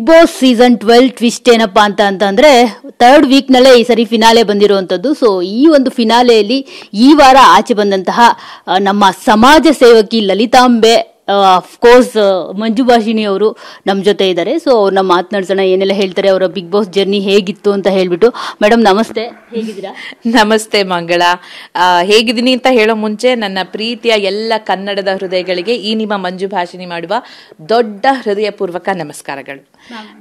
Boss season 12 twist ಏನಪ್ಪಾ ಅಂತಂದ್ರೆ third weak ನಲ್ಲೇ ಈ ಸರಿ ಫಿನಾಲೆ ಬಂದಿರುವಂತದ್ದು. ಸೊ ಈ ಒಂದು ಫಿನಾಲೆಯಲ್ಲಿ ಈ ವಾರ ಆಚೆ ಬಂದಂತಹ ನಮ್ಮ ಸಮಾಜ ಸೇವಕಿ ಲಲಿತಾಂಬೆ ಅಫ್ಕೋರ್ಸ್ ಮಂಜು ಭಾಷಿಣಿ ಅವರು ನಮ್ಮ ಜೊತೆ ಇದ್ದಾರೆ. ಸೊ ಅವ್ರನ್ನ ಮಾತನಾಡ್ಸೋಣ, ಏನೆಲ್ಲ ಹೇಳ್ತಾರೆ, ಅವರ ಬಿಗ್ ಬಾಸ್ ಜರ್ನಿ ಹೇಗಿತ್ತು ಅಂತ ಹೇಳ್ಬಿಟ್ಟು. ಮೇಡಮ್ ನಮಸ್ತೆ, ಹೇಗಿದ್ದೀರಾ? ನಮಸ್ತೆ ಮಂಗಳ, ಹೇಗಿದ್ದೀನಿ ಅಂತ ಹೇಳೋ ಮುಂಚೆ ನನ್ನ ಪ್ರೀತಿಯ ಎಲ್ಲ ಕನ್ನಡದ ಹೃದಯಗಳಿಗೆ ಈ ನಿಮ್ಮ ಮಂಜು ಭಾಷಿಣಿ ಮಾಡುವ ದೊಡ್ಡ ಹೃದಯಪೂರ್ವಕ ನಮಸ್ಕಾರಗಳು.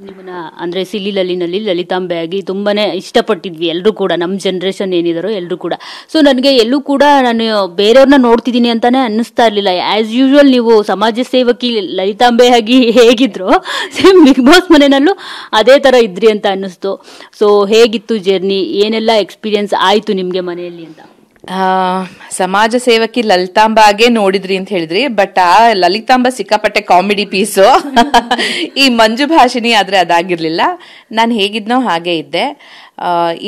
ನಿಮ್ಮನ್ನ ಅಂದ್ರೆ ಸಿಲ್ಲಿ ಲಲಿನಲ್ಲಿ ಲಲಿತಾಂಬೆ ಆಗಿ ತುಂಬಾನೇ ಇಷ್ಟಪಟ್ಟಿದ್ವಿ ಎಲ್ಲರೂ ಕೂಡ, ನಮ್ಮ ಜನರೇಷನ್ ಏನಿದಾರೋ ಎಲ್ಲರೂ ಕೂಡ. ಸೊ ನನಗೆ ಎಲ್ಲೂ ಕೂಡ ನಾನು ಬೇರೆಯವ್ರನ್ನ ನೋಡ್ತಿದ್ದೀನಿ ಅಂತಾನೆ ಅನ್ನಿಸ್ತಾ ಇರ್ಲಿಲ್ಲ. ಆಸ್ ಯೂಶುವಲ್ ನೀವು ಸಮಾಜ ಸೇವಕಿ ಲಲಿತಾಂಬೆ ಆಗಿ ಹೇಗಿದ್ರು ಸೇಮ್ ಬಿಗ್ ಬಾಸ್ ಮನೆಯಲ್ಲೂ ಅದೇ ತರ ಇದ್ರಿ ಅಂತ ಅನ್ನಿಸ್ತು. ಸೊ ಹೇಗಿತ್ತು ಜರ್ನಿ, ಏನೆಲ್ಲ ಎಕ್ಸ್ಪೀರಿಯನ್ಸ್ ಆಯ್ತು ನಿಮ್ಗೆ ಮನೆಯಲ್ಲಿ ಅಂತ? ಸಮಾಜ ಸೇವಕಿ ಲಲಿತಾಂಬಾಗೆ ನೋಡಿದ್ರಿ ಅಂತ ಹೇಳಿದ್ರಿ, ಬಟ್ ಆ ಲಲಿತಾಂಬ ಸಿಕ್ಕಾಪಟ್ಟೆ ಕಾಮಿಡಿ ಪೀಸು. ಈ ಮಂಜು ಭಾಷಿಣಿ ಆದ್ರೆ ಅದಾಗಿರ್ಲಿಲ್ಲ. ನಾನು ಹೇಗಿದ್ನೋ ಹಾಗೆ ಇದ್ದೆ.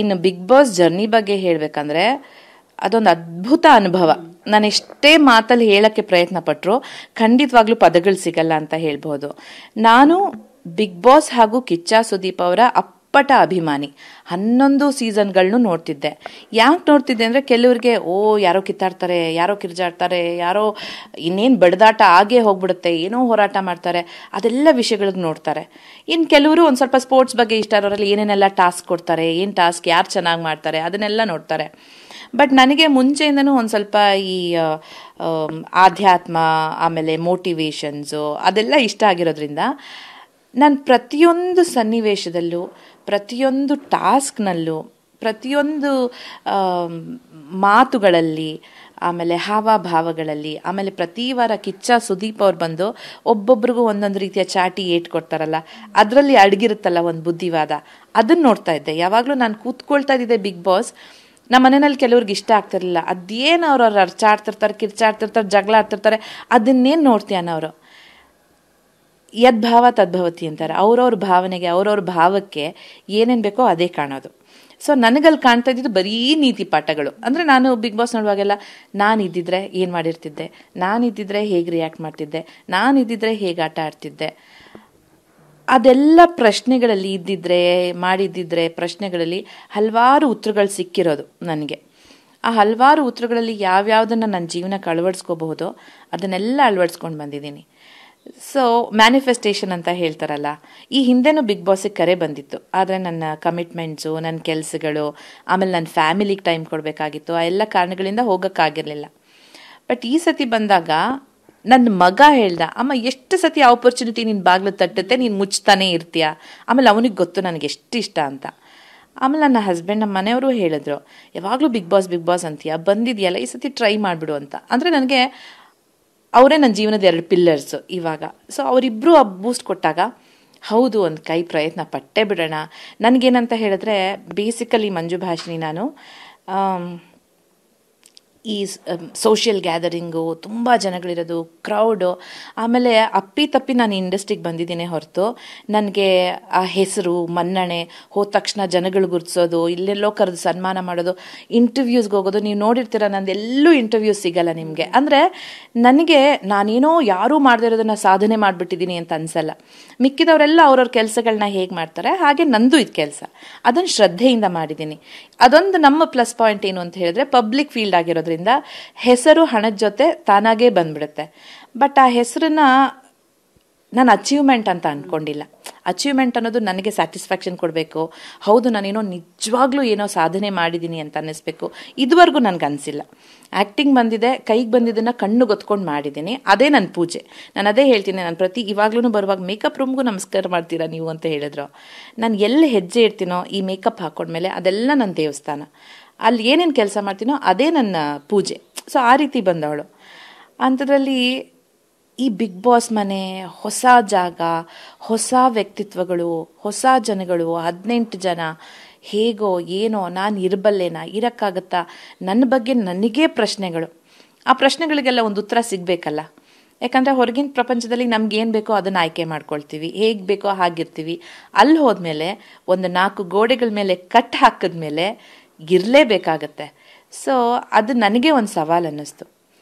ಇನ್ನು ಬಿಗ್ ಬಾಸ್ ಜರ್ನಿ ಬಗ್ಗೆ ಹೇಳ್ಬೇಕಂದ್ರೆ ಅದೊಂದು ಅದ್ಭುತ ಅನುಭವ. ನಾನು ಎಷ್ಟೇ ಮಾತಲ್ಲಿ ಹೇಳಕ್ಕೆ ಪ್ರಯತ್ನ ಪಟ್ಟರು ಖಂಡಿತವಾಗ್ಲೂ ಪದಗಳು ಸಿಗಲ್ಲ ಅಂತ ಹೇಳ್ಬೋದು. ನಾನು ಬಿಗ್ ಬಾಸ್ ಹಾಗೂ ಕಿಚ್ಚ ಸುದೀಪ್ ಅವರ ಅಪ್ಪಟ ಅಭಿಮಾನಿ. 11 ಸೀಸನ್ಗಳನ್ನು ನೋಡ್ತಿದ್ದೆ. ಯಾಕೆ ನೋಡ್ತಿದ್ದೆ ಅಂದರೆ ಕೆಲವ್ರಿಗೆ ಯಾರೋ ಕಿತ್ತಾಡ್ತಾರೆ, ಯಾರೋ ಕಿರ್ಜಾಡ್ತಾರೆ, ಯಾರೋ ಇನ್ನೇನು ಬಡ್ದಾಟ ಆಗೇ ಹೋಗ್ಬಿಡುತ್ತೆ, ಏನೋ ಹೋರಾಟ ಮಾಡ್ತಾರೆ, ಅದೆಲ್ಲ ವಿಷಯಗಳಿಗೆ ನೋಡ್ತಾರೆ. ಇನ್ನು ಕೆಲವರು ಒಂದು ಸ್ವಲ್ಪ ಸ್ಪೋರ್ಟ್ಸ್ ಬಗ್ಗೆ ಇಷ್ಟ ಇರೋರಲ್ಲಿ ಏನೇನೆಲ್ಲ ಟಾಸ್ಕ್ ಕೊಡ್ತಾರೆ, ಏನು ಟಾಸ್ಕ್ ಯಾರು ಚೆನ್ನಾಗಿ ಮಾಡ್ತಾರೆ ಅದನ್ನೆಲ್ಲ ನೋಡ್ತಾರೆ. ಬಟ್ ನನಗೆ ಮುಂಚೆಯಿಂದನೂ ಒಂದು ಸ್ವಲ್ಪ ಈ ಆಧ್ಯಾತ್ಮ, ಆಮೇಲೆ ಮೋಟಿವೇಶನ್ಸು ಅದೆಲ್ಲ ಇಷ್ಟ ಆಗಿರೋದ್ರಿಂದ ನಾನು ಪ್ರತಿಯೊಂದು ಸನ್ನಿವೇಶದಲ್ಲೂ, ಪ್ರತಿಯೊಂದು ಟಾಸ್ಕ್ನಲ್ಲೂ, ಪ್ರತಿಯೊಂದು ಮಾತುಗಳಲ್ಲಿ, ಆಮೇಲೆ ಹಾವಭಾವಗಳಲ್ಲಿ, ಆಮೇಲೆ ಪ್ರತಿ ವಾರ ಕಿಚ್ಚ ಸುದೀಪ್ ಅವ್ರು ಬಂದು ಒಬ್ಬೊಬ್ರಿಗೂ ಒಂದೊಂದು ರೀತಿಯ ಚಾಟಿ ಏಟ್ ಕೊಡ್ತಾರಲ್ಲ, ಅದರಲ್ಲಿ ಅಡಗಿರುತ್ತಲ್ಲ ಒಂದು ಬುದ್ಧಿವಾದ, ಅದನ್ನು ನೋಡ್ತಾ ಇದ್ದೆ. ಯಾವಾಗಲೂ ನಾನು ಕೂತ್ಕೊಳ್ತಾ ಇದ್ದಿದ್ದೆ ಬಿಗ್ ಬಾಸ್. ನಮ್ಮ ಮನೆಯಲ್ಲಿ ಕೆಲವ್ರಿಗೆ ಇಷ್ಟ ಆಗ್ತಿರ್ಲಿಲ್ಲ, ಅದೇನು ಅವ್ರು ಅರ್ಚಾಡ್ತಿರ್ತಾರೆ, ಕಿರ್ಚಾಡ್ತಿರ್ತಾರೆ, ಜಗಳ ಆಡ್ತಿರ್ತಾರೆ, ಅದನ್ನೇನು ನೋಡ್ತೀಯ ಅನ್ನೋರು. ಯದ್ಭಾವ ತದ್ಭವತಿ ಅಂತಾರೆ. ಅವ್ರವ್ರ ಭಾವನೆಗೆ, ಅವ್ರವ್ರ ಭಾವಕ್ಕೆ ಏನೇನು ಬೇಕೋ ಅದೇ ಕಾಣೋದು. ಸೊ ನನಗಲ್ಲಿ ಕಾಣ್ತಾ ಇದ್ದಿದ್ದು ಬರೀ ನೀತಿ ಪಾಠಗಳು. ಅಂದರೆ ನಾನು ಬಿಗ್ ಬಾಸ್ ನೋಡುವಾಗೆಲ್ಲ ನಾನಿದ್ದಿದ್ರೆ ಏನು ಮಾಡಿರ್ತಿದ್ದೆ, ನಾನಿದ್ದಿದ್ರೆ ಹೇಗೆ ರಿಯಾಕ್ಟ್ ಮಾಡ್ತಿದ್ದೆ, ನಾನಿದ್ದಿದ್ರೆ ಹೇಗೆ ಆಟ ಆಡ್ತಿದ್ದೆ, ಅದೆಲ್ಲ ಪ್ರಶ್ನೆಗಳಲ್ಲಿ ಮಾಡಿದ್ದಿದ್ರೆ ಪ್ರಶ್ನೆಗಳಲ್ಲಿ ಹಲವಾರು ಉತ್ತರಗಳು ಸಿಕ್ಕಿರೋದು ನನಗೆ. ಆ ಹಲವಾರು ಉತ್ತರಗಳಲ್ಲಿ ಯಾವ್ಯಾವುದನ್ನು ನನ್ನ ಜೀವನಕ್ಕೆ ಅಳವಡಿಸ್ಕೋಬಹುದೋ ಅದನ್ನೆಲ್ಲ ಅಳವಡಿಸ್ಕೊಂಡು ಬಂದಿದ್ದೀನಿ. ಸೊ ಮ್ಯಾನಿಫೆಸ್ಟೇಷನ್ ಅಂತ ಹೇಳ್ತಾರಲ್ಲ, ಈ ಹಿಂದೆನೂ ಬಿಗ್ ಬಾಸಿಗೆ ಕರೆ ಬಂದಿತ್ತು. ಆದರೆ ನನ್ನ ಕಮಿಟ್ಮೆಂಟ್ಸು, ನನ್ನ ಕೆಲಸಗಳು, ಆಮೇಲೆ ನನ್ನ ಫ್ಯಾಮಿಲಿಗೆ ಟೈಮ್ ಕೊಡಬೇಕಾಗಿತ್ತು, ಆ ಎಲ್ಲ ಕಾರಣಗಳಿಂದ ಹೋಗೋಕ್ಕಾಗಿರಲಿಲ್ಲ. ಬಟ್ ಈ ಸತಿ ಬಂದಾಗ ನನ್ನ ಮಗ ಹೇಳ್ದ, ಅಮ್ಮ ಎಷ್ಟು ಸತಿ ಆಪರ್ಚುನಿಟಿ ನಿನ್ನ ಬಾಗ್ಲು ತಟ್ಟುತ್ತೆ, ನೀನು ಮುಚ್ತಾನೆ ಇರ್ತೀಯ. ಆಮೇಲೆ ಅವನಿಗೆ ಗೊತ್ತು ನನಗೆ ಎಷ್ಟು ಇಷ್ಟ ಅಂತ. ಆಮೇಲೆ ನನ್ನ ಹಸ್ಬೆಂಡ್, ನಮ್ಮ ಮನೆಯವರು ಹೇಳಿದ್ರು, ಯಾವಾಗಲೂ ಬಿಗ್ ಬಾಸ್ ಅಂತೀಯ, ಬಂದಿದೆಯಲ್ಲ ಈ ಸತಿ ಟ್ರೈ ಮಾಡಿಬಿಡು ಅಂತ. ಅಂದರೆ ನನಗೆ ಅವರೇ ನನ್ನ ಜೀವನದ 2 ಪಿಲ್ಲರ್ಸು ಇವಾಗ. ಸೊ ಅವರಿಬ್ಬರು ಆ ಬೂಸ್ಟ್ ಕೊಟ್ಟಾಗ ಹೌದು ಒಂದು ಕೈ ಪ್ರಯತ್ನ ಪಟ್ಟೇ ಬಿಡೋಣ. ನನಗೇನಂತ ಹೇಳಿದ್ರೆ, ಬೇಸಿಕಲಿ ಮಂಜು ಭಾಷಿಣಿ ನಾನು ಈ ಸೋಷಿಯಲ್ ಗ್ಯಾದರಿಂಗು, ತುಂಬ ಜನಗಳಿರೋದು, ಕ್ರೌಡು, ಆಮೇಲೆ ಅಪ್ಪಿ ನಾನು ಇಂಡಸ್ಟ್ರಿಗೆ ಬಂದಿದ್ದೀನಿ ಹೊರತು ನನಗೆ ಆ ಹೆಸರು, ಮನ್ನಣೆ, ಹೋದ ತಕ್ಷಣ ಜನಗಳು ಗುರ್ತಿಸೋದು, ಇಲ್ಲೆಲ್ಲೋ ಕರೆದು ಸನ್ಮಾನ ಮಾಡೋದು, ಇಂಟರ್ವ್ಯೂಸ್ಗೆ ಹೋಗೋದು, ನೀವು ನೋಡಿರ್ತೀರ ನಂದೆಲ್ಲೂ ಇಂಟರ್ವ್ಯೂಸ್ ಸಿಗಲ್ಲ ನಿಮಗೆ. ಅಂದರೆ ನನಗೆ ನಾನೇನೋ ಯಾರೂ ಮಾಡದೇ ಇರೋದನ್ನು ಸಾಧನೆ ಮಾಡಿಬಿಟ್ಟಿದ್ದೀನಿ ಅಂತ ಅನಿಸಲ್ಲ. ಮಿಕ್ಕಿದವರೆಲ್ಲ ಅವ್ರವ್ರ ಕೆಲಸಗಳನ್ನ ಹೇಗೆ ಮಾಡ್ತಾರೆ ಹಾಗೆ ನಂದು ಇದು ಕೆಲಸ, ಅದನ್ನು ಶ್ರದ್ಧೆಯಿಂದ ಮಾಡಿದ್ದೀನಿ. ಅದೊಂದು ನಮ್ಮ ಪ್ಲಸ್ ಪಾಯಿಂಟ್ ಏನು ಅಂತ ಹೇಳಿದ್ರೆ, ಪಬ್ಲಿಕ್ ಫೀಲ್ಡ್ ಆಗಿರೋದ್ರಿಂದ ಹೆಸರು ಹಣದ ಜೊತೆ ತಾನಾಗೇ ಬಂದ್ಬಿಡುತ್ತೆ. ಬಟ್ ಆ ಹೆಸರನ್ನ ನಾನು ಅಚೀವ್ಮೆಂಟ್ ಅಂತ ಅಂದ್ಕೊಂಡಿಲ್ಲ. ಅಚೀವ್ಮೆಂಟ್ ಅನ್ನೋದು ನನಗೆ ಸ್ಯಾಟಿಸ್ಫ್ಯಾಕ್ಷನ್ ಕೊಡಬೇಕು, ಹೌದು ನಾನೇನೋ ನಿಜವಾಗ್ಲೂ ಏನೋ ಸಾಧನೆ ಮಾಡಿದ್ದೀನಿ ಅಂತ ಅನ್ನಿಸ್ಬೇಕು. ಇದುವರೆಗೂ ನನಗೆ ಅನಿಸಿಲ್ಲ. ಆ್ಯಕ್ಟಿಂಗ್ ಬಂದಿದೆ, ಕೈಗೆ ಬಂದಿದ್ದನ್ನು ಕಣ್ಣು ಗೊತ್ಕೊಂಡು ಮಾಡಿದ್ದೀನಿ, ಅದೇ ನನ್ನ ಪೂಜೆ. ನಾನು ಅದೇ ಹೇಳ್ತೀನಿ, ನಾನು ಇವಾಗ್ಲೂ ಬರುವಾಗ ಮೇಕಪ್ ರೂಮ್ಗೂ ನಮಸ್ಕಾರ ಮಾಡ್ತೀರಾ ನೀವು ಅಂತ ಹೇಳಿದ್ರು. ನಾನು ಎಲ್ಲಿ ಹೆಜ್ಜೆ ಇಡ್ತೀನೋ ಈ ಮೇಕಪ್ ಹಾಕೊಂಡ್ಮೇಲೆ ಅದೆಲ್ಲ ನನ್ನ ದೇವಸ್ಥಾನ, ಅಲ್ಲಿ ಏನೇನು ಕೆಲಸ ಮಾಡ್ತೀನೋ ಅದೇ ನನ್ನ ಪೂಜೆ. ಸೊ ಆ ರೀತಿ ಬಂದವಳು. ಅಂಥದ್ರಲ್ಲಿ ಈ ಬಿಗ್ ಬಾಸ್ ಮನೆ, ಹೊಸ ಜಾಗ, ಹೊಸ ವ್ಯಕ್ತಿತ್ವಗಳು, ಹೊಸ ಜನಗಳು, 18 ಜನ, ಹೇಗೋ ಏನೋ, ನಾನು ಇರಬಲ್ಲೇನಾ, ಇರೋಕ್ಕಾಗತ್ತಾ, ನನ್ನ ಬಗ್ಗೆ ನನಗೇ ಪ್ರಶ್ನೆಗಳು. ಆ ಪ್ರಶ್ನೆಗಳಿಗೆಲ್ಲ ಒಂದು ಉತ್ತರ ಸಿಗಬೇಕಲ್ಲ. ಯಾಕಂದರೆ ಹೊರಗಿನ ಪ್ರಪಂಚದಲ್ಲಿ ನಮ್ಗೇನು ಬೇಕೋ ಅದನ್ನು ಆಯ್ಕೆ ಮಾಡ್ಕೊಳ್ತೀವಿ, ಹೇಗೆ ಬೇಕೋ ಹಾಗಿರ್ತೀವಿ. ಅಲ್ಲಿ ಹೋದ್ಮೇಲೆ ಒಂದು 4 ಗೋಡೆಗಳ ಮೇಲೆ ಕಟ್ ಹಾಕಿದ್ಮೇಲೆ ಇರಲೇಬೇಕಾಗತ್ತೆ. ಸೊ ಅದು ನನಗೆ ಒಂದು ಸವಾಲು ಅನ್ನಿಸ್ತು.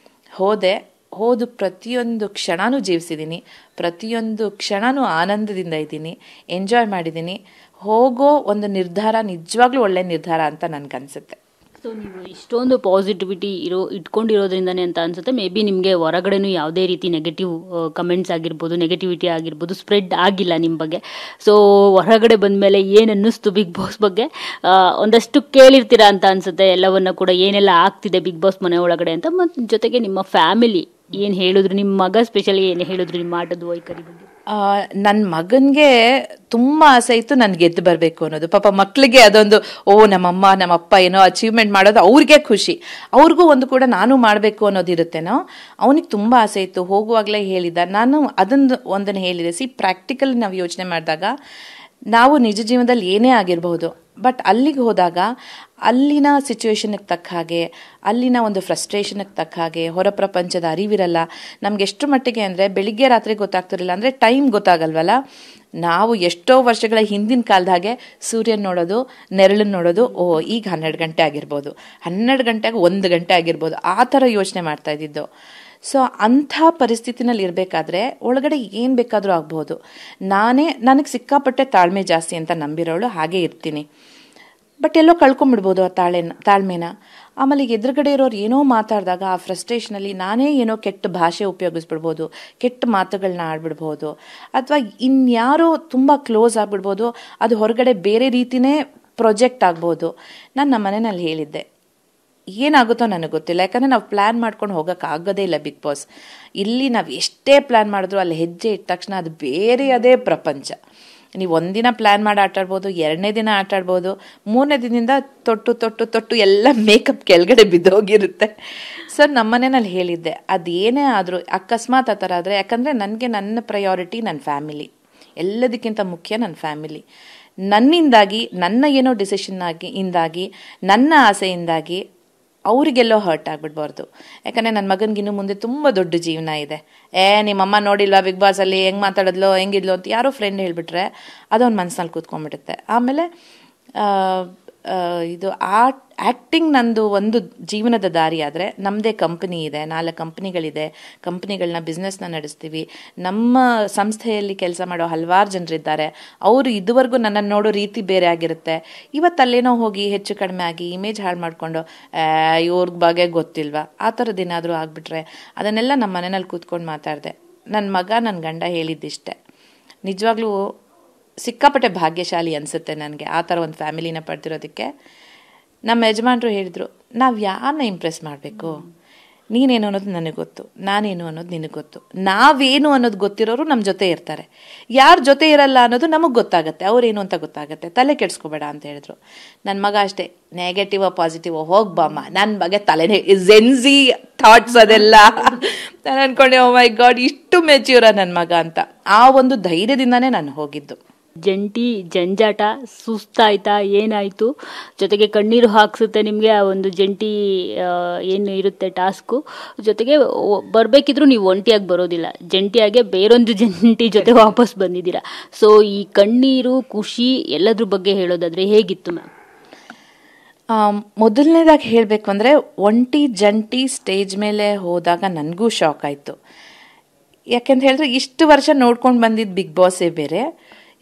ಹೋದೆ, ಹೋದ ಪ್ರತಿಯೊಂದು ಕ್ಷಣನೂ ಜೀವಿಸಿದ್ದೀನಿ, ಪ್ರತಿಯೊಂದು ಕ್ಷಣನೂ ಆನಂದದಿಂದ ಇದ್ದೀನಿ, ಎಂಜಾಯ್ ಮಾಡಿದ್ದೀನಿ. ಹೋಗೋ ಒಂದು ನಿರ್ಧಾರ ನಿಜವಾಗ್ಲೂ ಒಳ್ಳೆ ನಿರ್ಧಾರ ಅಂತ ನನಗನ್ಸುತ್ತೆ. ಸೊ ನೀವು ಇಷ್ಟೊಂದು ಪಾಸಿಟಿವಿಟಿ ಇಟ್ಕೊಂಡಿರೋದ್ರಿಂದನೇ ಅಂತ ಅನ್ಸುತ್ತೆ. ಮೇ ಬಿ ನಿಮಗೆ ಹೊರಗಡೆನೂ ಯಾವುದೇ ರೀತಿ ನೆಗೆಟಿವ್ ಕಮೆಂಟ್ಸ್ ಆಗಿರ್ಬೋದು, ನೆಗೆಟಿವಿಟಿ ಆಗಿರ್ಬೋದು ಸ್ಪ್ರೆಡ್ ಆಗಿಲ್ಲ ನಿಮ್ಮ ಬಗ್ಗೆ. ಸೊ ಹೊರಗಡೆ ಬಂದಮೇಲೆ ಏನು ಅನ್ನಿಸ್ತು ಬಿಗ್ ಬಾಸ್ ಬಗ್ಗೆ? ಒಂದಷ್ಟು ಕೇಳಿರ್ತೀರಾ ಅಂತ ಅನ್ಸುತ್ತೆ, ಎಲ್ಲವನ್ನ ಕೂಡ ಏನೆಲ್ಲ ಆಗ್ತಿದೆ ಬಿಗ್ ಬಾಸ್ ಮನೆ ಒಳಗಡೆ ಅಂತ. ಮತ್ತು ಜೊತೆಗೆ ನಿಮ್ಮ ಫ್ಯಾಮಿಲಿ ಏನು ಹೇಳಿದ್ರು, ನಿಮ್ಮ ಮಗ ಸ್ಪೆಷಲಿ ಏನು ಹೇಳಿದ್ರು ನಿಮ್ಮ ಆಟದ ವೈಖರಿ ಬಗ್ಗೆ? ನನ್ನ ಮಗನಿಗೆ ತುಂಬ ಆಸೆ ಇತ್ತು ನಾನು ಗೆದ್ದು ಬರಬೇಕು ಅನ್ನೋದು. ಪಾಪ ಮಕ್ಕಳಿಗೆ ಅದೊಂದು ನಮ್ಮಮ್ಮ ನಮ್ಮಪ್ಪ ಏನೋ ಅಚೀವ್ಮೆಂಟ್ ಮಾಡೋದು ಅವ್ರಿಗೆ ಖುಷಿ, ಅವ್ರಿಗೂ ಒಂದು ಕೂಡ ನಾನು ಮಾಡಬೇಕು ಅನ್ನೋದಿರುತ್ತೇನೋ. ಅವನಿಗೆ ತುಂಬ ಆಸೆ ಇತ್ತು. ಹೋಗುವಾಗಲೇ ಹೇಳಿದ, ನಾನು ಒಂದನ್ನು ಹೇಳಿದೆ. ಪ್ರಾಕ್ಟಿಕಲ್ ನಾವು ಯೋಚನೆ ಮಾಡಿದಾಗ ನಾವು ನಿಜ ಜೀವನದಲ್ಲಿ ಏನೇ ಆಗಿರಬಹುದು, ಬಟ್ ಅಲ್ಲಿಗೆ ಹೋದಾಗ ಅಲ್ಲಿನ ಸಿಚುವೇಶನ್ಗೆ ತಕ್ಕ ಹಾಗೆ, ಅಲ್ಲಿನ ಒಂದು ಫ್ರಸ್ಟ್ರೇಷನ್ಗೆ ತಕ್ಕ ಹಾಗೆ ಹೊರ ಪ್ರಪಂಚದ ಅರಿವಿರಲ್ಲ ನಮ್ಗೆ. ಎಷ್ಟು ಮಟ್ಟಿಗೆ ಅಂದರೆ ಬೆಳಿಗ್ಗೆ ರಾತ್ರಿ ಗೊತ್ತಾಗ್ತಿರಲಿಲ್ಲ, ಅಂದರೆ ಟೈಮ್ ಗೊತ್ತಾಗಲ್ವಲ್ಲ. ನಾವು ಎಷ್ಟೋ ವರ್ಷಗಳ ಹಿಂದಿನ ಕಾಲದ ಹಾಗೆ ಸೂರ್ಯನ ನೋಡೋದು, ನೆರಳನ್ನು ನೋಡೋದು, ಈಗ 12 ಗಂಟೆ ಆಗಿರ್ಬೋದು, 12 ಗಂಟೆಗೆ 1 ಗಂಟೆ ಆಗಿರ್ಬೋದು, ಆ ಥರ ಯೋಚನೆ ಮಾಡ್ತಾ ಇದ್ದಿದ್ದು. ಸೊ ಅಂಥ ಪರಿಸ್ಥಿತಿನಲ್ಲಿ ಇರಬೇಕಾದ್ರೆ ಒಳಗಡೆ ಏನು ಬೇಕಾದರೂ ಆಗ್ಬೋದು. ನನಗೆ ಸಿಕ್ಕಾಪಟ್ಟೆ ತಾಳ್ಮೆ ಜಾಸ್ತಿ ಅಂತ ನಂಬಿರೋಳು, ಹಾಗೇ ಇರ್ತೀನಿ. ಬಟ್ ಎಲ್ಲೋ ಕಳ್ಕೊಂಬಿಡ್ಬೋದು ಆ ತಾಳ್ಮೆನ. ಆಮೇಲೆ ಈಗ ಎದುರುಗಡೆ ಇರೋರು ಏನೋ ಮಾತಾಡಿದಾಗ ಆ ಫ್ರಸ್ಟ್ರೇಷನಲ್ಲಿ ನಾನೇ ಏನೋ ಕೆಟ್ಟ ಭಾಷೆ ಉಪಯೋಗಿಸ್ಬಿಡ್ಬೋದು, ಕೆಟ್ಟ ಮಾತುಗಳನ್ನ ಆಡ್ಬಿಡ್ಬೋದು, ಅಥವಾ ಇನ್ಯಾರೋ ತುಂಬ ಕ್ಲೋಸ್ ಆಗಿಬಿಡ್ಬೋದು. ಅದು ಹೊರಗಡೆ ಬೇರೆ ರೀತಿಯೇ ಪ್ರೊಜೆಕ್ಟ್ ಆಗ್ಬೋದು. ನಾನು ನಮ್ಮ ಮನೆಯಲ್ಲಿ ಹೇಳಿದ್ದೆ, ಏನಾಗುತ್ತೋ ನನಗೆ ಗೊತ್ತಿಲ್ಲ, ಯಾಕಂದರೆ ನಾವು ಪ್ಲ್ಯಾನ್ ಮಾಡ್ಕೊಂಡು ಹೋಗೋಕ್ಕಾಗೋದೇ ಇಲ್ಲ ಬಿಗ್ ಬಾಸ್. ಇಲ್ಲಿ ನಾವು ಎಷ್ಟೇ ಪ್ಲ್ಯಾನ್ ಮಾಡಿದ್ರು ಅಲ್ಲಿ ಹೆಜ್ಜೆ ಇಟ್ಟ ತಕ್ಷಣ ಅದು ಬೇರೆ ಅದೇ ಪ್ರಪಂಚ. ನೀವು ಒಂದಿನ ಪ್ಲ್ಯಾನ್ ಮಾಡಿ ಆಟಾಡ್ಬೋದು, 2ನೇ ದಿನ ಆಟಾಡ್ಬೋದು, 3ನೇ ದಿನದಿಂದ ತೊಟ್ಟು ಎಲ್ಲ ಮೇಕಪ್ ಕೆಳಗಡೆ ಬಿದ್ದೋಗಿರುತ್ತೆ. ಸೊ ನಮ್ಮ ಮನೆಯಲ್ಲಿ ಹೇಳಿದ್ದೆ, ಅದೇನೇ ಆದರೂ ಅಕಸ್ಮಾತ್ ಆ ಥರ ಆದರೆ, ಯಾಕಂದರೆ ನನಗೆ ನನ್ನ ಪ್ರಯಾರಿಟಿ ನನ್ನ ಫ್ಯಾಮಿಲಿ, ಎಲ್ಲದಕ್ಕಿಂತ ಮುಖ್ಯ ನನ್ನ ಫ್ಯಾಮಿಲಿ. ನನ್ನಿಂದಾಗಿ, ನನ್ನ ಏನೋ ಡಿಸಿಷನ್ನಾಗಿ ನನ್ನ ಆಸೆಯಿಂದಾಗಿ ಅವರಿಗೆಲ್ಲೋ ಹರ್ಟ್ ಆಗಿಬಿಡ್ಬಾರ್ದು. ಯಾಕಂದರೆ ನನ್ನ ಮಗನಿಗಿನ್ನೂ ಮುಂದೆ ತುಂಬ ದೊಡ್ಡ ಜೀವನ ಇದೆ. ನಿಮ್ಮಮ್ಮ ನೋಡಿಲ್ವಾ ಬಿಗ್ ಬಾಸಲ್ಲಿ ಹೆಂಗೆ ಮಾತಾಡಿದ್ಲೋ ಹೆಂಗಿದ್ಲು ಅಂತ ಯಾರೋ ಫ್ರೆಂಡ್ ಹೇಳಿಬಿಟ್ರೆ ಅದೊಂದು ಮನಸ್ಸಿನಲ್ಲಿ ಕೂತ್ಕೊಂಡ್ಬಿಡುತ್ತೆ. ಆಮೇಲೆ ಇದು ಆ್ಯಕ್ಟಿಂಗ್ ನಂದು ಒಂದು ಜೀವನದ ದಾರಿ ಆದರೆ, ನಮ್ಮದೇ ಕಂಪನಿ ಇದೆ, 4 ಕಂಪ್ನಿಗಳಿದೆ, ಕಂಪ್ನಿಗಳನ್ನ ಬಿಸ್ನೆಸ್ನ ನಡೆಸ್ತೀವಿ. ನಮ್ಮ ಸಂಸ್ಥೆಯಲ್ಲಿ ಕೆಲಸ ಮಾಡೋ ಹಲವಾರು ಜನರಿದ್ದಾರೆ. ಅವರು ಇದುವರೆಗೂ ನನ್ನನ್ನು ನೋಡೋ ರೀತಿ ಬೇರೆ ಆಗಿರುತ್ತೆ. ಇವತ್ತಲ್ಲೇನೋ ಹೋಗಿ ಹೆಚ್ಚು ಕಡಿಮೆ ಆಗಿ ಇಮೇಜ್ ಹಾಳು ಮಾಡಿಕೊಂಡು ಇವ್ರ ಬಗ್ಗೆ ಗೊತ್ತಿಲ್ವಾ ಆ ಥರದ್ದೇನಾದರೂ ಆಗಿಬಿಟ್ರೆ, ಅದನ್ನೆಲ್ಲ ನಮ್ಮ ಮನೆಯಲ್ಲಿ ಕೂತ್ಕೊಂಡು ಮಾತಾಡಿದೆ. ನನ್ನ ಮಗ ನನ್ನ ಗಂಡ ಹೇಳಿದ್ದಿಷ್ಟೆ, ನಿಜವಾಗ್ಲೂ ಸಿಕ್ಕಾಪಟ್ಟೆ ಭಾಗ್ಯಶಾಲಿ ಅನಿಸುತ್ತೆ ನನಗೆ ಆ ಥರ ಒಂದು ಫ್ಯಾಮಿಲಿನ ಪಡೆದಿರೋದಕ್ಕೆ. ನಮ್ಮ ಯಜಮಾನರು ಹೇಳಿದರು, ನಾವು ಯಾರನ್ನ ಇಂಪ್ರೆಸ್ ಮಾಡಬೇಕು, ನೀನೇನು ಅನ್ನೋದು ನನಗೆ ಗೊತ್ತು, ನಾನೇನು ಅನ್ನೋದು ನಿನಗೆ ಗೊತ್ತು, ನಾವೇನು ಅನ್ನೋದು ಗೊತ್ತಿರೋರು ನಮ್ಮ ಜೊತೆ ಇರ್ತಾರೆ, ಯಾರ ಜೊತೆ ಇರಲ್ಲ ಅನ್ನೋದು ನಮಗೆ ಗೊತ್ತಾಗುತ್ತೆ, ಅವ್ರೇನು ಅಂತ ಗೊತ್ತಾಗುತ್ತೆ, ತಲೆ ಕೆಡಿಸ್ಕೋಬೇಡ ಅಂತ ಹೇಳಿದ್ರು. ನನ್ನ ಮಗ ಅಷ್ಟೇ, ನೆಗೆಟಿವ್ ಪಾಸಿಟಿವ್ ಹೋಗ್ಬಮ್ಮ, ನನ್ನ ಬಗ್ಗೆ ತಲೆನೇ ಜೆನ್ಸಿ ಥಾಟ್ಸ್ ಅದೆಲ್ಲ. ನಾನು ಅಂದ್ಕೊಂಡೆ, ಓ ಮೈ ಗಾಡ್, ಇಷ್ಟು ಮೆಚ್ಯೂರ ನನ್ನ ಮಗ ಅಂತ. ಆ ಒಂದು ಧೈರ್ಯದಿಂದನೇ ನಾನು ಹೋಗಿದ್ದು. ಜಂಟಿ ಜಂಜಾಟ ಸುಸ್ತಾಯ್ತಾ, ಏನಾಯಿತು? ಜೊತೆಗೆ ಕಣ್ಣೀರು ಹಾಕ್ಸುತ್ತೆ ನಿಮಗೆ ಆ ಒಂದು ಜಂಟಿ ಏನು ಇರುತ್ತೆ ಟಾಸ್ಕು. ಜೊತೆಗೆ ಬರಬೇಕಿದ್ರು ನೀವು ಒಂಟಿಯಾಗಿ ಬರೋದಿಲ್ಲ, ಜಂಟಿಯಾಗೆ ಬೇರೊಂದು ಜಂಟಿ ಜೊತೆ ವಾಪಸ್ ಬಂದಿದ್ದೀರಾ. ಸೊ ಈ ಕಣ್ಣೀರು, ಖುಷಿ ಎಲ್ಲದ್ರ ಬಗ್ಗೆ ಹೇಳೋದಾದರೆ ಹೇಗಿತ್ತು ಮ್ಯಾಮ್? ಮೊದಲನೇದಾಗಿ ಹೇಳಬೇಕು ಅಂದರೆ, ಒಂಟಿ ಜಂಟಿ ಸ್ಟೇಜ್ ಮೇಲೆ ಹೋದಾಗ ನನಗೂ ಶಾಕ್ ಆಯಿತು. ಯಾಕೆಂತ ಹೇಳಿದ್ರೆ ಇಷ್ಟು ವರ್ಷ ನೋಡ್ಕೊಂಡು ಬಂದಿದ್ದು ಬಿಗ್ ಬಾಸೇ ಬೇರೆ,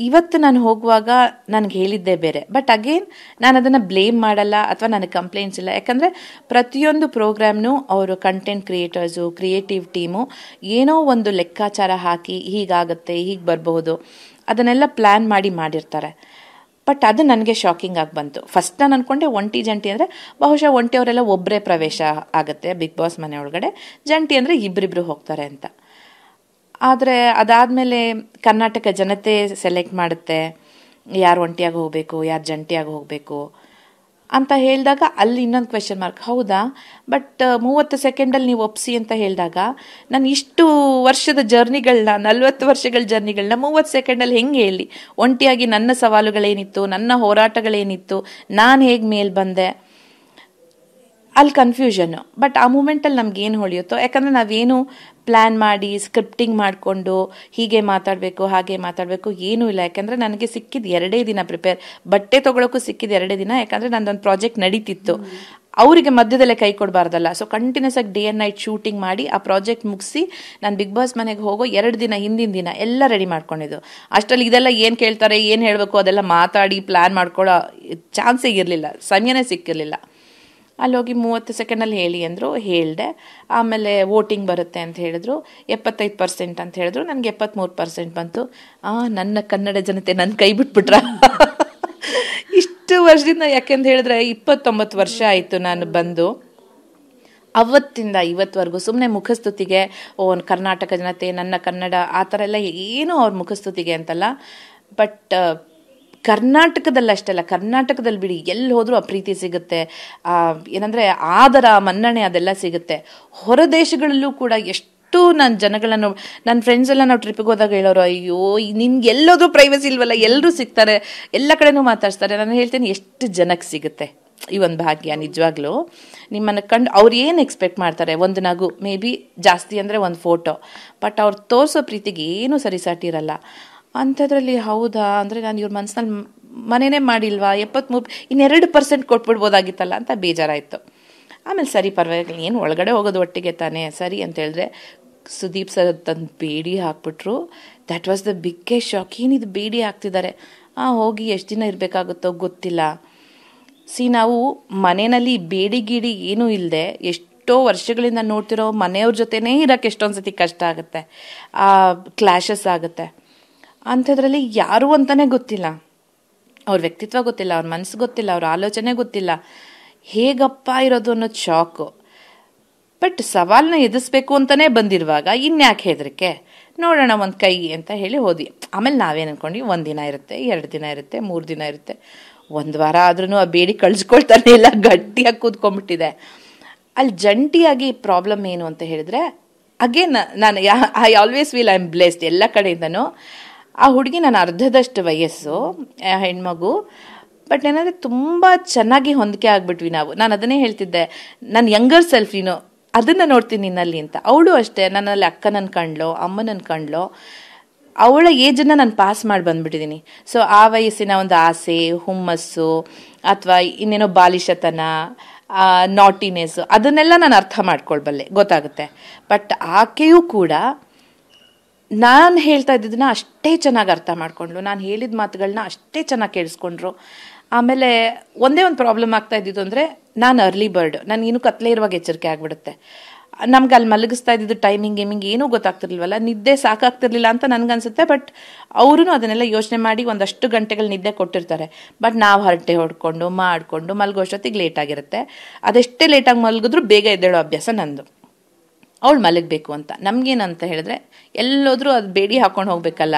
ಇವತ್ತು ನಾನು ಹೋಗುವಾಗ ನನಗೆ ಹೇಳಿದ್ದೇ ಬೇರೆ. ಬಟ್ ಅಗೇನ್ ನಾನು ಅದನ್ನು ಬ್ಲೇಮ್ ಮಾಡಲ್ಲ ಅಥವಾ ನನಗೆ ಕಂಪ್ಲೇಂಟ್ಸ್ ಇಲ್ಲ. ಯಾಕಂದರೆ ಪ್ರತಿಯೊಂದು ಪ್ರೋಗ್ರಾಮ್ನು ಅವರು ಕಂಟೆಂಟ್ ಕ್ರಿಯೇಟರ್ಸು, ಕ್ರಿಯೇಟಿವ್ ಟೀಮು ಏನೋ ಒಂದು ಲೆಕ್ಕಾಚಾರ ಹಾಕಿ ಹೀಗಾಗುತ್ತೆ, ಹೀಗೆ ಬರಬಹುದು, ಅದನ್ನೆಲ್ಲ ಪ್ಲ್ಯಾನ್ ಮಾಡಿರ್ತಾರೆ. ಬಟ್ ಅದು ನನಗೆ ಶಾಕಿಂಗ್ ಆಗಿ ಬಂತು. ಫಸ್ಟ್ ನಾನು ಅಂದ್ಕೊಂಡೆ ಒಂಟಿ ಜಂಟಿ ಅಂದರೆ ಬಹುಶಃ ಒಂಟಿಯವರೆಲ್ಲ ಒಬ್ಬರೇ ಪ್ರವೇಶ ಆಗುತ್ತೆ ಬಿಗ್ ಬಾಸ್ ಮನೆ ಒಳಗಡೆ, ಜಂಟಿ ಅಂದರೆ ಇಬ್ಬರಿಬ್ಬರು ಹೋಗ್ತಾರೆ ಅಂತ. ಆದರೆ ಅದಾದಮೇಲೆ ಕರ್ನಾಟಕ ಜನತೆ ಸೆಲೆಕ್ಟ್ ಮಾಡುತ್ತೆ ಯಾರು ಒಂಟಿಯಾಗಿ ಹೋಗಬೇಕು, ಯಾರು ಜಂಟಿಯಾಗಿ ಹೋಗಬೇಕು ಅಂತ ಹೇಳಿದಾಗ ಅಲ್ಲಿ ಇನ್ನೊಂದು ಕ್ವೆಶ್ಚನ್ ಮಾರ್ಕ್. ಹೌದಾ, ಬಟ್ 30 ಸೆಕೆಂಡಲ್ಲಿ ನೀವು ಒಪ್ಸಿ ಅಂತ ಹೇಳಿದಾಗ ನಾನು ಇಷ್ಟು ವರ್ಷದ ಜರ್ನಿಗಳನ್ನ, 40 ವರ್ಷಗಳ ಜರ್ನಿಗಳನ್ನ 30 ಸೆಕೆಂಡಲ್ಲಿ ಹೆಂಗೆ ಹೇಳಿ? ಒಂಟಿಯಾಗಿ ನನ್ನ ಸವಾಲುಗಳೇನಿತ್ತು, ನನ್ನ ಹೋರಾಟಗಳೇನಿತ್ತು, ನಾನು ಹೇಗೆ ಮೇಲೆ ಬಂದೆ, ಅಲ್ಲಿ ಕನ್ಫ್ಯೂಷನ್ನು. ಬಟ್ ಆ ಮೂಮೆಂಟಲ್ಲಿ ನಮಗೇನು ಹೊಳೆಯುತ್ತೋ, ಯಾಕಂದರೆ ನಾವೇನು ಪ್ಲ್ಯಾನ್ ಮಾಡಿ ಸ್ಕ್ರಿಪ್ಟಿಂಗ್ ಮಾಡಿಕೊಂಡು ಹೀಗೆ ಮಾತಾಡಬೇಕು ಹಾಗೆ ಮಾತಾಡಬೇಕು ಏನೂ ಇಲ್ಲ. ಯಾಕಂದರೆ ನನಗೆ ಸಿಕ್ಕಿದ್ದು 2 ದಿನ ಪ್ರಿಪೇರ್, ಬಟ್ಟೆ ತೊಗೊಳಕ್ಕೂ ಸಿಕ್ಕಿದ್ದು 2 ದಿನ. ಯಾಕಂದರೆ ನಂದೊಂದು ಪ್ರಾಜೆಕ್ಟ್ ನಡೀತಿತ್ತು, ಅವರಿಗೆ ಮಧ್ಯದಲ್ಲೇ ಕೈ ಕೊಡಬಾರ್ದಲ್ಲ. ಸೊ ಕಂಟಿನ್ಯೂಸ್ ಆಗಿ ಡೇ ಆ್ಯಂಡ್ ನೈಟ್ ಶೂಟಿಂಗ್ ಮಾಡಿ ಆ ಪ್ರಾಜೆಕ್ಟ್ ಮುಗಿಸಿ ನಾನು ಬಿಗ್ ಬಾಸ್ ಮನೆಗೆ ಹೋಗೋ 2 ದಿನ ಹಿಂದಿನ ದಿನ ಎಲ್ಲ ರೆಡಿ ಮಾಡ್ಕೊಂಡಿದ್ದು. ಅಷ್ಟರಲ್ಲಿ ಇದೆಲ್ಲ ಏನು ಕೇಳ್ತಾರೆ, ಏನು ಹೇಳಬೇಕು ಅದೆಲ್ಲ ಮಾತಾಡಿ ಪ್ಲ್ಯಾನ್ ಮಾಡ್ಕೊಳ್ಳೋ ಚಾನ್ಸೇ ಇರಲಿಲ್ಲ, ಸಮಯನೇ ಸಿಕ್ಕಿರಲಿಲ್ಲ. ಅಲ್ಲಿ ಹೋಗಿ 30 ಸೆಕೆಂಡಲ್ಲಿ ಹೇಳಿ ಅಂದರು, ಹೇಳಿದೆ. ಆಮೇಲೆ ವೋಟಿಂಗ್ ಬರುತ್ತೆ ಅಂತ ಹೇಳಿದ್ರು, 75% ಅಂತ ಹೇಳಿದ್ರು, ನನಗೆ 73% ಬಂತು. ನನ್ನ ಕನ್ನಡ ಜನತೆ ನನ್ನ ಕೈ ಬಿಟ್ಬಿಟ್ರ. ಇಷ್ಟು ವರ್ಷದಿಂದ, ಯಾಕೆಂತ ಹೇಳಿದ್ರೆ 29 ವರ್ಷ ಆಯಿತು ನಾನು ಬಂದು. ಅವತ್ತಿಂದ ಇವತ್ತವರೆಗೂ ಸುಮ್ಮನೆ ಮುಖಸ್ತುತಿಗೆ ಕರ್ನಾಟಕ ಜನತೆ ನನ್ನ ಕನ್ನಡ ಆ ಥರ ಎಲ್ಲ ಏನೂ ಅವ್ರ ಮುಖಸ್ತುತಿಗೆ ಅಂತಲ್ಲ. ಬಟ್ ಕರ್ನಾಟಕದಲ್ಲಿ ಅಷ್ಟೆಲ್ಲ, ಕರ್ನಾಟಕದಲ್ಲಿ ಬಿಡಿ ಎಲ್ಲಿ ಹೋದರೂ ಆ ಪ್ರೀತಿ ಸಿಗುತ್ತೆ, ಏನಂದರೆ ಆದರ ಮನ್ನಣೆ ಅದೆಲ್ಲ ಸಿಗುತ್ತೆ. ಹೊರ ದೇಶಗಳಲ್ಲೂ ಕೂಡ ಎಷ್ಟು ನನ್ನ ಜನಗಳನ್ನು, ನನ್ನ ಫ್ರೆಂಡ್ಸ್ ಎಲ್ಲ ನಾವು ಟ್ರಿಪ್ಪಿಗೆ ಹೋದಾಗ ಹೇಳೋರು, ಅಯ್ಯೋ ನಿನ್ಗೆ ಎಲ್ಲೋದ್ರೂ ಪ್ರೈವಸಿ ಇಲ್ವಲ್ಲ, ಎಲ್ಲರೂ ಸಿಗ್ತಾರೆ, ಎಲ್ಲ ಕಡೆನೂ ಮಾತಾಡ್ತಾರೆ. ನಾನು ಹೇಳ್ತೇನೆ ಎಷ್ಟು ಜನಕ್ಕೆ ಸಿಗುತ್ತೆ ಈ ಒಂದು ಭಾಗ್ಯ. ನಿಜವಾಗ್ಲೂ ನಿಮ್ಮನ್ನು ಕಂಡು ಅವ್ರು ಏನು ಎಕ್ಸ್ಪೆಕ್ಟ್ ಮಾಡ್ತಾರೆ, ಒಂದು ನಗು, ಮೇ ಬಿ ಜಾಸ್ತಿ ಅಂದರೆ ಒಂದು ಫೋಟೋ, ಬಟ್ ಅವ್ರು ತೋರಿಸೋ ಪ್ರೀತಿಗೆ ಏನೂ ಸರಿಸಾಟಿರಲ್ಲ. ಅಂಥದ್ರಲ್ಲಿ ಹೌದಾ ಅಂದರೆ ನಾನು ಇವ್ರ ಮನಸ್ಸಿನಲ್ಲಿ ಮನೆಯೇ ಮಾಡಿಲ್ವಾ, 73 2% ಕೊಟ್ಬಿಡ್ಬೋದಾಗಿತ್ತಲ್ಲ ಅಂತ ಬೇಜಾರಾಯಿತು. ಆಮೇಲೆ ಸರಿ ಪರವಾಗಿಲ್ಲ, ಏನು ಒಳಗಡೆ ಹೋಗೋದು ಒಟ್ಟಿಗೆ ತಾನೇ, ಸರಿ ಅಂತ ಹೇಳಿದ್ರೆ ಸುದೀಪ್ ಸರ್ ತಂದು ಬೇಡಿ ಹಾಕ್ಬಿಟ್ರು. That was the biggest shock. ಏನಿದು ಬೇಡಿ ಹಾಕ್ತಿದ್ದಾರೆ, ಹೋಗಿ ಎಷ್ಟು ದಿನ ಇರಬೇಕಾಗುತ್ತೋ ಗೊತ್ತಿಲ್ಲ. ನಾವು ಮನೆಯಲ್ಲಿ ಬೇಡಿ ಗೀಡಿ ಏನೂ ಇಲ್ಲದೆ ಎಷ್ಟೋ ವರ್ಷಗಳಿಂದ ನೋಡ್ತಿರೋ ಮನೆಯವ್ರ ಜೊತೆನೇ ಇರೋಕ್ಕೆ ಎಷ್ಟೊಂದು ಸತಿ ಕಷ್ಟ ಆಗುತ್ತೆ, ಕ್ಲಾಶಸ್ ಆಗುತ್ತೆ. ಅಂಥದ್ರಲ್ಲಿ ಯಾರು ಅಂತಲೇ ಗೊತ್ತಿಲ್ಲ, ಅವ್ರ ವ್ಯಕ್ತಿತ್ವ ಗೊತ್ತಿಲ್ಲ, ಅವ್ರ ಮನಸ್ಸು ಗೊತ್ತಿಲ್ಲ, ಅವ್ರ ಆಲೋಚನೆ ಗೊತ್ತಿಲ್ಲ, ಹೇಗಪ್ಪ ಇರೋದು ಅನ್ನೋದು ಶಾಕು. ಬಟ್ ಸವಾಲನ್ನ ಎದುರಿಸ್ಬೇಕು ಅಂತಲೇ ಬಂದಿರುವಾಗ ಇನ್ಯಾಕೆ ಹೆದರಿಕೆ, ನೋಡೋಣ ಒಂದು ಕೈ ಅಂತ ಹೇಳಿ ಹೋದ್ವಿ. ಆಮೇಲೆ ನಾವೇನು ಅಂದ್ಕೊಂಡ್ವಿ, 1 ದಿನ ಇರುತ್ತೆ, 2 ದಿನ ಇರುತ್ತೆ, 3 ದಿನ ಇರುತ್ತೆ, 1 ವಾರ ಆದ್ರೂ ಆ ಬೇಡಿ ಕಳಿಸ್ಕೊಳ್ತಾನೆ ಇಲ್ಲ, ಗಟ್ಟಿಯಾಗಿ ಕೂತ್ಕೊಂಡ್ಬಿಟ್ಟಿದೆ. ಅಲ್ಲಿ ಜಂಟಿಯಾಗಿ ಪ್ರಾಬ್ಲಮ್ ಏನು ಅಂತ ಹೇಳಿದ್ರೆ, ಅಗೇನ್ ನಾನು I always feel I am blessed ಎಲ್ಲ ಕಡೆಯಿಂದನೂ. ಆ ಹುಡುಗಿ ನಾನು ಅರ್ಧದಷ್ಟು ವಯಸ್ಸು ಹೆಣ್ಮಗು, ಬಟ್ ಏನಂದರೆ ತುಂಬ ಚೆನ್ನಾಗಿ ಹೊಂದಿಕೆ ಆಗಿಬಿಟ್ವಿ ನಾವು. ನಾನು ಅದನ್ನೇ ಹೇಳ್ತಿದ್ದೆ, ನಾನು ಯಂಗರ್ ಸೆಲ್ಫ್ ನೀನು ಅದನ್ನು ನೋಡ್ತೀನಿ ನಿನ್ನಲ್ಲಿ ಅಂತ. ಅವಳು ಅಷ್ಟೇ, ನನ್ನಲ್ಲಿ ಅಕ್ಕನನ್ನು ಕಂಡ್ಲೋ ಅಮ್ಮನನ್ನು ಕಂಡ್ಲೋ ಅವಳ ಏಜನ್ನು ನಾನು ಪಾಸ್ ಮಾಡಿ ಬಂದುಬಿಟ್ಟಿದ್ದೀನಿ. ಸೊ ಆ ವಯಸ್ಸಿನ ಒಂದು ಆಸೆ, ಹುಮ್ಮಸ್ಸು, ಅಥವಾ ಇನ್ನೇನೋ ಬಾಲಿಶತನ, ನಾಟಿನೆಸ್ಸು, ಅದನ್ನೆಲ್ಲ ನಾನು ಅರ್ಥ ಮಾಡ್ಕೊಳ್ಬಲ್ಲೆ, ಗೊತ್ತಾಗುತ್ತೆ. ಬಟ್ ಆಕೆಯೂ ಕೂಡ ನಾನು ಹೇಳ್ತಾ ಇದ್ದಿದ್ದನ್ನ ಅಷ್ಟೇ ಚೆನ್ನಾಗಿ ಅರ್ಥ ಮಾಡ್ಕೊಂಡ್ಳು, ನಾನು ಹೇಳಿದ ಮಾತುಗಳನ್ನ ಅಷ್ಟೇ ಚೆನ್ನಾಗಿ ಕೇಳಿಸ್ಕೊಂಡ್ರು. ಆಮೇಲೆ ಒಂದೇ ಒಂದು ಪ್ರಾಬ್ಲಮ್ ಆಗ್ತಾ ಇದ್ದಿದ್ದು ಅಂದರೆ, ನಾನು ಅರ್ಲಿ ಬರ್ಡ್, ನಾನು ಇನ್ನೂ ಕತ್ಲೆ ಇರುವಾಗ ಎಚ್ಚರಿಕೆ ಆಗಿಬಿಡುತ್ತೆ. ನಮ್ಗೆ ಅಲ್ಲಿ ಮಲಗಿಸ್ತಾ ಇದ್ದಿದ್ದು ಟೈಮಿಂಗ್ ಗೇಮಿಂಗ್ ಏನೂ ಗೊತ್ತಾಗ್ತಿರ್ಲಿಲ್ವಲ್ಲ, ನಿದ್ದೆ ಸಾಕಾಗ್ತಿರ್ಲಿಲ್ಲ ಅಂತ ನನಗನ್ಸುತ್ತೆ. ಬಟ್ ಅವರು ಅದನ್ನೆಲ್ಲ ಯೋಚನೆ ಮಾಡಿ ಒಂದಷ್ಟು ಗಂಟೆಗಳು ನಿದ್ದೆ ಕೊಟ್ಟಿರ್ತಾರೆ. ಬಟ್ ನಾವು ಹರಟೆ ಹೊಡ್ಕೊಂಡು ಮಾಡಿಕೊಂಡು ಮಲಗೋಷ್ಟೊತ್ತಿಗೆ ಲೇಟಾಗಿರುತ್ತೆ. ಅದೆಷ್ಟೇ ಲೇಟಾಗಿ ಮಲಗಿದ್ರೂ ಬೇಗ ಎದ್ದೇಳೋ ಅಭ್ಯಾಸ ನಂದು. ಅವಳು ಮಲಗಬೇಕು ಅಂತ. ನಮಗೇನಂತ ಹೇಳಿದ್ರೆ, ಎಲ್ಲೋದ್ರೂ ಅದು ಬೇಡಿ ಹಾಕೊಂಡು ಹೋಗ್ಬೇಕಲ್ಲ,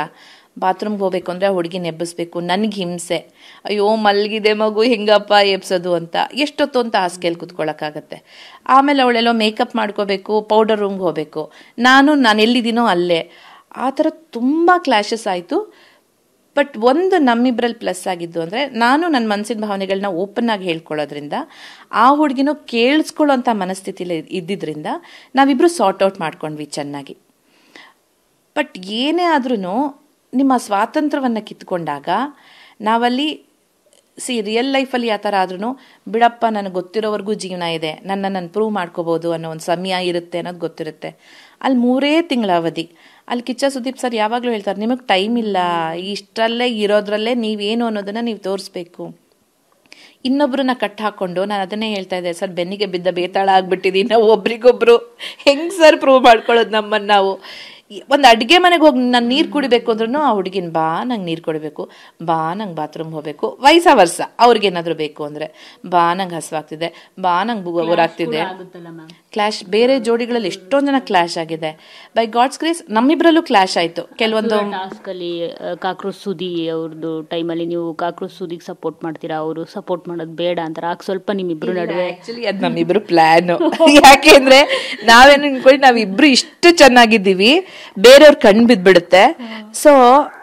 ಬಾತ್ರೂಮ್ಗೆ ಹೋಗ್ಬೇಕು ಅಂದರೆ ಹುಡುಗಿ ಎಬ್ಬಿಸ್ಬೇಕು, ನನಗೆ ಹಿಂಸೆ, ಅಯ್ಯೋ ಮಲಗಿದೆ ಮಗು ಹೆಂಗಪ್ಪ ಎಬ್ಸೋದು ಅಂತ, ಎಷ್ಟೊತ್ತು ಅಂತ ಹಾಸಿಗೆಯಲ್ಲಿ ಕುತ್ಕೊಳ್ಳೋಕ್ಕಾಗತ್ತೆ. ಆಮೇಲೆ ಅವಳೆಲ್ಲೋ ಮೇಕಪ್ ಮಾಡ್ಕೋಬೇಕು, ಪೌಡರ್ ರೂಮ್ಗೆ ಹೋಗಬೇಕು, ನಾನು ಎಲ್ಲಿದ್ದೀನೋ ಅಲ್ಲೇ. ಆ ಥರ ತುಂಬ ಕ್ಲಾಶಸ್ ಆಯಿತು. ಬಟ್ ಒಂದು ನಮ್ಮಿಬ್ಬರಲ್ಲಿ ಪ್ಲಸ್ ಆಗಿದ್ದು ಅಂದರೆ, ನಾನು ನನ್ನ ಮನಸ್ಸಿನ ಭಾವನೆಗಳನ್ನ ಓಪನ್ ಆಗಿ ಹೇಳ್ಕೊಳ್ಳೋದ್ರಿಂದ, ಆ ಹುಡುಗಿನೂ ಕೇಳಿಸ್ಕೊಳ್ಳೋಂಥ ಮನಸ್ಥಿತಿಲಿ ಇದ್ದಿದ್ದರಿಂದ ನಾವಿಬ್ಬರು ಸಾರ್ಟ್ ಔಟ್ ಮಾಡ್ಕೊಂಡ್ವಿ ಚೆನ್ನಾಗಿ. ಬಟ್ ಏನೇ ಆದ್ರೂ ನಿಮ್ಮ ಸ್ವಾತಂತ್ರ್ಯವನ್ನು ಕಿತ್ಕೊಂಡಾಗ ನಾವಲ್ಲಿ ರಿಯಲ್ ಲೈಫಲ್ಲಿ ಯಾವ ಥರ ಆದ್ರೂ ಬಿಡಪ್ಪ, ನನಗೆ ಗೊತ್ತಿರೋವರೆಗೂ ಜೀವನ ಇದೆ, ನಾನು ಪ್ರೂವ್ ಮಾಡ್ಕೋಬೋದು ಅನ್ನೋ ಒಂದು ಸಮಯ ಇರುತ್ತೆ ಅನ್ನೋದು ಗೊತ್ತಿರುತ್ತೆ. ಅಲ್ಲಿ 3 ತಿಂಗಳ ಅವಧಿ. ಅಲ್ಲಿ ಕಿಚ್ಚ ಸುದೀಪ್ ಸರ್ ಯಾವಾಗಲೂ ಹೇಳ್ತಾರೆ, ನಿಮಗೆ ಟೈಮ್ ಇಲ್ಲ, ಇಷ್ಟರಲ್ಲೇ ಇರೋದ್ರಲ್ಲೇ ನೀವೇನು ಅನ್ನೋದನ್ನು ನೀವು ತೋರಿಸ್ಬೇಕು. ಇನ್ನೊಬ್ರನ್ನ ಕಟ್ ಹಾಕೊಂಡು, ನಾನು ಅದನ್ನೇ ಹೇಳ್ತಾ ಇದ್ದೆ, ಸರ್ ಬೆನ್ನಿಗೆ ಬಿದ್ದ ಬೇತಾಳ ಆಗ್ಬಿಟ್ಟಿದ್ದೀವಿ ನಾವು, ಒಬ್ರಿಗೊಬ್ರು ಹೆಂಗೆ ಸರ್ ಪ್ರೂವ್ ಮಾಡ್ಕೊಳ್ಳೋದು ನಮ್ಮನ್ನು ನಾವು. ಒಂದು ಅಡುಗೆ ಮನೆಗೆ ಹೋಗಿ ನಾನು ನೀರು ಕುಡಿಬೇಕು ಅಂದ್ರೂ ಆ ಹುಡುಗಿನ ಬಾ ನಂಗೆ ನೀರು ಕುಡಿಬೇಕು, ಬಾ ನಂಗೆ ಬಾತ್ರೂಮ್ ಹೋಗಬೇಕು, ವಯಸ್ಸ ವರ್ಷ ಅವ್ರಿಗೇನಾದರೂ ಬೇಕು ಅಂದರೆ ಬಾ ನಂಗೆ ಹಸುವಾಗ್ತಿದೆ, ಬಾ ನಂಗೆ ಊರಾಗ್ತಿದೆ. ಕ್ಲಾಶ್ ಬೇರೆ ಜೋಡಿಗಳಲ್ಲಿ ಎಷ್ಟೊಂದು ಜನ ಕ್ಲಾಶ್ ಆಗಿದೆ. ಬೈ ಗಾಡ್ಸ್ ಗ್ರೇಸ್ ನಮ್ಮಿಬ್ಬರಲ್ಲೂ ಕ್ಲಾಶ್ ಆಯಿತು. ಕೆಲವೊಂದು ಟಾಸ್ಕಲ್ಲಿ ಕಾಕ್ರೋಚ್ ಸುದಿ ಅವ್ರದ್ದು ಟೈಮಲ್ಲಿ ನೀವು ಕಾಕ್ರೋಚ್ ಸುದಿಗೆ ಸಪೋರ್ಟ್ ಮಾಡ್ತೀರಾ, ಅವರು ಸಪೋರ್ಟ್ ಮಾಡೋದು ಬೇಡ ಅಂತಾರೆ. ಆಗ ಸ್ವಲ್ಪ ನಿಮ್ಮಿಬ್ರು ನಡುವೆ ಆ್ಯಕ್ಚುಲಿ ಅದು ನಮ್ಮಿಬ್ರು ಪ್ಲ್ಯಾನು. ಯಾಕೆಂದರೆ ನಾವೇನು ಅನ್ಕೊಳ್ಳಿ, ನಾವಿಬ್ರು ಇಷ್ಟು ಚೆನ್ನಾಗಿದ್ದೀವಿ, ಬೇರೆಯವ್ರ ಕಣ್ ಬಿದ್ಬಿಡುತ್ತೆ. ಸೊ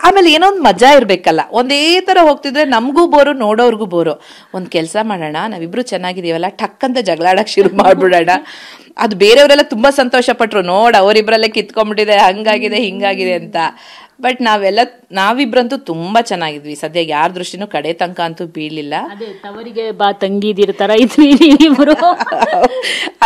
ಆಮೇಲೆ ಏನೋ ಒಂದು ಮಜಾ ಇರ್ಬೇಕಲ್ಲ, ಒಂದೇ ತರ ಹೋಗ್ತಿದ್ರೆ ನಮಗೂ ಬೋರು, ನೋಡೋರ್ಗೂ ಬೋರು. ಒಂದ್ ಕೆಲಸ ಮಾಡೋಣ, ನಾವಿಬ್ರು ಚೆನ್ನಾಗಿದೀವಲ್ಲ, ಟಕ್ ಅಂತ ಜಗಳಾಡಕ್ ಶುರು ಮಾಡ್ಬಿಡೋಣ. ಅದು ಬೇರೆಯವರೆಲ್ಲ ತುಂಬಾ ಸಂತೋಷ ಪಟ್ರು, ನೋಡ್ ಅವರಿಬ್ರಲ್ಲೇ ಕಿತ್ಕೊಂಡ್ಬಿಟ್ಟಿದೆ, ಹಂಗಾಗಿದೆ ಹಿಂಗಾಗಿದೆ ಅಂತ. ಬಟ್ ನಾವಿಬ್ರಂತೂ ತುಂಬಾ ಚೆನ್ನಾಗಿದ್ವಿ. ಸದ್ಯ ಯಾರ ದೃಷ್ಟಿನೂ ಕಡೆ ತನಕ ಅಂತೂ ಬೀಳ್ಲಿಲ್ಲ. ತವರಿಗೆ ಬಾ ತಂಗಿದಿರ ತರ ಇದ್ವಿ ಇಬ್ರು.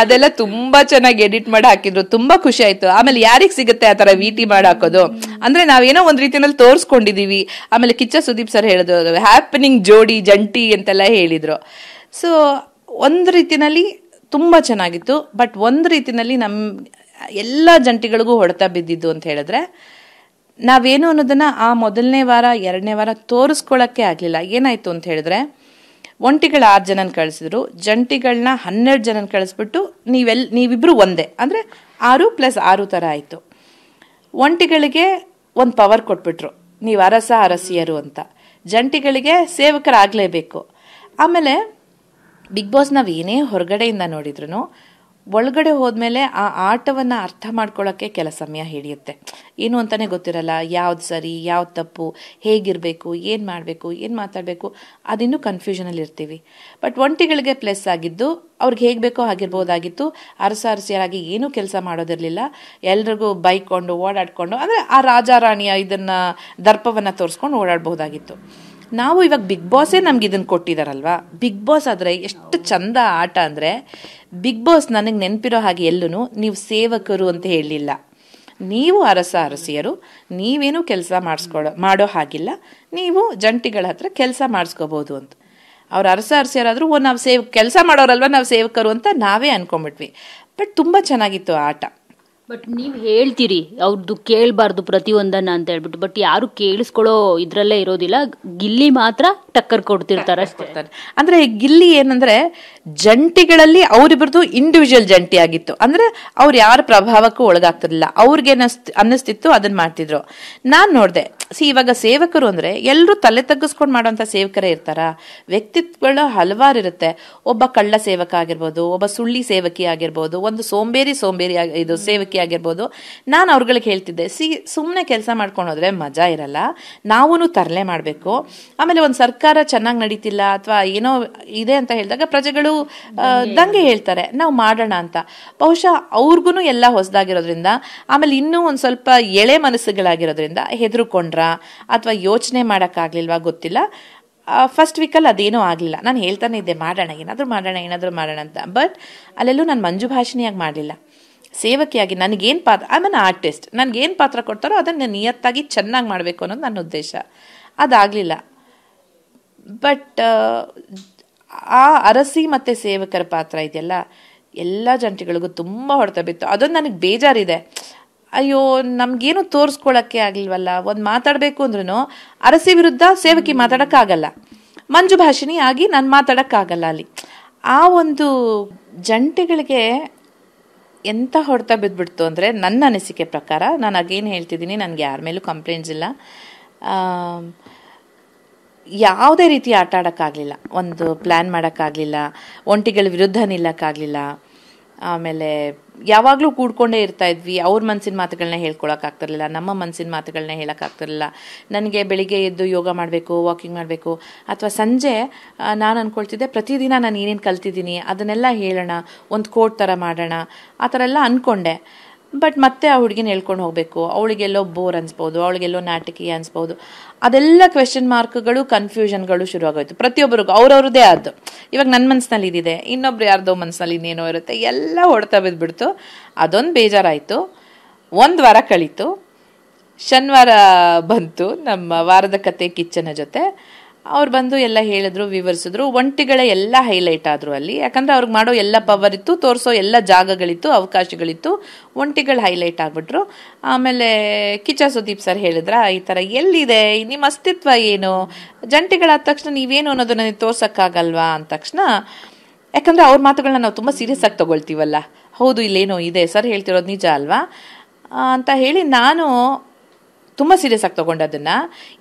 ಅದೆಲ್ಲ ತುಂಬಾ ಚೆನ್ನಾಗಿ ಎಡಿಟ್ ಮಾಡಿ ಹಾಕಿದ್ರು, ತುಂಬಾ ಖುಷಿ ಆಯ್ತು. ಆಮೇಲೆ ಯಾರಿಗ್ ಸಿಗುತ್ತೆ ಆತರ ವಿಟಿ ಮಾಡಿ ಹಾಕೋದು, ಅಂದ್ರೆ ನಾವೇನೋ ಒಂದ್ ರೀತಿನಲ್ಲಿ ತೋರ್ಸ್ಕೊಂಡಿದೀವಿ. ಆಮೇಲೆ ಕಿಚ್ಚ ಸುದೀಪ್ ಸರ್ ಹೇಳಿದ್ರು ಹ್ಯಾಪನಿಂಗ್ ಜೋಡಿ ಜಂಟಿ ಅಂತೆಲ್ಲ ಹೇಳಿದ್ರು. ಸೊ ಒಂದ್ ರೀತಿನಲ್ಲಿ ತುಂಬಾ ಚೆನ್ನಾಗಿತ್ತು. ಬಟ್ ಒಂದ್ ರೀತಿನಲ್ಲಿ ಎಲ್ಲ ಜಂಟಿಗಳಿಗೂ ಹೊಡೆತ ಬಿದ್ದಿದ್ದು ಅಂತ ಹೇಳಿದ್ರೆ, ನಾವೇನು ಅನ್ನೋದನ್ನ ಆ ಮೊದಲನೇ ವಾರ 2ನೇ ವಾರ ತೋರಿಸ್ಕೊಳಕ್ಕೆ ಆಗ್ಲಿಲ್ಲ. ಏನಾಯ್ತು ಅಂತ ಹೇಳಿದ್ರೆ, ಒಂಟಿಗಳ 6 ಜನನ್ ಕಳಿಸಿದ್ರು, ಜಂಟಿಗಳನ್ನ 12 ಜನನ್ ಕಳಿಸ್ಬಿಟ್ಟು ನೀವಿಬ್ರು ಒಂದೇ, ಅಂದ್ರೆ 6+6 ತರ ಆಯ್ತು. ಒಂಟಿಗಳಿಗೆ ಒಂದು ಪವರ್ ಕೊಟ್ಬಿಟ್ರು, ನೀವು ಅರಸ ಅರಸಿಯರು ಅಂತ. ಜಂಟಿಗಳಿಗೆ ಸೇವಕರಾಗ್ಲೇಬೇಕು. ಆಮೇಲೆ ಬಿಗ್ ಬಾಸ್ ನಾವ್ ಏನೇ ಹೊರಗಡೆಯಿಂದ ನೋಡಿದ್ರು, ಒಳಗಡೆ ಹೋದ್ಮೇಲೆ ಆ ಆಟವನ್ನ ಅರ್ಥ ಮಾಡ್ಕೊಳ್ಳೋಕೆ ಕೆಲ ಸಮಯ ಹಿಡಿಯುತ್ತೆ. ಏನು ಅಂತಾನೆ ಗೊತ್ತಿರಲ್ಲ, ಯಾವ್ದು ಸರಿ ಯಾವ್ದು ತಪ್ಪು, ಹೇಗಿರ್ಬೇಕು, ಏನ್ ಮಾಡ್ಬೇಕು, ಏನ್ ಮಾತಾಡ್ಬೇಕು, ಅದಿನ್ನೂ ಕನ್ಫ್ಯೂಷನ್ ಅಲ್ಲಿ ಇರ್ತೀವಿ. ಬಟ್ ಒಂಟಿಗಳಿಗೆ ಪ್ಲಸ್ ಆಗಿದ್ದು, ಅವ್ರಿಗೆ ಹೇಗ್ ಬೇಕೋ ಆಗಿರ್ಬೋದಾಗಿತ್ತು. ಅರಸ ಅರಸಿಯರಾಗಿ ಏನೂ ಕೆಲಸ ಮಾಡೋದಿರ್ಲಿಲ್ಲ, ಎಲ್ರಿಗೂ ಬೈಕೊಂಡು ಓಡಾಡ್ಕೊಂಡು, ಅಂದ್ರೆ ಆ ರಾಜ ರಾಣಿಯ ಇದನ್ನ ದರ್ಪವನ್ನ ತೋರಿಸ್ಕೊಂಡು ಓಡಾಡ್ಬಹುದಾಗಿತ್ತು. ನಾವು ಇವಾಗ ಬಿಗ್ ಬಾಸೇ ನಮ್ಗೆ ಇದನ್ನ ಕೊಟ್ಟಿದಾರಲ್ವಾ. ಬಿಗ್ ಬಾಸ್ ಆದ್ರೆ ಎಷ್ಟು ಚಂದ ಆಟ ಅಂದ್ರೆ, ಬಿಗ್ ಬಾಸ್ ನನಗೆ ನೆನಪಿರೋ ಹಾಗೆ ಎಲ್ಲೂ ನೀವು ಸೇವಕರು ಅಂತ ಹೇಳಲಿಲ್ಲ. ನೀವು ಅರಸ ಅರಸಿಯರು, ನೀವೇನು ಕೆಲಸ ಮಾಡೋ ಹಾಗಿಲ್ಲ, ನೀವು ಜಂಟಿಗಳ ಹತ್ರ ಕೆಲಸ ಮಾಡಿಸ್ಕೋಬಹುದು ಅಂತ. ಅವ್ರ ಅರಸ ಅರಸಿಯರಾದ್ರೂ ನಾವು ಕೆಲಸ ಮಾಡೋರಲ್ವಾ, ನಾವು ಸೇವಕರು ಅಂತ ನಾವೇ ಅನ್ಕೊಂಡ್ಬಿಟ್ವಿ. ಬಟ್ ತುಂಬಾ ಚೆನ್ನಾಗಿತ್ತು ಆಟ. ಬಟ್ ನೀವ್ ಹೇಳ್ತೀರಿ ಅವ್ರದ್ದು ಕೇಳಬಾರ್ದು ಪ್ರತಿಯೊಂದನ್ನ ಅಂತ ಹೇಳ್ಬಿಟ್ಟು, ಬಟ್ ಯಾರು ಕೇಳಿಸ್ಕೊಳ್ಳೋ ಇದ್ರಲ್ಲೇ ಇರೋದಿಲ್ಲ. ಗಿಲ್ಲಿ ಮಾತ್ರ ಟಕ್ಕರ್ ಕೊಡ್ತಿರ್ತಾರೆ ಅಷ್ಟೇ. ಅಂದ್ರೆ ಗಿಲ್ಲಿ ಏನಂದ್ರೆ, ಜಂಟಿಗಳಲ್ಲಿ ಅವರಿಬ್ರದ್ದು ಇಂಡಿವಿಜುವಲ್ ಜಂಟಿ ಆಗಿತ್ತು. ಅಂದ್ರೆ ಅವ್ರು ಯಾರ ಪ್ರಭಾವಕ್ಕೂ ಒಳಗಾಗ್ತಿರ್ಲಿಲ್ಲ, ಅವ್ರಿಗೆ ಅನ್ನಿಸ್ತಿತ್ತು ಅದನ್ನ ಮಾಡ್ತಿದ್ರು. ನಾನ್ ನೋಡ್ದೆ, ಇವಾಗ ಸೇವಕರು ಅಂದ್ರೆ ಎಲ್ರು ತಲೆ ತಗ್ಗಿಸ್ಕೊಂಡು ಮಾಡೋಂಥ ಸೇವಕರೇ ಇರ್ತಾರ. ವ್ಯಕ್ತಿತ್ವಗಳು ಹಲವಾರು ಇರುತ್ತೆ. ಒಬ್ಬ ಕಳ್ಳ ಸೇವಕ ಆಗಿರ್ಬೋದು, ಒಬ್ಬ ಸುಳ್ಳಿ ಸೇವಕಿ ಆಗಿರ್ಬೋದು, ಒಂದು ಸೋಂಬೇರಿ ಇದು ಸೇವಕಿ ಆಗಿರ್ಬೋದು. ನಾನು ಅವ್ರಗಳಿಗೆ ಹೇಳ್ತಿದ್ದೆ, ಸುಮ್ಮನೆ ಕೆಲಸ ಮಾಡ್ಕೊಂಡು ಹೋದ್ರೆ ಮಜಾ ಇರಲ್ಲ, ನಾವೂನು ತರಲೆ ಮಾಡ್ಬೇಕು. ಆಮೇಲೆ ಒಂದ್ ಸರ್ಕಾರ ಚೆನ್ನಾಗಿ ನಡೀತಿಲ್ಲ ಅಥವಾ ಏನೋ ಇದೆ ಅಂತ ಹೇಳಿದಾಗ ಪ್ರಜೆಗಳು ದಂಗೆ ಹೇಳ್ತಾರೆ, ನಾವು ಮಾಡೋಣ ಅಂತ. ಬಹುಶಃ ಅವ್ರಿಗೂ ಎಲ್ಲ ಹೊಸದಾಗಿರೋದ್ರಿಂದ, ಆಮೇಲೆ ಇನ್ನೂ ಒಂದ್ ಸ್ವಲ್ಪ ಎಳೆ ಮನಸ್ಸುಗಳಾಗಿರೋದ್ರಿಂದ ಹೆದರ್ಕೊಂಡ್ರ ಅಥವಾ ಯೋಚನೆ ಮಾಡಕ್ಕಾಗ್ಲಿಲ್ವಾ ಗೊತ್ತಿಲ್ಲ. ಫಸ್ಟ್ ವೀಕಲ್ಲಿ ಅದೇನೂ ಆಗ್ಲಿಲ್ಲ. ನಾನು ಹೇಳ್ತಾನೆ ಇದ್ದೆ, ಮಾಡೋಣ ಏನಾದ್ರೂ ಮಾಡೋಣ ಅಂತ. ಬಟ್ ಅಲ್ಲೆಲ್ಲೂ ನಾನು ಮಂಜು ಭಾಷಿಣಿಯಾಗಿ ಮಾಡಲಿಲ್ಲ, ಸೇವಕಿಯಾಗಿ. ನನಗೇನು ಪಾತ್ರ, ಆಮೇಲೆ ಆರ್ಟಿಸ್ಟ್, ನನಗೇನು ಪಾತ್ರ ಕೊಡ್ತಾರೋ ಅದನ್ನು ನಿಯತ್ತಾಗಿ ಚೆನ್ನಾಗಿ ಮಾಡಬೇಕು ಅನ್ನೋದು ನನ್ನ ಉದ್ದೇಶ. ಅದಾಗಲಿಲ್ಲ. ಬಟ್ ಆ ಅರಸಿ ಮತ್ತು ಸೇವಕರ ಪಾತ್ರ ಇದೆಯಲ್ಲ, ಎಲ್ಲ ಜಂಟಿಗಳಿಗೂ ತುಂಬ ಹೊಡೆತ ಬಿತ್ತು. ಅದೊಂದು ನನಗೆ ಬೇಜಾರಿದೆ. ಅಯ್ಯೋ, ನಮ್ಗೇನು ತೋರಿಸ್ಕೊಳಕ್ಕೆ ಆಗ್ಲಿಲ್ವಲ್ಲ. ಒಂದು ಮಾತಾಡಬೇಕು ಅಂದ್ರೂ ಅರಸಿ ವಿರುದ್ಧ ಸೇವಕಿ ಮಾತಾಡೋಕ್ಕಾಗಲ್ಲ, ಮಂಜು ಭಾಷಿಣಿ ಆಗಿ ನಾನು ಮಾತಾಡೋಕ್ಕಾಗಲ್ಲ ಅಲ್ಲಿ. ಆ ಒಂದು ಜಂಟಿಗಳಿಗೆ ಎಂಥ ಹೊಡೆತ ಬಿದ್ದುಬಿಡ್ತು ಅಂದರೆ, ನನ್ನ ಅನಿಸಿಕೆ ಪ್ರಕಾರ, ನಾನು ಅಗೇನು ಹೇಳ್ತಿದ್ದೀನಿ, ನನಗೆ ಯಾರ ಮೇಲೂ ಕಂಪ್ಲೇಂಟ್ಸ್ ಇಲ್ಲ. ಯಾವುದೇ ರೀತಿ ಆಟ ಆಡೋಕ್ಕಾಗಲಿಲ್ಲ, ಒಂದು ಪ್ಲ್ಯಾನ್ ಮಾಡೋಕ್ಕಾಗಲಿಲ್ಲ, ಒಂಟಿಗಳ ವಿರುದ್ಧ ನಿಲ್ಲಕ್ಕಾಗಲಿಲ್ಲ. ಆಮೇಲೆ ಯಾವಾಗಲೂ ಕೂಡ್ಕೊಂಡೇ ಇರ್ತಾ ಇದ್ವಿ. ಅವ್ರ ಮನಸ್ಸಿನ ಮಾತುಗಳನ್ನ ಹೇಳ್ಕೊಳಕ್ಕಾಗ್ತಿರ್ಲಿಲ್ಲ, ನಮ್ಮ ಮನಸ್ಸಿನ ಮಾತುಗಳನ್ನ ಹೇಳೋಕ್ಕಾಗ್ತಿರ್ಲಿಲ್ಲ. ನನಗೆ ಬೆಳಿಗ್ಗೆ ಎದ್ದು ಯೋಗ ಮಾಡಬೇಕು, ವಾಕಿಂಗ್ ಮಾಡಬೇಕು, ಅಥವಾ ಸಂಜೆ ನಾನು ಅಂದ್ಕೊಳ್ತಿದ್ದೆ ಪ್ರತಿದಿನ ನಾನು ಏನೇನು ಕಲ್ತಿದ್ದೀನಿ ಅದನ್ನೆಲ್ಲ ಹೇಳೋಣ, ಒಂದು ಕೋಟ್ ಥರ ಮಾಡೋಣ, ಆ ಥರ ಎಲ್ಲ ಅಂದ್ಕೊಂಡೆ. ಬಟ್ ಮತ್ತೆ ಆ ಹುಡುಗಿನ ಹೇಳ್ಕೊಂಡು ಹೋಗಬೇಕು, ಅವಳಿಗೆಲ್ಲೋ ಬೋರ್ ಅನ್ಸ್ಬೋದು, ಅವಳಿಗೆಲ್ಲೋ ನಾಟಕೀಯ ಅನ್ಸ್ಬೋದು. ಅದೆಲ್ಲ ಕ್ವೆಶ್ಚನ್ ಮಾರ್ಕ್ಗಳು, ಕನ್ಫ್ಯೂಷನ್ಗಳು ಶುರುವಾಗೋಯ್ತು ಪ್ರತಿಯೊಬ್ಬರಿಗೂ. ಅವ್ರವ್ರದ್ದೇ ಆದ್ದು. ಇವಾಗ ನನ್ನ ಮನಸ್ಸಿನಲ್ಲಿ ಇದಿದೆ, ಇನ್ನೊಬ್ರು ಯಾರ್ದೋ ಮನಸ್ಸಿನಲ್ಲಿ ಇನ್ನೇನೋ ಇರುತ್ತೆ, ಎಲ್ಲ ಹೊಡ್ತಾ ಬಿದ್ದುಬಿಡ್ತು. ಅದೊಂದು ಬೇಜಾರಾಯಿತು. 1 ವಾರ ಕಳೀತು. ಶನಿವಾರ ಬಂತು ನಮ್ಮ ವಾರದ ಕತೆ ಕಿಚ್ಚನ ಜೊತೆ. ಅವ್ರು ಬಂದು ಎಲ್ಲ ಹೇಳಿದ್ರು, ವಿವರಿಸಿದ್ರು. ಒಂಟಿಗಳ ಎಲ್ಲ ಹೈಲೈಟ್ ಆದ್ರು ಅಲ್ಲಿ, ಯಾಕಂದ್ರೆ ಅವ್ರಿಗೆ ಮಾಡೋ ಎಲ್ಲ ಪವರ್ ಇತ್ತು, ತೋರಿಸೋ ಎಲ್ಲ ಜಾಗಗಳಿತ್ತು, ಅವಕಾಶಗಳಿತ್ತು. ಒಂಟಿಗಳು ಹೈಲೈಟ್ ಆಗ್ಬಿಟ್ರು. ಆಮೇಲೆ ಕಿಚ್ಚ ಸುದೀಪ್ ಸರ್ ಹೇಳಿದ್ರ, ಈ ಥರ ಎಲ್ಲಿದೆ ನಿಮ್ಮ ಅಸ್ತಿತ್ವ, ಏನು ಜಂಟಿಗಳಾದ ತಕ್ಷಣ ನೀವೇನು ಅನ್ನೋದನ್ನ ತೋರ್ಸಕ್ಕಾಗಲ್ವಾ ಅಂದ ತಕ್ಷಣ, ಯಾಕಂದ್ರೆ ಅವ್ರ ಮಾತುಗಳನ್ನ ನಾವು ತುಂಬ ಸೀರಿಯಸ್ ಆಗಿ ತಗೊಳ್ತೀವಲ್ಲ, ಹೌದು ಇಲ್ಲೇನೋ ಇದೆ, ಸರ್ ಹೇಳ್ತಿರೋದು ನಿಜ ಅಲ್ವಾ ಅಂತ ಹೇಳಿ ನಾನು ತುಂಬ ಸೀರಿಯಸ್ ಆಗಿ ತಗೊಂಡದನ್ನ.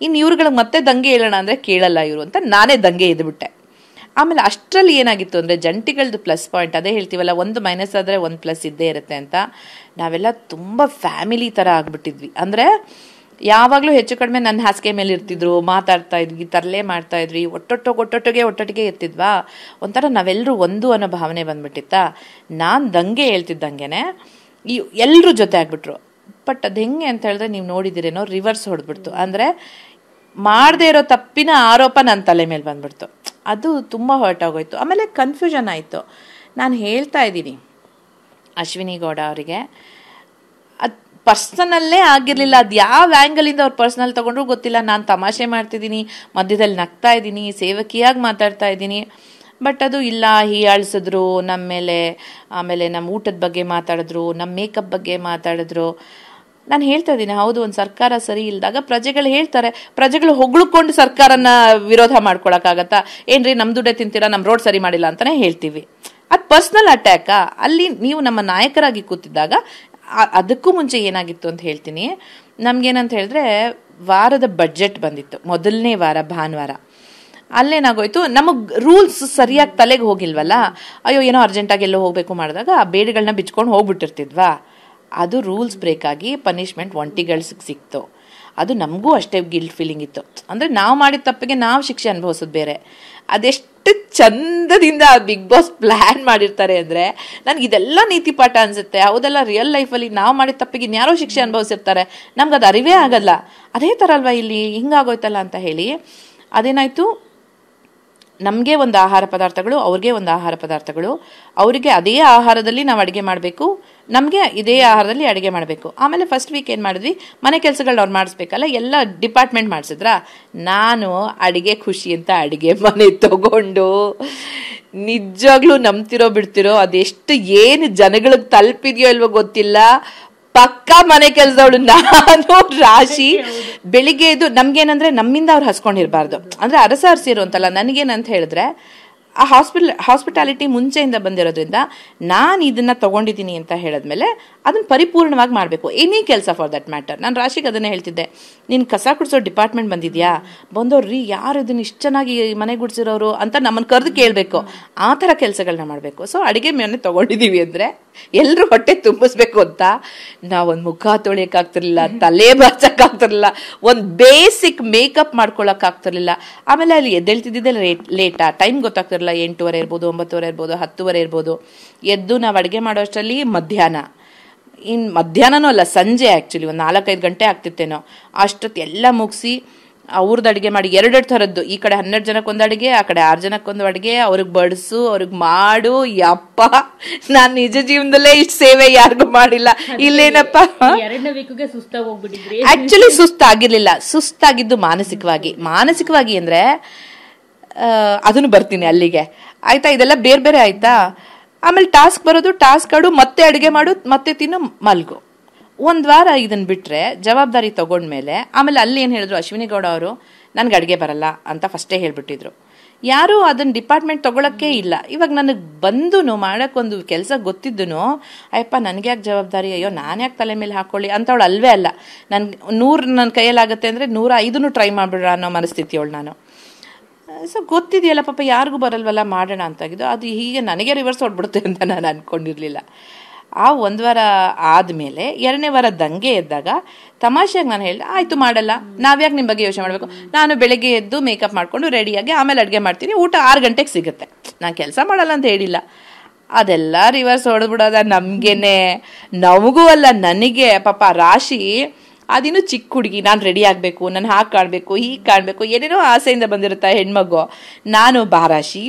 ಇನ್ನು ಇವ್ರುಗಳಿಗೆ ಮತ್ತೆ ದಂಗೆ ಹೇಳೋಣ ಅಂದರೆ ಕೇಳಲ್ಲ ಇವರು ಅಂತ ನಾನೇ ದಂಗೆ ಎದ್ಬಿಟ್ಟೆ. ಆಮೇಲೆ ಅಷ್ಟರಲ್ಲಿ ಏನಾಗಿತ್ತು ಅಂದರೆ ಜಂಟಿಗಳದ್ದು ಪ್ಲಸ್ ಪಾಯಿಂಟ್, ಅದೇ ಹೇಳ್ತೀವಲ್ಲ, ಒಂದು ಮೈನಸ್ ಆದರೆ ಒಂದು ಪ್ಲಸ್ ಇದ್ದೇ ಇರುತ್ತೆ ಅಂತ. ನಾವೆಲ್ಲ ತುಂಬ ಫ್ಯಾಮಿಲಿ ಥರ ಆಗ್ಬಿಟ್ಟಿದ್ವಿ. ಅಂದರೆ ಯಾವಾಗಲೂ ಹೆಚ್ಚು ಕಡಿಮೆ ನನ್ನ ಹಾಸಿಗೆ ಮೇಲೆ ಇರ್ತಿದ್ರು, ಮಾತಾಡ್ತಾ ಇದ್ವಿ, ತರಲೆ ಮಾಡ್ತಾ ಇದ್ವಿ, ಒಟ್ಟೊಟ್ಟಿಗೆ ಇರ್ತಿದ್ವಾ. ಒಂಥರ ನಾವೆಲ್ಲರೂ ಒಂದು ಅನ್ನೋ ಭಾವನೆ ಬಂದ್ಬಿಟ್ಟಿತ್ತಾ. ನಾನು ದಂಗೆ ಹೇಳ್ತಿದ್ದಂಗೆ ಎಲ್ಲರೂ ಜೊತೆ ಆಗ್ಬಿಟ್ರು. ಬಟ್ ಅದು ಹೆಂಗೆ ಅಂತ ಹೇಳಿದ್ರೆ, ನೀವು ನೋಡಿದಿರೇನೋ, ರಿವರ್ಸ್ ಹೊಡೆದ್ಬಿಡ್ತು. ಅಂದರೆ ಮಾಡದೇ ಇರೋ ತಪ್ಪಿನ ಆರೋಪ ನನ್ನ ತಲೆ ಮೇಲೆ ಬಂದ್ಬಿಡ್ತು. ಅದು ತುಂಬ ಹರ್ಟ್ ಆಗೋಯ್ತು. ಆಮೇಲೆ ಕನ್ಫ್ಯೂಷನ್ ಆಯಿತು. ನಾನು ಹೇಳ್ತಾ ಇದ್ದೀನಿ ಅಶ್ವಿನಿ ಗೌಡ ಅವರಿಗೆ, ಅದು ಪರ್ಸನಲ್ಲೇ ಆಗಿರಲಿಲ್ಲ. ಅದು ಯಾವ ಆ್ಯಂಗಲಿಂದ ಅವ್ರು ಪರ್ಸನಲ್ ತೊಗೊಂಡ್ರು ಗೊತ್ತಿಲ್ಲ. ನಾನು ತಮಾಷೆ ಮಾಡ್ತಿದ್ದೀನಿ, ಮಧ್ಯದಲ್ಲಿ ನಗ್ತಾ ಇದ್ದೀನಿ, ಸೇವಕಿಯಾಗಿ ಮಾತಾಡ್ತಾ ಇದ್ದೀನಿ. ಬಟ್ ಅದು ಇಲ್ಲ, ಹೀಯಾಳಿಸಿದ್ರು ನಮ್ಮ ಮೇಲೆ. ಆಮೇಲೆ ನಮ್ಮ ಊಟದ ಬಗ್ಗೆ ಮಾತಾಡಿದ್ರು, ನಮ್ಮ ಮೇಕಪ್ ಬಗ್ಗೆ ಮಾತಾಡಿದ್ರು. ನಾನು ಹೇಳ್ತಾ ಇದ್ದೀನಿ, ಹೌದು, ಒಂದು ಸರ್ಕಾರ ಸರಿ ಇಲ್ದಾಗ ಪ್ರಜೆಗಳು ಹೇಳ್ತಾರೆ. ಪ್ರಜೆಗಳು ಹೊಗಳ್ಕೊಂಡು ಸರ್ಕಾರನ ವಿರೋಧ ಮಾಡ್ಕೊಳಕ್ಕಾಗತ್ತಾ? ಏನ್ರಿ ನಮ್ಮ ದುಡ್ಡೇ ತಿಂತೀರಾ, ನಮ್ಮ ರೋಡ್ ಸರಿ ಮಾಡಿಲ್ಲ ಅಂತಲೇ ಹೇಳ್ತೀವಿ. ಅದು ಪರ್ಸ್ನಲ್ ಅಟ್ಯಾಕಾ? ಅಲ್ಲಿ ನೀವು ನಮ್ಮ ನಾಯಕರಾಗಿ ಕೂತಿದ್ದಾಗ ಅದಕ್ಕೂ ಮುಂಚೆ ಏನಾಗಿತ್ತು ಅಂತ ಹೇಳ್ತೀನಿ. ನಮಗೇನಂತ ಹೇಳಿದ್ರೆ, ವಾರದ ಬಡ್ಜೆಟ್ ಬಂದಿತ್ತು, ಮೊದಲನೇ ವಾರ ಭಾನುವಾರ. ಅಲ್ಲೇನಾಗೋಯ್ತು, ನಮಗೆ ರೂಲ್ಸ್ ಸರಿಯಾಗಿ ತಲೆಗೆ ಹೋಗಿಲ್ವಲ್ಲ. ಅಯ್ಯೋ ಏನೋ ಅರ್ಜೆಂಟಾಗಿ ಎಲ್ಲೋ ಹೋಗಬೇಕು ಮಾಡಿದಾಗ ಆ ಬೇಡಿಗಳನ್ನ ಬಿಚ್ಕೊಂಡು ಹೋಗ್ಬಿಟ್ಟಿರ್ತಿದ್ವಾ. ಅದು ರೂಲ್ಸ್ ಬ್ರೇಕ್ ಆಗಿ ಪನಿಷ್ಮೆಂಟ್ ಒಂಟಿಗಳಿಗೆ ಸಿಕ್ತು. ಅದು ನಮಗೂ ಅಷ್ಟೇ ಗಿಲ್ಟ್ ಫೀಲಿಂಗ್ ಇತ್ತು. ಅಂದರೆ ನಾವು ಮಾಡಿದ ತಪ್ಪಿಗೆ ನಾವು ಶಿಕ್ಷೆ ಅನುಭವಿಸೋದು ಬೇರೆ. ಅದೆಷ್ಟು ಚಂದದಿಂದ ಬಿಗ್ ಬಾಸ್ ಪ್ಲ್ಯಾನ್ ಮಾಡಿರ್ತಾರೆ ಅಂದರೆ ನನಗೆ ಇದೆಲ್ಲ ನೀತಿ ಪಾಠ ಅನಿಸುತ್ತೆ. ಹೌದೆಲ್ಲ ರಿಯಲ್ ಲೈಫಲ್ಲಿ ನಾವು ಮಾಡಿದ ತಪ್ಪಿಗೆ ಇನ್ಯಾರೋ ಶಿಕ್ಷೆ ಅನುಭವಿಸಿರ್ತಾರೆ, ನಮ್ಗೆ ಅದು ಅರಿವೇ ಆಗಲ್ಲ. ಅದೇ ಥರ ಅಲ್ವಾ ಇಲ್ಲಿ ಹಿಂಗಾಗೋಯ್ತಲ್ಲ ಅಂತ ಹೇಳಿ ಅದೇನಾಯಿತು, ನಮಗೆ ಒಂದು ಆಹಾರ ಪದಾರ್ಥಗಳು, ಅವ್ರಿಗೆ ಒಂದು ಆಹಾರ ಪದಾರ್ಥಗಳು. ಅವರಿಗೆ ಅದೇ ಆಹಾರದಲ್ಲಿ ನಾವು ಅಡುಗೆ ಮಾಡಬೇಕು, ನಮಗೆ ಇದೇ ಆಹಾರದಲ್ಲಿ ಅಡುಗೆ ಮಾಡಬೇಕು. ಆಮೇಲೆ ಫಸ್ಟ್ ವೀಕ್ ಏನು ಮಾಡಿದ್ವಿ, ಮನೆ ಕೆಲಸಗಳನ್ನ ಅವ್ರು ಮಾಡಿಸ್ಬೇಕಲ್ಲ, ಎಲ್ಲ ಡಿಪಾರ್ಟ್ಮೆಂಟ್ ಮಾಡಿಸಿದ್ರಾ. ನಾನು ಅಡುಗೆ ಖುಷಿ ಅಂತ ಅಡುಗೆ ಮನೆ ತಗೊಂಡು ನಿಜವಾಗ್ಲೂ ನಂಬ್ತಿರೋ ಬಿಡ್ತಿರೋ ಅದೆಷ್ಟು ಏನು ಜನಗಳಿಗೆ ತಲುಪಿದೆಯೋ ಇಲ್ವೋ ಗೊತ್ತಿಲ್ಲ, ಪಕ್ಕಾ ಮನೆ ಕೆಲಸದವಳು ನಾನು, ರಾಶಿ. ಬೆಳಿಗ್ಗೆ ಎದ್ದು ನಮ್ಗೇನಂದ್ರೆ ನಮ್ಮಿಂದ ಅವ್ರು ಹಸ್ಕೊಂಡಿರ್ಬಾರ್ದು. ಅಂದ್ರೆ ಅರಸಾರಿಸಿರು ಅಂತಲ್ಲ, ನನಗೇನಂತ ಹೇಳಿದ್ರೆ ಆ ಹಾಸ್ಪಿಟಾಲಿಟಿ ಮುಂಚೆಯಿಂದ ಬಂದಿರೋದ್ರಿಂದ ನಾನು ಇದನ್ನ ತಗೊಂಡಿದ್ದೀನಿ ಅಂತ ಹೇಳಿದ್ಮೇಲೆ ಅದನ್ನ ಪರಿಪೂರ್ಣವಾಗಿ ಮಾಡಬೇಕು. ಎನಿ ಕೆಲಸ ಫಾರ್ ದಟ್ ಮ್ಯಾಟರ್. ನಾನು ರಾಶಿಗೆ ಅದನ್ನೇ ಹೇಳ್ತಿದ್ದೆ, ನೀನು ಕಸ ಗುಡಿಸೋ ಡಿಪಾರ್ಟ್ಮೆಂಟ್ ಬಂದಿದ್ಯಾ, ಬಂದವ್ರಿ ಯಾರು ಇದನ್ನ ಇಷ್ಟು ಚೆನ್ನಾಗಿ ಮನೆ ಗುಡಿಸಿರೋರು ಅಂತ ನಮ್ಮನ್ನು ಕರೆದು ಕೇಳಬೇಕು. ಆ ಥರ ಕೆಲಸಗಳನ್ನ ಮಾಡಬೇಕು. ಸೊ ಅಡುಗೆ ಮನೆ ತಗೊಂಡಿದ್ದೀವಿ ಅಂದರೆ ಎಲ್ಲರೂ ಹೊಟ್ಟೆ ತುಂಬಿಸ್ಬೇಕು ಅಂತ ನಾವೊಂದು ಮುಖ ತೊಳೆಯೋಕ್ಕಾಗ್ತಿರ್ಲಿಲ್ಲ, ತಲೆ ಬಾಚಕ್ಕಾಗ್ತಿರ್ಲಿಲ್ಲ, ಒಂದು ಬೇಸಿಕ್ ಮೇಕಪ್ ಮಾಡ್ಕೊಳಕ್ಕಾಗ್ತಿರ್ಲಿಲ್ಲ. ಆಮೇಲೆ ಅಲ್ಲಿ ಎದ್ದೇಳ್ತಿದ್ದಿದ್ದೆ ಲೇಟಾ, ಟೈಮ್ ಗೊತ್ತಾಗ್ತಿರಲಿಲ್ಲ. 8:30 ಇರ್ಬೋದು, 9:00 ಇರ್ಬೋದು, 10:00 ಇರ್ಬೋದು. ಎದ್ದು ನಾವು ಅಡುಗೆ ಮಾಡೋ ಅಷ್ಟರಲ್ಲಿ ಮಧ್ಯಾಹ್ನನೂ ಅಲ್ಲ, ಸಂಜೆ ಆ್ಯಕ್ಚುಲಿ ಒಂದು 4-5 ಗಂಟೆ ಆಗ್ತಿತ್ತೇನೋ. ಅಷ್ಟೊತ್ತು ಎಲ್ಲ ಮುಗಿಸಿ ಅವ್ರದ್ದು ಅಡುಗೆ ಮಾಡಿ 2 ಥರದ್ದು, ಈ ಕಡೆ 12 ಜನಕ್ಕೊಂದು ಅಡುಗೆ, ಆ ಕಡೆ 6 ಜನಕ್ಕೊಂದು ಅಡುಗೆ, ಅವ್ರಿಗೆ ಬಡಿಸು, ಅವ್ರಿಗೆ ಮಾಡು. ಯಪ್ಪ, ನಾನು ನಿಜ ಜೀವನದಲ್ಲೇ ಇಷ್ಟು ಸೇವೆ ಯಾರಿಗೂ ಮಾಡಿಲ್ಲ. ಇಲ್ಲೇನಪ್ಪ, ಆಕ್ಚುಲಿ ಸುಸ್ತಾಗಿರ್ಲಿಲ್ಲ, ಸುಸ್ತಾಗಿದ್ದು ಮಾನಸಿಕವಾಗಿ ಅಂದ್ರೆ ಅದನ್ನು ಬರ್ತೀನಿ ಅಲ್ಲಿಗೆ. ಆಯ್ತಾ, ಇದೆಲ್ಲ ಬೇರೆ ಬೇರೆ ಆಯ್ತಾ. ಆಮೇಲೆ ಟಾಸ್ಕ್ ಬರೋದು, ಟಾಸ್ಕ್ ಆಡು, ಮತ್ತೆ ಅಡುಗೆ ಮಾಡು, ಮತ್ತೆ ತಿನ್ನು, ಮಲ್ಗು. ಒಂದು ವಾರ ಇದನ್ನ ಬಿಟ್ರೆ ಜವಾಬ್ದಾರಿ ತಗೊಂಡ್ಮೇಲೆ ಆಮೇಲೆ ಅಲ್ಲಿ ಏನು ಹೇಳಿದ್ರು ಅಶ್ವಿನಿ ಗೌಡ ಅವರು, ನನಗೆ ಅಡುಗೆ ಬರಲ್ಲ ಅಂತ ಫಸ್ಟೇ ಹೇಳ್ಬಿಟ್ಟಿದ್ರು. ಯಾರೂ ಅದನ್ನ ಡಿಪಾರ್ಟ್ಮೆಂಟ್ ತಗೊಳಕ್ಕೆ ಇಲ್ಲ. ಇವಾಗ ನನಗೆ ಬಂದು ಮಾಡೋಕ್ಕೊಂದು ಕೆಲಸ ಗೊತ್ತಿದ್ದು, ಅಯ್ಯಪ್ಪ ನನಗೆ ಯಾಕೆ ಜವಾಬ್ದಾರಿ, ಅಯ್ಯೋ ನಾನು ಯಾಕೆ ತಲೆ ಮೇಲೆ ಹಾಕೊಳ್ಳಿ ಅಂತವಳು ಅಲ್ವೇ ಅಲ್ಲ. ನನ್ಗೆ 100 ನನ್ನ ಕೈಯಲ್ಲಾಗುತ್ತೆ ಅಂದರೆ 105 ಟ್ರೈ ಮಾಡ್ಬಿಡ್ರ ಅನ್ನೋ ಮನಸ್ಥಿತಿಯವಳು ನಾನು. ಸೊ ಗೊತ್ತಿದೆಯಲ್ಲ ಪಾಪ, ಯಾರಿಗೂ ಬರಲ್ವಲ್ಲ, ಮಾಡೋಣ ಅಂತಾಗಿದ್ದು. ಅದು ಹೀಗೆ ನನಗೆ ರಿವರ್ಸ್ ಹೊಡ್ಬಿಡುತ್ತೆ ಅಂತ ನಾನು ಅಂದ್ಕೊಂಡಿರಲಿಲ್ಲ. ಆ 1 ವಾರ ಆದಮೇಲೆ 2ನೇ ವಾರ ದಂಗೆ ಎದ್ದಾಗ ತಮಾಷೆಯಾಗಿ ನಾನು ಹೇಳಿದೆ, ಆಯಿತು ಮಾಡಲ್ಲ, ನಾವ್ಯಾಕೆ ನಿಮ್ಮ ಬಗ್ಗೆ ಯೋಚನೆ ಮಾಡಬೇಕು, ನಾನು ಬೆಳಗ್ಗೆ ಎದ್ದು ಮೇಕಪ್ ಮಾಡಿಕೊಂಡು ರೆಡಿಯಾಗಿ ಆಮೇಲೆ ಅಡುಗೆ ಮಾಡ್ತೀನಿ, ಊಟ 6 ಗಂಟೆಗೆ ಸಿಗುತ್ತೆ, ನಾನು ಕೆಲಸ ಮಾಡಲ್ಲ ಅಂತ ಹೇಳಿಲ್ಲ. ಅದೆಲ್ಲ ರಿವರ್ಸ್ ಹೊಡೆದ್ಬಿಡೋದ ನಮಗೇನೆ, ನಮಗೂ ಅಲ್ಲ ನನಗೆ. ಪಾಪ ರಾಶಿ ಅದಿನ್ನೂ ಚಿಕ್ಕ ಹುಡುಗಿ, ನಾನು ರೆಡಿ ಆಗಬೇಕು, ನಾನು ಹಾಗೆ ಕಾಣಬೇಕು, ಹೀಗೆ ಕಾಣಬೇಕು, ಏನೇನೋ ಆಸೆಯಿಂದ ಬಂದಿರುತ್ತೆ ಹೆಣ್ಮಗು. ನಾನು ಬಾರಾಶಿ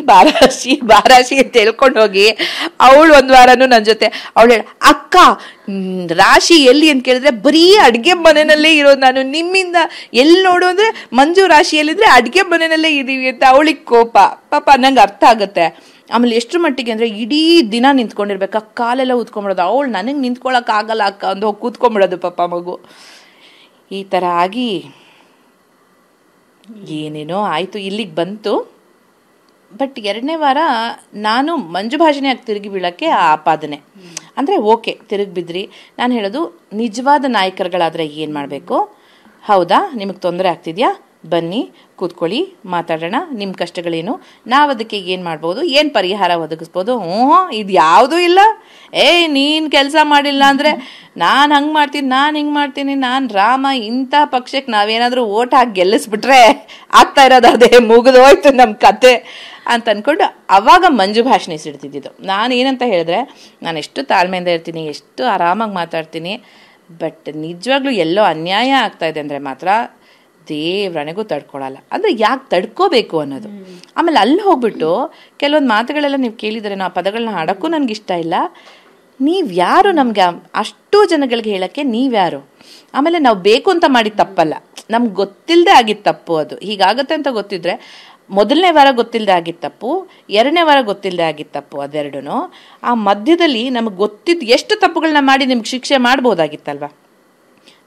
ಅಂತ ಹೇಳ್ಕೊಂಡು ಹೋಗಿ ಅವಳು 1 ವಾರನೂ ನನ್ನ ಜೊತೆ ಅವಳು ಹೇಳ, ಅಕ್ಕ ರಾಶಿ ಎಲ್ಲಿ ಅಂತ ಕೇಳಿದ್ರೆ ಬರೀ ಅಡುಗೆ ಮನೆಯಲ್ಲೇ ಇರೋದು ನಾನು, ನಿಮ್ಮಿಂದ ಎಲ್ಲಿ ನೋಡು ಅಂದರೆ ಮಂಜು ರಾಶಿಯಲ್ಲಿದ್ರೆ ಅಡುಗೆ ಮನೆಯಲ್ಲೇ ಇದ್ದೀವಿ ಅಂತ ಅವಳಿಗೆ ಕೋಪ. ಪಾಪ ನಂಗೆ ಅರ್ಥ ಆಗುತ್ತೆ. ಆಮೇಲೆ ಎಷ್ಟು ಮಟ್ಟಿಗೆ ಅಂದರೆ ಇಡೀ ದಿನ ನಿಂತ್ಕೊಂಡಿರ್ಬೇಕು, ಕಾಲೆಲ್ಲ ಉತ್ಕೊಂಡ್ಬಿಡೋದು. ಅವಳು ನನಗೆ ನಿಂತ್ಕೊಳ್ಳೋಕ್ಕಾಗಲ್ಲ ಅಕ್ಕ ಅಂದು ಹೋಗಿ ಕೂತ್ಕೊಂಡ್ಬಿಡೋದು ಪಾಪ ಮಗು. ಈ ಥರ ಆಗಿ ಏನೇನೋ ಆಯಿತು, ಇಲ್ಲಿಗೆ ಬಂತು. ಬಟ್ 2ನೇ ವಾರ ನಾನು ಮಂಜು ಭಾಷೆಯಾಗಿ ತಿರುಗಿ ಬೀಳೋಕ್ಕೆ ಆ ಆಪಾದನೆ ಅಂದರೆ ಓಕೆ, ತಿರುಗಿ ಬಿದ್ರಿ. ನಾನು ಹೇಳೋದು, ನಿಜವಾದ ನಾಯಕರುಗಳಾದರೆ ಏನು ಮಾಡಬೇಕು, ಹೌದಾ ನಿಮಗೆ ತೊಂದರೆ ಆಗ್ತಿದೆಯಾ, ಬನ್ನಿ ಕೂತ್ಕೊಳ್ಳಿ, ಮಾತಾಡೋಣ, ನಿಮ್ಮ ಕಷ್ಟಗಳೇನು, ನಾವು ಅದಕ್ಕೆ ಏನು ಮಾಡ್ಬೋದು, ಏನು ಪರಿಹಾರ ಒದಗಿಸ್ಬೋದು. ಇದು ಯಾವುದೂ ಇಲ್ಲ. ನೀನು ಕೆಲಸ ಮಾಡಿಲ್ಲ ಅಂದರೆ ನಾನು ಹಂಗೆ ಮಾಡ್ತೀನಿ, ನಾನು ಹಿಂಗೆ ಮಾಡ್ತೀನಿ, ನಾನು ರಾಮ, ಇಂಥ ಪಕ್ಷಕ್ಕೆ ನಾವೇನಾದರೂ ಓಟ್ ಹಾಕಿ ಗೆಲ್ಲಿಸ್ಬಿಟ್ರೆ ಆಗ್ತಾ ಇರೋದು ಅದೇ, ಮುಗಿದೋಯ್ತು ನಮ್ಮ ಕತೆ ಅಂತ ಅಂದ್ಕೊಂಡು ಅವಾಗ ಮಂಜು ಭಾಷಣೆ ಸಿಡ್ತಿದ್ದಿದ್ದು. ನಾನು ಏನಂತ ಹೇಳಿದ್ರೆ, ನಾನು ಎಷ್ಟು ತಾಳ್ಮೆಯಿಂದ ಇರ್ತೀನಿ, ಎಷ್ಟು ಆರಾಮಾಗಿ ಮಾತಾಡ್ತೀನಿ, ಬಟ್ ನಿಜವಾಗ್ಲೂ ಎಲ್ಲೋ ಅನ್ಯಾಯ ಆಗ್ತಾ ಇದೆ ಅಂದರೆ ಮಾತ್ರ ದೇವ್ರಣೆಗೂ ತಡ್ಕೊಳಲ್ಲ. ಅಂದರೆ ಯಾಕೆ ತಡ್ಕೋಬೇಕು ಅನ್ನೋದು. ಆಮೇಲೆ ಅಲ್ಲಿ ಹೋಗ್ಬಿಟ್ಟು ಕೆಲವೊಂದು ಮಾತುಗಳೆಲ್ಲ ನೀವು ಕೇಳಿದರೆ, ಆ ಪದಗಳನ್ನ ಹಾಡೋಕ್ಕೂ ನನಗಿಷ್ಟ ಇಲ್ಲ. ನೀವ್ಯಾರು ನಮಗೆ ಅಷ್ಟು ಜನಗಳಿಗೆ ಹೇಳೋಕ್ಕೆ, ನೀವ್ಯಾರು? ಆಮೇಲೆ ನಾವು ಬೇಕು ಅಂತ ಮಾಡಿದ ತಪ್ಪಲ್ಲ, ನಮ್ಗೆ ಗೊತ್ತಿಲ್ಲದೆ ಆಗಿದ್ದ ತಪ್ಪು ಅದು. ಹೀಗಾಗತ್ತೆ ಅಂತ ಗೊತ್ತಿದ್ರೆ ಮೊದಲನೇ ವಾರ ಗೊತ್ತಿಲ್ಲದೆ ಆಗಿದ್ದ ತಪ್ಪು, ಎರಡನೇ ವಾರ ಗೊತ್ತಿಲ್ಲದೆ ಆಗಿದ್ದ ತಪ್ಪು, ಅದೆರಡೂ. ಆ ಮಧ್ಯದಲ್ಲಿ ನಮಗೆ ಗೊತ್ತಿದ್ದು ಎಷ್ಟು ತಪ್ಪುಗಳನ್ನ ಮಾಡಿ ನಿಮ್ಗೆ ಶಿಕ್ಷೆ ಮಾಡ್ಬೋದಾಗಿತ್ತಲ್ವ.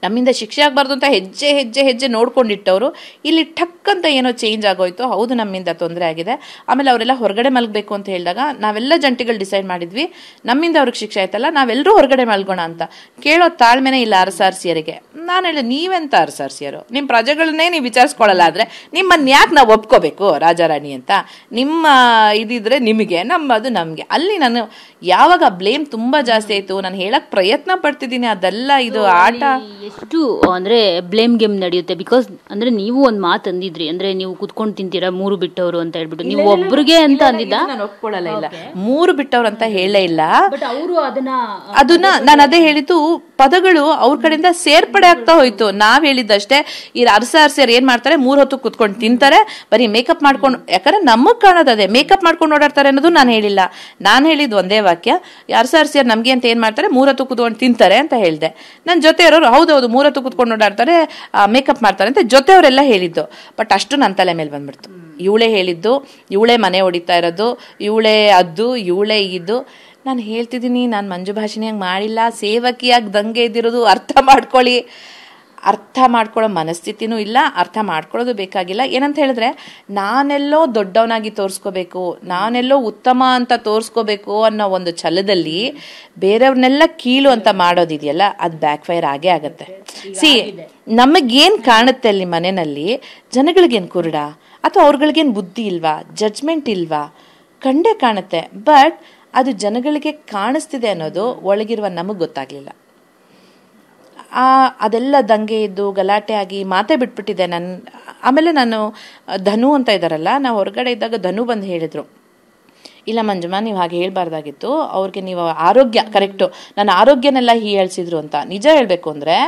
ನಮ್ಮಿಂದ ಶಿಕ್ಷೆ ಆಗಬಾರ್ದು ಅಂತ ಹೆಜ್ಜೆ ಹೆಜ್ಜೆ ಹೆಜ್ಜೆ ನೋಡ್ಕೊಂಡಿಟ್ಟವರು ಇಲ್ಲಿ ಠಕ್ ಅಂತ ಏನೋ ಚೇಂಜ್ ಆಗೋಯ್ತು. ಹೌದು, ನಮ್ಮಿಂದ ತೊಂದರೆ ಆಗಿದೆ. ಆಮೇಲೆ ಅವರೆಲ್ಲ ಹೊರಗಡೆ ಮಲಗಬೇಕು ಅಂತ ಹೇಳಿದಾಗ ನಾವೆಲ್ಲ ಜಂಟಿಗಳು ಡಿಸೈಡ್ ಮಾಡಿದ್ವಿ, ನಮ್ಮಿಂದ ಅವ್ರಿಗೆ ಶಿಕ್ಷೆ ಆಯ್ತಲ್ಲ, ನಾವೆಲ್ಲರೂ ಹೊರಗಡೆ ಮಲ್ಗೋಣ ಅಂತ. ಕೇಳೋ ತಾಳ್ಮೆನೇ ಇಲ್ಲ ಅರಸಾರ್ಸಿಯರಿಗೆ. ನಾನು ಹೇಳಿದೆ, ನೀವೆಂತ ಅರಸಾರ್ಸಿಯರು? ನಿಮ್ಮ ಪ್ರಜೆಗಳನ್ನೇ ನೀವು ವಿಚಾರಿಸ್ಕೊಳ್ಳಲ್ಲ ಆದರೆ ನಿಮ್ಮನ್ನು ಯಾಕೆ ನಾವು ಒಪ್ಕೋಬೇಕು ರಾಜಾರಾಣಿ ಅಂತ? ನಿಮ್ಮ ಇದಿದ್ರೆ ನಿಮಗೆ, ನಮ್ಮದು ನಮಗೆ. ಅಲ್ಲಿ ನಾನು ಯಾವಾಗ ಬ್ಲೇಮ್ ತುಂಬ ಜಾಸ್ತಿ ಆಯಿತು, ನಾನು ಹೇಳಕ್ಕೆ ಪ್ರಯತ್ನ ಪಡ್ತಿದ್ದೀನಿ, ಅದೆಲ್ಲ ಇದು ಆಟ ಎಷ್ಟು ಅಂದ್ರೆ ಬ್ಲೇಮ್ ಗೇಮ್ ನಡೆಯುತ್ತೆ. ಬಿಕಾಸ್ ಅಂದ್ರೆ ನೀವು ಒಂದ್ ಮಾತು ಅಂದಿದ್ರಿ, ಅಂದ್ರೆ ನೀವು ಕುತ್ಕೊಂಡು ತಿಂತೀರಾ 3 ಬಿಟ್ಟವರು ಅಂತ ಹೇಳ್ಬಿಟ್ಟು, ನೀವು ಒಬ್ರಿಗೆ ಅಂತ ಅಂದಿದ್ದ. ನಾನು ಒಪ್ಕೊಳ್ಳಲ್ಲ, ಇಲ್ಲ 3 ಬಿಟ್ಟವ್ರು ಅಂತ ಹೇಳೇ ಇಲ್ಲ. ಬಟ್ ಅವರು ಅದನ್ನ ನಾನು ಅದೇ ಹೇಳಿದ್ದು, ಪದಗಳು ಅವ್ರ ಕಡೆಯಿಂದ ಸೇರ್ಪಡೆ ಆಗ್ತಾ ಹೋಯ್ತು. ನಾವ್ ಹೇಳಿದ್ದಷ್ಟೇ. ಈ ಅರಸಾರ್ಸಿಯರು ಏನ್ ಮಾಡ್ತಾರೆ, 3 ಹೊತ್ತು ಕುತ್ಕೊಂಡು ತಿಂತಾರೆ, ಬರೀ ಮೇಕಪ್ ಮಾಡ್ಕೊಂಡು, ಯಾಕಂದ್ರೆ ನಮಗ್ ಕಾಣೋದದೇ ಮೇಕಪ್ ಮಾಡ್ಕೊಂಡು ಓಡಾಡ್ತಾರೆ ಅನ್ನೋದು ನಾನು ಹೇಳಿಲ್ಲ. ನಾನು ಹೇಳಿದ್ ಒಂದೇ ವಾಕ್ಯ, ಅರಸಾರ್ಸಿಯರು ನಮ್ಗೆ ಅಂತ ಏನ್ ಮಾಡ್ತಾರೆ, 3 ಹೊತ್ತು ಕುತ್ಕೊಂಡು ತಿಂತಾರೆ ಅಂತ ಹೇಳಿದೆ. ನನ್ನ ಜೊತೆ ಇರೋರು ಹೌದೌದು 3 ಹೊತ್ತು ಕುತ್ಕೊಂಡು ಓಡಾಡ್ತಾರೆ, ಮೇಕಪ್ ಮಾಡ್ತಾರೆ ಅಂತ ಜೊತೆಯವರೆಲ್ಲ ಹೇಳಿದ್ದು. ಬಟ್ ಅಷ್ಟು ನನ್ನ ತಲೆ ಮೇಲೆ ಬಂದ್ಬಿಡ್ತು. ಇವಳೇ ಹೇಳಿದ್ದು, ಇವಳೇ ಮನೆ ಹೊಡಿತಾ ಇರೋದು, ಇವಳೇ ಅದು, ಇವಳೇ ಇದು. ನಾನು ಹೇಳ್ತಿದ್ದೀನಿ, ನಾನು ಮಂಜು ಭಾಷಿಣಿಯಾಗಿ ಮಾಡಿಲ್ಲ, ಸೇವಕಿಯಾಗಿ ದಂಗೆ ಇದ್ದಿರೋದು. ಅರ್ಥ ಮಾಡ್ಕೊಳ್ಳಿ. ಅರ್ಥ ಮಾಡ್ಕೊಳ್ಳೋ ಮನಸ್ಥಿತಿನೂ ಇಲ್ಲ, ಅರ್ಥ ಮಾಡ್ಕೊಳ್ಳೋದು ಬೇಕಾಗಿಲ್ಲ. ಏನಂತ ಹೇಳಿದ್ರೆ, ನಾನೆಲ್ಲೋ ದೊಡ್ಡವನಾಗಿ ತೋರಿಸ್ಕೋಬೇಕು, ನಾನೆಲ್ಲೋ ಉತ್ತಮ ಅಂತ ತೋರಿಸ್ಕೋಬೇಕು ಅನ್ನೋ ಒಂದು ಛಲದಲ್ಲಿ ಬೇರೆಯವ್ರನ್ನೆಲ್ಲ ಕೀಳು ಅಂತ ಮಾಡೋದಿದೆಯಲ್ಲ, ಅದು ಬ್ಯಾಕ್ ಫೈರ್ ಆಗೇ ಆಗತ್ತೆ. ನಮಗೇನು ಕಾಣುತ್ತೆ ಅಲ್ಲಿ ಮನೆಯಲ್ಲಿ, ಜನಗಳಿಗೇನು ಕುರುಡ ಅಥವಾ ಅವ್ರಗಳಿಗೇನು ಬುದ್ಧಿ ಇಲ್ವಾ, ಜಡ್ಜ್ಮೆಂಟ್ ಇಲ್ವಾ? ಕಂಡೇ ಕಾಣುತ್ತೆ. ಬಟ್ ಅದು ಜನಗಳಿಗೆ ಕಾಣಿಸ್ತಿದೆ ಅನ್ನೋದು ಒಳಗಿರುವ ನಮಗೆ ಗೊತ್ತಾಗ್ಲಿಲ್ಲ. ಅದೆಲ್ಲ ದಂಗೆ ಇದ್ದು ಗಲಾಟೆ ಆಗಿ ಮಾತೇ ಬಿಟ್ಬಿಟ್ಟಿದೆ. ಆಮೇಲೆ ನಾನು ಧನು ಅಂತ ಇದ್ದಾರಲ್ಲ, ನಾವು ಹೊರಗಡೆ ಇದ್ದಾಗ ಧನು ಬಂದು ಹೇಳಿದ್ರು, ಇಲ್ಲ ಮಂಜುಮಾ, ನೀವು ಹಾಗೆ ಹೇಳ್ಬಾರ್ದಾಗಿತ್ತು, ಅವ್ರಿಗೆ ನೀವು ಆರೋಗ್ಯ ಕರೆಕ್ಟು, ನನ್ನ ಆರೋಗ್ಯನೆಲ್ಲ ಹೀಯಾಳಿಸಿದ್ರು ಅಂತ. ನಿಜ ಹೇಳಬೇಕು ಅಂದರೆ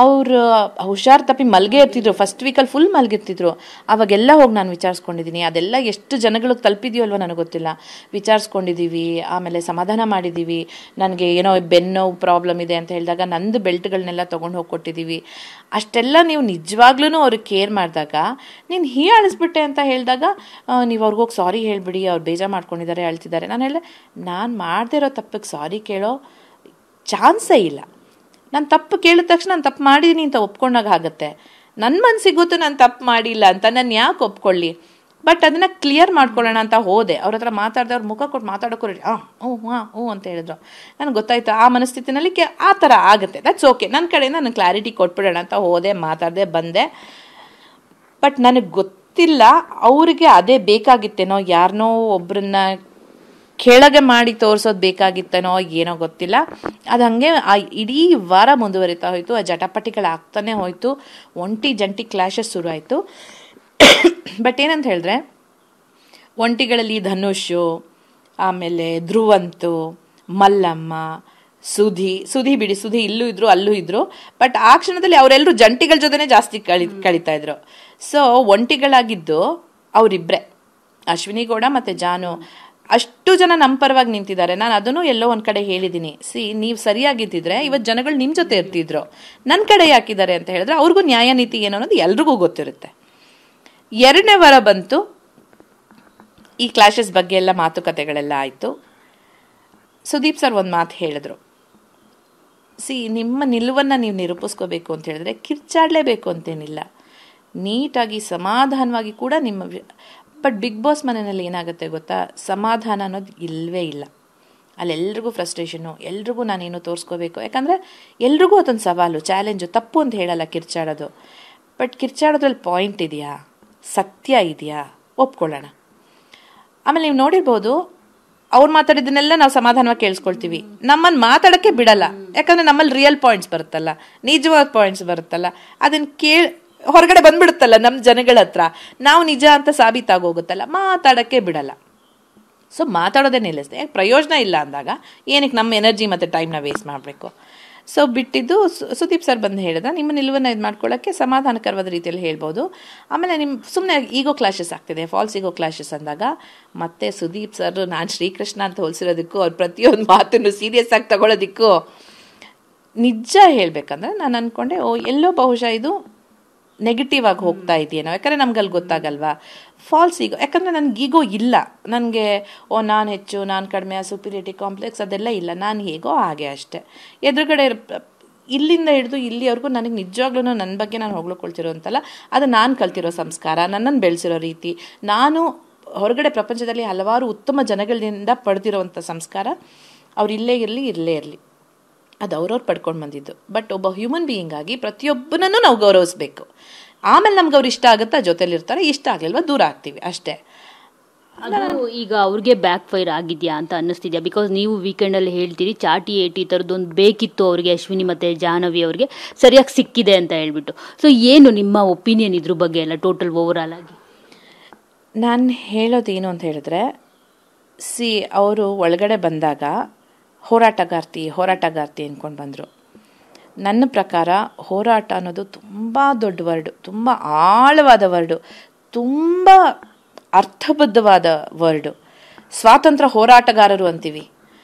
ಅವರು ಹುಷಾರು ತಪ್ಪಿ ಮಲ್ಗೆ ಇರ್ತಿದ್ರು, ಫಸ್ಟ್ ವೀಕಲ್ಲಿ ಫುಲ್ ಮಲ್ಗಿರ್ತಿದ್ರು. ಅವಾಗೆಲ್ಲ ಹೋಗಿ ನಾನು ವಿಚಾರಿಸ್ಕೊಂಡಿದ್ದೀನಿ. ಅದೆಲ್ಲ ಎಷ್ಟು ಜನಗಳಿಗೆ ತಲುಪಿದೆಯೋ ಅಲ್ವೋ ನನಗೆ ಗೊತ್ತಿಲ್ಲ. ವಿಚಾರಿಸ್ಕೊಂಡಿದ್ದೀವಿ, ಆಮೇಲೆ ಸಮಾಧಾನ ಮಾಡಿದ್ದೀವಿ. ನನಗೆ ಏನೋ ಬೆನ್ನೋ ಪ್ರಾಬ್ಲಮ್ ಇದೆ ಅಂತ ಹೇಳಿದಾಗ ನಂದು ಬೆಲ್ಟ್ಗಳನ್ನೆಲ್ಲ ತೊಗೊಂಡು ಹೋಗಿ ಕೊಟ್ಟಿದ್ದೀವಿ. ಅಷ್ಟೆಲ್ಲ ನೀವು ನಿಜವಾಗ್ಲೂ ಅವ್ರಿಗೆ ಕೇರ್ ಮಾಡಿದಾಗ, ನೀನು ಹೀಯಾಳಿಸ್ಬಿಟ್ಟೆ ಅಂತ ಹೇಳಿದಾಗ ನೀವು ಅವ್ರಿಗೋಗಿ ಸಾರಿ ಹೇಳಿಬಿಡಿ, ಅವ್ರು ಬೇಜಾರು ಮಾಡ್ಕೊಂಡಿದ್ದಾರೆ, ಅಳ್ತಿದ್ದಾರೆ. ನಾನು ಹೇಳಿದೆ, ನಾನು ಮಾಡದೇ ಇರೋ ತಪ್ಪಿಗೆ ಸಾರಿ ಕೇಳೋ ಚಾನ್ಸೇ ಇಲ್ಲ. ನಾನು ತಪ್ಪು ಕೇಳಿದ ತಕ್ಷಣ ನಾನು ತಪ್ಪು ಮಾಡಿದ್ದೀನಿ ಅಂತ ಒಪ್ಕೊಂಡಾಗ ಆಗುತ್ತೆ. ನನ್ನ ಮನಸ್ಸಿಗೆ ಗೊತ್ತು ನಾನು ತಪ್ಪು ಮಾಡಿಲ್ಲ ಅಂತ, ನಾನು ಯಾಕೆ ಒಪ್ಕೊಳ್ಳಿ? ಬಟ್ ಅದನ್ನು ಕ್ಲಿಯರ್ ಮಾಡ್ಕೊಳ್ಳೋಣ ಅಂತ ಹೋದೆ. ಅವ್ರ ಹತ್ರ ಮಾತಾಡಿದೆ, ಅವ್ರ ಮುಖ ಕೊಟ್ಟು ಮಾತಾಡೋಕ್ಕೂ ರೆಡಿ, ಹ್ಞೂ ಅಂತ ಹೇಳಿದ್ರು. ನನಗೆ ಗೊತ್ತಾಯ್ತು ಆ ಮನಸ್ಥಿತಿನಲ್ಲಿ ಆ ಥರ ಆಗುತ್ತೆ. ದಟ್ಸ್ ಓಕೆ, ನನ್ನ ಕಡೆಯಿಂದ ನಾನು ಕ್ಲಾರಿಟಿ ಕೊಟ್ಬಿಡೋಣ ಅಂತ ಹೋದೆ, ಮಾತಾಡಿದೆ, ಬಂದೆ. ಬಟ್ ನನಗೆ ಗೊತ್ತಿಲ್ಲ ಅವರಿಗೆ ಅದೇ ಬೇಕಾಗಿತ್ತೇನೋ, ಯಾರನ್ನೋ ಒಬ್ಬರನ್ನ ಕೆಳಗೆ ಮಾಡಿ ತೋರಿಸೋದು ಬೇಕಾಗಿತ್ತೇನೋ ಏನೋ ಗೊತ್ತಿಲ್ಲ. ಅದು ಹಾಗೆ ಆ ಇಡೀ ವಾರ ಮುಂದುವರಿತಾ ಹೋಯಿತು. ಆ ಜಟಾಪಟಿಗಳಾಗ್ತಾನೆ ಹೋಯಿತು. ಒಂಟಿ ಜಂಟಿ ಕ್ಲಾಶಸ್ ಶುರು ಆಯಿತು. ಬಟ್ ಏನಂತ ಹೇಳಿದ್ರೆ, ಒಂಟಿಗಳಲ್ಲಿ ಧನುಷು, ಆಮೇಲೆ ಧ್ರುವಂತು, ಮಲ್ಲಮ್ಮ, ಸುಧಿ ಬಿಡಿ, ಸುಧಿ ಇಲ್ಲೂ ಇದ್ರು ಅಲ್ಲೂ ಇದ್ರು. ಬಟ್ ಆ ಕ್ಷಣದಲ್ಲಿ ಅವರೆಲ್ಲರೂ ಜಂಟಿಗಳ ಜೊತೆನೆ ಜಾಸ್ತಿ ಕಳೀತಾ ಇದ್ರು. ಸೊ ಒಂಟಿಗಳಾಗಿದ್ದು ಅವರಿಬ್ಬರೇ, ಅಶ್ವಿನಿ ಗೌಡ ಮತ್ತು ಜಾನು. ಅಷ್ಟು ಜನ ನಮ್ಮ ಪರವಾಗಿ ನಿಂತಿದ್ದಾರೆ. ನಾನು ಅದನ್ನು ಎಲ್ಲೋ ಒಂದು ಕಡೆ ಹೇಳಿದ್ದೀನಿ, ನೀವು ಸರಿಯಾಗಿದ್ದಿದ್ರೆ ಇವತ್ತು ಜನಗಳು ನಿಮ್ಮ ಜೊತೆ ಇರ್ತಿದ್ರು. ನನ್ನ ಕಡೆ ಯಾಕಿದ್ದಾರೆ ಅಂತ ಹೇಳಿದ್ರೆ ಅವ್ರಿಗೂ ನ್ಯಾಯ ನೀತಿ ಏನು ಅನ್ನೋದು ಎಲ್ರಿಗೂ ಗೊತ್ತಿರುತ್ತೆ. ಎರಡನೇ ವಾರ ಬಂತು, ಈ ಕ್ಲಾಶಸ್ ಬಗ್ಗೆ ಎಲ್ಲ ಮಾತುಕತೆಗಳೆಲ್ಲ ಆಯಿತು. ಸುದೀಪ್ ಸರ್ ಒಂದು ಮಾತು ಹೇಳಿದ್ರು, ನಿಮ್ಮ ನಿಲುವನ್ನು ನೀವು ನಿರೂಪಿಸ್ಕೋಬೇಕು ಅಂತ ಹೇಳಿದ್ರೆ ಕಿರ್ಚಾಡಲೇಬೇಕು ಅಂತೇನಿಲ್ಲ, ನೀಟಾಗಿ ಸಮಾಧಾನವಾಗಿ ಕೂಡ ನಿಮ್ಮ. ಬಟ್ ಬಿಗ್ ಬಾಸ್ ಮನೆಯಲ್ಲಿ ಏನಾಗುತ್ತೆ ಗೊತ್ತಾ, ಸಮಾಧಾನ ಅನ್ನೋದು ಇಲ್ಲವೇ ಇಲ್ಲ. ಅಲ್ಲೆಲ್ರಿಗೂ ಫ್ರಸ್ಟ್ರೇಷನು, ಎಲ್ರಿಗೂ ನಾನೇನು ತೋರಿಸ್ಕೋಬೇಕು. ಯಾಕಂದರೆ ಎಲ್ರಿಗೂ ಅದೊಂದು ಸವಾಲು, ಚಾಲೆಂಜು. ತಪ್ಪು ಅಂತ ಹೇಳಲ್ಲ ಕಿರ್ಚಾಡೋದು, ಬಟ್ ಕಿರ್ಚಾಡೋದ್ರಲ್ಲಿ ಪಾಯಿಂಟ್ ಇದೆಯಾ, ಸತ್ಯ ಇದೆಯಾ, ಒಪ್ಕೊಳ್ಳೋಣ. ಆಮೇಲೆ ನೀವು ನೋಡಿರ್ಬೋದು, ಅವ್ರು ಮಾತಾಡಿದ್ದನ್ನೆಲ್ಲ ನಾವು ಸಮಾಧಾನವಾಗಿ ಕೇಳಿಸ್ಕೊಳ್ತೀವಿ, ನಮ್ಮನ್ನು ಮಾತಾಡೋಕ್ಕೆ ಬಿಡಲ್ಲ. ಯಾಕಂದರೆ ನಮ್ಮಲ್ಲಿ ರಿಯಲ್ ಪಾಯಿಂಟ್ಸ್ ಬರುತ್ತಲ್ಲ, ನಿಜವಾದ ಪಾಯಿಂಟ್ಸ್ ಬರುತ್ತಲ್ಲ, ಅದನ್ನು ಹೊರಗಡೆ ಬಂದ್ಬಿಡುತ್ತಲ್ಲ ನಮ್ಮ ಜನಗಳ ಹತ್ರ, ನಾವು ನಿಜ ಅಂತ ಸಾಬೀತಾಗೋಗುತ್ತಲ್ಲ, ಮಾತಾಡೋಕ್ಕೆ ಬಿಡಲ್ಲ. ಸೊ ಮಾತಾಡೋದೇ ನಿಲ್ಲಿಸಿದೆ. ಪ್ರಯೋಜನ ಇಲ್ಲ ಅಂದಾಗ ಏನಕ್ಕೆ ನಮ್ಮ ಎನರ್ಜಿ ಮತ್ತು ಟೈಮ್ನ ವೇಸ್ಟ್ ಮಾಡಬೇಕು? ಸೊ ಬಿಟ್ಟಿದ್ದು ಸುದೀಪ್ ಸರ್ ಬಂದು ಹೇಳಿದ, ನಿಮ್ಮ ನಿಲುವನ್ನು ಇದು ಮಾಡ್ಕೊಳ್ಳೋಕ್ಕೆ ಸಮಾಧಾನಕರವಾದ ರೀತಿಯಲ್ಲಿ ಹೇಳ್ಬೋದು. ಆಮೇಲೆ ನಿಮ್ಮ ಸುಮ್ಮನೆ ಈಗೋ ಕ್ಲಾಶಸ್ ಆಗ್ತಿದೆ, ಫಾಲ್ಸ್ ಈಗೋ ಕ್ಲಾಶಸ್ ಅಂದಾಗ ಮತ್ತೆ ಸುದೀಪ್ ಸರ್ ನಾನು ಶ್ರೀಕೃಷ್ಣ ಅಂತ ಹೋಲಿಸಿರೋದಕ್ಕೂ ಅವ್ರ ಪ್ರತಿಯೊಂದು ಮಾತನ್ನು ಸೀರಿಯಸ್ ಆಗಿ ತಗೊಳ್ಳೋದಕ್ಕೂ ನಿಜ ಹೇಳಬೇಕಂದ್ರೆ ನಾನು ಅಂದ್ಕೊಂಡೆ, ಎಲ್ಲೋ ಬಹುಶಃ ಇದು ನೆಗೆಟಿವ್ ಆಗಿ ಹೋಗ್ತಾ ಇದೆಯೇನೋ. ಯಾಕಂದರೆ ನಮ್ಗಲ್ಲಿ ಗೊತ್ತಾಗಲ್ವಾ ಫಾಲ್ಸ್ ಈಗೋ. ಯಾಕಂದರೆ ನನಗೆ ಈಗೋ ಇಲ್ಲ, ನನಗೆ ನಾನು ಹೆಚ್ಚು, ನಾನು ಕಡಿಮೆ, ಸುಪೀರಿಯರಿಟಿ ಕಾಂಪ್ಲೆಕ್ಸ್ ಅದೆಲ್ಲ ಇಲ್ಲ. ನಾನು ಹೇಗೋ ಹಾಗೆ ಅಷ್ಟೇ. ಎದುರುಗಡೆ ಇಲ್ಲಿಂದ ಹಿಡಿದು ಇಲ್ಲಿವರೆಗೂ ನನಗೆ ನಿಜವಾಗ್ಲೂ ನನ್ನ ಬಗ್ಗೆ ನಾನು ಹೊಗಳ್ಕೊಳ್ತಿರೋ ಅಂತಲ್ಲ, ಅದು ನಾನು ಕಲ್ತಿರೋ ಸಂಸ್ಕಾರ, ನನ್ನನ್ನು ಬೆಳೆಸಿರೋ ರೀತಿ, ನಾನು ಹೊರಗಡೆ ಪ್ರಪಂಚದಲ್ಲಿ ಹಲವಾರು ಉತ್ತಮ ಜನಗಳಿಂದ ಪಡೆದಿರೋವಂಥ ಸಂಸ್ಕಾರ. ಅವ್ರು ಇಲ್ಲೇ ಇರಲಿ ಅದು ಅವ್ರವ್ರು ಪಡ್ಕೊಂಡು ಬಂದಿದ್ದು. ಬಟ್ ಒಬ್ಬ ಹ್ಯೂಮನ್ ಬೀಯಿಂಗ್ ಆಗಿ ಪ್ರತಿಯೊಬ್ಬನನ್ನು ನಾವು ಗೌರವಿಸ್ಬೇಕು. ಆಮೇಲೆ ನಮ್ಗೆ ಅವ್ರು ಇಷ್ಟ ಆಗುತ್ತಾ ಜೊತೆಲಿರ್ತಾರೆ, ಇಷ್ಟ ಆಗಲಿಲ್ವಾ ದೂರ ಆಗ್ತೀವಿ ಅಷ್ಟೇ. ಅದು ಈಗ ಅವ್ರಿಗೆ ಬ್ಯಾಕ್ ಫೈರ್ ಆಗಿದೆಯಾ ಅಂತ ಅನ್ನಿಸ್ತಿದ್ಯಾ? ಬಿಕಾಸ್ ನೀವು ವೀಕೆಂಡಲ್ಲಿ ಹೇಳ್ತೀರಿ ಚಾಟಿ ಏಟಿ ಥರದ್ದೊಂದು ಬೇಕಿತ್ತು ಅವ್ರಿಗೆ, ಅಶ್ವಿನಿ ಮತ್ತು ಜಾಹ್ನವಿ ಅವ್ರಿಗೆ ಸರಿಯಾಗಿ ಸಿಕ್ಕಿದೆ ಅಂತ ಹೇಳ್ಬಿಟ್ಟು. ಸೊ ಏನು ನಿಮ್ಮ ಒಪಿನಿಯನ್ ಇದ್ರ ಬಗ್ಗೆ ಎಲ್ಲ ಟೋಟಲ್ ಓವರಾಲ್ ಆಗಿ? ನಾನು ಹೇಳೋದೇನು ಅಂತ ಹೇಳಿದ್ರೆ, ಅವರು ಒಳಗಡೆ ಬಂದಾಗ ಹೋರಾಟಗಾರ್ತಿ ಅಂದ್ಕೊಂಡು ಬಂದರು. ನನ್ನ ಪ್ರಕಾರ ಹೋರಾಟ ಅನ್ನೋದು ತುಂಬ ದೊಡ್ಡ ವರ್ಡು, ತುಂಬ ಆಳವಾದ ವರ್ಡು, ತುಂಬ ಅರ್ಥಬದ್ಧವಾದ ವರ್ಡು. ಸ್ವಾತಂತ್ರ್ಯ ಹೋರಾಟಗಾರರು ಅಂತೀವಿ,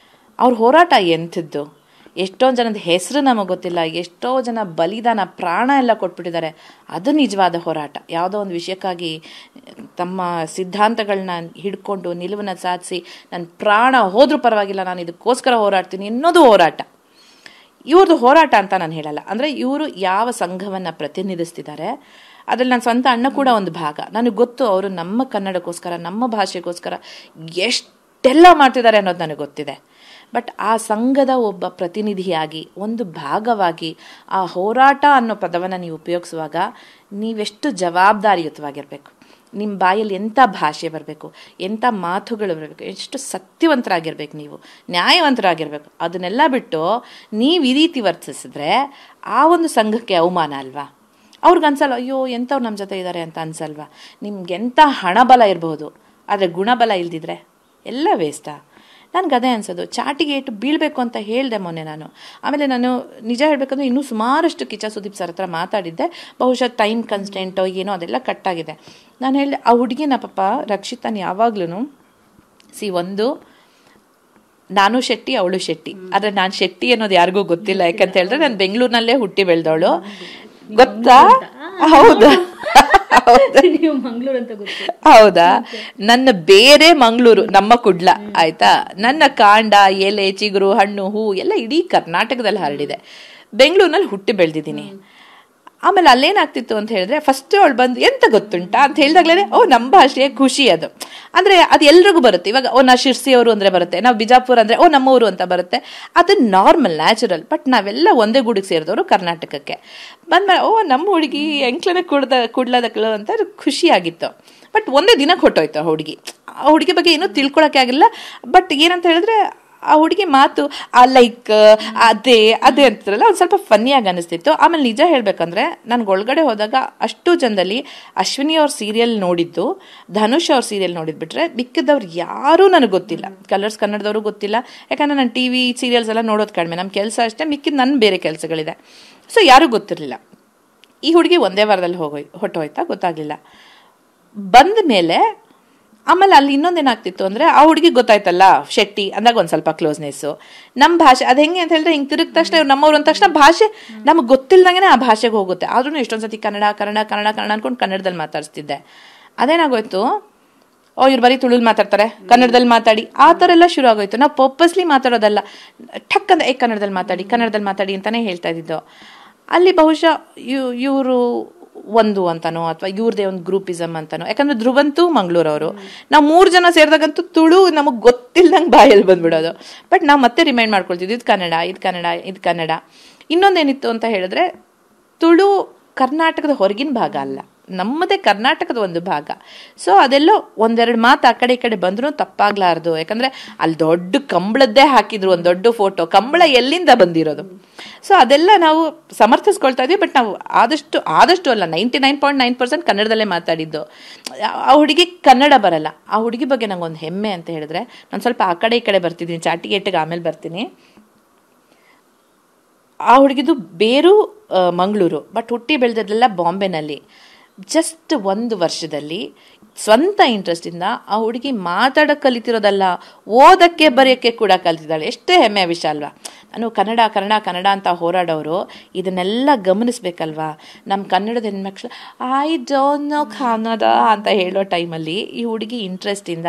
ಅವ್ರ ಹೋರಾಟ ಎಂಥದ್ದು. ಎಷ್ಟೊಂದು ಜನದ ಹೆಸರು ನಮಗೆ ಗೊತ್ತಿಲ್ಲ, ಎಷ್ಟೋ ಜನ ಬಲಿದಾನ ಪ್ರಾಣ ಎಲ್ಲ ಕೊಟ್ಬಿಟ್ಟಿದ್ದಾರೆ. ಅದು ನಿಜವಾದ ಹೋರಾಟ. ಯಾವುದೋ ಒಂದು ವಿಷಯಕ್ಕಾಗಿ ತಮ್ಮ ಸಿದ್ಧಾಂತಗಳನ್ನ ಹಿಡ್ಕೊಂಡು ನಿಲುವನ್ನು ಸಾಧಿಸಿ ನನ್ನ ಪ್ರಾಣ ಹೋದ್ರೂ ಪರವಾಗಿಲ್ಲ, ನಾನು ಇದಕ್ಕೋಸ್ಕರ ಹೋರಾಡ್ತೀನಿ ಅನ್ನೋದು ಹೋರಾಟ. ಇವ್ರದ್ದು ಹೋರಾಟ ಅಂತ ನಾನು ಹೇಳಲ್ಲ. ಅಂದರೆ ಇವರು ಯಾವ ಸಂಘವನ್ನು ಪ್ರತಿನಿಧಿಸ್ತಿದ್ದಾರೆ ಅದರಲ್ಲಿ ನನ್ನ ಸ್ವಂತ ಅಣ್ಣ ಕೂಡ ಒಂದು ಭಾಗ. ನನಗೆ ಗೊತ್ತು ಅವರು ನಮ್ಮ ಕನ್ನಡಕ್ಕೋಸ್ಕರ, ನಮ್ಮ ಭಾಷೆಗೋಸ್ಕರ ಎಷ್ಟೆಲ್ಲ ಮಾಡ್ತಿದ್ದಾರೆ ಅನ್ನೋದು ನನಗೆ ಗೊತ್ತಿದೆ. ಬಟ್ ಆ ಸಂಘದ ಒಬ್ಬ ಪ್ರತಿನಿಧಿಯಾಗಿ, ಒಂದು ಭಾಗವಾಗಿ ಆ ಹೋರಾಟ ಅನ್ನೋ ಪದವನ್ನು ನೀವು ಉಪಯೋಗಿಸುವಾಗ ನೀವೆಷ್ಟು ಜವಾಬ್ದಾರಿಯುತವಾಗಿರಬೇಕು, ನಿಮ್ಮ ಬಾಯಲ್ಲಿ ಎಂಥ ಭಾಷೆ ಬರಬೇಕು, ಎಂಥ ಮಾತುಗಳು ಬರಬೇಕು, ಎಷ್ಟು ಸತ್ಯವಂತರಾಗಿರ್ಬೇಕು, ನೀವು ನ್ಯಾಯವಂತರಾಗಿರ್ಬೇಕು. ಅದನ್ನೆಲ್ಲ ಬಿಟ್ಟು ನೀವು ಈ ರೀತಿ ವರ್ತಿಸಿದ್ರೆ ಆ ಒಂದು ಸಂಘಕ್ಕೆ ಅವಮಾನ ಅಲ್ವಾ? ಅವ್ರಿಗನ್ಸಲ್ಲ, ಅಯ್ಯೋ ಎಂಥವ್ರು ನಮ್ಮ ಜೊತೆ ಇದ್ದಾರೆ ಅಂತ ಅನ್ಸಲ್ವಾ? ನಿಮ್ಗೆಂಥ ಹಣಬಲ ಇರಬಹುದು, ಆದರೆ ಗುಣಬಲ ಇಲ್ದಿದ್ರೆ ಎಲ್ಲ ವೇಸ್ಟಾ? ನನಗೆ ಅದೇ ಅನ್ಸೋದು. ಚಾಟಿಗೆ ಏಟು ಬೀಳಬೇಕು ಅಂತ ಹೇಳಿದೆ ಮೊನ್ನೆ ನಾನು. ಆಮೇಲೆ ನಾನು ನಿಜ ಹೇಳಬೇಕಂದ್ರೆ ಇನ್ನೂ ಸುಮಾರಷ್ಟು ಕಿಚ್ಚ ಸುದೀಪ್ ಸರ್ ಹತ್ರ ಮಾತಾಡಿದ್ದೆ. ಬಹುಶಃ ಟೈಮ್ ಕನ್ಸ್ಟೆಂಟೋ ಏನೋ ಅದೆಲ್ಲ ಕಟ್ಟಾಗಿದೆ. ನಾನು ಹೇಳಿದೆ, ಆ ಹುಡುಗಿನ ಪಾಪ ರಕ್ಷಿತಾನ ಯಾವಾಗ್ಲೂ ಒಂದು ನಾನು ಶೆಟ್ಟಿ ಅವಳು ಶೆಟ್ಟಿ, ಆದರೆ ನಾನು ಶೆಟ್ಟಿ ಅನ್ನೋದು ಯಾರಿಗೂ ಗೊತ್ತಿಲ್ಲ. ಯಾಕಂತ ಹೇಳಿದ್ರೆ ನಾನು ಬೆಂಗಳೂರಿನಲ್ಲೇ ಹುಟ್ಟಿ ಬೆಳೆದವಳು, ಗೊತ್ತಾ? ಹೌದಾ? ಹೌದಾ? ನನ್ನ ಬೇರೆ ಮಂಗಳೂರು, ನಮ್ಮ ಕುಡ್ಲ ಆಯ್ತಾ. ನನ್ನ ಕಾಂಡ, ಎಲೆ, ಚಿಗುರು, ಹಣ್ಣು, ಹೂ ಎಲ್ಲ ಇಡೀ ಕರ್ನಾಟಕದಲ್ಲಿ ಹರಡಿದೆ. ಬೆಂಗಳೂರಿನಲ್ಲಿ ಹುಟ್ಟಿ ಬೆಳೆದಿದ್ದೀನಿ. ಆಮೇಲೆ ಅಲ್ಲೇನಾಗ್ತಿತ್ತು ಅಂತ ಹೇಳಿದ್ರೆ, ಫಸ್ಟ್ ಅವಳು ಬಂದು ಎಂತ ಗೊತ್ತುಂಟಾ ಅಂತ ಹೇಳಿದಾಗ್ಲೇ ನಮ್ಮ ಭಾಷೆಯ ಖುಷಿ ಅದು. ಅಂದರೆ ಅದು ಎಲ್ರಿಗೂ ಬರುತ್ತೆ. ಇವಾಗ ನಾ ಶಿರ್ಸಿಯವರು ಅಂದರೆ ಬರುತ್ತೆ, ನಾವು ಬಿಜಾಪುರ ಅಂದರೆ ನಮ್ಮವರು ಅಂತ ಬರುತ್ತೆ. ಅದು ನಾರ್ಮಲ್, ನ್ಯಾಚುರಲ್. ಬಟ್ ನಾವೆಲ್ಲ ಒಂದೇ ಗೂಡಿಗೆ ಸೇರಿದವರು ಕರ್ನಾಟಕಕ್ಕೆ ಬಂದ್ಮೇಲೆ ನಮ್ಮ ಹುಡುಗಿ ಎಂಕ್ಲನೆ ಕುಡ್ಲದಕ್ಕಳು ಅಂತ ಖುಷಿಯಾಗಿತ್ತು. ಬಟ್ ಒಂದೇ ದಿನಕ್ಕೆ ಹೊಟ್ಟೋಯ್ತು ಆ ಹುಡುಗಿ ಬಗ್ಗೆ ಏನೂ ತಿಳ್ಕೊಳಕ್ಕೆ ಆಗಿಲ್ಲ. ಬಟ್ ಏನಂತ ಹೇಳಿದ್ರೆ ಆ ಹುಡುಗಿ ಮಾತು ಲೈಕ್ ಅದೇ ಅಂತಾರಲ್ಲ, ಒಂದು ಸ್ವಲ್ಪ ಫನ್ನಿಯಾಗಿ ಅನಿಸ್ತಿತ್ತು. ಆಮೇಲೆ ನಿಜ ಹೇಳಬೇಕಂದ್ರೆ ನನಗೆ ಒಳಗಡೆ ಹೋದಾಗ ಅಷ್ಟು ಜನದಲ್ಲಿ ಅಶ್ವಿನಿ ಅವ್ರ ಸೀರಿಯಲ್ ನೋಡಿದ್ದು, ಧನುಷ್ ಅವ್ರ ಸೀರಿಯಲ್ ನೋಡಿದ್ಬಿಟ್ರೆ ಮಿಕ್ಕಿದವ್ರು ಯಾರೂ ನನಗೆ ಗೊತ್ತಿಲ್ಲ. ಕಲರ್ಸ್ ಕನ್ನಡದವರು ಗೊತ್ತಿಲ್ಲ. ಯಾಕಂದರೆ ನಾನು TV ಸೀರಿಯಲ್ಸ್ ಎಲ್ಲ ನೋಡೋದು ಕಡಿಮೆ, ನಮ್ಮ ಕೆಲಸ ಅಷ್ಟೇ, ಮಿಕ್ಕಿದ ನನ್ನ ಬೇರೆ ಕೆಲಸಗಳಿದೆ. ಸೊ ಯಾರೂ ಗೊತ್ತಿರಲಿಲ್ಲ. ಈ ಹುಡುಗಿ ಒಂದೇ ವಾರದಲ್ಲಿ ಹೊಟ್ಟೋಯ್ತಾ ಗೊತ್ತಾಗಲಿಲ್ಲ. ಬಂದ ಮೇಲೆ ಆಮೇಲೆ ಅಲ್ಲಿ ಇನ್ನೊಂದೇನಾಗ್ತಿತ್ತು ಅಂದರೆ, ಆ ಹುಡುಗಿ ಗೊತ್ತಾಯ್ತಲ್ಲ ಶೆಟ್ಟಿ ಅಂದಾಗ ಒಂದು ಸ್ವಲ್ಪ ಕ್ಲೋಸ್ನೆಸ್ಸು. ನಮ್ಮ ಭಾಷೆ ಅದು ಹೆಂಗೆ ಅಂತ ಹೇಳಿದ್ರೆ, ಹಿಂಗೆ ತಿರುಗಿದ ತಕ್ಷಣ ಇವ್ರು ನಮ್ಮವ್ರು ಅಂದ ತಕ್ಷಣ ಭಾಷೆ ನಮಗೆ ಗೊತ್ತಿಲ್ಲದಂಗೆ ಆ ಭಾಷೆಗೆ ಹೋಗುತ್ತೆ. ಆದ್ರೂ ಎಷ್ಟೊಂದು ಸತಿ ಕನ್ನಡ ಅನ್ಕೊಂಡು ಕನ್ನಡದಲ್ಲಿ ಮಾತಾಡಿಸ್ತಿದ್ದೆ. ಅದೇನಾಗೋಯ್ತು, ಇವ್ರು ಬರೀ ತುಳುಲ್ ಮಾತಾಡ್ತಾರೆ, ಕನ್ನಡದಲ್ಲಿ ಮಾತಾಡಿ, ಆ ಥರ ಎಲ್ಲ ಶುರು ಆಗೋಯ್ತು. ನಾವು ಪರ್ಪಸ್ಲಿ ಮಾತಾಡೋದಲ್ಲ, ಠಕ್ ಅಂದ್ರೆ ಕನ್ನಡದಲ್ಲಿ ಮಾತಾಡಿ ಅಂತಲೇ ಹೇಳ್ತಾ ಇದ್ದಿದ್ದು. ಅಲ್ಲಿ ಬಹುಶಃ ಇವರು ಒಂದು ಅಂತನೋ ಅಥವಾ ಇವ್ರದೇ ಒಂದು ಗ್ರೂಪಿಸಮ್ ಅಂತನೋ. ಯಾಕಂದ್ರೆ ಧ್ರುವಂತೂ ಮಂಗಳೂರವರು, ನಾವು 3 ಜನ ಸೇರಿದಾಗಂತೂ ತುಳು ನಮಗೆ ಗೊತ್ತಿಲ್ಲದಂಗೆ ಬಾಯಲ್ಲಿ ಬಂದ್ಬಿಡೋದು. ಬಟ್ ನಾವು ಮತ್ತೆ ರಿಮೈಂಡ್ ಮಾಡ್ಕೊಳ್ತಿದ್ವಿ, ಇದು ಕನ್ನಡ. ಇನ್ನೊಂದೇನಿತ್ತು ಅಂತ ಹೇಳಿದ್ರೆ, ತುಳು ಕರ್ನಾಟಕದ ಹೊರಗಿನ ಭಾಗ ಅಲ್ಲ, ನಮ್ಮದೇ ಕರ್ನಾಟಕದ ಒಂದು ಭಾಗ. ಸೊ ಅದೆಲ್ಲೋ ಒಂದೆರಡು ಮಾತು ಆ ಕಡೆ ಈ ಕಡೆ ಬಂದರೂ ತಪ್ಪಾಗ್ಲಾರ್ದು. ಯಾಕಂದರೆ ಅಲ್ಲಿ ದೊಡ್ಡ ಕಂಬಳದ್ದೇ ಹಾಕಿದ್ರು, ಒಂದು ದೊಡ್ಡ ಫೋಟೋ. ಕಂಬಳ ಎಲ್ಲಿಂದ ಬಂದಿರೋದು? ಸೊ ಅದೆಲ್ಲ ನಾವು ಸಮರ್ಥಿಸ್ಕೊಳ್ತಾ ಇದ್ವಿ. ಬಟ್ ನಾವು ಆದಷ್ಟು ಅಲ್ಲ, 99.9% ಕನ್ನಡದಲ್ಲೇ ಮಾತಾಡಿದ್ದು. ಆ ಹುಡುಗಿ ಕನ್ನಡ ಬರಲ್ಲ. ಆ ಹುಡುಗಿ ಬಗ್ಗೆ ನಂಗೊಂದು ಹೆಮ್ಮೆ ಅಂತ ಹೇಳಿದ್ರೆ, ನಾನು ಸ್ವಲ್ಪ ಆ ಕಡೆ ಈ ಕಡೆ ಬರ್ತಿದ್ದೀನಿ, ಚಾಟಿಗೇಟಿಗೆ ಆಮೇಲೆ ಬರ್ತೀನಿ. ಆ ಹುಡುಗಿದು ಬೇರು ಮಂಗಳೂರು, ಬಟ್ ಹುಟ್ಟಿ ಬೆಳೆದದೆಲ್ಲ ಬಾಂಬೆನಲ್ಲಿ. ಜಸ್ಟ್ 1 ವರ್ಷದಲ್ಲಿ ಸ್ವಂತ ಇಂಟ್ರೆಸ್ಟಿಂದ ಆ ಹುಡುಗಿ ಮಾತಾಡೋಕೆ ಕಲಿತಿರೋದಲ್ಲ, ಓದಕ್ಕೆ ಬರೆಯೋಕ್ಕೆ ಕೂಡ ಕಲಿತಿದ್ದಾಳೆ. ಎಷ್ಟೇ ಹೆಮ್ಮೆಯ ವಿಷಯ ಅಲ್ವಾ? ನಾನು ಕನ್ನಡ ಕನ್ನಡ ಕನ್ನಡ ಅಂತ ಹೋರಾಡೋರು ಇದನ್ನೆಲ್ಲ ಗಮನಿಸ್ಬೇಕಲ್ವಾ? ನಮ್ಮ ಕನ್ನಡದ ಹೆಣ್ಮಕ್ಳು ಐ ಡೋಂಟ್ ನೋ ಕನ್ನಡ ಅಂತ ಹೇಳೋ ಟೈಮಲ್ಲಿ ಈ ಹುಡುಗಿ ಇಂಟ್ರೆಸ್ಟಿಂದ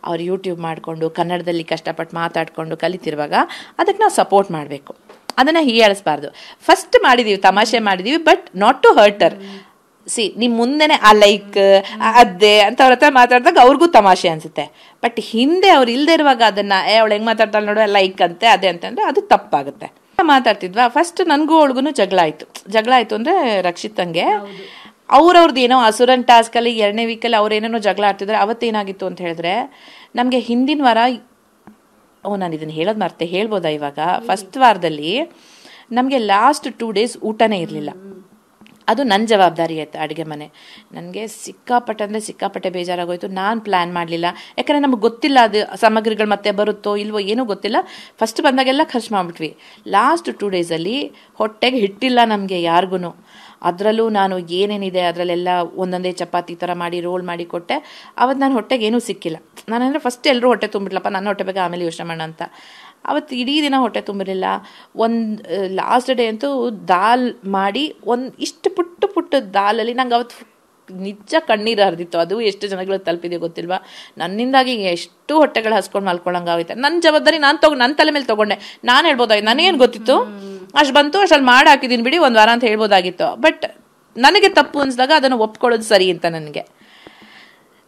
ಅವ್ರು ಯೂಟ್ಯೂಬ್ ಮಾಡಿಕೊಂಡು ಕನ್ನಡದಲ್ಲಿ ಕಷ್ಟಪಟ್ಟು ಮಾತಾಡಿಕೊಂಡು ಕಲಿತಿರುವಾಗ ಅದಕ್ಕೆ ನಾವು ಸಪೋರ್ಟ್ ಮಾಡಬೇಕು, ಅದನ್ನು ಹೀಯಾಳಿಸ್ಬಾರ್ದು. ಫಸ್ಟ್ ಮಾಡಿದ್ದೀವಿ, ತಮಾಷೆ ಮಾಡಿದ್ದೀವಿ, ಬಟ್ ನಾಟ್ ಟು ಹರ್ಟರ್. ನಿಮ್ಮ ಮುಂದೆನೆ ಆ ಲೈಕ್ ಅದೇ ಅಂತ ಅವ್ರ ಹತ್ರ ಮಾತಾಡಿದಾಗ ಅವ್ರಿಗೂ ತಮಾಷೆ ಅನ್ಸುತ್ತೆ. ಬಟ್ ಹಿಂದೆ ಅವ್ರು ಇಲ್ಲದೆ ಇರುವಾಗ ಅದನ್ನ ಅವಳು ಹೆಂಗ್ ಮಾತಾಡ್ತಾಳೆ ನೋಡುವ, ಲೈಕ್ ಅಂತೆ ಅದೇ ಅಂತಂದ್ರೆ ಅದು ತಪ್ಪಾಗುತ್ತೆ. ಮಾತಾಡ್ತಿದ್ವಾ, ಫಸ್ಟ್ ನನಗೂ ಅವಳಿಗೂ ಜಗಳ ಆಯ್ತು ಅಂದ್ರೆ ರಕ್ಷಿತಂಗೆ ಅವ್ರವ್ರದ್ದು ಏನೋ ಅಸುರನ್ ಟಾಸ್ಕಲ್ಲಿ 2ನೇ ವೀಕಲ್ಲಿ ಅವ್ರೇನೇನೋ ಜಗಳ ಆಡ್ತಿದ್ರೆ. ಅವತ್ತೇನಾಗಿತ್ತು ಅಂತ ಹೇಳಿದ್ರೆ, ನಮಗೆ ಹಿಂದಿನ ವಾರ, ನಾನು ಇದನ್ನು ಹೇಳೋದು ಮರ್ತೆ, ಹೇಳ್ಬೋದಾ ಇವಾಗ? ಫಸ್ಟ್ ವಾರದಲ್ಲಿ ನಮಗೆ ಲಾಸ್ಟ್ 2 days ಊಟನೇ ಇರಲಿಲ್ಲ. ಅದು ನನ್ನ ಜವಾಬ್ದಾರಿ ಆಯ್ತು, ಅಡುಗೆ ಮನೆ. ನನಗೆ ಸಿಕ್ಕಾಪಟ್ಟೆ ಬೇಜಾರಾಗೋಯ್ತು. ನಾನು ಪ್ಲ್ಯಾನ್ ಮಾಡಲಿಲ್ಲ, ಯಾಕಂದರೆ ನಮಗೆ ಗೊತ್ತಿಲ್ಲ ಅದು ಸಾಮಗ್ರಿಗಳು ಮತ್ತೆ ಬರುತ್ತೋ ಇಲ್ವೋ ಏನೂ ಗೊತ್ತಿಲ್ಲ. ಫಸ್ಟ್ ಬಂದಾಗೆಲ್ಲ ಖರ್ಚು ಮಾಡಿಬಿಟ್ವಿ. ಲಾಸ್ಟ್ 2 days ಹೊಟ್ಟೆಗೆ ಹಿಟ್ಟಿಲ್ಲ ನಮಗೆ ಯಾರಿಗೂ. ಅದರಲ್ಲೂ ನಾನು ಏನೇನಿದೆ ಅದರಲ್ಲೆಲ್ಲ ಒಂದೊಂದೇ ಚಪಾತಿ ಥರ ಮಾಡಿ ರೋಲ್ ಮಾಡಿ ಕೊಟ್ಟೆ. ಅವತ್ತು ನಾನು ಹೊಟ್ಟೆಗೆ ಏನೂ ಸಿಕ್ಕಿಲ್ಲ. ನಾನಂದರೆ ಫಸ್ಟ್ ಎಲ್ಲರೂ ಹೊಟ್ಟೆ ತುಂಬಿಡ್ಲಪ್ಪ, ನನ್ನ ಹೊಟ್ಟೆ ಬೇಕಾ ಆಮೇಲೆ ಯೋಚನೆ ಮಾಡೋಣ ಅಂತ. ಅವತ್ತು ಇಡೀ ದಿನ ಹೊಟ್ಟೆ ತುಂಬಿರಲಿಲ್ಲ. ಲಾಸ್ಟ್ ಡೇ ಅಂತೂ ದಾಲ್ ಮಾಡಿ ಇಷ್ಟು ಪುಟ್ಟ ದಾಲಲ್ಲಿ ನಂಗೆ ಅವತ್ತು ನಿಜ ಕಣ್ಣೀರು ಹರಿದಿತ್ತು. ಅದು ಎಷ್ಟು ಜನಗಳು ತಲುಪಿದೆಯೋ ಗೊತ್ತಿಲ್ವಾ? ನನ್ನಿಂದಾಗಿ ಎಷ್ಟು ಹೊಟ್ಟೆಗಳು ಹಸ್ಕೊಂಡು ಮಲ್ಕೊಳ್ಳೋಂಗಾಗುತ್ತೆ. ನನ್ನ ಜವಾಬ್ದಾರಿ ನನ್ನ ತಲೆ ಮೇಲೆ ತೊಗೊಂಡೆ. ನಾನು ಹೇಳ್ಬೋದಾಗಿತ್ತು, ನನಗೇನು ಗೊತ್ತಿತ್ತು, ಅಷ್ಟು ಬಂತು, ಅಷ್ಟಲ್ಲಿ ಮಾಡಿ ಹಾಕಿದ್ದೀನಿ ಬಿಡಿ, 1 ವಾರ ಅಂತ ಹೇಳ್ಬೋದಾಗಿತ್ತು. ಬಟ್ ನನಗೆ ತಪ್ಪು ಅನಿಸಿದಾಗ ಅದನ್ನು ಒಪ್ಕೊಳ್ಳೋದು ಸರಿ ಅಂತ ನನಗೆ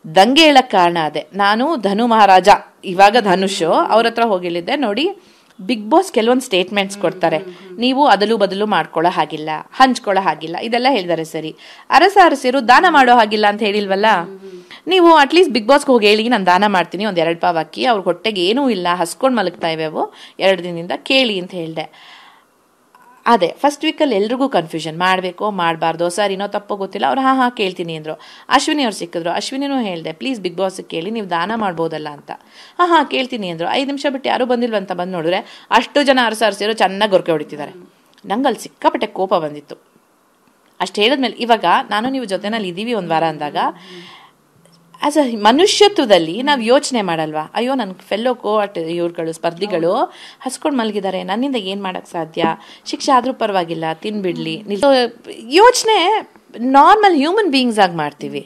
ದಂಗೆ ಹೇಳಕ್ಕೆ ಕಾರಣ ಅದೇ. ನಾನು ಧನು ಮಹಾರಾಜ, ಇವಾಗ ಧನುಷ್ ಅವ್ರ ಹತ್ರ ಹೋಗಿಲ್ಲಿದ್ದೆ. ನೋಡಿ, ಬಿಗ್ ಬಾಸ್ ಕೆಲವೊಂದು ಸ್ಟೇಟ್ಮೆಂಟ್ಸ್ ಕೊಡ್ತಾರೆ, ನೀವು ಅದಲು ಬದಲು ಮಾಡ್ಕೊಳ್ಳೋ ಹಾಗಿಲ್ಲ, ಹಂಚ್ಕೊಳ್ಳೋ ಹಾಗಿಲ್ಲ, ಇದೆಲ್ಲ ಹೇಳಿದ್ದಾರೆ ಸರಿ. ಅರಸಿರು ದಾನ ಮಾಡೋ ಹಾಗಿಲ್ಲ ಅಂತ ಹೇಳಿಲ್ವಲ್ಲ? ನೀವು ಅಟ್ಲೀಸ್ಟ್ ಬಿಗ್ ಬಾಸ್ಗೆ ಹೋಗಿ ಹೇಳಿ, ನಾನು ದಾನ ಮಾಡ್ತೀನಿ, 1-2 ಪಾವ್ ಅಕ್ಕಿ, ಅವ್ರ ಹೊಟ್ಟೆಗೆ ಏನೂ ಇಲ್ಲ, ಹಸ್ಕೊಂಡು ಮಲಗ್ತಾ ಇವೆ ಅವು 2 ದಿನದಿಂದ, ಕೇಳಿ ಅಂತ ಹೇಳಿದೆ. ಅದೇ ಫಸ್ಟ್ ವೀಕಲ್ಲಿ ಎಲ್ರಿಗೂ ಕನ್ಫ್ಯೂಷನ್, ಮಾಡಬೇಕೋ ಮಾಡಬಾರ್ದೋ, ಸರ್ ಇನ್ನೋ ತಪ್ಪೋ ಗೊತ್ತಿಲ್ಲ. ಅವ್ರು ಹಾಂ ಕೇಳ್ತೀನಿ ಅಂದರು. ಅಶ್ವಿನಿ ಅವ್ರು ಸಿಕ್ಕಿದ್ರು, ಅಶ್ವಿನಿನೂ ಹೇಳಿದೆ, ಪ್ಲೀಸ್ ಬಿಗ್ ಬಾಸ್ಗೆ ಕೇಳಿ, ನೀವು ದಾನ ಮಾಡ್ಬೋದಲ್ಲ ಅಂತ. ಹಾಂ ಕೇಳ್ತೀನಿ ಅಂದರು. 5 ನಿಮಿಷ ಬಿಟ್ಟು ಯಾರೂ ಬಂದಿಲ್ವಂತ ಬಂದು ನೋಡಿದ್ರೆ ಅಷ್ಟು ಜನ ಅರಸಿರೋ ಚೆನ್ನಾಗಿ ಗೊರಕೆ ಹೊಡಿತಿದ್ದಾರೆ. ನಂಗೆ ಅಲ್ಲಿ ಸಿಕ್ಕಾಪಟ್ಟೆ ಕೋಪ ಬಂದಿತ್ತು. ಅಷ್ಟು ಹೇಳಿದ್ಮೇಲೆ ಇವಾಗ ನಾನು ನೀವು ಜೊತೆನಲ್ಲಿ ಇದ್ದೀವಿ 1 ವಾರ ಅಂದಾಗ, ಆಸ್ ಅ ಮನುಷ್ಯತ್ವದಲ್ಲಿ ನಾವು ಯೋಚನೆ ಮಾಡಲ್ವಾ? ಅಯ್ಯೋ, ನನ್ನ ಫೆಲ್ಲೋ ಕೋರ್ಟ್ ಇವ್ರುಗಳು ಸ್ಪರ್ಧಿಗಳು ಹಸ್ಕೊಂಡು ಮಲಗಿದ್ದಾರೆ, ನನ್ನಿಂದ ಏನು ಮಾಡೋಕ್ಕೆ ಸಾಧ್ಯ, ಶಿಕ್ಷೆ ಆದರೂ ಪರವಾಗಿಲ್ಲ, ತಿನ್ಬಿಡ್ಲಿ. ಯೋಚನೆ ನಾರ್ಮಲ್ ಹ್ಯೂಮನ್ ಬೀಯಿಂಗ್ಸ್ ಆಗಿ ಮಾಡ್ತೀವಿ.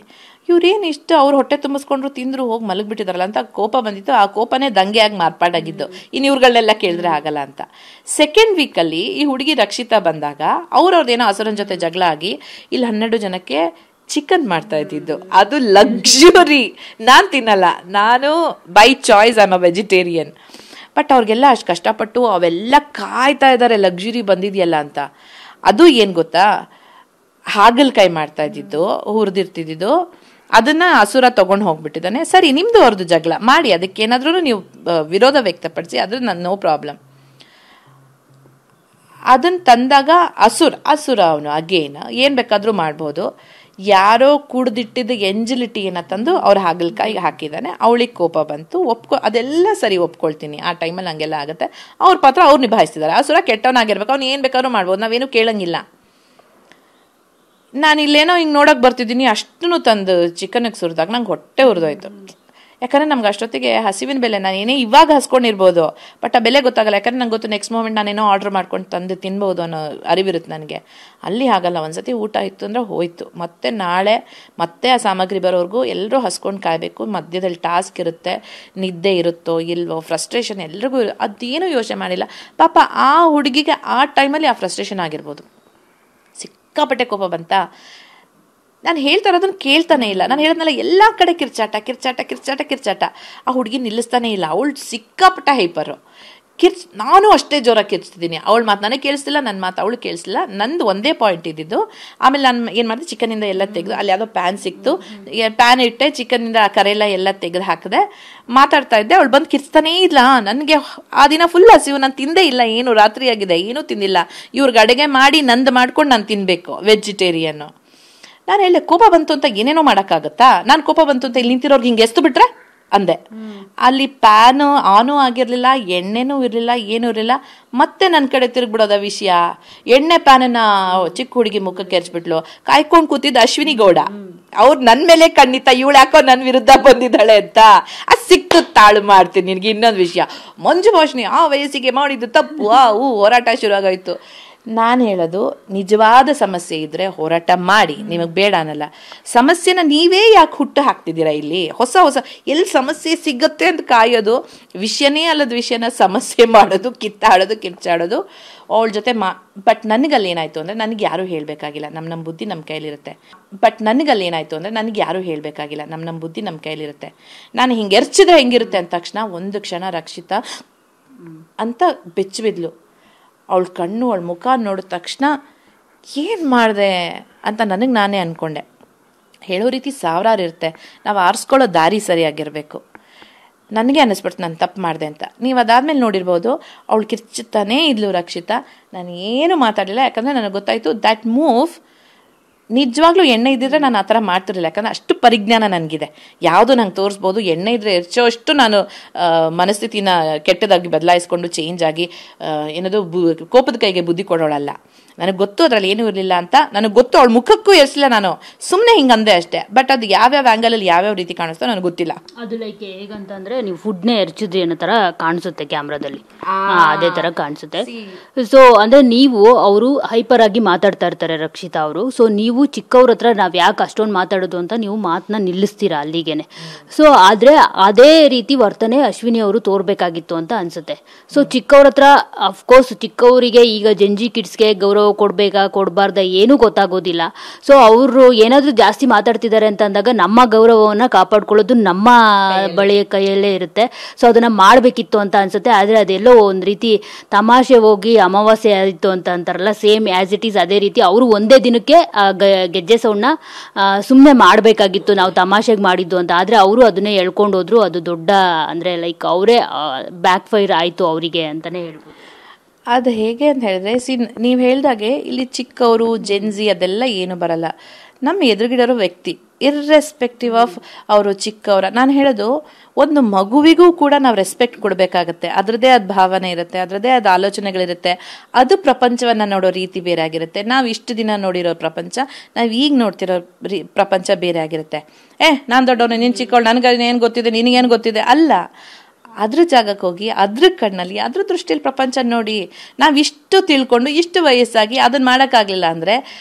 ಇವ್ರೇನು ಇಷ್ಟು ಅವ್ರು ಹೊಟ್ಟೆ ತುಂಬಿಸ್ಕೊಂಡ್ರು, ತಿಂದ್ರು, ಹೋಗಿ ಮಲಗಿಬಿಟ್ಟಿದಾರಲ್ಲ ಅಂತ ಕೋಪ ಬಂದಿತ್ತು. ಆ ಕೋಪನೇ ದಂಗೆಯಾಗಿ ಮಾರ್ಪಾಡಾಗಿದ್ದು. ಇನ್ನು ಇವ್ರುಗಳನ್ನೆಲ್ಲ ಕೇಳಿದ್ರೆ ಆಗಲ್ಲ ಅಂತ. ಸೆಕೆಂಡ್ ವೀಕಲ್ಲಿ ಈ ಹುಡುಗಿ ರಕ್ಷಿತಾ ಬಂದಾಗ ಅವ್ರದ್ದೇನೋ ಹಸುರನ ಜೊತೆ ಜಗಳ ಆಗಿ ಇಲ್ಲಿ 12 ಜನಕ್ಕೆ ಚಿಕನ್ ಮಾಡ್ತಾ ಇದ್ದಿದ್ದು. ಅದು ಲಕ್ಸುರಿ. ನಾನು ತಿನ್ನಲ್ಲ, ನಾನು by choice I am a vegetarian. But ಅವ್ರಿಗೆಲ್ಲ ಅಷ್ಟು ಕಷ್ಟಪಟ್ಟು ಅವೆಲ್ಲ ಕಾಯ್ತಾ ಇದ್ದಾರೆ ಲಕ್ಸುರಿ ಬಂದಿದೆಯಲ್ಲ ಅಂತ. ಅದು ಏನು ಗೊತ್ತಾ, ಹಾಗಲಕಾಯಿ ಮಾಡ್ತಾ ಇದ್ದಿದ್ದು, ಹುರಿದಿರ್ತಿದ್ದು, ಅದನ್ನ ಹಸುರ ತಗೊಂಡು ಹೋಗ್ಬಿಟ್ಟಿದ್ದಾನೆ. ಸರಿ, ನಿಮ್ದು ಅವ್ರದ್ದು ಜಗಳ ಮಾಡಿ, ಅದಕ್ಕೇನಾದ್ರೂ ನೀವು ವಿರೋಧ ವ್ಯಕ್ತಪಡಿಸಿ, ಅದು ನನ್ನ ನೋ ಪ್ರಾಬ್ಲಮ್. ಅದನ್ನ ತಂದಾಗ ಹಸುರ ಅವನು ಅಗೇನ್ ಏನು ಬೇಕಾದರೂ ಮಾಡ್ಬೋದು. ಯಾರೋ ಕುಡ್ದಿಟ್ಟಿದ್ದು ಎಂಜಲಿಟಿಯನ್ನು ತಂದು ಅವ್ರ ಹಾಗಲಕಾಯಿಗೆ ಹಾಕಿದ್ದಾನೆ. ಅವಳಿಗೆ ಕೋಪ ಬಂತು, ಅದೆಲ್ಲ ಸರಿ, ಒಪ್ಕೊಳ್ತೀನಿ. ಆ ಟೈಮಲ್ಲಿ ಹಂಗೆಲ್ಲ ಆಗುತ್ತೆ. ಅವ್ರ ಪಾತ್ರ ಅವ್ರು ನಿಭಾಯಿಸ್ತಿದ್ದಾರೆ. ಹಸುರ ಕೆಟ್ಟವನಾಗಿರ್ಬೇಕು, ಅವ್ನು ಏನು ಬೇಕಾದ್ರೂ ಮಾಡ್ಬೋದು, ನಾವೇನು ಕೇಳಂಗಿಲ್ಲ. ನಾನು ಇಲ್ಲೇನೋ ಹಿಂಗೆ ನೋಡೋಕೆ ಬರ್ತಿದ್ದೀನಿ, ಅಷ್ಟೂ ತಂದು ಚಿಕನ್ಗೆ ಸುರಿದಾಗ ನಂಗೆ ಹೊಟ್ಟೆ ಉರಿದೋಯ್ತು. ಯಾಕಂದರೆ ನಮ್ಗೆ ಅಷ್ಟೊತ್ತಿಗೆ ಹಸಿವಿನ ಬೆಲೆ, ನಾನು ಏನೇ ಇವಾಗ ಹಸ್ಕೊಂಡಿರ್ಬೋದು, ಬಟ್ ಆ ಬೆಲೆ ಗೊತ್ತಾಗಲ್ಲ. ಯಾಕಂದರೆ ನಂಗೆ ಗೊತ್ತು ನೆಕ್ಸ್ಟ್ ಮೂಮೆಂಟ್ ನಾನೇನೋ ಆರ್ಡ್ರ್ ಮಾಡ್ಕೊಂಡು ತಂದು ತಿನ್ಬೋದು ಅನ್ನೋ ಅರಿವಿರುತ್ತೆ ನನಗೆ. ಅಲ್ಲಿ ಆಗಲ್ಲ. ಒಂದ್ಸತಿ ಊಟ ಇತ್ತು ಅಂದರೆ ಹೋಯ್ತು. ಮತ್ತೆ ನಾಳೆ ಮತ್ತೆ ಆ ಸಾಮಗ್ರಿ ಬರೋವರೆಗೂ ಎಲ್ಲರೂ ಹಸ್ಕೊಂಡು ಕಾಯಬೇಕು. ಮಧ್ಯದಲ್ಲಿ ಟಾಸ್ಕ್ ಇರುತ್ತೆ, ನಿದ್ದೆ ಇರುತ್ತೋ ಇಲ್ವೋ, ಫ್ರಸ್ಟ್ರೇಷನ್ ಎಲ್ರಿಗೂ ಅದೇನೂ ಯೋಚನೆ ಮಾಡಿಲ್ಲ. ಪಾಪ ಆ ಹುಡುಗಿಗೆ ಆ ಟೈಮಲ್ಲಿ ಆ ಫ್ರಸ್ಟ್ರೇಷನ್ ಆಗಿರ್ಬೋದು. ಸಿಕ್ಕಾಪಟ್ಟೆ ಕೋಪ ಬಂತ. ನಾನು ಹೇಳ್ತಾ ಇರೋದನ್ನು ಕೇಳ್ತಾನೆ ಇಲ್ಲ. ನಾನು ಹೇಳಿದ್ನಲ್ಲ, ಎಲ್ಲ ಕಡೆ ಕಿರ್ಚಾಟ. ಆ ಹುಡುಗಿ ನಿಲ್ಲಿಸ್ತಾನೆ ಇಲ್ಲ. ಅವಳು ಸಿಕ್ಕಾಪಟ್ಟ ಹೈಪರು. ನಾನು ಅಷ್ಟೇ ಜೋರಾಗಿ ಕಿರ್ಚ್ತಿದ್ದೀನಿ. ಅವಳ ಮಾತು ನನಗೆ ಕೇಳಿಸ್ತಿಲ್ಲ, ನನ್ನ ಮಾತು ಅವಳು ಕೇಳಿಸ್ತಿಲ್ಲ. ನಂದು ಒಂದೇ ಪಾಯಿಂಟ್ ಇದ್ದಿದ್ದು. ಆಮೇಲೆ ನಾನು ಏನು ಮಾಡಿದೆ, ಚಿಕನಿಂದ ಎಲ್ಲ ತೆಗೆದು, ಅಲ್ಲಿ ಯಾವುದೋ ಪ್ಯಾನ್ ಸಿಕ್ತು, ಪ್ಯಾನ್ ಇಟ್ಟೆ, ಚಿಕನಿಂದ ಆ ಕರೆಲ್ಲ ಎಲ್ಲ ತೆಗೆದು ಹಾಕಿದೆ, ಮಾತಾಡ್ತಾ ಇದ್ದೆ. ಅವಳು ಬಂದು ಕಿರ್ಚ್ತಾನೇ ಇಲ್ಲ. ನನಗೆ ಆ ದಿನ ಫುಲ್ ಹಸಿವು, ನಾನು ತಿಂದೇ ಇಲ್ಲ, ಏನು ರಾತ್ರಿ ಆಗಿದೆ, ಏನೂ ತಿಂದಿಲ್ಲ. ಇವ್ರಿಗೆ ಅಡುಗೆ ಮಾಡಿ ನಂದು ಮಾಡ್ಕೊಂಡು ನಾನು ತಿನ್ನಬೇಕು, ವೆಜಿಟೇರಿಯನ್ನು. ನಾನು ಹೇಳಿ ಕೋಪ ಬಂತು ಅಂತ ಏನೇನೋ ಮಾಡೋಕ್ಕಾಗತ್ತಾ? ನಾನು ಕೋಪ ಬಂತು ಅಂತ ಇಲ್ಲಿ ನಿಂತಿರೋರ್ಗೆ ಹಿಂಗೆ ಎಸ್ತು ಬಿಟ್ರೆ ಅಂದೆ. ಅಲ್ಲಿ ಪ್ಯಾನ್ ಆನೂ ಆಗಿರಲಿಲ್ಲ, ಎಣ್ಣೆನೂ ಇರಲಿಲ್ಲ, ಏನೂ ಇರಲಿಲ್ಲ. ಮತ್ತೆ ನನ್ನ ಕಡೆ ತಿರುಗ್ಬಿಡೋದ ವಿಷಯ. ಎಣ್ಣೆ ಪ್ಯಾನನ್ನ ಚಿಕ್ಕ ಹುಡುಗಿ ಮುಖಕ್ಕೆ ಎರಚ್ಬಿಟ್ಲು. ಕಾಯ್ಕೊಂಡು ಕೂತಿದ್ದ ಅಶ್ವಿನಿ ಗೌಡ, ಅವ್ರು ನನ್ನ ಮೇಲೆ ಕಣ್ಣಿತ್ತ, ಇವಳು ಯಾಕೋ ನನ್ನ ವಿರುದ್ಧ ಬಂದಿದ್ದಾಳೆ ಅಂತ. ಅದು ಸಿಕ್ತು, ತಾಳು ಮಾಡ್ತೀನಿ ನಿನಗೆ. ಇನ್ನೊಂದು ವಿಷಯ, ಮಂಜು ಭಾಷಣಿ ಆ ವಯಸ್ಸಿಗೆ ಮಾಡಿದ್ದು ತಪ್ಪು, ಹೋರಾಟ ಶುರು ಆಗೋಯ್ತು. ನಾನು ಹೇಳೋದು, ನಿಜವಾದ ಸಮಸ್ಯೆ ಇದ್ರೆ ಹೋರಾಟ ಮಾಡಿ, ನಿಮಗೆ ಬೇಡ ಅನ್ನಲ್ಲ. ಸಮಸ್ಯೆನ ನೀವೇ ಯಾಕೆ ಹುಟ್ಟು ಹಾಕ್ತಿದ್ದೀರಾ ಇಲ್ಲಿ? ಹೊಸ ಹೊಸ ಎಲ್ಲಿ ಸಮಸ್ಯೆ ಸಿಗುತ್ತೆ ಅಂತ ಕಾಯೋದು, ವಿಷಯನೇ ಅಲ್ಲದ ವಿಷಯನ ಸಮಸ್ಯೆ ಮಾಡೋದು, ಕಿತ್ತಾಡೋದು, ಕಿರ್ಚಾಡೋದು ಅವಳ ಜೊತೆ ಬಟ್ ನನಗಲ್ಲಿ ಏನಾಯ್ತು ಅಂದರೆ, ನನಗೆ ಯಾರೂ ಹೇಳಬೇಕಾಗಿಲ್ಲ, ನಮ್ಮ ಬುದ್ಧಿ ನಮ್ಮ ಕೈಲಿರುತ್ತೆ. ನಮ್ಮ ಬುದ್ಧಿ ನಮ್ಮ ಕೈಲಿರುತ್ತೆ. ನಾನು ಹಿಂಗೆ ಎರ್ಚಿದ್ರೆ ಹೆಂಗಿರುತ್ತೆ ಅಂದ ತಕ್ಷಣ ಒಂದು ಕ್ಷಣ ರಕ್ಷಿತಾ ಅಂತ ಬೆಚ್ಚಿಬಿದ್ಲು. ಅವಳ ಕಣ್ಣು, ಅವಳ ಮುಖ ನೋಡಿದ ತಕ್ಷಣ ಏನು ಮಾಡಿದೆ ಅಂತ ನನಗೆ ನಾನೇ ಅಂದ್ಕೊಂಡೆ. ಹೇಳೋ ರೀತಿ ಸಾವಿರಾರು ಇರುತ್ತೆ, ನಾವು ಆರಿಸ್ಕೊಳ್ಳೋ ದಾರಿ ಸರಿಯಾಗಿರಬೇಕು. ನನಗೆ ಅನ್ನಿಸ್ಬಿಡ್ತು ನಾನು ತಪ್ಪು ಮಾಡಿದೆ ಅಂತ. ನೀವು ಅದಾದಮೇಲೆ ನೋಡಿರ್ಬೋದು, ಅವಳು ಕಿರ್ಚುತ್ತಾನೇ ಇದ್ಲು ರಕ್ಷಿತಾ. ನಾನು ಏನು ಮಾತಾಡಲಿಲ್ಲ, ಯಾಕಂದರೆ ನನಗೆ ಗೊತ್ತಾಯಿತು ದ್ಯಾಟ್ ಮೂವ್ ನಿಜವಾಗ್ಲೂ ಎಣ್ಣೆ ಇದ್ದಿದ್ರೆ ನಾನು ಆ ಥರ ಮಾಡ್ತಿರಲಿಲ್ಲ. ಯಾಕಂದರೆ ಅಷ್ಟು ಪರಿಜ್ಞಾನ ನನಗಿದೆ, ಯಾವುದು ನಂಗೆ ತೋರಿಸ್ಬೋದು. ಎಣ್ಣೆ ಇದ್ದರೆ ಹೆಚ್ಚೋ ಅಷ್ಟು ನಾನು ಮನಸ್ಥಿತಿನ ಕೆಟ್ಟದಾಗಿ ಬದಲಾಯಿಸ್ಕೊಂಡು ಚೇಂಜ್ ಆಗಿ ಏನದು ಕೋಪದ ಕೈಗೆ ಬುದ್ಧಿ ಕೊಡೋಳಲ್ಲ. ನನಗೆ ಗೊತ್ತು ಅದರಲ್ಲಿ ಏನೂ ಇರಲಿಲ್ಲ ಅಂತ. ನನಗೆ ಗೊತ್ತು, ಅವಳ ಮುಖಕ್ಕೂ ಎರ್ಸಿಲ್ಲ, ನಾನು ಸುಮ್ಮನೆ ಹಿಂಗೆ ಅಂದೆ ಅಷ್ಟೇ. ಬಟ್ ಅದು ಯಾವ್ಯಾವ ಆ್ಯಂಗಲಲ್ಲಿ ಯಾವ್ಯಾವ ರೀತಿ ಕಾಣಿಸ್ತೋ ನನಗೆ ಗೊತ್ತಿಲ್ಲ. ಅದು ಲೈಕ್ ಹೇಗಂತಂದ್ರೆ, ನೀವು ಫುಡ್ನೇ ಎರ್ಚಿದ್ರಿ ಅನ್ನೋ ಥರ ಕಾಣಿಸುತ್ತೆ ಕ್ಯಾಮ್ರಾದಲ್ಲಿ, ಅದೇ ಥರ ಕಾಣಿಸುತ್ತೆ. ಸೊ ಅಂದರೆ ನೀವು, ಅವರು ಹೈಪರ್ ಆಗಿ ಮಾತಾಡ್ತಾ ಇರ್ತಾರೆ ರಕ್ಷಿತಾ ಅವರು. ಸೊ ನೀವು ಚಿಕ್ಕವ್ರ ಹತ್ರ ನಾವು ಯಾಕೆ ಅಷ್ಟೊಂದು ಮಾತಾಡೋದು ಅಂತ ನೀವು ಮಾತನ್ನ ನಿಲ್ಲಿಸ್ತೀರಾ ಅಲ್ಲಿಗೇನೆ. ಸೊ ಆದರೆ ಅದೇ ರೀತಿ ವರ್ತನೆ ಅಶ್ವಿನಿ ಅವರು ತೋರ್ಬೇಕಾಗಿತ್ತು ಅಂತ ಅನ್ಸುತ್ತೆ. ಸೊ ಚಿಕ್ಕವ್ರ ಹತ್ರ ಅಫ್ಕೋರ್ಸ್ ಚಿಕ್ಕವರಿಗೆ ಈಗ ಜಂಜಿ ಕಿಡ್ಸ್ಗೆ ಗೌರವ ಕೊಡ್ಬೇಕಾ ಕೊಡಬಾರ್ದ ಏನೂ ಗೊತ್ತಾಗೋದಿಲ್ಲ. ಸೊ ಅವರು ಏನಾದರೂ ಜಾಸ್ತಿ ಮಾತಾಡ್ತಿದ್ದಾರೆ ಅಂತ ಅಂದಾಗ ನಮ್ಮ ಗೌರವವನ್ನು ಕಾಪಾಡ್ಕೊಳ್ಳೋದು ನಮ್ಮ ಬಳಿಯ ಕೈಯಲ್ಲೇ ಇರುತ್ತೆ. ಸೊ ಅದನ್ನ ಮಾಡಬೇಕಿತ್ತು ಅಂತ ಅನ್ಸುತ್ತೆ. ಆದರೆ ಅದೆಲ್ಲೋ ಒಂದು ರೀತಿ ತಮಾಷೆ ಹೋಗಿ ಅಮಾವಾಸ್ಯೆ ಆಯಿತು ಅಂತ ಅಂತಾರಲ್ಲ, ಸೇಮ್ ಆ್ಯಸ್ ಇಟ್ ಈಸ್ ಅದೇ ರೀತಿ ಅವರು ಒಂದೇ ದಿನಕ್ಕೆ ಗೆಜ್ಜೆ ಸೌಂಡ್ನ ಸುಮ್ಮನೆ ಮಾಡಬೇಕಾಗಿತ್ತು, ನಾವು ತಮಾಷೆಗೆ ಮಾಡಿದ್ದು ಅಂತ. ಆದರೆ ಅವರು ಅದನ್ನೇ ಹೇಳ್ಕೊಂಡು ಹೋದ್ರು. ಅದು ದೊಡ್ಡ ಅಂದರೆ ಲೈಕ್ ಅವರೇ ಬ್ಯಾಕ್ ಫೈರ್ ಆಯಿತು ಅವರಿಗೆ ಅಂತಲೇ ಹೇಳ್ಬೋದು. ಅದು ಹೇಗೆ ಅಂತ ಹೇಳಿದ್ರೆ, ನೀವು ಹೇಳ್ದಾಗೆ ಇಲ್ಲಿ ಚಿಕ್ಕವರು ಜೆನ್ಜಿ ಅದೆಲ್ಲ ಏನು ಬರಲ್ಲ. ನಮ್ಮ ಎದುರುಗಿಡರೋ ವ್ಯಕ್ತಿ, ಇರ್ರೆಸ್ಪೆಕ್ಟಿವ್ ಆಫ್ ಅವರು ಚಿಕ್ಕವರ. ನಾನು ಹೇಳೋದು, ಒಂದು ಮಗುವಿಗೂ ಕೂಡ ನಾವು ರೆಸ್ಪೆಕ್ಟ್ ಕೊಡಬೇಕಾಗತ್ತೆ. ಅದರದ್ದೇ ಆದ ಭಾವನೆ ಇರುತ್ತೆ, ಅದರದ್ದೇ ಆದ ಆಲೋಚನೆಗಳಿರುತ್ತೆ. ಅದು ಪ್ರಪಂಚವನ್ನು ನೋಡೋ ರೀತಿ ಬೇರೆ ಆಗಿರುತ್ತೆ. ನಾವು ಇಷ್ಟು ದಿನ ನೋಡಿರೋ ಪ್ರಪಂಚ, ನಾವು ಈಗ ನೋಡ್ತಿರೋ ಪ್ರಪಂಚ ಬೇರೆ ಆಗಿರುತ್ತೆ. ನಾನು ದೊಡ್ಡವನು, ನೀನು ಚಿಕ್ಕವಳು, ನನಗೆ ಏನು ಗೊತ್ತಿದೆ, ನಿನಗೇನು ಗೊತ್ತಿದೆ ಅಲ್ಲ. ಅದ್ರ ಜಾಗಕ್ಕೆ ಹೋಗಿ, ಅದ್ರ ಕಣ್ಣಲ್ಲಿ, ಅದ್ರ ದೃಷ್ಟಿಯಲ್ಲಿ ಪ್ರಪಂಚ ನೋಡಿ. ನಾವಿಷ್ಟು ತಿಳ್ಕೊಂಡು ಇಷ್ಟು ವಯಸ್ಸಾಗಿ ಅದನ್ನು ಮಾಡೋಕ್ಕಾಗಲಿಲ್ಲ ಅಂದರೆ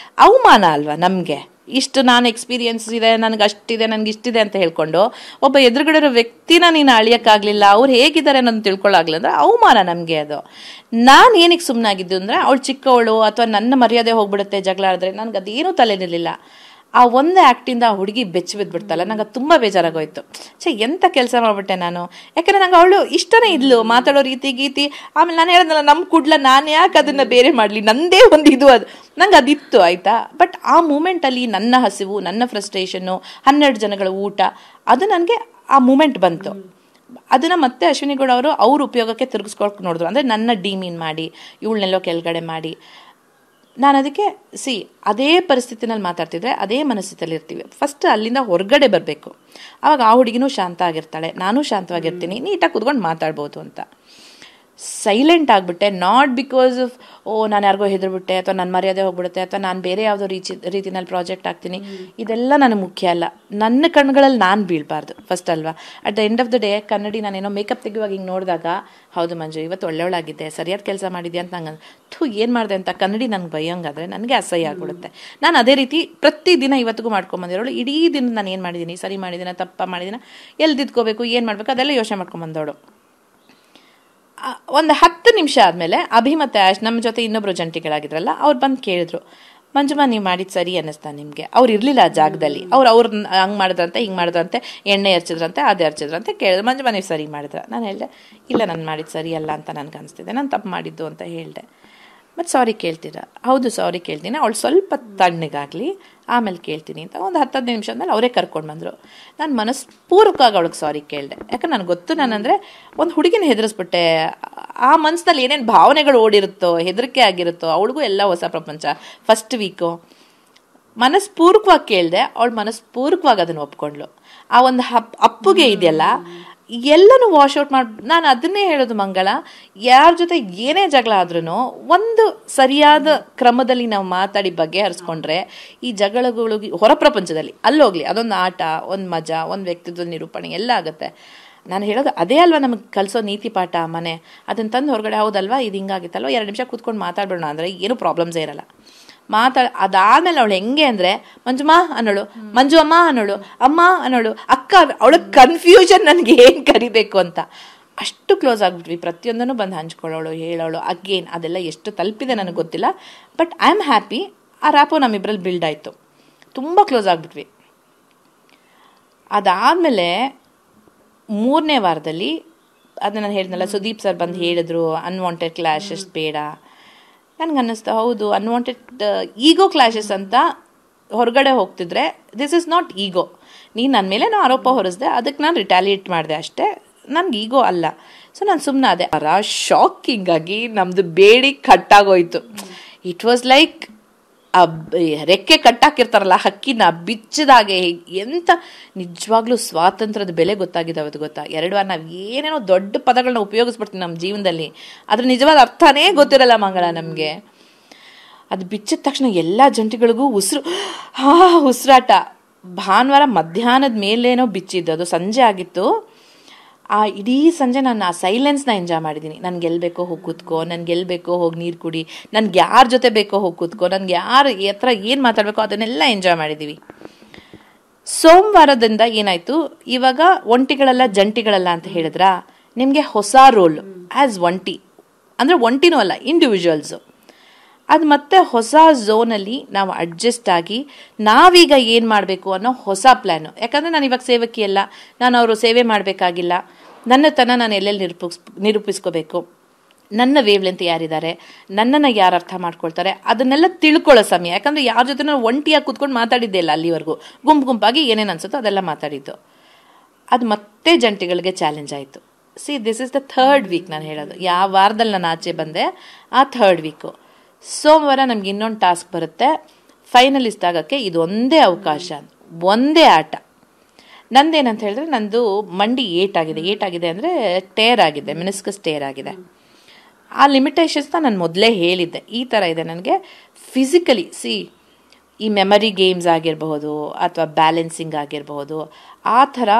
ಅವಮಾನ ಅಲ್ವಾ ನಮಗೆ? ಇಷ್ಟು ನಾನು ಎಕ್ಸ್ಪೀರಿಯನ್ಸ್ ಇದೆ, ನನಗೆ ಅಷ್ಟಿದೆ, ನನಗೆ ಇಷ್ಟಿದೆ ಅಂತ ಹೇಳ್ಕೊಂಡು ಒಬ್ಬ ಎದುರುಗಡೆ ವ್ಯಕ್ತಿನ ನೀನು ಅಳಿಯೋಕ್ಕಾಗಲಿಲ್ಲ, ಅವ್ರು ಹೇಗಿದ್ದಾರೆ ಅನ್ನೋದು ತಿಳ್ಕೊಳ್ಳಾಗಲಿಲ್ಲ ಅಂದರೆ ಅವಮಾನ ನಮಗೆ. ಅದು ನಾನು ಏನಕ್ಕೆ ಸುಮ್ಮನಾಗಿದ್ದು ಅಂದರೆ, ಅವಳು ಚಿಕ್ಕವಳು ಅಥವಾ ನನ್ನ ಮರ್ಯಾದೆ ಹೋಗ್ಬಿಡುತ್ತೆ ಜಗಳ ಆಡಿದ್ರೆ, ನನಗೆ ಅದೇನೂ ತಲೆನಿರಲಿಲ್ಲ. ಆ ಒಂದು ಆ್ಯಕ್ಟಿಂದ ಆ ಹುಡುಗಿ ಬೆಚ್ಚಿ ಬಿದ್ದುಬಿಡ್ತಲ್ಲ, ನಂಗೆ ತುಂಬ ಬೇಜಾರಾಗೋಯ್ತು. ಎಂಥ ಕೆಲಸ ಮಾಡಿಬಿಟ್ಟೆ ನಾನು. ಯಾಕಂದರೆ ನಂಗೆ ಅವಳು ಇಷ್ಟನೇ ಇದ್ಲು, ಮಾತಾಡೋ ರೀತಿ ಗೀತಿ. ಆಮೇಲೆ ನಾನು ಹೇಳಿದ್ನಲ್ಲ, ನಮ್ಮ ಕುಡ್ಲ ನಾನು ಯಾಕೆ ಅದನ್ನು ಬೇರೆ ಮಾಡಲಿ, ನಂದೇ ಒಂದು ಇದು, ಅದು ನಂಗೆ ಅದಿತ್ತು ಆಯಿತಾ. ಬಟ್ ಆ ಮೂಮೆಂಟಲ್ಲಿ ನನ್ನ ಹಸಿವು, ನನ್ನ ಫ್ರಸ್ಟ್ರೇಷನ್ನು, 12 ಜನಗಳ ಊಟ, ಅದು ನನಗೆ ಆ ಮೂಮೆಂಟ್ ಬಂತು. ಅದನ್ನು ಮತ್ತೆ ಅಶ್ವಿನಿ ಗೌಡ ಅವರು ಅವ್ರ ಉಪಯೋಗಕ್ಕೆ ತಿರುಗಿಸ್ಕೊಳಕ್ಕೆ ನೋಡಿದ್ರು. ಅಂದರೆ ನನ್ನ ಡಿಮೀನ್ ಮಾಡಿ, ಇವಳನ್ನೆಲ್ಲೋ ಕೆಳಗಡೆ ಮಾಡಿ. ನಾನು ಅದಕ್ಕೆ ಅದೇ ಪರಿಸ್ಥಿತಿನಲ್ಲಿ ಮಾತಾಡ್ತಿದ್ರೆ ಅದೇ ಮನಸ್ಥಿತಿಯಲ್ಲಿ ಇರ್ತೀವಿ. ಫಸ್ಟ್ ಅಲ್ಲಿಂದ ಹೊರಗಡೆ ಬರಬೇಕು. ಆವಾಗ ಆ ಹುಡುಗಿನೂ ಶಾಂತ ಆಗಿರ್ತಾಳೆ, ನಾನು ಶಾಂತವಾಗಿರ್ತೀನಿ, ನೀಟಾಗಿ ಕೂತ್ಕೊಂಡು ಮಾತಾಡ್ಬೋದು ಅಂತ. ಸೈಲೆಂಟ್ ಆಗಿಬಿಟ್ಟೆ, ನಾಟ್ ಬಿಕಾಸ್ ಆಫ್ ನಾನು ಯಾರಿಗೋ ಹೆದರ್ಬಿಟ್ಟೆ ಅಥವಾ ನನ್ನ ಮರ್ಯಾದೆ ಹೋಗ್ಬಿಡುತ್ತೆ ಅಥವಾ ನಾನು ಬೇರೆ ಯಾವುದೋ ರೀತಿನಲ್ಲಿ ಪ್ರಾಜೆಕ್ಟ್ ಆಗ್ತೀನಿ, ಇದೆಲ್ಲ ನನಗೆ ಮುಖ್ಯ ಅಲ್ಲ. ನನ್ನ ಕಣ್ಗಳಲ್ಲಿ ನಾನು ಬೀಳಬಾರ್ದು ಫಸ್ಟ್ ಅಲ್ವಾ. At the end of the day ಕನ್ನಡಿ ನಾನೇನೋ ಮೇಕಪ್ ತೆಗೆಯುವಾಗ ಹಿಂಗೆ ನೋಡಿದಾಗ, ಹೌದು ಮಂಜು ಇವತ್ತು ಒಳ್ಳೆಯವಳಾಗಿದ್ದೆ, ಸರಿಯಾದ ಕೆಲಸ ಮಾಡಿದ್ದೆ ಅಂತ ನಂಗೆ ಏನು ಮಾಡಿದೆ ಅಂತ ಕನ್ನಡಿ ನನಗೆ ಬೈಯಂಗಾದರೆ ನನಗೆ ಅಸಹ್ಯ ಆಗ್ಬಿಡುತ್ತೆ. ನಾನು ಅದೇ ರೀತಿ ಪ್ರತಿದಿನ ಇವತ್ತಿಗೂ ಮಾಡ್ಕೊಂಬಂದಿರೋಳು. ಇಡೀ ದಿನ ನಾನು ಏನು ಮಾಡಿದ್ದೀನಿ, ಸರಿ ಮಾಡಿದ್ದೀನ, ತಪ್ಪ ಮಾಡಿದ್ದೀನ, ಎಲ್ಲಿ ದಿದ್ಕೋಬೇಕು, ಏನು ಮಾಡಬೇಕು ಅದೆಲ್ಲ ಯೋಚನೆ ಮಾಡ್ಕೊಂಬಂದವಳು. ಒಂದು 10 ನಿಮಿಷ ಆದಮೇಲೆ ಅಭಿ ಮತ್ತು ಆಶ್ ನಮ್ಮ ಜೊತೆ ಇನ್ನೊಬ್ಬರು ಜಂಟಿಗಳಾಗಿದ್ರಲ್ಲ, ಅವ್ರು ಬಂದು ಕೇಳಿದ್ರು, ಮಂಜುಮಾ ನೀವು ಮಾಡಿದ್ದು ಸರಿ ಅನ್ನಿಸ್ತಾ ನಿಮಗೆ? ಅವ್ರು ಇರಲಿಲ್ಲ ಆ ಜಾಗದಲ್ಲಿ, ಅವ್ರು ಹಂಗೆ ಮಾಡಿದ್ರಂತೆ ಹಿಂಗೆ ಮಾಡಿದ್ರಂತೆ, ಎಣ್ಣೆ ಎರಚಿದ್ರಂತೆ ಅದು ಎರಚಿದ್ರಂತೆ ಕೇಳಿದ್ರು, ಮಂಜುಮಾ ನೀವು ಸರಿ ಮಾಡಿದ್ರ? ನಾನು ಹೇಳಿದೆ ಇಲ್ಲ ನಾನು ಮಾಡಿದ್ದು ಸರಿ ಅಲ್ಲ ಅಂತ ನನಗೆ ಅನಿಸ್ತಿದೆ, ನಾನು ತಪ್ಪು ಮಾಡಿದ್ದು ಅಂತ ಹೇಳಿದೆ. ಮತ್ತು ಸಾರಿ ಕೇಳ್ತೀರಾ? ಹೌದು ಸಾರಿ ಕೇಳ್ತೀನಿ, ಅವಳು ಸ್ವಲ್ಪ ತಣ್ಣಗಾಗಲಿ ಆಮೇಲೆ ಕೇಳ್ತೀನಿ ಅಂತ. ಒಂದು 10-15 ನಿಮಿಷ ಆದಮೇಲೆ ಅವರೇ ಕರ್ಕೊಂಡು ಬಂದರು. ನಾನು ಮನಸ್ಪೂರ್ವಕವಾಗಿ ಅವಳಿಗೆ ಸಾರಿ ಕೇಳಿದೆ. ಯಾಕಂದ್ರೆ ನನಗೆ ಗೊತ್ತು, ನಾನಂದರೆ ಒಂದು ಹುಡುಗಿನ ಹೆದರಿಸ್ಬಿಟ್ಟೆ. ಆ ಮನಸ್ಸಿನಲ್ಲಿ ಏನೇನು ಭಾವನೆಗಳು ಓಡಿರುತ್ತೋ, ಹೆದರಿಕೆ ಆಗಿರುತ್ತೋ, ಅವಳಿಗೂ ಎಲ್ಲ ಹೊಸ ಪ್ರಪಂಚ. ಫಸ್ಟ್ ವೀಕು ಮನಸ್ಪೂರ್ವಕವಾಗಿ ಕೇಳಿದೆ, ಅವಳು ಮನಸ್ಪೂರ್ವಕವಾಗಿ ಅದನ್ನು ಒಪ್ಕೊಂಡ್ಳು. ಆ ಒಂದು ಅಪ್ಪುಗೆ ಇದೆಯಲ್ಲ ಎಲ್ಲನೂ ವಾಶೌಟ್ ಮಾಡಿ. ನಾನು ಅದನ್ನೇ ಹೇಳೋದು ಮಂಗಳ, ಯಾರ ಜೊತೆ ಏನೇ ಜಗಳ ಆದ್ರೂ ಒಂದು ಸರಿಯಾದ ಕ್ರಮದಲ್ಲಿ ನಾವು ಮಾತಾಡಿ ಬಗೆಹರಿಸ್ಕೊಂಡ್ರೆ ಈ ಜಗಳಗಳು ಹೊರ ಪ್ರಪಂಚದಲ್ಲಿ ಅಲ್ಲೋಗ್ಲಿ ಅದೊಂದು ಆಟ, ಒಂದು ಮಜಾ, ಒಂದು ವ್ಯಕ್ತಿತ್ವದ ನಿರೂಪಣೆ ಎಲ್ಲ ಆಗುತ್ತೆ. ನಾನು ಹೇಳೋದು ಅದೇ ಅಲ್ವಾ ನಮಗೆ ಕಲಿಸೋ ನೀತಿ ಪಾಠ ಮನೆ. ಅದನ್ನು ತಂದು ಹೊರಗಡೆ ಹೌದಲ್ವಾ ಇದು ಹಿಂಗಾಗಿತ್ತಲ್ವ 2 ನಿಮಿಷ ಕೂತ್ಕೊಂಡು ಮಾತಾಡ್ಬೇಡ ಅಂದರೆ ಏನೂ ಪ್ರಾಬ್ಲಮ್ಸೇ ಇರಲ್ಲ. ಅದಾದ್ಮೇಲೆ ಅವಳು ಹೆಂಗೆ ಅಂದರೆ ಮಂಜುಮಾ ಅನ್ನೋಳು, ಮಂಜು ಅಮ್ಮ ಅನ್ನೋಳು, ಅಮ್ಮ ಅನ್ನೋಳು, ಅಕ್ಕ. ಅವಳಿಗೆ ಕನ್ಫ್ಯೂಷನ್ ನನಗೆ ಏನು ಕರಿಬೇಕು ಅಂತ. ಅಷ್ಟು ಕ್ಲೋಸ್ ಆಗಿಬಿಟ್ವಿ. ಪ್ರತಿಯೊಂದನ್ನು ಬಂದು ಹಂಚ್ಕೊಳ್ಳೋಳು, ಹೇಳೋಳು. ಅಗೇನ್ ಅದೆಲ್ಲ ಎಷ್ಟು ತಲುಪಿದೆ ನನಗೆ ಗೊತ್ತಿಲ್ಲ, ಬಟ್ ಐ ಆಮ್ ಹ್ಯಾಪಿ. ಆ ರ್ಯಾಪು ನಮ್ಮಿಬ್ಬರಲ್ಲಿ ಬಿಲ್ಡ್ ಆಯಿತು, ತುಂಬ ಕ್ಲೋಸ್ ಆಗಿಬಿಟ್ವಿ. ಅದಾದಮೇಲೆ 3ನೇ ವಾರದಲ್ಲಿ ಅದನ್ನ ನಾನು ಹೇಳಿದ್ನಲ್ಲ, ಸುದೀಪ್ ಸರ್ ಬಂದು ಹೇಳಿದ್ರು ಅನ್ವಾಂಟೆಡ್ ಕ್ಲಾಶಸ್ ಬೇಡ. ನನಗೆ ಅನ್ನಿಸ್ತು ಹೌದು, ಅನ್ವಾಂಟೆಡ್ ಈಗೋ ಕ್ಲಾಶಸ್ ಅಂತ ಹೊರಗಡೆ ಹೋಗ್ತಿದ್ರೆ ದಿಸ್ ಇಸ್ ನಾಟ್ ಈಗೋ. ನೀನು ನನ್ನ ಮೇಲೆ ಆರೋಪ ಹೊರಿಸ್ದೆ, ಅದಕ್ಕೆ ನಾನು ರಿಟ್ಯಾಲಿಯೇಟ್ ಮಾಡಿದೆ ಅಷ್ಟೇ, ನನಗೆ ಈಗೋ ಅಲ್ಲ. ಸೊ ನಾನು ಸುಮ್ಮನೆ ಅದೇ ಶಾಕಿಂಗ್ ಆಗಿ ನಮ್ಮದು ಬೇಡಿ ಕಟ್ಟಾಗೋಯ್ತು. ಇಟ್ ವಾಸ್ ಲೈಕ್ ರೆಕ್ಕೆ ಕಟ್ಟಾಕಿರ್ತಾರಲ್ಲ ಹಕ್ಕಿನ ಬಿಚ್ಚದಾಗೆ. ಎಂತ ನಿಜವಾಗ್ಲೂ ಸ್ವಾತಂತ್ರ್ಯದ ಬೆಲೆ ಗೊತ್ತಾಗಿದೆ ಅವತ್ತು. ಗೊತ್ತಾ, 2 ವಾರ ನಾವು ಏನೇನೋ ದೊಡ್ಡ ಪದಗಳನ್ನ ಉಪಯೋಗಿಸ್ಬಿಡ್ತೀವಿ ನಮ್ಮ ಜೀವನದಲ್ಲಿ, ಅದ್ರ ನಿಜವಾದ ಅರ್ಥನೇ ಗೊತ್ತಿರಲ್ಲ ಮಂಗಳ ನಮಗೆ. ಅದು ಬಿಚ್ಚಿದ ತಕ್ಷಣ ಎಲ್ಲ ಜಂಟಿಗಳಿಗೂ ಉಸಿರಾಟ. ಭಾನುವಾರ ಮಧ್ಯಾಹ್ನದ ಮೇಲೇನೋ ಬಿಚ್ಚಿದ್ದು, ಅದು ಸಂಜೆ ಆಗಿತ್ತು. ಆ ಇಡೀ ಸಂಜೆ ನಾನು ಆ ಸೈಲೆನ್ಸ್ನ ಎಂಜಾಯ್ ಮಾಡಿದ್ದೀನಿ. ನನ್ಗೆ ಎಲ್ಲಿ ಬೇಕೋ ಹೋಗಿ ಕೂತ್ಕೋ, ನನ್ಗೆ ಎಲ್ಲಿ ಬೇಕೋ ಹೋಗಿ ನೀರು ಕುಡಿ, ನನ್ಗೆ ಯಾರ ಜೊತೆ ಬೇಕೋ ಹೋಗಿ ಕೂತ್ಕೋ, ನನ್ಗೆ ಯಾರು ಹತ್ರ ಏನು ಮಾತಾಡಬೇಕೋ ಅದನ್ನೆಲ್ಲ ಎಂಜಾಯ್ ಮಾಡಿದ್ದೀವಿ. ಸೋಮವಾರದಿಂದ ಏನಾಯಿತು, ಇವಾಗ ಒಂಟಿಗಳಲ್ಲ ಜಂಟಿಗಳಲ್ಲ ಅಂತ ಹೇಳಿದ್ರಾ, ನಿಮಗೆ ಹೊಸ ರೋಲ್ ಆ್ಯಸ್ ಒಂಟಿ, ಅಂದರೆ ಒಂಟಿನೂ ಅಲ್ಲ ಇಂಡಿವಿಜುವಲ್ಸು. ಅದು ಮತ್ತೆ ಹೊಸ ಝೋನಲ್ಲಿ ನಾವು ಅಡ್ಜಸ್ಟ್ ಆಗಿ ನಾವೀಗ ಏನು ಮಾಡಬೇಕು ಅನ್ನೋ ಹೊಸ ಪ್ಲ್ಯಾನು. ಯಾಕಂದರೆ ನಾನು ಇವಾಗ ಸೇವಕಿ ಅಲ್ಲ, ನಾನು ಅವರು ಸೇವೆ ಮಾಡಬೇಕಾಗಿಲ್ಲ. ನನ್ನ ನಾನು ಎಲ್ಲೆಲ್ಲಿ ನಿರೂಪಿಸ್ಕೋಬೇಕು, ನನ್ನ ವೇವ್ಲೆಂತ್ ಯಾರಿದ್ದಾರೆ, ನನ್ನನ್ನು ಯಾರು ಅರ್ಥ ಮಾಡ್ಕೊಳ್ತಾರೆ, ಅದನ್ನೆಲ್ಲ ತಿಳ್ಕೊಳ್ಳೋ ಸಮಯ. ಯಾಕಂದರೆ ಯಾರ ಜೊತೆ ನಾನು ಒಂಟಿಯಾಗಿ ಕೂತ್ಕೊಂಡು ಮಾತಾಡಿದ್ದೆ ಇಲ್ಲ ಅಲ್ಲಿವರೆಗೂ. ಗುಂಪಾಗಿ ಏನೇನು ಅನ್ಸುತ್ತೋ ಅದೆಲ್ಲ ಮಾತಾಡಿದ್ದು. ಅದು ಮತ್ತೆ ಜಂಟಿಗಳಿಗೆ ಚಾಲೆಂಜ್ ಆಯಿತು. This is the 3rd week ನಾನು ಹೇಳೋದು. ಯಾವ ವಾರದಲ್ಲಿ ನಾನು ಆಚೆ ಬಂದೆ ಆ 3rd ವೀಕು. ಸೋಮವಾರ ನಮ್ಗೆ ಇನ್ನೊಂದು ಟಾಸ್ಕ್ ಬರುತ್ತೆ, ಫೈನಲಿಸ್ಟ್ ಆಗೋಕ್ಕೆ ಇದು ಒಂದೇ ಅವಕಾಶ, ಒಂದೇ ಆಟ. ನಂದೇನಂತ ಹೇಳಿದ್ರೆ, ನಂದು ಮಂಡಿ ಏಟಾಗಿದೆ ಅಂದರೆ ಟೇರ್ ಆಗಿದೆ, ಮೆನಿಸ್ಕಸ್ ಟೇರ್ ಆಗಿದೆ. ಆ ಲಿಮಿಟೇಷನ್ಸ್ನ ನಾನು ಮೊದಲೇ ಹೇಳಿದ್ದೆ, ಈ ಥರ ಇದೆ ನನಗೆ ಫಿಸಿಕಲಿ. ಈ ಮೆಮರಿ ಗೇಮ್ಸ್ ಆಗಿರಬಹುದು ಅಥವಾ ಬ್ಯಾಲೆನ್ಸಿಂಗ್ ಆಗಿರಬಹುದು, ಆ ಥರ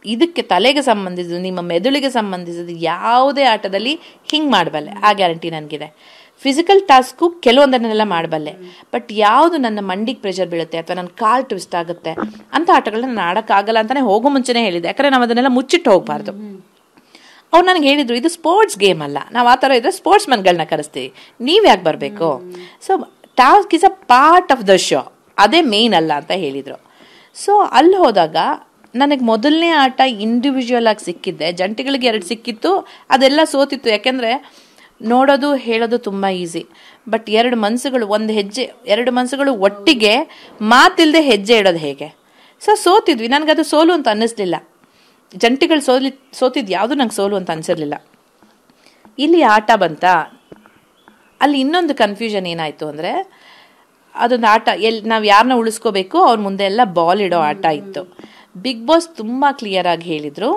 ಇದಕ್ಕೆ ತಲೆಗೆ ಸಂಬಂಧಿಸಿದ, ನಿಮ್ಮ ಮೆದುಳಿಗೆ ಸಂಬಂಧಿಸಿದ ಯಾವುದೇ ಆಟದಲ್ಲಿ ಹಿಂಗೆ ಮಾಡಬಲ್ಲೆ, ಆ ಗ್ಯಾರಂಟಿ ನನಗಿದೆ. ಫಿಸಿಕಲ್ ಟಾಸ್ಕು ಕೆಲವೊಂದನ್ನೆಲ್ಲ ಮಾಡಬಲ್ಲೆ, ಬಟ್ ಯಾವುದು ನನ್ನ ಮಂಡಿಗೆ ಪ್ರೆಷರ್ ಬೀಳುತ್ತೆ ಅಥವಾ ನನ್ನ ಕಾಲ್ ಟ್ವಿಸ್ಟ್ ಆಗುತ್ತೆ ಅಂತ ಆಟಗಳನ್ನ ನಾನು ಆಡೋಕ್ಕಾಗಲ್ಲ ಅಂತಲೇ ಹೋಗೋ ಮುಂಚೆನೇ ಹೇಳಿದ್ದೆ. ಯಾಕಂದರೆ ನಾವು ಅದನ್ನೆಲ್ಲ ಮುಚ್ಚಿಟ್ಟು ಹೋಗಬಾರ್ದು. ಅವ್ರು ನನಗೆ ಹೇಳಿದರು, ಇದು ಸ್ಪೋರ್ಟ್ಸ್ ಗೇಮ್ ಅಲ್ಲ, ನಾವು ಆ ಥರ ಇದ್ದರೆ ಸ್ಪೋರ್ಟ್ಸ್ ಮನ್ಗಳನ್ನ ಕರೆಸ್ತೀವಿ, ನೀವು ಯಾಕೆ ಬರಬೇಕು. So task is a part of the show, ಅದೇ ಮೇನ್ ಅಲ್ಲ ಅಂತ ಹೇಳಿದರು. ಸೊ ಅಲ್ಲಿ ಹೋದಾಗ ನನಗೆ ಮೊದಲನೇ ಆಟ ಇಂಡಿವಿಜುವಲ್ ಆಗಿ ಸಿಕ್ಕಿದ್ದೆ, ಜಂಟಿಗಳಿಗೆ 2 ಸಿಕ್ಕಿತ್ತು, ಅದೆಲ್ಲ ಸೋತಿತ್ತು. ಯಾಕೆಂದರೆ ನೋಡೋದು ಹೇಳೋದು ತುಂಬ ಈಸಿ, ಬಟ್ 2 ಮನಸ್ಸುಗಳು, 2 ಮನಸ್ಸುಗಳು ಒಟ್ಟಿಗೆ ಮಾತಿಲ್ಲದೆ ಹೆಜ್ಜೆ ಇಡೋದು ಹೇಗೆ. ಸೊ ಸೋತಿದ್ವಿ, ನನಗದು ಸೋಲು ಅಂತ ಅನ್ನಿಸ್ಲಿಲ್ಲ. ಜಂಟಿಗಳು ಸೋತಿದ್ದು ಯಾವುದು ನಂಗೆ ಸೋಲು ಅಂತ ಅನಿಸಿರ್ಲಿಲ್ಲ. ಇಲ್ಲಿ ಆಟ ಬಂತ, ಅಲ್ಲಿ ಇನ್ನೊಂದು ಕನ್ಫ್ಯೂಷನ್ ಏನಾಯಿತು ಅಂದರೆ, ಅದೊಂದು ಆಟ ನಾವು ಯಾರನ್ನ ಉಳಿಸ್ಕೋಬೇಕು ಅವ್ರ ಮುಂದೆ ಎಲ್ಲ ಬಾಲ್ ಇಡೋ ಆಟ ಇತ್ತು. ಬಿಗ್ ಬಾಸ್ ತುಂಬ ಕ್ಲಿಯರ್ ಆಗಿ ಹೇಳಿದರು,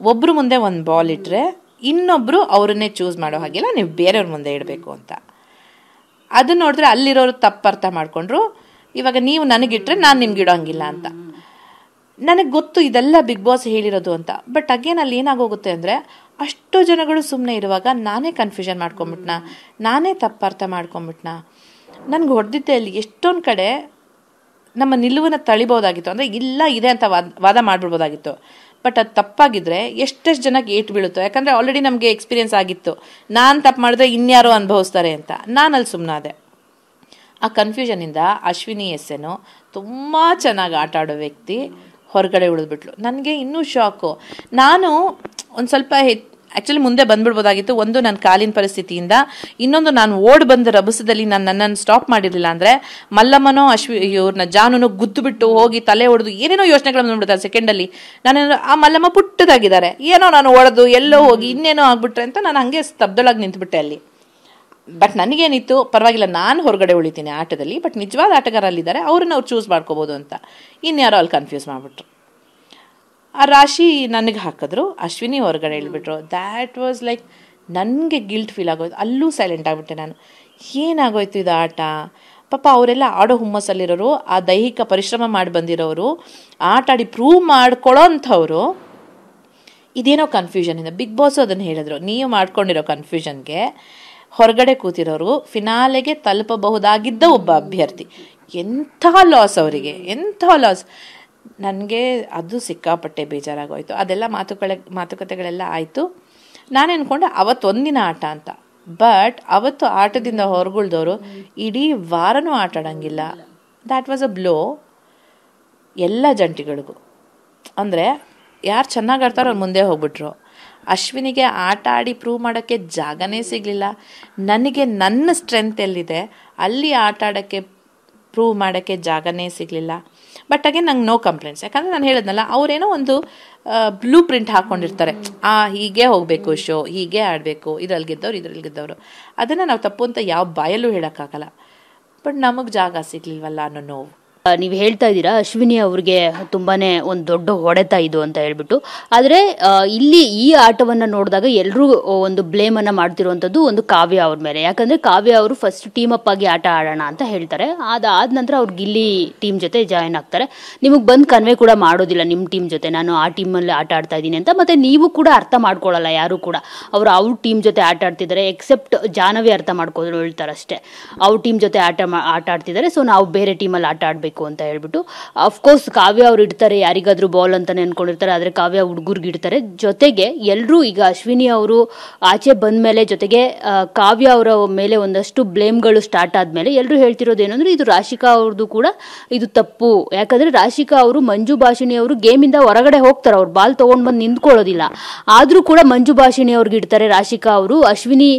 ಒಬ್ಬರು ಮುಂದೆ 1 ಬಾಲ್ ಇಟ್ಟರೆ ಇನ್ನೊಬ್ಬರು ಅವರನ್ನೇ ಚೂಸ್ ಮಾಡೋ ಹಾಗಿಲ್ಲ, ನೀವು ಬೇರೆಯವ್ರ ಮುಂದೆ ಇಡಬೇಕು ಅಂತ. ಅದನ್ನ ನೋಡಿದ್ರೆ ಅಲ್ಲಿರೋರು ತಪ್ಪರ್ಥ ಮಾಡ್ಕೊಂಡ್ರು, ಇವಾಗ ನೀವು ನನಗಿಟ್ರೆ ನಾನು ನಿಮ್ಗೆ ಇಡೋಂಗಿಲ್ಲ ಅಂತ. ನನಗೆ ಗೊತ್ತು ಇದೆಲ್ಲ ಬಿಗ್ ಬಾಸ್ ಹೇಳಿರೋದು ಅಂತ, ಬಟ್ ಅಗೇನ್ ಅಲ್ಲಿ ಏನಾಗೋಗುತ್ತೆ ಅಂದರೆ, ಅಷ್ಟು ಜನಗಳು ಸುಮ್ಮನೆ ಇರುವಾಗ ನಾನೇ ಕನ್ಫ್ಯೂಷನ್ ಮಾಡ್ಕೊಂಬಿಟ್ನ, ನಾನೇ ತಪ್ಪರ್ಥ ಮಾಡ್ಕೊಂಬಿಟ್ನ. ನನಗೆ ಹೊಡೆದಿದ್ದೆ ಅಲ್ಲಿ ಎಷ್ಟೊಂದು ಕಡೆ ನಮ್ಮ ನಿಲುವನ್ನು ತಳಿಬೋದಾಗಿತ್ತು, ಅಂದರೆ ಇಲ್ಲ ಇದೆ ಅಂತ ವಾದ ಮಾಡಿಬಿಡ್ಬೋದಾಗಿತ್ತು. ಬಟ್ ಅದು ತಪ್ಪಾಗಿದ್ರೆ ಎಷ್ಟೆಷ್ಟು ಜನಕ್ಕೆ ಏಟು ಬೀಳುತ್ತೋ. ಯಾಕಂದರೆ ಆಲ್ರೆಡಿ ನಮಗೆ ಎಕ್ಸ್ಪೀರಿಯನ್ಸ್ ಆಗಿತ್ತು, ನಾನು ತಪ್ಪು ಮಾಡಿದ್ರೆ ಇನ್ಯಾರೋ ಅನುಭವಿಸ್ತಾರೆ ಅಂತ. ನಾನು ಅಲ್ಲಿ ಸುಮ್ಮನಾದೆ. ಆ ಕನ್ಫ್ಯೂಷನಿಂದ ಅಶ್ವಿನಿ ಎಸ್ ಏನೋ ತುಂಬ ಚೆನ್ನಾಗಿ ಆಟ ಆಡೋ ವ್ಯಕ್ತಿ ಹೊರಗಡೆ ಉಳಿದ್ಬಿಟ್ಲು. ನನಗೆ ಇನ್ನೂ ಶಾಕು. ನಾನು ಒಂದು ಸ್ವಲ್ಪ ಆ್ಯಕ್ಚುಲಿ ಮುಂದೆ ಬಂದ್ಬಿಡ್ಬೋದಾಗಿತ್ತು. ಒಂದು ನನ್ನ ಕಾಲಿನ ಪರಿಸ್ಥಿತಿಯಿಂದ, ಇನ್ನೊಂದು ನಾನು ಓಡ್ ಬಂದ ರಭಸದಲ್ಲಿ ನನ್ನನ್ನು ಸ್ಟಾಪ್ ಮಾಡಿರಲಿಲ್ಲ ಅಂದರೆ ಮಲ್ಲಮ್ಮನೋ ಇವ್ರನ್ನ ಜಾನುನೋ ಗುದ್ದು ಬಿಟ್ಟು ಹೋಗಿ ತಲೆ ಹೊಡೆದು ಏನೇನೋ ಯೋಚನೆಗಳು ಬಂದ್ಬಿಡ್ತಾರೆ ಸೆಕೆಂಡಲ್ಲಿ. ನಾನು ಆ ಮಲ್ಲಮ್ಮ ಪುಟ್ಟದಾಗಿದ್ದಾರೆ, ಏನೋ ನಾನು ಓಡೋದು ಎಲ್ಲೋ ಹೋಗಿ ಇನ್ನೇನೋ ಆಗ್ಬಿಟ್ರೆ ಅಂತ ನಾನು ಹಂಗೆ ಸ್ತಬ್ಧಳಾಗಿ ನಿಂತುಬಿಟ್ಟೆ ಅಲ್ಲಿ. ಬಟ್ ನನಗೇನಿತ್ತು, ಪರವಾಗಿಲ್ಲ, ನಾನು ಹೊರಗಡೆ ಉಳಿತೀನಿ ಆಟದಲ್ಲಿ, ಬಟ್ ನಿಜವಾದ ಆಟಗಾರಲ್ಲಿದ್ದಾರೆ, ಅವ್ರನ್ನ ಅವ್ರು ಚೂಸ್ ಮಾಡ್ಕೋಬೋದು ಅಂತ. ಇನ್ಯಾರೋ ಅಲ್ಲಿ ಕನ್ಫ್ಯೂಸ್ ಮಾಡಿಬಿಟ್ರು. ಆ ರಾಶಿ ನನಗೆ ಹಾಕಿದ್ರು, ಅಶ್ವಿನಿ ಹೊರಗಡೆ ಇಳ್ಬಿಟ್ರು. ದ್ಯಾಟ್ ವಾಸ್ ಲೈಕ್ ನನಗೆ ಗಿಲ್ಟ್ ಫೀಲ್ ಆಗೋಯ್ತು. ಅಲ್ಲೂ ಸೈಲೆಂಟ್ ಆಗಿಬಿಟ್ಟೆ ನಾನು. ಏನಾಗೋಯ್ತು ಇದು ಆಟ? ಪಾಪ ಅವರೆಲ್ಲ ಆಡೋ ಹುಮ್ಮಸ್ಸಲ್ಲಿರೋರು, ಆ ದೈಹಿಕ ಪರಿಶ್ರಮ ಮಾಡಿ ಬಂದಿರೋರು, ಆಟ ಆಡಿ ಪ್ರೂವ್ ಮಾಡ್ಕೊಳ್ಳೋ ಅಂಥವ್ರು ಇದೇನೋ ಕನ್ಫ್ಯೂಷನಿಂದ. ಬಿಗ್ ಬಾಸು ಅದನ್ನು ಹೇಳಿದ್ರು, ನೀವು ಮಾಡ್ಕೊಂಡಿರೋ ಕನ್ಫ್ಯೂಷನ್ಗೆ ಹೊರಗಡೆ ಕೂತಿರೋರು ಫಿನಾಲೆಗೆ ತಲುಪಬಹುದಾಗಿದ್ದ ಒಬ್ಬ ಅಭ್ಯರ್ಥಿ. ಎಂಥ ಲಾಸ್ ಅವರಿಗೆ, ಎಂಥ ಲಾಸ್. ನನಗೆ ಅದು ಸಿಕ್ಕಾಪಟ್ಟೆ ಬೇಜಾರಾಗೋಯ್ತು. ಅದೆಲ್ಲ ಮಾತುಕತೆಗಳೆಲ್ಲ ಆಯಿತು. ನಾನು ಅಂದ್ಕೊಂಡೆ ಅವತ್ತೊಂದಿನ ಆಟ ಅಂತ. ಬಟ್ ಅವತ್ತು ಆಟದಿಂದ ಹೊರಗುಳ್ದವರು ಇಡೀ ವಾರನೂ ಆಟ ಆಡೋಂಗಿಲ್ಲ. ದ್ಯಾಟ್ ವಾಸ್ ಅ ಬ್ಲೋ ಎಲ್ಲ ಜಂಟಿಗಳಿಗೂ. ಅಂದರೆ ಯಾರು ಚೆನ್ನಾಗಿ ಆಡ್ತಾರೋ ಅವ್ರು ಮುಂದೆ ಹೋಗ್ಬಿಟ್ರು. ಅಶ್ವಿನಿಗೆ ಆಟ ಆಡಿ ಪ್ರೂವ್ ಮಾಡೋಕ್ಕೆ ಜಾಗನೇ ಸಿಗಲಿಲ್ಲ. ನನಗೆ ನನ್ನ ಸ್ಟ್ರೆಂತ್ ಎಲ್ಲಿದೆ ಅಲ್ಲಿ ಆಟ ಆಡೋಕ್ಕೆ ಪ್ರೂವ್ ಮಾಡೋಕ್ಕೆ ಜಾಗನೇ ಸಿಗಲಿಲ್ಲ. ಬಟ್ ಹಾಗೆ ನಂಗೆ ನೋ ಕಂಪ್ಲೇಂಟ್ಸ್. ಯಾಕಂದರೆ ನಾನು ಹೇಳಿದ್ನಲ್ಲ, ಅವರೇನೋ ಒಂದು ಬ್ಲೂ ಪ್ರಿಂಟ್ ಹಾಕ್ಕೊಂಡಿರ್ತಾರೆ, ಹೀಗೆ ಹೋಗಬೇಕು ಶೋ, ಹೀಗೆ ಆಡಬೇಕು, ಇದರಲ್ಲಿ ಗೆದ್ದವರು. ಅದನ್ನು ನಾವು ತಪ್ಪು ಅಂತ ಯಾವ ಬಾಯಲ್ಲೂ ಹೇಳೋಕ್ಕಾಗಲ್ಲ. ಬಟ್ ನಮಗೆ ಜಾಗ ಸಿಗ್ಲಿಲ್ವಲ್ಲ ಅನ್ನೋ ನೋವು. ನೀವು ಹೇಳ್ತಾ ಇದ್ದೀರಾ ಅಶ್ವಿನಿ ಅವ್ರಿಗೆ ತುಂಬಾನೇ ಒಂದು ದೊಡ್ಡ ಹೊಡೆತ ಇದು ಅಂತ ಹೇಳ್ಬಿಟ್ಟು. ಆದರೆ ಇಲ್ಲಿ ಈ ಆಟವನ್ನ ನೋಡಿದಾಗ ಎಲ್ಲರೂ ಒಂದು ಬ್ಲೇಮ್ ಅನ್ನ ಮಾಡ್ತಿರುವಂಥದ್ದು ಒಂದು ಕಾವ್ಯ ಅವ್ರ ಮೇಲೆ. ಯಾಕಂದ್ರೆ ಕಾವ್ಯ ಅವರು ಫಸ್ಟ್ ಟೀಮ್ ಅಪ್ ಆಗಿ ಆಟ ಆಡೋಣ ಅಂತ ಹೇಳ್ತಾರೆ. ಅದಾದ ನಂತರ ಅವ್ರು ಗಿಲ್ಲಿ ಟೀಮ್ ಜೊತೆ ಜಾಯಿನ್ ಆಗ್ತಾರೆ. ನಿಮಗೆ ಬಂದು ಕನ್ವೆ ಕೂಡ ಮಾಡೋದಿಲ್ಲ ನಿಮ್ಮ ಟೀಮ್ ಜೊತೆ ನಾನು ಆ ಟೀಮಲ್ಲಿ ಆಟ ಆಡ್ತಾ ಇದ್ದೀನಿ ಅಂತ. ಮತ್ತೆ ನೀವು ಕೂಡ ಅರ್ಥ ಮಾಡ್ಕೊಳ್ಳಲ್ಲ ಯಾರು ಕೂಡ. ಅವ್ರು ಅವ್ರ ಟೀಮ್ ಜೊತೆ ಆಟ ಆಡ್ತಿದ್ದಾರೆ, ಎಕ್ಸೆಪ್ಟ್ ಜಾಹ್ನವಿ ಅರ್ಥ ಮಾಡ್ಕೋದ್ರು ಹೇಳ್ತಾರೆ ಅಷ್ಟೇ. ಅವ್ರ ಟೀಮ್ ಜೊತೆ ಆಟ ಆಡ್ತಿದ್ದಾರೆ, ಸೊ ನಾವು ಬೇರೆ ಟೀಮಲ್ಲಿ ಆಟ ಆಡಬೇಕು ಅಂತ ಹೇಳ್ಬಿಟ್ಟು. ಅಫ್ಕೋರ್ಸ್ ಕಾವ್ಯ ಅವ್ರು ಇಡ್ತಾರೆ, ಯಾರಿಗಾದ್ರೂ ಬಾಲ್ ಅಂತಾನೆ ಅನ್ಕೊಂಡಿರ್ತಾರೆ, ಆದ್ರೆ ಕಾವ್ಯ ಹುಡುಗರ್ಗೆ ಇಡ್ತಾರೆ. ಜೊತೆಗೆ ಎಲ್ಲರೂ ಈಗ ಅಶ್ವಿನಿ ಅವರು ಆಚೆ ಬಂದ್ಮೇಲೆ, ಜೊತೆಗೆ ಕಾವ್ಯ ಅವರ ಮೇಲೆ ಒಂದಷ್ಟು ಬ್ಲೇಮ್ಗಳು ಸ್ಟಾರ್ಟ್ ಆದ್ಮೇಲೆ ಎಲ್ಲರೂ ಹೇಳ್ತಿರೋದು ಏನಂದ್ರೆ ಇದು ರಾಶಿಕಾ ಅವ್ರದ್ದು ಕೂಡ ಇದು ತಪ್ಪು. ಯಾಕಂದ್ರೆ ರಾಶಿಕಾ ಅವರು ಮಂಜು ಭಾಷಿಣಿ ಅವರು ಗೇಮಿಂದ ಹೊರಗಡೆ ಹೋಗ್ತಾರೆ, ಅವ್ರು ಬಾಲ್ ತಗೊಂಡ್ ಬಂದು ನಿಂತ್ಕೊಳ್ಳೋದಿಲ್ಲ. ಆದ್ರೂ ಕೂಡ ಮಂಜು ಭಾಷಿಣಿ ಅವ್ರಿಗೆ ಇಡ್ತಾರೆ. ರಾಶಿಕಾ ಅವರು ಅಶ್ವಿನಿ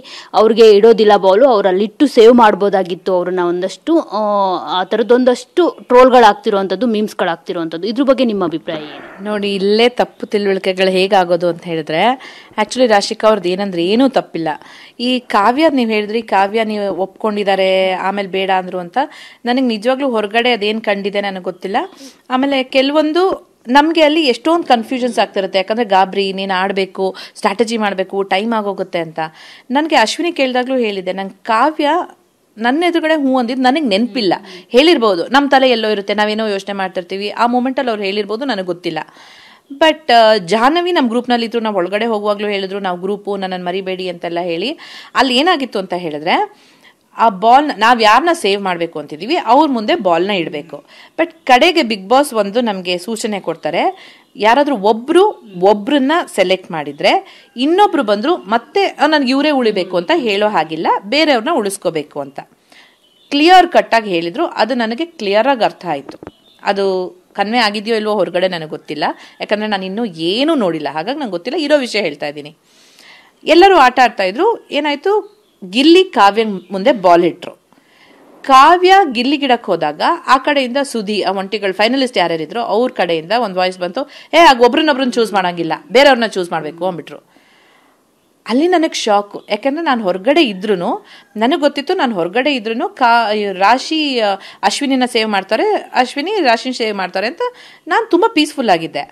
ಅವ್ರಿಗೆ ಇಡೋದಿಲ್ಲ ಬಾಲು, ಅವರಲ್ಲಿಟ್ಟು ಸೇವ್ ಮಾಡ್ಬೋದಾಗಿತ್ತು ಅವ್ರನ್ನ. ಒಂದಷ್ಟು ಆ ಥರದ್ದೊಂದಷ್ಟು ಟ್ರೋಲ್ಗಳಾಗ್ತಿರುವಂಥದ್ದು, ಮೀಮ್ಸ್ಗಳಾಗ್ತಿರುವಂಥದ್ದು, ಇದ್ರ ಬಗ್ಗೆ ನಿಮ್ಮ ಅಭಿಪ್ರಾಯ ಏನು? ನೋಡಿ, ಇಲ್ಲೇ ತಪ್ಪು ತಿಳುವಳಿಕೆಗಳು ಹೇಗಾಗೋದು ಅಂತ ಹೇಳಿದ್ರೆ, ಆ್ಯಕ್ಚುಲಿ ರಾಶಿಕಾ ಅವ್ರದ್ದು ಏನಂದ್ರೆ ಏನೂ ತಪ್ಪಿಲ್ಲ. ಈ ಕಾವ್ಯ ನೀವು ಹೇಳಿದ್ರಿ, ಕಾವ್ಯ ನೀವು ಒಪ್ಕೊಂಡಿದ್ದಾರೆ ಆಮೇಲೆ ಬೇಡ ಅಂದರು ಅಂತ. ನನಗೆ ನಿಜವಾಗ್ಲೂ ಹೊರಗಡೆ ಅದೇನು ಕಂಡಿದೆ ನನಗೆ ಗೊತ್ತಿಲ್ಲ. ಆಮೇಲೆ ಕೆಲವೊಂದು ನಮಗೆ ಅಲ್ಲಿ ಎಷ್ಟೊಂದು ಕನ್ಫ್ಯೂಷನ್ಸ್ ಆಗ್ತಿರುತ್ತೆ. ಯಾಕಂದರೆ ಗಾಬರಿ, ನೀನು ಆಡಬೇಕು, ಸ್ಟ್ರಾಟಜಿ ಮಾಡಬೇಕು, ಟೈಮ್ ಆಗೋಗುತ್ತೆ ಅಂತ. ನನಗೆ ಅಶ್ವಿನಿ ಕೇಳಿದಾಗಲೂ ಹೇಳಿದೆ, ನಂಗೆ ಕಾವ್ಯ ನನ್ನ ಎದುರುಗಡೆ ಹೂ ಅಂದಿದ್ದು ನನಗೆ ನೆನಪಿಲ್ಲ. ಹೇಳಿರ್ಬೋದು, ನಮ್ಮ ತಲೆ ಎಲ್ಲೋ ಇರುತ್ತೆ, ನಾವೇನೋ ಯೋಚನೆ ಮಾಡ್ತಿರ್ತೀವಿ, ಆ ಮೂಮೆಂಟಲ್ಲಿ ಅವ್ರು ಹೇಳಿರ್ಬೋದು, ನನಗೆ ಗೊತ್ತಿಲ್ಲ. ಬಟ್ ಜಾಹ್ನವಿ ನಮ್ಮ ಗ್ರೂಪ್ನಲ್ಲಿದ್ದರು, ನಾವು ಒಳಗಡೆ ಹೋಗುವಾಗಲೂ ಹೇಳಿದ್ರು ನಾವು ಗ್ರೂಪು, ನನ್ನನ್ನು ಮರಿಬೇಡಿ ಅಂತೆಲ್ಲ ಹೇಳಿ. ಅಲ್ಲಿ ಏನಾಗಿತ್ತು ಅಂತ ಹೇಳಿದ್ರೆ, ಆ ಬಾಲ್ನ ನಾವು ಯಾರನ್ನ ಸೇವ್ ಮಾಡಬೇಕು ಅಂತಿದ್ದೀವಿ ಅವ್ರ ಮುಂದೆ ಬಾಲ್ನ ಇಡಬೇಕು. ಬಟ್ ಕಡೆಗೆ ಬಿಗ್ ಬಾಸ್ ಒಂದು ನಮಗೆ ಸೂಚನೆ ಕೊಡ್ತಾರೆ, ಯಾರಾದರೂ ಒಬ್ರನ್ನ ಸೆಲೆಕ್ಟ್ ಮಾಡಿದರೆ ಇನ್ನೊಬ್ರು ಬಂದರು ಮತ್ತೆ ನನಗೆ ಇವರೇ ಉಳಿಬೇಕು ಅಂತ ಹೇಳೋ ಹಾಗಿಲ್ಲ, ಬೇರೆಯವ್ರನ್ನ ಉಳಿಸ್ಕೋಬೇಕು ಅಂತ ಕ್ಲಿಯರ್ ಕಟ್ಟಾಗಿ ಹೇಳಿದರು. ಅದು ನನಗೆ ಕ್ಲಿಯರಾಗಿ ಅರ್ಥ ಆಯಿತು. ಅದು ಕನ್ವೆ ಆಗಿದೆಯೋ ಇಲ್ವೋ ಹೊರಗಡೆ ನನಗೆ ಗೊತ್ತಿಲ್ಲ, ಯಾಕಂದರೆ ನಾನು ಇನ್ನೂ ಏನೂ ನೋಡಿಲ್ಲ, ಹಾಗಾಗಿ ನಂಗೆ ಗೊತ್ತಿಲ್ಲ. ಇರೋ ವಿಷಯ ಹೇಳ್ತಾ ಇದ್ದೀನಿ. ಎಲ್ಲರೂ ಆಟ ಆಡ್ತಾಯಿದ್ರು. ಏನಾಯಿತು, ಗಿಲ್ಲಿ ಕಾವ್ಯ ಮುಂದೆ ಬಾಲ್ ಇಟ್ರು. ಕಾವ್ಯ ಗಿಲ್ಲಿ ಗಿಡಕ್ಕೆ ಹೋದಾಗ ಆ ಕಡೆಯಿಂದ ಸುದಿ, ಆ ಒಂಟಿಗಳು ಫೈನಲಿಸ್ಟ್ ಯಾರ್ಯಾರಿದ್ರು ಅವ್ರ ಕಡೆಯಿಂದ ಒಂದು ವಾಯ್ಸ್ ಬಂತು, ಆಗ ಒಬ್ರನ್ನೊಬ್ರನ್ನ ಚೂಸ್ ಮಾಡೋಂಗಿಲ್ಲ, ಬೇರೆಯವ್ರನ್ನ ಚೂಸ್ ಮಾಡಬೇಕು ಅಂದ್ಬಿಟ್ರು. ಅಲ್ಲಿ ನನಗೆ ಶಾಕು. ಯಾಕೆಂದರೆ ನಾನು ಹೊರಗಡೆ ಇದ್ರೂ ನನಗೆ ಗೊತ್ತಿತ್ತು, ನಾನು ಹೊರಗಡೆ ಇದ್ರೂ ರಾಶಿ ಅಶ್ವಿನಿನ ಸೇವ್ ಮಾಡ್ತಾರೆ, ಅಶ್ವಿನಿ ರಾಶಿನ ಸೇವ್ ಮಾಡ್ತಾರೆ ಅಂತ ನಾನು ತುಂಬ ಪೀಸ್ಫುಲ್ ಆಗಿದ್ದೆ.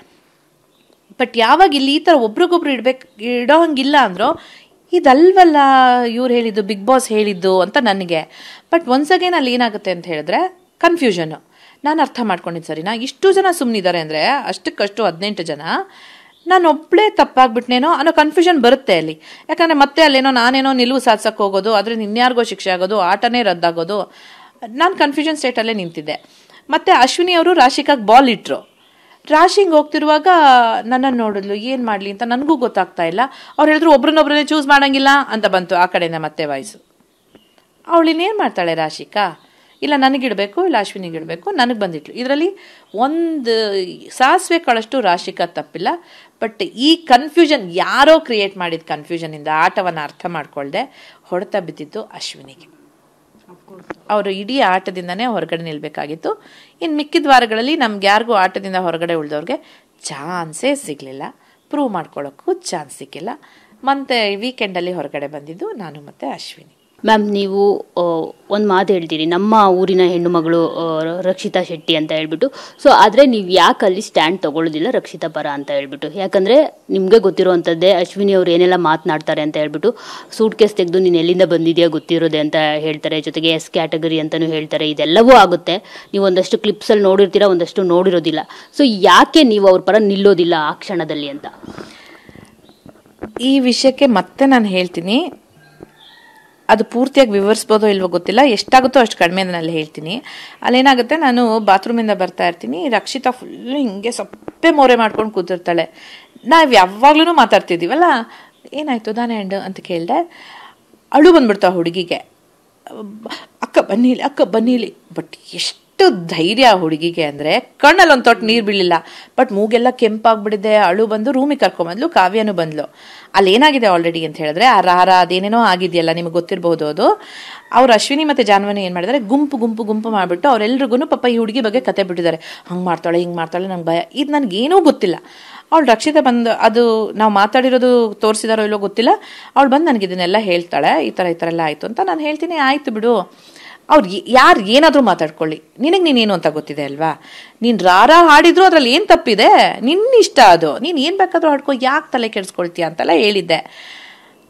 ಬಟ್ ಯಾವಾಗ ಇಲ್ಲಿ ಈ ಥರ ಒಬ್ರಿಗೊಬ್ರು ಇಡೋ ಹಂಗಿಲ್ಲ ಅಂದ್ರು, ಇದಲ್ವಲ್ಲ ಇವ್ರು ಹೇಳಿದ್ದು, ಬಿಗ್ ಬಾಸ್ ಹೇಳಿದ್ದು ಅಂತ ನನಗೆ. ಬಟ್ ಒನ್ಸ್ ಅಗೇನ್ ಅಲ್ಲಿ ಏನಾಗುತ್ತೆ ಅಂತ ಹೇಳಿದ್ರೆ ಕನ್ಫ್ಯೂಷನ್ನು. ನಾನು ಅರ್ಥ ಮಾಡ್ಕೊಂಡಿದ್ದು ಸರಿನಾ, ಇಷ್ಟು ಜನ ಸುಮ್ಮನಿದ್ದಾರೆ ಅಂದರೆ ಅಷ್ಟಕ್ಕಷ್ಟು 18 ಜನ, ನಾನೊಬ್ಬಳೇ ತಪ್ಪಾಗ್ಬಿಟ್ನೇನೋ ಅನ್ನೋ ಕನ್ಫ್ಯೂಷನ್ ಬರುತ್ತೆ ಅಲ್ಲಿ. ಯಾಕಂದರೆ ಮತ್ತೆ ಅಲ್ಲೇನೋ ನಾನೇನೋ ನಿಲುವು ಸಾಧಿಸಕ್ಕೆ ಹೋಗೋದು, ಅದರಿಂದ ಇನ್ಯಾರಿಗೋ ಶಿಕ್ಷೆ ಆಗೋದು, ಆಟನೇ ರದ್ದಾಗೋದು. ನಾನು ಕನ್ಫ್ಯೂಷನ್ ಸ್ಟೇಟಲ್ಲೇ ನಿಂತಿದ್ದೆ. ಮತ್ತು ಅಶ್ವಿನಿ ಅವರು ರಾಶಿಕಾಗೆ ಬಾಲ್ ಇಟ್ಟರು. ರಾಶಿಂಗ್ ಹೋಗ್ತಿರುವಾಗ ನನ್ನನ್ನು ನೋಡಿದ್ಲು, ಏನು ಮಾಡಲಿ ಅಂತ ನನಗೂ ಗೊತ್ತಾಗ್ತಾ ಇಲ್ಲ. ಅವ್ರು ಹೇಳಿದ್ರು ಒಬ್ರನ್ನೊಬ್ರನ್ನೇ ಚೂಸ್ ಮಾಡೋಂಗಿಲ್ಲ ಅಂತ ಬಂತು ಆ ಕಡೆಯಿಂದ ಮತ್ತೆ ವಾಯ್ಸು. ಅವಳಿನ್ನೇನು ಮಾಡ್ತಾಳೆ ರಾಶಿಕಾ, ಇಲ್ಲ ನನಗಿಡಬೇಕು, ಇಲ್ಲ ಅಶ್ವಿನಿಗಿಡಬೇಕು, ನನಗೆ ಬಂದಿಟ್ಲು. ಇದರಲ್ಲಿ ಒಂದು ಸಾಸಿವೆ ಕಾಳಷ್ಟು ರಾಶಿಕಾ ತಪ್ಪಿಲ್ಲ. ಬಟ್ ಈ ಕನ್ಫ್ಯೂಷನ್ ಯಾರೋ ಕ್ರಿಯೇಟ್ ಮಾಡಿದ ಕನ್ಫ್ಯೂಷನಿಂದ ಆಟವನ್ನು ಅರ್ಥ ಮಾಡ್ಕೊಳ್ದೆ ಹೊಡೆತ ಬಿದ್ದಿದ್ದು ಅಶ್ವಿನಿಗೆ. ಅವರು ಇಡೀ ಆಟದಿಂದನೇ ಹೊರಗಡೆ ನಿಲ್ಬೇಕಾಗಿತ್ತು. ಇನ್ನು ಮಿಕ್ಕಿದ ವಾರಗಳಲ್ಲಿ ನಮ್ಗೆ ಯಾರಿಗೂ ಆಟದಿಂದ ಹೊರಗಡೆ ಉಳಿದವ್ರಿಗೆ ಚಾನ್ಸೇ ಸಿಗಲಿಲ್ಲ, ಪ್ರೂವ್ ಮಾಡ್ಕೊಳ್ಳೋಕ್ಕೂ ಚಾನ್ಸ್ ಸಿಕ್ಕಿಲ್ಲ. ಮತ್ತೆ ವೀಕೆಂಡಲ್ಲಿ ಹೊರಗಡೆ ಬಂದಿದ್ದು ನಾನು ಮತ್ತು ಅಶ್ವಿನಿ. ಮ್ಯಾಮ್, ನೀವು ಒಂದು ಮಾತು ಹೇಳ್ತೀರಿ, ನಮ್ಮ ಊರಿನ ಹೆಣ್ಣು ಮಗಳು ರಕ್ಷಿತಾ ಶೆಟ್ಟಿ ಅಂತ ಹೇಳ್ಬಿಟ್ಟು. ಸೊ ಆದರೆ ನೀವು ಯಾಕೆ ಅಲ್ಲಿ ಸ್ಟ್ಯಾಂಡ್ ತಗೊಳ್ಳೋದಿಲ್ಲ ರಕ್ಷಿತಾ ಪರ ಅಂತ ಹೇಳ್ಬಿಟ್ಟು? ಯಾಕಂದರೆ ನಿಮಗೆ ಗೊತ್ತಿರೋವಂಥದ್ದೇ ಅಶ್ವಿನಿ ಅವ್ರು ಏನೆಲ್ಲ ಮಾತನಾಡ್ತಾರೆ ಅಂತ ಹೇಳ್ಬಿಟ್ಟು. ಸೂಟ್ ಕೇಸ್ ತೆಗೆದು ನೀನು ಎಲ್ಲಿಂದ ಬಂದಿದೆಯಾ ಗೊತ್ತಿರೋದೆ ಅಂತ ಹೇಳ್ತಾರೆ, ಜೊತೆಗೆ ಎಸ್ ಕ್ಯಾಟಗರಿ ಅಂತಲೂ ಹೇಳ್ತಾರೆ. ಇದೆಲ್ಲವೂ ಆಗುತ್ತೆ. ನೀವು ಒಂದಷ್ಟು ಕ್ಲಿಪ್ಸಲ್ಲಿ ನೋಡಿರ್ತೀರ, ಒಂದಷ್ಟು ನೋಡಿರೋದಿಲ್ಲ. ಸೊ ಯಾಕೆ ನೀವು ಅವ್ರ ಪರ ನಿಲ್ಲೋದಿಲ್ಲ ಆ ಕ್ಷಣದಲ್ಲಿ ಅಂತ? ಈ ವಿಷಯಕ್ಕೆ ಮತ್ತೆ ನಾನು ಹೇಳ್ತೀನಿ, ಅದು ಪೂರ್ತಿಯಾಗಿ ವಿವರಿಸ್ಬೋದೋ ಇಲ್ವೋ ಗೊತ್ತಿಲ್ಲ, ಎಷ್ಟಾಗುತ್ತೋ ಅಷ್ಟು ಕಡಿಮೆ ನಾನು ಹೇಳ್ತೀನಿ. ಅಲ್ಲೇನಾಗುತ್ತೆ, ನಾನು ಬಾತ್ರೂಮಿಂದ ಬರ್ತಾ ಇರ್ತೀನಿ, ರಕ್ಷಿತಾ ಫುಲ್ಲು ಹಿಂಗೆ ಸಪ್ಪೆ ಮೋರೆ ಮಾಡ್ಕೊಂಡು ಕೂತಿರ್ತಾಳೆ. ನಾವು ಯಾವಾಗ್ಲೂ ಮಾತಾಡ್ತಿದ್ದೀವಲ್ಲ, ಏನಾಯ್ತು ದಾನೆ ಹ್ಯಾಂಡ್ ಅಂತ ಕೇಳಿದೆ. ಅಳು ಬಂದ್ಬಿಡ್ತಾವ ಹುಡುಗಿಗೆ, ಅಕ್ಕ ಬನ್ನಿಲಿ, ಅಕ್ಕ ಬನ್ನಿಲಿ. ಬಟ್ ಎಷ್ಟು ಧೈರ್ಯ ಹುಡುಗಿಗೆ ಅಂದರೆ, ಕಣ್ಣಲ್ಲಿ ಒಂದು ತೊಟ್ಟು ನೀರು ಬೀಳಿಲ್ಲ, ಬಟ್ ಮೂಗೆಲ್ಲ ಕೆಂಪಾಗ್ಬಿಟ್ಟಿದೆ. ಅಳು ಬಂದು ರೂಮಿಗೆ ಕರ್ಕೊಂಬಂದ್ಲು. ಕಾವ್ಯನೂ ಬಂದ್ಲು. ಅಲ್ಲಿ ಏನಾಗಿದೆ ಆಲ್ರೆಡಿ ಅಂತ ಹೇಳಿದ್ರೆ, ಆ ರಾರ ಅದೇನೇನೋ ಆಗಿದೆಯಲ್ಲ, ನಿಮಗೆ ಗೊತ್ತಿರಬಹುದು. ಅದು ಅವ್ರು ಅಶ್ವಿನಿ ಮತ್ತು ಜಾನ್ವನಿ ಏನು ಮಾಡಿದ್ದಾರೆ, ಗುಂಪು ಗುಂಪು ಗುಂಪು ಮಾಡಿಬಿಟ್ಟು ಅವರೆಲ್ರಿಗೂ ಪಾಪ ಈ ಹುಡುಗಿ ಬಗ್ಗೆ ಕತೆ ಬಿಟ್ಟಿದ್ದಾರೆ. ಹಂಗೆ ಮಾಡ್ತಾಳೆ, ಹಿಂಗೆ ಮಾಡ್ತಾಳೆ, ನಂಗೆ ಭಯ. ಇದು ನನಗೇನೂ ಗೊತ್ತಿಲ್ಲ. ಅವಳು ರಕ್ಷಿತಾ ಬಂದು, ಅದು ನಾವು ಮಾತಾಡಿರೋದು ತೋರಿಸಿದಾರೋ ಇಲ್ಲೋ ಗೊತ್ತಿಲ್ಲ, ಅವಳು ಬಂದು ನನಗೆ ಇದನ್ನೆಲ್ಲ ಹೇಳ್ತಾಳೆ, ಈ ಥರ ಎಲ್ಲ ಆಯಿತು ಅಂತ. ನಾನು ಹೇಳ್ತೀನಿ, ಆಯಿತು ಬಿಡು, ಅವ್ರು ಯಾರು ಏನಾದರೂ ಮಾತಾಡ್ಕೊಳ್ಳಿ, ನಿನಗೆ ನೀನೇನು ಅಂತ ಗೊತ್ತಿದೆ ಅಲ್ವಾ. ನೀನು ರಾರ ಹಾಡಿದ್ರು ಅದ್ರಲ್ಲಿ ಏನು ತಪ್ಪಿದೆ, ನಿನ್ನ ಇಷ್ಟ ಅದು, ನೀನು ಏನು ಬೇಕಾದರೂ ಹಾಡ್ಕೊ, ಯಾಕೆ ತಲೆ ಕೆಡಿಸ್ಕೊಳ್ತೀಯ ಅಂತೆಲ್ಲ ಹೇಳಿದ್ದೆ.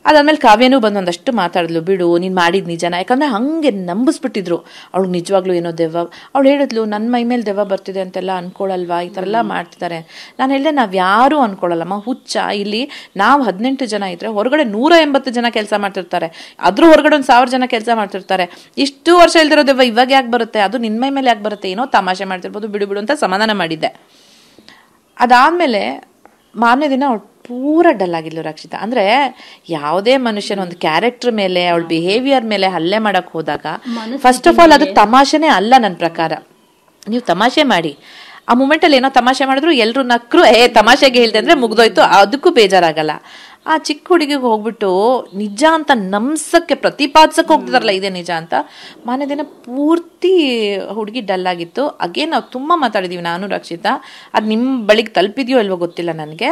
ಅದಾದ್ಮೇಲೆ ಕಾವ್ಯನೂ ಬಂದು ಒಂದಷ್ಟು ಮಾತಾಡಿದ್ಲು, ಬಿಡು ನೀನು ಮಾಡಿದ ನಿಜನ. ಯಾಕಂದರೆ ಹಾಗೆ ನಂಬಿಸ್ಬಿಟ್ಟಿದ್ರು ಅವಳು ನಿಜವಾಗ್ಲೂ ಏನೋ ದೆವ್ವ. ಅವಳು ಹೇಳಿದ್ಲು, ನನ್ನ ಮೈ ಮೇಲೆ ದೆವ್ವ ಬರ್ತಿದೆ ಅಂತೆಲ್ಲ ಅನ್ಕೊಳ್ಳಲ್ವಾ, ಈ ಥರ ಎಲ್ಲ ಮಾಡ್ತಿದ್ದಾರೆ. ನಾನು ಹೇಳಿದೆ, ನಾವು ಯಾರೂ ಅನ್ಕೊಳ್ಳಲ್ಲಮ್ಮ, ಹುಚ್ಚ. ಇಲ್ಲಿ ನಾವು 18 ಜನ ಇದ್ರೆ ಹೊರಗಡೆ 180 ಜನ ಕೆಲಸ ಮಾಡ್ತಿರ್ತಾರೆ, ಅದ್ರ ಹೊರಗಡೆ 1000 ಜನ ಕೆಲಸ ಮಾಡ್ತಿರ್ತಾರೆ. ಇಷ್ಟು ವರ್ಷ ಇಲ್ದಿರೋ ದೆವ್ವ ಇವಾಗ ಯಾಕೆ ಬರುತ್ತೆ, ಅದು ನಿನ್ನ ಮೈ ಮೇಲೆ ಯಾಕೆ ಬರುತ್ತೆ, ಏನೋ ತಮಾಷೆ ಮಾಡ್ತಿರ್ಬೋದು, ಬಿಡು ಬಿಡು ಅಂತ ಸಮಾಧಾನ ಮಾಡಿದ್ದೆ. ಅದಾದಮೇಲೆ ಮಾರನೇ ದಿನ ಅವಳು ಪೂರ ಡಲ್ ಆಗಿದ್ಲು ರಕ್ಷಿತಾ. ಅಂದರೆ ಯಾವುದೇ ಮನುಷ್ಯನ ಒಂದು ಕ್ಯಾರೆಕ್ಟರ್ ಮೇಲೆ, ಅವಳ ಬಿಹೇವಿಯರ್ ಮೇಲೆ ಹಲ್ಲೆ ಮಾಡಕ್ಕೆ ಹೋದಾಗ, ಫಸ್ಟ್ ಆಫ್ ಆಲ್ ಅದು ತಮಾಷೆನೇ ಅಲ್ಲ ನನ್ನ ಪ್ರಕಾರ. ನೀವು ತಮಾಷೆ ಮಾಡಿ, ಆ ಮೂಮೆಂಟಲ್ಲಿ ಏನೋ ತಮಾಷೆ ಮಾಡಿದ್ರು, ಎಲ್ಲರೂ ನಕ್ಕರು, ತಮಾಷೆಗೆ ಹೇಳ್ದೆ ಅಂದರೆ ಮುಗ್ದೋಯ್ತು, ಅದಕ್ಕೂ ಬೇಜಾರಾಗಲ್ಲ. ಆ ಚಿಕ್ಕ ಹುಡುಗಿಗೆ ಹೋಗ್ಬಿಟ್ಟು ನಿಜ ಅಂತ ನಂಬ್ಸಕ್ಕೆ, ಪ್ರತಿಪಾದಿಸಕ್ಕೆ ಹೋಗ್ತಿದಾರಲ್ಲ, ಇದೇ ನಿಜ ಅಂತ. ಮಾರನೇ ದಿನ ಪೂರ್ತಿ ಹುಡುಗಿ ಡಲ್ ಆಗಿತ್ತು. ಅಗೇನ್ ನಾವು ತುಂಬ ಮಾತಾಡಿದ್ದೀವಿ ನಾನು ರಕ್ಷಿತಾ, ಅದು ನಿಮ್ಮ ಬಳಿಗೆ ತಲುಪಿದೆಯೋ ಇಲ್ವೋ ಗೊತ್ತಿಲ್ಲ ನನಗೆ.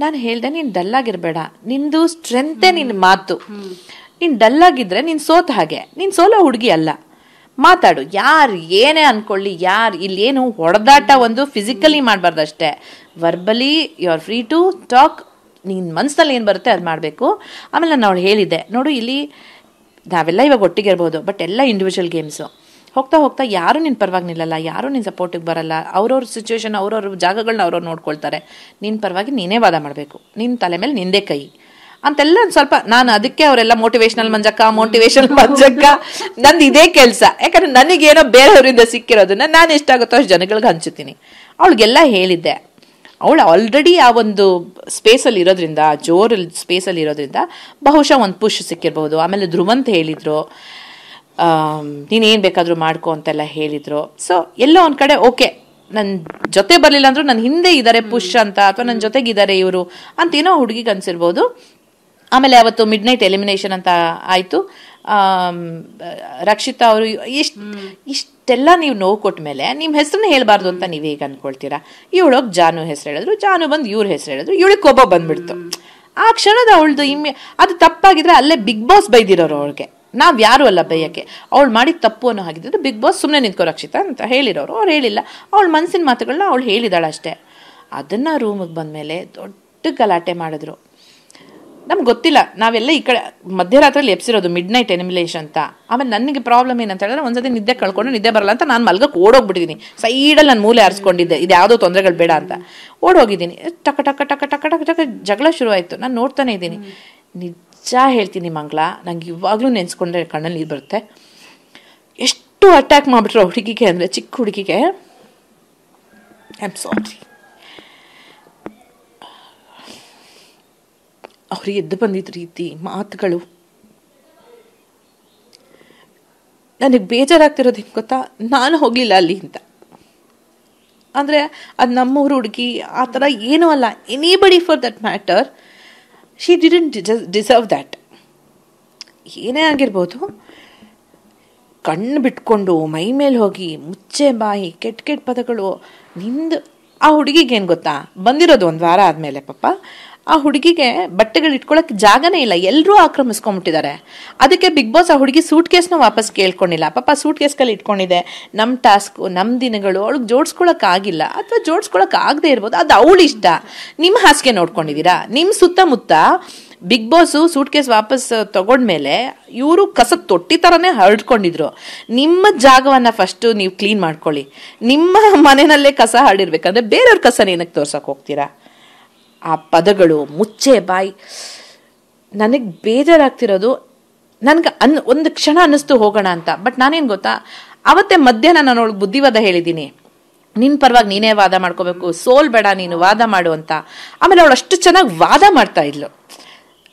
ನಾನು ಹೇಳ್ದೆ, ನೀನು ಡಲ್ಲಾಗಿರಬೇಡ, ನಿಂದು ಸ್ಟ್ರೆಂತೆ ನಿನ್ನ ಮಾತು. ನೀನು ಡಲ್ಲಾಗಿದ್ರೆ ನೀನು ಸೋತ ಹಾಗೆ, ನೀನು ಸೋಲೋ ಹುಡುಗಿ ಅಲ್ಲ. ಮಾತಾಡು, ಯಾರು ಏನೇ ಅನ್ಕೊಳ್ಳಿ, ಯಾರು ಇಲ್ಲೇನು ಹೊಡೆದಾಟ ಒಂದು ಫಿಸಿಕಲಿ ಮಾಡಬಾರ್ದು ಅಷ್ಟೇ, verbally you are free to talk. ನಿನ್ನ ಮನಸ್ಸಲ್ಲಿ ಏನು ಬರುತ್ತೆ ಅದು ಮಾಡಬೇಕು. ಆಮೇಲೆ ನಾನು ಅವಳು ಹೇಳಿದ್ದೆ, ನೋಡು ಇಲ್ಲಿ ನಾವೆಲ್ಲ ಇವಾಗ ಒಟ್ಟಿಗೆ ಇರ್ಬೋದು, ಬಟ್ ಎಲ್ಲ ಇಂಡಿವಿಜುವಲ್ ಗೇಮ್ಸು. ಹೋಗ್ತಾ ಹೋಗ್ತಾ ಯಾರು ನಿನ್ನ ಪರವಾಗಿ ನಿಲ್ಲಲ್ಲ, ಯಾರು ನಿನ್ನ ಸಪೋರ್ಟಿಗೆ ಬರಲ್ಲ. ಅವ್ರವ್ರ ಸಿಚುವೇಶನ್, ಅವ್ರವ್ರ ಜಾಗಗಳನ್ನ ಅವ್ರವ್ರು ನೋಡ್ಕೊಳ್ತಾರೆ. ನಿನ್ನ ಪರವಾಗಿ ನೀನೇ ವಾದ ಮಾಡಬೇಕು, ನಿನ್ನ ತಲೆ ಮೇಲೆ ನಿಂದೇ ಕೈ ಅಂತೆಲ್ಲ. ಸ್ವಲ್ಪ ನಾನು ಅದಕ್ಕೆ ಅವರೆಲ್ಲ ಮೋಟಿವೇಶನಲ್ ಮಂಜಕ್ಕ ನಂದು ಇದೇ ಕೆಲಸ. ಯಾಕಂದ್ರೆ ನನಗೇನೋ ಬೇರೆಯವರಿಂದ ಸಿಕ್ಕಿರೋದನ್ನ ನಾನು ಎಷ್ಟಾಗುತ್ತೋ ಅಷ್ಟು ಜನಗಳಿಗೆ ಹಂಚುತ್ತೀನಿ. ಅವಳಿಗೆಲ್ಲ ಹೇಳಿದ್ದೆ. ಅವಳು ಆಲ್ರೆಡಿ ಆ ಒಂದು ಸ್ಪೇಸಲ್ಲಿ ಇರೋದ್ರಿಂದ, ಜೋರಲ್ಲಿ ಸ್ಪೇಸಲ್ಲಿ ಇರೋದ್ರಿಂದ ಬಹುಶಃ ಒಂದು ಪುಷ್ ಸಿಕ್ಕಿರ್ಬೋದು. ಆಮೇಲೆ ಧ್ರುವಂತ್ ಹೇಳಿದ್ರು, ನೀನೇನು ಬೇಕಾದರೂ ಮಾಡ್ಕೊ ಅಂತೆಲ್ಲ ಹೇಳಿದ್ರು. ಸೊ ಎಲ್ಲೋ ಒಂದು ಕಡೆ ಓಕೆ, ನನ್ನ ಜೊತೆ ಬರಲಿಲ್ಲ ಅಂದ್ರೂ ನನ್ನ ಹಿಂದೆ ಇದ್ದಾರೆ ಪುಷ್ ಅಂತ, ಅಥವಾ ನನ್ನ ಜೊತೆಗಿದ್ದಾರೆ ಇವರು ಅಂತೇನೋ ಹುಡುಗಿಗೆ ಅನ್ಸಿರ್ಬೋದು. ಆಮೇಲೆ ಅವತ್ತು ಮಿಡ್ ನೈಟ್ ಎಲಿಮಿನೇಷನ್ ಅಂತ ಆಯಿತು. ರಕ್ಷಿತಾ ಅವರು ಇಷ್ಟೆಲ್ಲ ನೀವು ನೋವು ಕೊಟ್ಟ ಮೇಲೆ ನಿಮ್ಮ ಹೆಸರನ್ನ ಹೇಳಬಾರ್ದು ಅಂತ ನೀವು ಹೇಗೆ ಅನ್ಕೊಳ್ತೀರಾ? ಇವಳೋಗಿ ಜಾನು ಹೆಸರು ಹೇಳಿದ್ರು, ಜಾನು ಬಂದು ಇವ್ರ ಹೆಸರು ಹೇಳಿದ್ರು, ಇವಳಿಗೆ ಕೋಪ ಬಂದ್ಬಿಡ್ತು. ಆ ಕ್ಷಣದ ಅವಳದು ಅದು ತಪ್ಪಾಗಿದ್ರೆ ಅಲ್ಲೇ ಬಿಗ್ ಬಾಸ್ ಬೈದಿರೋರು ಅವಳಿಗೆ. ನಾವು ಯಾರು ಅಲ್ಲ ಬೈಯಕ್ಕೆ. ಅವಳು ಮಾಡಿದ ತಪ್ಪು ಅನ್ನೋ ಹಾಗಿದ್ರೆ ಬಿಗ್ ಬಾಸ್ ಸುಮ್ಮನೆ ನಿಂತ್ಕೋ ರಕ್ಷಿತಾ ಅಂತ ಹೇಳಿರೋರು. ಅವ್ರು ಹೇಳಿಲ್ಲ, ಅವಳ ಮನಸ್ಸಿನ ಮಾತುಗಳನ್ನ ಅವಳು ಹೇಳಿದಾಳೆ ಅಷ್ಟೇ. ಅದನ್ನು ರೂಮಿಗೆ ಬಂದಮೇಲೆ ದೊಡ್ಡ ಗಲಾಟೆ ಮಾಡಿದ್ರು. ನಮ್ಗೆ ಗೊತ್ತಿಲ್ಲ, ನಾವೆಲ್ಲ ಈ ಕಡೆ ಮಧ್ಯರಾತ್ರಿಯಲ್ಲಿ ಎಪ್ಸಿರೋದು ಮಿಡ್ ನೈಟ್ ಎನಿಮಿಲೇಷನ್ ಅಂತ. ಆಮೇಲೆ ನನಗೆ ಪ್ರಾಬ್ಲಮ್ ಏನಂತ ಹೇಳಿದ್ರೆ, ಒಂದ್ಸತಿ ನಿದ್ದೆ ಕಳ್ಕೊಂಡು ನಿದ್ದೆ ಬರಲ್ಲ ಅಂತ ನಾನು ಮಲ್ಗಕ್ಕೆ ಓಡೋಗ್ಬಿಟ್ಟಿದ್ದೀನಿ. ಸೈಡಲ್ಲಿ ನಾನು ಮೂಲೆ ಆರಿಸ್ಕೊಂಡಿದ್ದೆ, ಇದು ಯಾವುದೋ ತೊಂದರೆಗಳು ಬೇಡ ಅಂತ ಓಡೋಗಿದ್ದೀನಿ. ಟಕ ಟಕ ಟಕ ಟಕ ಟಕ ಟಕ ಜಗಳ ಶುರುವಾಯಿತು. ನಾನು ನೋಡ್ತಾನೆ ಇದ್ದೀನಿ. ನಿಜ ಹೇಳ್ತೀನಿ ಮಂಗಳ, ನಂಗೆ ಇವಾಗಲೂ ನೆನೆಸ್ಕೊಂಡ್ರೆ ಕಣ್ಣಲ್ಲಿ ನೀರು ಬರುತ್ತೆ. ಎಷ್ಟು ಅಟ್ಯಾಕ್ ಮಾಡಿಬಿಟ್ರು ಹುಡುಗಿಗೆ ಅಂದರೆ, ಚಿಕ್ಕ ಹುಡುಗಿಗೆ. I am sorry. ಅವ್ರಿಗೆ ಎದ್ದು ಬಂದಿದ್ದ ರೀತಿ, ಮಾತುಗಳು, ನನಗೆ ಬೇಜಾರಾಗ್ತಿರೋದು ಹೆಂಗೆ ಗೊತ್ತಾ, ನಾನು ಹೋಗಲಿಲ್ಲ ಅಲ್ಲಿ ಅಂತ. ಅಂದರೆ ಅದು ನಮ್ಮೂರು ಹುಡುಗಿ ಆ ಥರ ಏನೂ ಅಲ್ಲ. Anybody for that matter, she didn't deserve that. ಏನೇ ಆಗಿರ್ಬೋದು, ಕಣ್ಣು ಬಿಟ್ಕೊಂಡು ಮೈ ಮೇಲೆ ಹೋಗಿ ಮುಚ್ಚೆ ಬಾಯಿ ಕೆಟ್ಟ ಕೆಟ್ಟ ಪದಗಳು. ನಿಂದು ಆ ಹುಡುಗಿಗೆ ಏನು ಗೊತ್ತಾ, ಬಂದಿರೋದು 1 ವಾರ ಆದಮೇಲೆ ಪಾಪ ಆ ಹುಡುಗಿಗೆ ಬಟ್ಟೆಗಳು ಇಟ್ಕೊಳಕ್ಕೆ ಜಾಗನೇ ಇಲ್ಲ, ಎಲ್ಲರೂ ಆಕ್ರಮಿಸ್ಕೊಂಡ್ಬಿಟ್ಟಿದ್ದಾರೆ. ಅದಕ್ಕೆ ಬಿಗ್ ಬಾಸ್ ಆ ಹುಡುಗಿ ಸೂಟ್ ಕೇಸ್ನ ವಾಪಸ್ ಕೇಳ್ಕೊಂಡಿಲ್ಲ. ಪಾಪ ಸೂಟ್ ಕೇಸ್ಗಳು ಇಟ್ಕೊಂಡಿದೆ, ನಮ್ಮ ಟಾಸ್ಕು ನಮ್ಮ ದಿನಗಳು ಅವಳಿಗೆ ಜೋಡಿಸ್ಕೊಳಕ್ ಆಗಿಲ್ಲ, ಅಥವಾ ಜೋಡಿಸ್ಕೊಳಕ್ ಆಗದೆ ಇರ್ಬೋದು, ಅದು ಅವಳು ಇಷ್ಟ. ನಿಮ್ಮ ಹಾಸಿಗೆ ನೋಡ್ಕೊಂಡಿದ್ದೀರಾ, ನಿಮ್ಮ ಸುತ್ತಮುತ್ತ ಬಿಗ್ ಬಾಸು ಸೂಟ್ ಕೇಸ್ ವಾಪಸ್ ತಗೊಂಡ್ಮೇಲೆ ಇವರು ಕಸದ ತೊಟ್ಟಿ ಥರನೇ ಹರಡ್ಕೊಂಡಿದ್ರು. ನಿಮ್ಮ ಜಾಗವನ್ನು ಫಸ್ಟು ನೀವು ಕ್ಲೀನ್ ಮಾಡ್ಕೊಳ್ಳಿ. ನಿಮ್ಮ ಮನೆಯಲ್ಲೇ ಕಸ ಹರಡಿರ್ಬೇಕಂದ್ರೆ ಬೇರೆಯವ್ರ ಕಸನ ಏನಕ್ಕೆ ತೋರ್ಸಕ್ಕೆ ಹೋಗ್ತೀರಾ? ಆ ಪದಗಳು, ಮುಚ್ಚೆ ಬಾಯಿ. ನನಗೆ ಬೇಜಾರಾಗ್ತಿರೋದು, ನನಗೆ ಒಂದು ಕ್ಷಣ ಅನ್ನಿಸ್ತು ಹೋಗೋಣ ಅಂತ. ಬಟ್ ನಾನೇನು ಗೊತ್ತಾ, ಅವತ್ತೇ ಮಧ್ಯಾಹ್ನ ನಾನು ಅವಳಿಗೆ ಬುದ್ಧಿವಾದ ಹೇಳಿದ್ದೀನಿ, ನಿನ್ನ ಪರವಾಗಿ ನೀನೇ ವಾದ ಮಾಡ್ಕೋಬೇಕು, ಸೋಲ್ಬೇಡ ನೀನು, ವಾದ ಮಾಡು ಅಂತ. ಆಮೇಲೆ ಅವಳು ಅಷ್ಟು ಚೆನ್ನಾಗಿ ವಾದ ಮಾಡ್ತಾ ಇದ್ಲು.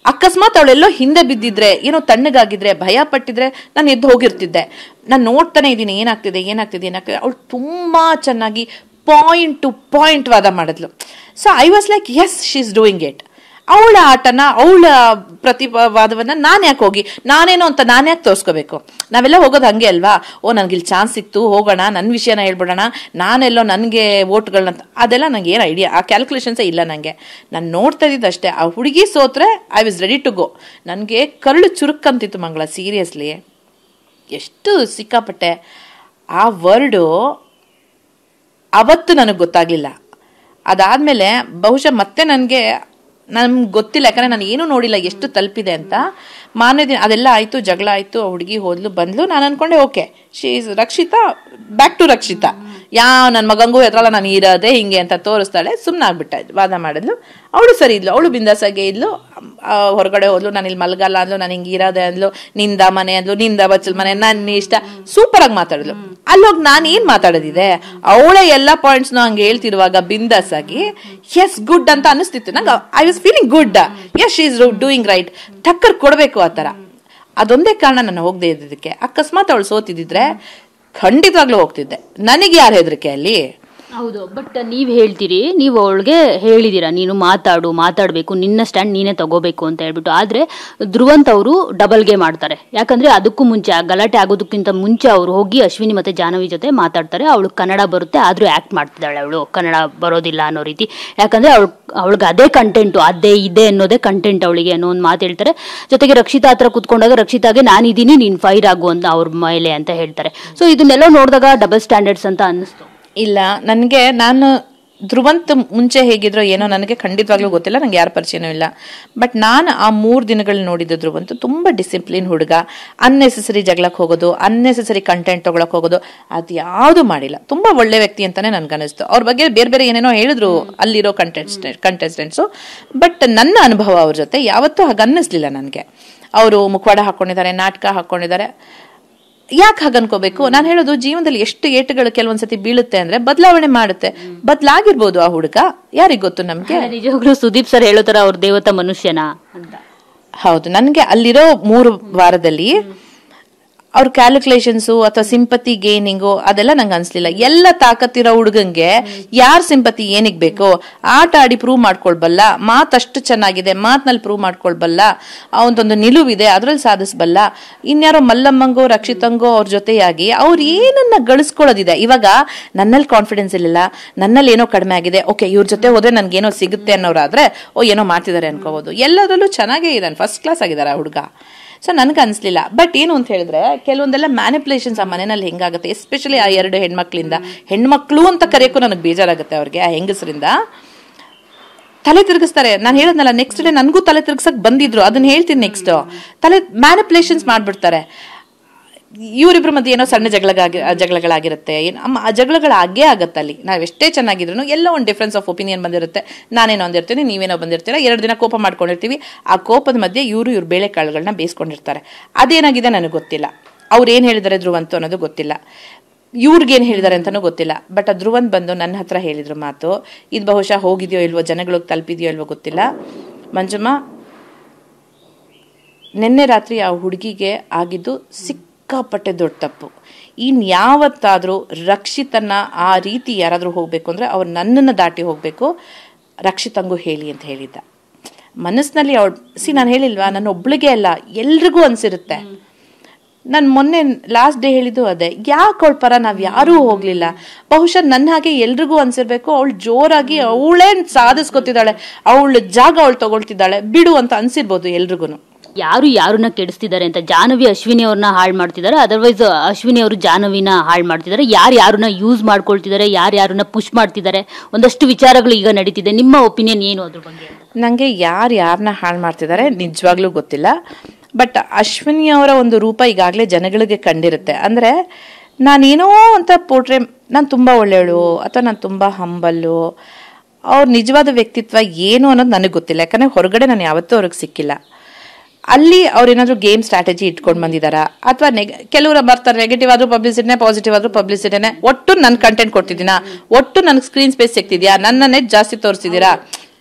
ಅಕಸ್ಮಾತ್ ಅವಳೆಲ್ಲೋ ಹಿಂದೆ ಬಿದ್ದಿದ್ರೆ, ಏನೋ ತಣ್ಣಗಾಗಿದ್ರೆ, ಭಯ ಪಟ್ಟಿದ್ರೆ ನಾನು ಎದ್ದು ಹೋಗಿರ್ತಿದ್ದೆ. ನಾನು ನೋಡ್ತಾನೆ ಇದ್ದೀನಿ ಏನಾಗ್ತಿದೆ. ಅವಳು ತುಂಬಾ ಚೆನ್ನಾಗಿ ಪಾಯಿಂಟ್ ಟು ಪಾಯಿಂಟ್ ವಾದ ಮಾಡಿದ್ಲು. So I was like, yes, she is doing it. ಅವಳ ಆಟನ, ಅವಳ ಪ್ರತಿವಾದವನ್ನ ನಾನು ಯಾಕೆ ಹೋಗಿ ನಾನೇನೋ ಅಂತ ನಾನು ಯಾಕೆ ತೋರಿಸ್ಕೋಬೇಕು? ನಾವೆಲ್ಲ ಹೋಗೋದು ಹಂಗೆ ಅಲ್ವಾ, ಓ ನನಗಿಲ್ಲಿ ಚಾನ್ಸ್ ಸಿಕ್ತು, ಹೋಗೋಣ, ನನ್ನ ವಿಷಯನ ಹೇಳ್ಬಿಡೋಣ, ನಾನೆಲ್ಲೋ ನನಗೆ ವೋಟ್ಗಳನ್ನ, ಅದೆಲ್ಲ ನಂಗೆ ಏನು ಐಡಿಯಾ, ಆ ಕ್ಯಾಲ್ಕುಲೇಷನ್ಸೇ ಇಲ್ಲ ನನಗೆ. ನಾನು ನೋಡ್ತಾ ಇದ್ದಿದ್ದಷ್ಟೇ. ಆ ಹುಡುಗಿ ಸೋತ್ರೆ I was ready to go. ನನಗೆ ಕರಳು ಚುರುಕಂತಿತ್ತು ಮಂಗಳ, ಸೀರಿಯಸ್ಲಿ. ಎಷ್ಟು ಸಿಕ್ಕಾಪಟ್ಟೆ. ಆ ವರ್ಡು ಅವತ್ತು ನನಗೆ ಗೊತ್ತಾಗ್ಲಿಲ್ಲ. ಅದಾದ್ಮೇಲೆ ಬಹುಶಃ ಮತ್ತೆ ನನ್ಗೆ ಗೊತ್ತಿಲ್ಲ, ಯಾಕಂದ್ರೆ ನಾನು ಏನೂ ನೋಡಿಲ್ಲ ಎಷ್ಟು ತಲುಪಿದೆ ಅಂತ. ಮಾರನೇ ದಿನ ಅದೆಲ್ಲ ಆಯ್ತು, ಜಗಳ ಆಯ್ತು, ಹುಡುಗಿ ಹೋದ್ಲು ಬಂದ್ಲು. ನಾನು ಅನ್ಕೊಂಡೆ okay, she is Rakshita, back to Rakshita, ನನ್ನ ಮಗಂಗೂ ಎದ್ರಲ್ಲ ನಾನು ಇರೋದೇ ಹಿಂಗೆ ಅಂತ ತೋರಿಸ್ತಾಳೆ. ಸುಮ್ಮನೆ ಆಗ್ಬಿಟ್ಟ, ವಾದ ಮಾಡಿದ್ಲು. ಅವಳು ಸರಿ ಇದ್ಲು, ಅವಳು ಬಿಂದಾಸಾಗೆ ಇದ್ಲು. ಹೊರಗಡೆ ಹೋದ್ಲು, ನಾನು ಇಲ್ಲಿ ಮಲ್ಗಲ್ಲ ಅಂದ್ಲು, ನಾನು ಹಿಂಗೆ ಇರೋದೆ ಅಂದ್ಲು, ನಿಂದ ಮನೆ ಅಂದ್ಲು, ನಿಂದ ಬಚ್ಚಲ್ ಮನೆ, ನನ್ನ ಇಷ್ಟ, ಸೂಪರ್ ಆಗಿ ಮಾತಾಡಿದ್ಲು. ಅಲ್ಲೋಗಿ ನಾನು ಏನ್ ಮಾತಾಡೋದಿದೆ, ಅವಳೇ ಎಲ್ಲಾ ಪಾಯಿಂಟ್ಸ್ ಹಂಗೆ ಹೇಳ್ತಿರುವಾಗ ಬಿಂದಾಸಾಗಿ ಎಸ್ ಗುಡ್ ಅಂತ ಅನಿಸ್ತಿತ್ತು ನಂಗೆ. I was feeling good, yes she is doing right, ಟಕ್ಕರ್ ಕೊಡ್ಬೇಕು ಆ ತರ. ಅದೊಂದೇ ಕಾರಣ ನಾನು ಹೋಗದೆ ಇದ್ದಕ್ಕೆ. ಅಕಸ್ಮಾತ್ ಅವಳು ಸೋತಿದ್ರೆ ಖಂಡಿತವಾಗ್ಲೂ ಹೋಗ್ತಿದ್ದೆ. ನನಗೆ ಯಾರು ಹೆದರಿಕೆ ಅಲ್ಲಿ? ಹೌದು, ಬಟ್ ನೀವ್ ಹೇಳ್ತೀರಿ, ನೀವು ಅವಳಿಗೆ ಹೇಳಿದೀರಾ ನೀನು ಮಾತಾಡಬೇಕು, ನಿನ್ನ ಸ್ಟ್ಯಾಂಡ್ ನೀನೇ ತಗೋಬೇಕು ಅಂತ ಹೇಳ್ಬಿಟ್ಟು. ಆದ್ರೆ ಧ್ರುವಂತ್ ಅವರು ಡಬಲ್ ಗೇಮ್ ಆಡ್ತಾರೆ. ಯಾಕಂದ್ರೆ ಅದಕ್ಕೂ ಮುಂಚೆ, ಗಲಾಟೆ ಆಗೋದಕ್ಕಿಂತ ಮುಂಚೆ ಅವ್ರು ಹೋಗಿ ಅಶ್ವಿನಿ ಮತ್ತೆ ಜಾಹ್ನವಿ ಜೊತೆ ಮಾತಾಡ್ತಾರೆ. ಅವಳು ಕನ್ನಡ ಬರುತ್ತೆ, ಆದ್ರೂ ಆಕ್ಟ್ ಮಾಡ್ತಿದ್ದಾಳೆ, ಅವಳು ಕನ್ನಡ ಬರೋದಿಲ್ಲ ಅನ್ನೋ ರೀತಿ. ಯಾಕಂದ್ರೆ ಅವಳಿಗೆ ಅದೇ ಕಂಟೆಂಟು, ಅದೇ ಇದೆ ಅನ್ನೋದೇ ಕಂಟೆಂಟ್ ಅವಳಿಗೆ ಅನ್ನೋ ಒಂದು ಮಾತು ಹೇಳ್ತಾರೆ. ಜೊತೆಗೆ ರಕ್ಷಿತಾ ಹತ್ರ ಕುತ್ಕೊಂಡಾಗ ರಕ್ಷಿತಾಗೆ ನಾನಿದ್ದೀನಿ, ನೀನ್ ಫೈರ್ ಆಗು ಅಂತ ಅವ್ರ ಮೇಲೆ ಅಂತ ಹೇಳ್ತಾರೆ. ಸೊ ಇದನ್ನೆಲ್ಲ ನೋಡಿದಾಗ ಡಬಲ್ ಸ್ಟ್ಯಾಂಡರ್ಡ್ಸ್ ಅಂತ ಅನ್ನಿಸ್ತು. ಇಲ್ಲ, ನಾನು ಧ್ರುವಂತ್ ಮುಂಚೆ ಹೇಗಿದ್ರೋ ಏನೋ ನನಗೆ ಖಂಡಿತವಾಗ್ಲೂ ಗೊತ್ತಿಲ್ಲ, ನಂಗೆ ಯಾರ ಪರಿಚಯನೂ ಇಲ್ಲ. ಬಟ್ ನಾನು ಆ 3 ದಿನಗಳು ನೋಡಿದ್ದು ಧ್ರುವಂತ್ ತುಂಬ ಡಿಸಿಪ್ಲಿನ್ ಹುಡುಗ. ಅನ್ನೆಸೆಸರಿ ಜಗಳಕ್ಕೆ ಹೋಗೋದು, ಅನ್ನೆಸೆಸರಿ ಕಂಟೆಂಟ್ ತಗೊಳಕ್ ಹೋಗೋದು, ಅದು ಯಾವುದು ಮಾಡಿಲ್ಲ. ತುಂಬಾ ಒಳ್ಳೆ ವ್ಯಕ್ತಿ ಅಂತಾನೆ ನನ್ಗನಿಸ್ತು. ಅವ್ರ ಬಗ್ಗೆ ಬೇರೆ ಏನೇನೋ ಹೇಳಿದ್ರು ಅಲ್ಲಿರೋ ಕಂಟೆಸ್ಟೆಂಟ್ಸು. ಬಟ್ ನನ್ನ ಅನುಭವ ಅವ್ರ ಜೊತೆ ಯಾವತ್ತೂ ಹಾಗೆ ಅನ್ನಿಸ್ಲಿಲ್ಲ ನನಗೆ. ಅವರು ಮುಖವಾಡ ಹಾಕೊಂಡಿದ್ದಾರೆ, ನಾಟಕ ಹಾಕೊಂಡಿದ್ದಾರೆ, ಯಾಕೆ ಹಾಗೆ ಅನ್ಕೋಬೇಕು? ನಾನು ಹೇಳೋದು, ಜೀವನದಲ್ಲಿ ಎಷ್ಟು ಏಟುಗಳು ಕೆಲವೊಂದ್ಸತಿ ಬೀಳುತ್ತೆ ಅಂದ್ರೆ ಬದಲಾವಣೆ ಮಾಡುತ್ತೆ. ಬದಲಾಗಿರ್ಬೋದು ಆ ಹುಡುಗ, ಯಾರಿಗ್ ಗೊತ್ತು ನಮ್ಗೆ. ನಿಜವಾಗ್ಲೂ ಸುದೀಪ್ ಸರ್ ಹೇಳೋ ತರ ಅವ್ರ ದೇವತಾ ಮನುಷ್ಯನ ಅಂತ. ಹೌದು, ನನ್ಗೆ ಅಲ್ಲಿರೋ 3 ವಾರದಲ್ಲಿ ಅವ್ರ ಕ್ಯಾಲ್ಕುಲೇಷನ್ಸು ಅಥವಾ ಸಿಂಪತಿ ಗೇನಿಂಗು ಅದೆಲ್ಲ ನಂಗೆ ಅನ್ಸ್ಲಿಲ್ಲ. ಎಲ್ಲ ತಾಕತ್ತಿರೋ ಹುಡುಗಂಗೆ ಯಾರ್ ಸಿಂಪತಿ ಏನಿಗ್ ಬೇಕೋ, ಆಟ ಆಡಿ ಪ್ರೂವ್ ಮಾಡ್ಕೊಳ್ಬಲ್ಲ, ಮಾತಷ್ಟು ಚೆನ್ನಾಗಿದೆ, ಮಾತ್ನಲ್ಲಿ ಪ್ರೂವ್ ಮಾಡ್ಕೊಳ್ಬಲ್ಲ, ಅವನದೊಂದು ನಿಲುವಿದೆ, ಅದ್ರಲ್ಲಿ ಸಾಧಿಸಬಲ್ಲ. ಇನ್ಯಾರೋ ಮಲ್ಲಮ್ಮಂಗೋ ರಕ್ಷಿತಂಗೋ ಅವ್ರ ಜೊತೆಯಾಗಿ ಅವ್ರು ಏನನ್ನ ಗಳಿಸ್ಕೊಳ್ಳೋದಿದೆ. ಇವಾಗ ನನ್ನಲ್ಲಿ ಕಾನ್ಫಿಡೆನ್ಸ್ ಇರಲಿಲ್ಲ, ನನ್ನಲ್ಲಿ ಏನೋ ಕಡಿಮೆ ಆಗಿದೆ, ಓಕೆ ಇವ್ರ ಜೊತೆ ಹೋದ್ರೆ ನನ್ಗೇನೋ ಸಿಗುತ್ತೆ ಅನ್ನೋರಾದ್ರೆ ಏನೋ ಮಾಡ್ತಿದ್ದಾರೆ ಅನ್ಕೋಬಹುದು. ಎಲ್ಲದರಲ್ಲೂ ಚೆನ್ನಾಗೇ ಇದ್ದಾನೆ, ಫಸ್ಟ್ ಕ್ಲಾಸ್ ಆಗಿದ್ದಾರೆ ಆ ಹುಡುಗ. ಸೊ ನನಗೆ ಅನಿಸ್ಲಿಲ್ಲ. ಬಟ್ ಏನು ಅಂತ ಹೇಳಿದ್ರೆ, ಕೆಲವೊಂದೆಲ್ಲ ಮ್ಯಾನಿಪುಲೇಷನ್ಸ್ ಆ ಮನೆಯಲ್ಲಿ ಹೆಂಗಾಗುತ್ತೆ, ಎಸ್ಪೆಷಲಿ ಆ 2 ಹೆಣ್ಮಕ್ಳಿಂದ. ಹೆಣ್ಮಕ್ಳು ಅಂತ ಕರೆಯೋಕ್ಕೂ ನನಗೆ ಬೇಜಾರಾಗುತ್ತೆ ಅವ್ರಿಗೆ, ಆ ಹೆಂಗಸರಿಂದ ತಲೆ ತಿರುಗಿಸ್ತಾರೆ. ನಾನು ಹೇಳದ್ನಲ್ಲ, ನೆಕ್ಸ್ಟ್ ಡೇ ನನಗೂ ತಲೆ ತಿರುಗಿಸಕ್ ಬಂದಿದ್ರು, ಅದನ್ನ ಹೇಳ್ತೀನಿ. ನೆಕ್ಸ್ಟ್ ತಲೆ ಮ್ಯಾನಿಪುಲೇಷನ್ಸ್ ಮಾಡ್ಬಿಡ್ತಾರೆ. ಇವರಿಬ್ರು ಮಧ್ಯೆ ಏನೋ ಸಣ್ಣ ಜಗಳಗಳಾಗಿರುತ್ತೆ, ಆ ಜಗಳಗಳಾಗೇ ಆಗತ್ತೆ. ಅಲ್ಲಿ ನಾವು ಎಷ್ಟೇ ಚೆನ್ನಾಗಿದ್ರು ಎಲ್ಲ ಒಂದು ಡಿಫ್ರೆನ್ಸ್ ಆಫ್ ಒಪಿನಿಯನ್ ಬಂದಿರುತ್ತೆ. ನಾನೇನೋ ಒಂದಿರ್ತೀನಿ, ನೀವೇನೋ ಬಂದಿರ್ತೀರ, 2 ದಿನ ಕೋಪ ಮಾಡ್ಕೊಂಡಿರ್ತೀವಿ. ಆ ಕೋಪದ ಮಧ್ಯೆ ಇವ್ರು ಬೇಳೆಕಾಳುಗಳನ್ನ ಬೇಯಿಸ್ಕೊಂಡಿರ್ತಾರೆ. ಅದೇನಾಗಿದೆ ನನಗೆ ಗೊತ್ತಿಲ್ಲ. ಅವ್ರು ಏನ್ ಹೇಳಿದಾರೆ ಧ್ರುವಂತ್ ಅನ್ನೋದು ಗೊತ್ತಿಲ್ಲ, ಇವ್ರಿಗೇನು ಹೇಳಿದಾರೆ ಅಂತನೂ ಗೊತ್ತಿಲ್ಲ. ಬಟ್ ಆ ಧ್ರುವಂತ್ ಬಂದು ನನ್ನ ಹತ್ರ ಹೇಳಿದ್ರು ಮಾತು, ಇದು ಬಹುಶಃ ಹೋಗಿದೆಯೋ ಇಲ್ವೋ, ಜನಗಳಿಗೆ ತಲುಪಿದೆಯೋ ಇಲ್ವೋ ಗೊತ್ತಿಲ್ಲ. ಮಂಜಮ್ಮ, ನಿನ್ನೆ ರಾತ್ರಿ ಆ ಹುಡುಗಿಗೆ ಆಗಿದ್ದು ಸಿಕ್ಕಾಪಟ್ಟೆ ದೊಡ್ಡ ತಪ್ಪು. ಇನ್ಯಾವತ್ತಾದರೂ ರಕ್ಷಿತನ್ನ ಆ ರೀತಿ ಯಾರಾದರೂ ಹೋಗಬೇಕು ಅಂದರೆ ಅವ್ರು ನನ್ನನ್ನು ದಾಟಿ ಹೋಗಬೇಕು, ರಕ್ಷಿತಂಗೂ ಹೇಳಿ ಅಂತ ಹೇಳಿದ್ದ. ಮನಸ್ಸಿನಲ್ಲಿ ನಾನು ಹೇಳಿಲ್ವಾ, ನನ್ನ ಒಬ್ಳಿಗೆ ಅಲ್ಲ ಎಲ್ರಿಗೂ ಅನ್ಸಿರುತ್ತೆ. ನಾನು ಮೊನ್ನೆ ಲಾಸ್ಟ್ ಡೇ ಹೇಳಿದ್ದು ಅದೇ, ಯಾಕೆ ಅವಳ ಪರ ನಾವು ಯಾರೂ ಹೋಗ್ಲಿಲ್ಲ. ಬಹುಶಃ ನನ್ನ ಹಾಗೆ ಎಲ್ರಿಗೂ ಅನ್ಸಿರ್ಬೇಕು, ಅವಳು ಜೋರಾಗಿ ಅವಳೇ ಸಾಧಿಸ್ಕೊತಿದ್ದಾಳೆ, ಅವಳ ಜಾಗ ಅವಳು ತಗೊಳ್ತಿದ್ದಾಳೆ ಬಿಡು ಅಂತ ಅನ್ಸಿರ್ಬೋದು ಎಲ್ರಿಗೂ. ಯಾರು ಯಾರನ್ನ ಕೆಡಿಸ್ತಿದ್ದಾರೆ ಅಂತ. ಜಾಹ್ನವಿ ಅಶ್ವಿನಿ ಅವ್ರನ್ನ ಹಾಳು ಮಾಡ್ತಿದ್ದಾರೆ, ಅದರ್ವೈಸ್ ಅಶ್ವಿನಿ ಅವರು ಜಾಹ್ನವಿನ ಹಾಳು ಮಾಡ್ತಿದ್ದಾರೆ. ಯಾರನ್ನ ಯೂಸ್ ಮಾಡ್ಕೊಳ್ತಿದ್ದಾರೆ, ಯಾರನ್ನ ಪುಷ್ ಮಾಡ್ತಿದ್ದಾರೆ, ಒಂದಷ್ಟು ವಿಚಾರಗಳು ಈಗ ನಡೀತಿದೆ. ನಿಮ್ಮ ಒಪಿನಿಯನ್ ಏನು ಅದ್ರ ಬಗ್ಗೆ? ನನಗೆ ಯಾರನ್ನ ಹಾಳು ಮಾಡ್ತಿದ್ದಾರೆ ನಿಜವಾಗ್ಲೂ ಗೊತ್ತಿಲ್ಲ. ಬಟ್ ಅಶ್ವಿನಿ ಅವರ ಒಂದು ರೂಪ ಈಗಾಗಲೇ ಜನಗಳಿಗೆ ಕಂಡಿರುತ್ತೆ. ಅಂದರೆ ನಾನೇನೋ ಅಂತ ಪೋಟ್ರೆ, ನಾನು ತುಂಬ ಒಳ್ಳೆಯವಳು ಅಥವಾ ನಾನು ತುಂಬ ಹಂಬಲ್ಲು, ಅವ್ರ ನಿಜವಾದ ವ್ಯಕ್ತಿತ್ವ ಏನು ಅನ್ನೋದು ನನಗೆ ಗೊತ್ತಿಲ್ಲ. ಯಾಕಂದರೆ ಹೊರಗಡೆ ನಾನು ಯಾವತ್ತೂ ಅವ್ರಿಗೆ ಸಿಕ್ಕಿಲ್ಲ. ಅಲ್ಲಿ ಅವ್ರೇನಾದ್ರು ಗೇಮ್ ಸ್ಟ್ರಾಟಜಿ ಇಟ್ಕೊಂಡು ಬಂದಿದ್ದಾರಾ ಅಥವಾ ಕೆಲವರು ಬರ್ತಾರೆ, ನೆಗೆಟಿವ್ ಆದ್ರೂ ಪಬ್ಲಿಸಿಟಿನೇ, ಪಾಸಿಟಿವ್ ಆದ್ರೂ ಪಬ್ಲಿಸಿಟಿನೇ, ಒಟ್ಟು ನನ್ ಕಂಟೆಂಟ್ ಕೊಡ್ತಿದ್ದೀನಾ, ಒಟ್ಟು ನನ್ಗೆ ಸ್ಕ್ರೀನ್ ಸ್ಪೇಸ್ ಸಿಗ್ತಿದ್ಯಾ, ನನ್ನನ್ನೇ ಜಾಸ್ತಿ ತೋರಿಸ್ತಿದ್ದೀರಾ.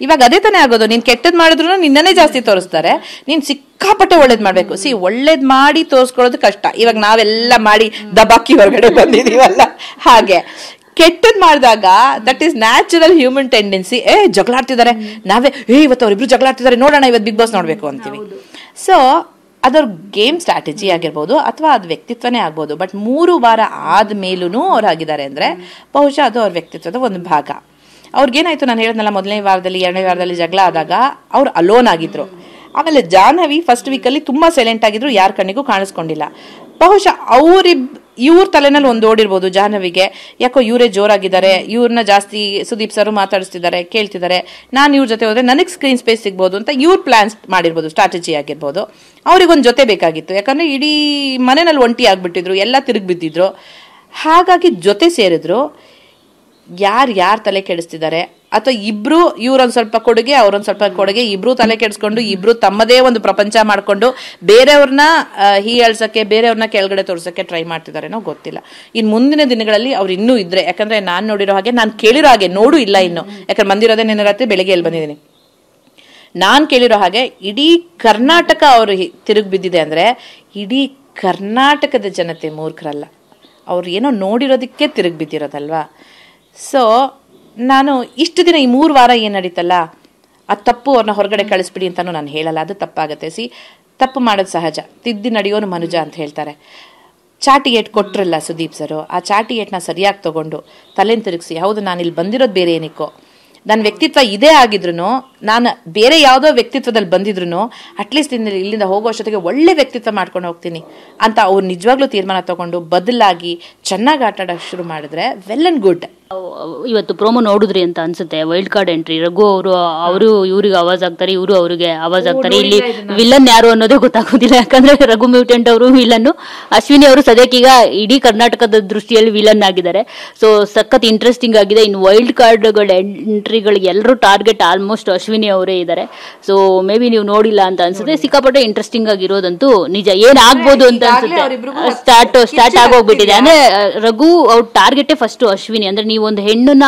ಇವಾಗ ಅದೇ ತಾನೇ ಆಗೋದು, ನೀನ್ ಕೆಟ್ಟದ್ ಮಾಡಿದ್ರು ನಿನ್ನನ್ನೇ ಜಾಸ್ತಿ ತೋರಿಸ್ತಾರೆ. ನೀನ್ ಸಿಕ್ಕಾಪಟ್ಟೆ ಒಳ್ಳೇದ್ ಮಾಡ್ಬೇಕು. ಒಳ್ಳೇದ್ ಮಾಡಿ ತೋರಿಸ್ಕೊಳ್ಳೋದು ಕಷ್ಟ. ಇವಾಗ ನಾವೆಲ್ಲ ಮಾಡಿ ದಬಾಕಿ ಹೊರಗಡೆ ಬಂದಿದೀವಲ್ಲ, ಹಾಗೆ ಕೆಟ್ಟದ್ ಮಾಡಿದಾಗ that is natural human tendency. ಜಗಳಾಡ್ತಿದ್ದಾರೆ, ನಾವೇ ಇವತ್ತು ಅವ್ರಿಬ್ರು ಜಗಳಾಡ್ತಿದ್ದಾರೆ, ನೋಡೋಣ ಇವತ್ತು ಬಿಗ್ ಬಾಸ್ ನೋಡ್ಬೇಕು ಅಂತೀವಿ. ಸೊ ಅದವ್ರ ಗೇಮ್ ಸ್ಟ್ರಾಟಜಿ ಆಗಿರ್ಬೋದು ಅಥವಾ ಅದು ವ್ಯಕ್ತಿತ್ವನೇ ಆಗ್ಬೋದು. ಬಟ್ 3 ವಾರ ಆದ್ಮೇಲೂ ಅವ್ರು ಆಗಿದ್ದಾರೆ ಅಂದ್ರೆ ಬಹುಶಃ ಅದು ಅವ್ರ ವ್ಯಕ್ತಿತ್ವದ ಒಂದು ಭಾಗ. ಅವ್ರಿಗೇನಾಯ್ತು, ನಾನು ಹೇಳಿದ್ನಲ್ಲ, ಮೊದಲನೇ ವಾರದಲ್ಲಿ 2ನೇ ವಾರದಲ್ಲಿ ಜಗಳ ಆದಾಗ ಅವ್ರು ಅಲೋನ್ ಆಗಿದ್ರು. ಆಮೇಲೆ ಜಾಹ್ನವಿ ಫಸ್ಟ್ ವೀಕಲ್ಲಿ ತುಂಬಾ ಸೈಲೆಂಟ್ ಆಗಿದ್ರು, ಯಾರ ಕಣ್ಣಿಗೂ ಕಾಣಿಸ್ಕೊಂಡಿಲ್ಲ. ಬಹುಶಃ ಇವ್ರ ತಲೆನಲ್ಲಿ ಒಂದು ಓಡಿರ್ಬೋದು ಜಾಹ್ನವಿಗೆ, ಯಾಕೋ ಇವರೇ ಜೋರಾಗಿದ್ದಾರೆ, ಇವ್ರನ್ನ ಜಾಸ್ತಿ ಸುದೀಪ್ ಸರ್ ಮಾತಾಡಿಸ್ತಿದ್ದಾರೆ, ಕೇಳ್ತಿದ್ದಾರೆ, ನಾನು ಇವ್ರ ಜೊತೆ ಹೋದ್ರೆ ನನಗೆ ಸ್ಕ್ರೀನ್ ಸ್ಪೇಸ್ ಸಿಗ್ಬೋದು ಅಂತ ಇವ್ರ ಪ್ಲಾನ್ಸ್ ಮಾಡಿರ್ಬೋದು, ಸ್ಟ್ರಾಟಜಿ ಆಗಿರ್ಬೋದು. ಅವ್ರಿಗೊಂದು ಜೊತೆ ಬೇಕಾಗಿತ್ತು, ಯಾಕಂದ್ರೆ ಇಡೀ ಮನೆಯಲ್ಲಿ ಒಂಟಿ ಆಗ್ಬಿಟ್ಟಿದ್ರು, ಎಲ್ಲ ತಿರುಗಿ ಬಿದ್ದಿದ್ರು. ಹಾಗಾಗಿ ಜೊತೆ ಸೇರಿದ್ರು. ಯಾರ ತಲೆ ಕೆಡಿಸ್ತಿದ್ದಾರೆ ಅಥವಾ ಇಬ್ರು, ಇವ್ರೊಂದ್ ಸ್ವಲ್ಪ ಕೊಡುಗೆ ಅವ್ರೊಂದ್ ಸ್ವಲ್ಪ ಕೊಡುಗೆ, ಇಬ್ರು ತಲೆ ಕೆಡಿಸ್ಕೊಂಡು ಇಬ್ರು ತಮ್ಮದೇ ಒಂದು ಪ್ರಪಂಚ ಮಾಡ್ಕೊಂಡು ಬೇರೆಯವ್ರನ್ನ ಹೀಯಾಳ್ಸಕ್ಕೆ, ಬೇರೆಯವ್ರನ್ನ ಕೆಳಗಡೆ ತೋರ್ಸಕ್ಕೆ ಟ್ರೈ ಮಾಡ್ತಿದಾರೇನೋ ಗೊತ್ತಿಲ್ಲ. ಇನ್ನು ಮುಂದಿನ ದಿನಗಳಲ್ಲಿ ಅವ್ರು ಇನ್ನೂ ಇದ್ರೆ, ಯಾಕಂದ್ರೆ ನಾನು ನೋಡಿರೋ ಹಾಗೆ, ನಾನು ಕೇಳಿರೋ ಹಾಗೆ ನೋಡು ಇಲ್ಲ ಇನ್ನು, ಯಾಕಂದ್ರೆ ಬಂದಿರೋದೇ ನಿನ್ನೆ ರಾತ್ರಿ, ಬೆಳಗ್ಗೆ ಎಲ್ಲಿ ಬಂದಿದ್ದೀನಿ, ನಾನು ಕೇಳಿರೋ ಹಾಗೆ ಇಡೀ ಕರ್ನಾಟಕ ಅವರು ತಿರುಗಿ ಬಿದ್ದಿದೆ ಅಂದ್ರೆ ಇಡೀ ಕರ್ನಾಟಕದ ಜನತೆ ಮೂರ್ಖರಲ್ಲ, ಅವ್ರು ಏನೋ ನೋಡಿರೋದಕ್ಕೆ ತಿರುಗಿ ಬಿದ್ದಿರೋದಲ್ವಾ. ಸೊ ನಾನು ಇಷ್ಟು ದಿನ ಈ 3 ವಾರ ಏನು ನಡೀತಲ್ಲ, ಅದು ತಪ್ಪು, ಅವ್ರನ್ನ ಹೊರಗಡೆ ಕಳಿಸ್ಬಿಡಿ ಅಂತಾನು ನಾನು ಹೇಳಲ್ಲ, ಅದು ತಪ್ಪಾಗತ್ತೆ. ತಪ್ಪು ಮಾಡೋದು ಸಹಜ, ತಿದ್ದಿ ನಡೆಯೋನು ಮನುಜ ಅಂತ ಹೇಳ್ತಾರೆ. ಚಾಟಿ ಏಟ್ ಕೊಟ್ರಲ್ಲ ಸುದೀಪ್ ಸರು, ಆ ಚಾಟಿ ಏಟ್ನ ಸರಿಯಾಗಿ ತಗೊಂಡು ತಲೆನ ತಿರುಗಿಸಿ, ಹೌದು ನಾನು ಇಲ್ಲಿ ಬಂದಿರೋದು ಬೇರೆ ಏನಕ್ಕೋ, ನನ್ನ ವ್ಯಕ್ತಿತ್ವ ಇದೇ ಆಗಿದ್ರು, ನಾನು ಬೇರೆ ಯಾವುದೋ ವ್ಯಕ್ತಿತ್ವದಲ್ಲಿ ಬಂದಿದ್ರು ಅಟ್ಲೀಸ್ಟ್ ಇಲ್ಲಿಂದ ಹೋಗೋ ಅಷ್ಟೊತ್ತಿಗೆ ಒಳ್ಳೆ ವ್ಯಕ್ತಿತ್ವ ಮಾಡ್ಕೊಂಡು ಹೋಗ್ತೀನಿ ಅಂತ ಅವ್ರು ನಿಜವಾಗ್ಲೂ ತೀರ್ಮಾನ ತಗೊಂಡು ಬದಲಾಗಿ ಚೆನ್ನಾಗಿ ಆಟ ಆಡೋಕೆ ಶುರು ಮಾಡಿದ್ರೆ ವೆಲ್ ಅಂಡ್ ಗುಡ್. ಇವತ್ತು ಪ್ರೋಮೋ ನೋಡಿದ್ರಿ ಅಂತ ಅನ್ಸುತ್ತೆ, ವೈಲ್ಡ್ ಕಾರ್ಡ್ ಎಂಟ್ರಿ. ರಘು ಅವರು ಇವ್ರಿಗೆ ಆವಾಜ್ ಆಗ್ತಾರೆ, ಇವರು ಅವ್ರಿಗೆ ಆವಾಜ್ ಆಗ್ತಾರೆ. ಇಲ್ಲಿ ವಿಲನ್ ಯಾರು ಅನ್ನೋದೇ ಗೊತ್ತಾಗೋದಿಲ್ಲ, ಯಾಕಂದ್ರೆ ರಘು ಮ್ಯೂಟೆಂಟ್ ಅವರು ವಿಲನ್, ಅಶ್ವಿನಿ ಅವರು ಸದ್ಯಕ್ಕೀಗ ಇಡೀ ಕರ್ನಾಟಕದ ದೃಷ್ಟಿಯಲ್ಲಿ ವಿಲನ್ ಆಗಿದ್ದಾರೆ. ಸೊ ಸಖತ್ ಇಂಟ್ರೆಸ್ಟಿಂಗ್ ಆಗಿದೆ. ಇನ್ನು ವೈಲ್ಡ್ ಕಾರ್ಡ್ಗಳ ಎಂಟ್ರಿಗಳಿಗೆ ಎಲ್ಲರೂ ಟಾರ್ಗೆಟ್ ಆಲ್ಮೋಸ್ಟ್ ಅಶ್ವಿನಿ ಅವರೇ ಇದ್ದಾರೆ. ಸೊ ಮೇ ಬಿ ನೀವು ನೋಡಿಲ್ಲ ಅಂತ ಅನ್ಸುತ್ತೆ. ಸಿಕ್ಕಾಪಟ್ಟೆ ಇಂಟ್ರೆಸ್ಟಿಂಗ್ ಆಗಿರೋದಂತೂ ನಿಜ. ಏನಾಗ್ಬೋದು ಅಂತ ಅನ್ಸುತ್ತೆ, ಸ್ಟಾರ್ಟ್ ಆಗೋಗ್ಬಿಟ್ಟಿದೆ. ಅಂದ್ರೆ ರಘು ಅವ್ರ ಟಾರ್ಗೆಟೇ ಫಸ್ಟ್ ಅಶ್ವಿನಿ. ಅಂದ್ರೆ ನೀವು ಒಂದು ಹೆಣ್ಣನ್ನ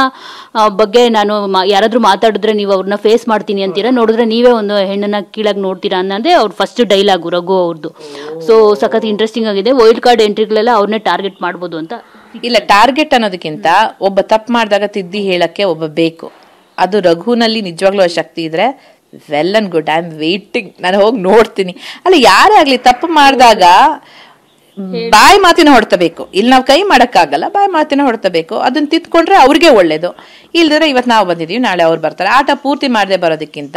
ಬಗ್ಗೆ ನಾನು ಯಾರಾದ್ರೂ ಮಾತಾಡಿದ್ರೆ ನೀವು ಅವ್ರನ್ನ ಫೇಸ್ ಮಾಡ್ತೀನಿ ಅಂತೀರಾ, ನೋಡಿದ್ರೆ ನೀವೇ ಒಂದು ಹೆಣ್ಣನ್ನ ಕೀಳಾಗಿ ನೋಡ್ತೀರಾ ಅನ್ನೋದೇ ಅವ್ರ ಫಸ್ಟ್ ಡೈಲಾಗು ರಘು ಅವ್ರದ್ದು. ಸೊ ಸಖತ್ ಇಂಟ್ರೆಸ್ಟಿಂಗ್ ಆಗಿದೆ. ವೈಲ್ಡ್ ಕಾರ್ಡ್ ಎಂಟ್ರಿಗಳೆಲ್ಲ ಅವ್ರನ್ನೇ ಟಾರ್ಗೆಟ್ ಮಾಡ್ಬೋದು ಅಂತ. ಇಲ್ಲ, ಟಾರ್ಗೆಟ್ ಅನ್ನೋದಕ್ಕಿಂತ ಒಬ್ಬ ತಪ್ಪು ಮಾಡಿದಾಗ ತಿದ್ದಿ ಹೇಳಕ್ಕೆ ಒಬ್ಬ ಬೇಕು. ಅದು ರಘುನಲ್ಲಿ ನಿಜವಾಗ್ಲೂ ಶಕ್ತಿ ಇದ್ರೆ well and good. I am waiting, ನಾನು ಹೋಗಿ ನೋಡ್ತೀನಿ. ಅಲ್ಲ, ಯಾರೇ ಆಗ್ಲಿ ತಪ್ಪು ಮಾಡಿದಾಗ ಬಾಯಿ ಮಾತಿನ ಹೊಡ್ತಬೇಕು. ಇಲ್ಲಿ ನಾವು ಕೈ ಮಾಡಕ್ಕಾಗಲ್ಲ, ಬಾಯಿ ಮಾತಿನ ಹೊಡ್ತಬೇಕು. ಅದನ್ನ ತಿತ್ಕೊಂಡ್ರೆ ಅವ್ರಿಗೆ ಒಳ್ಳೇದು. ಇಲ್ದಿದ್ರೆ ಇವತ್ತು ನಾವು ಬಂದಿದೀವಿ, ನಾಳೆ ಅವ್ರು ಬರ್ತಾರೆ. ಆಟ ಪೂರ್ತಿ ಮಾಡದೆ ಬರೋದಕ್ಕಿಂತ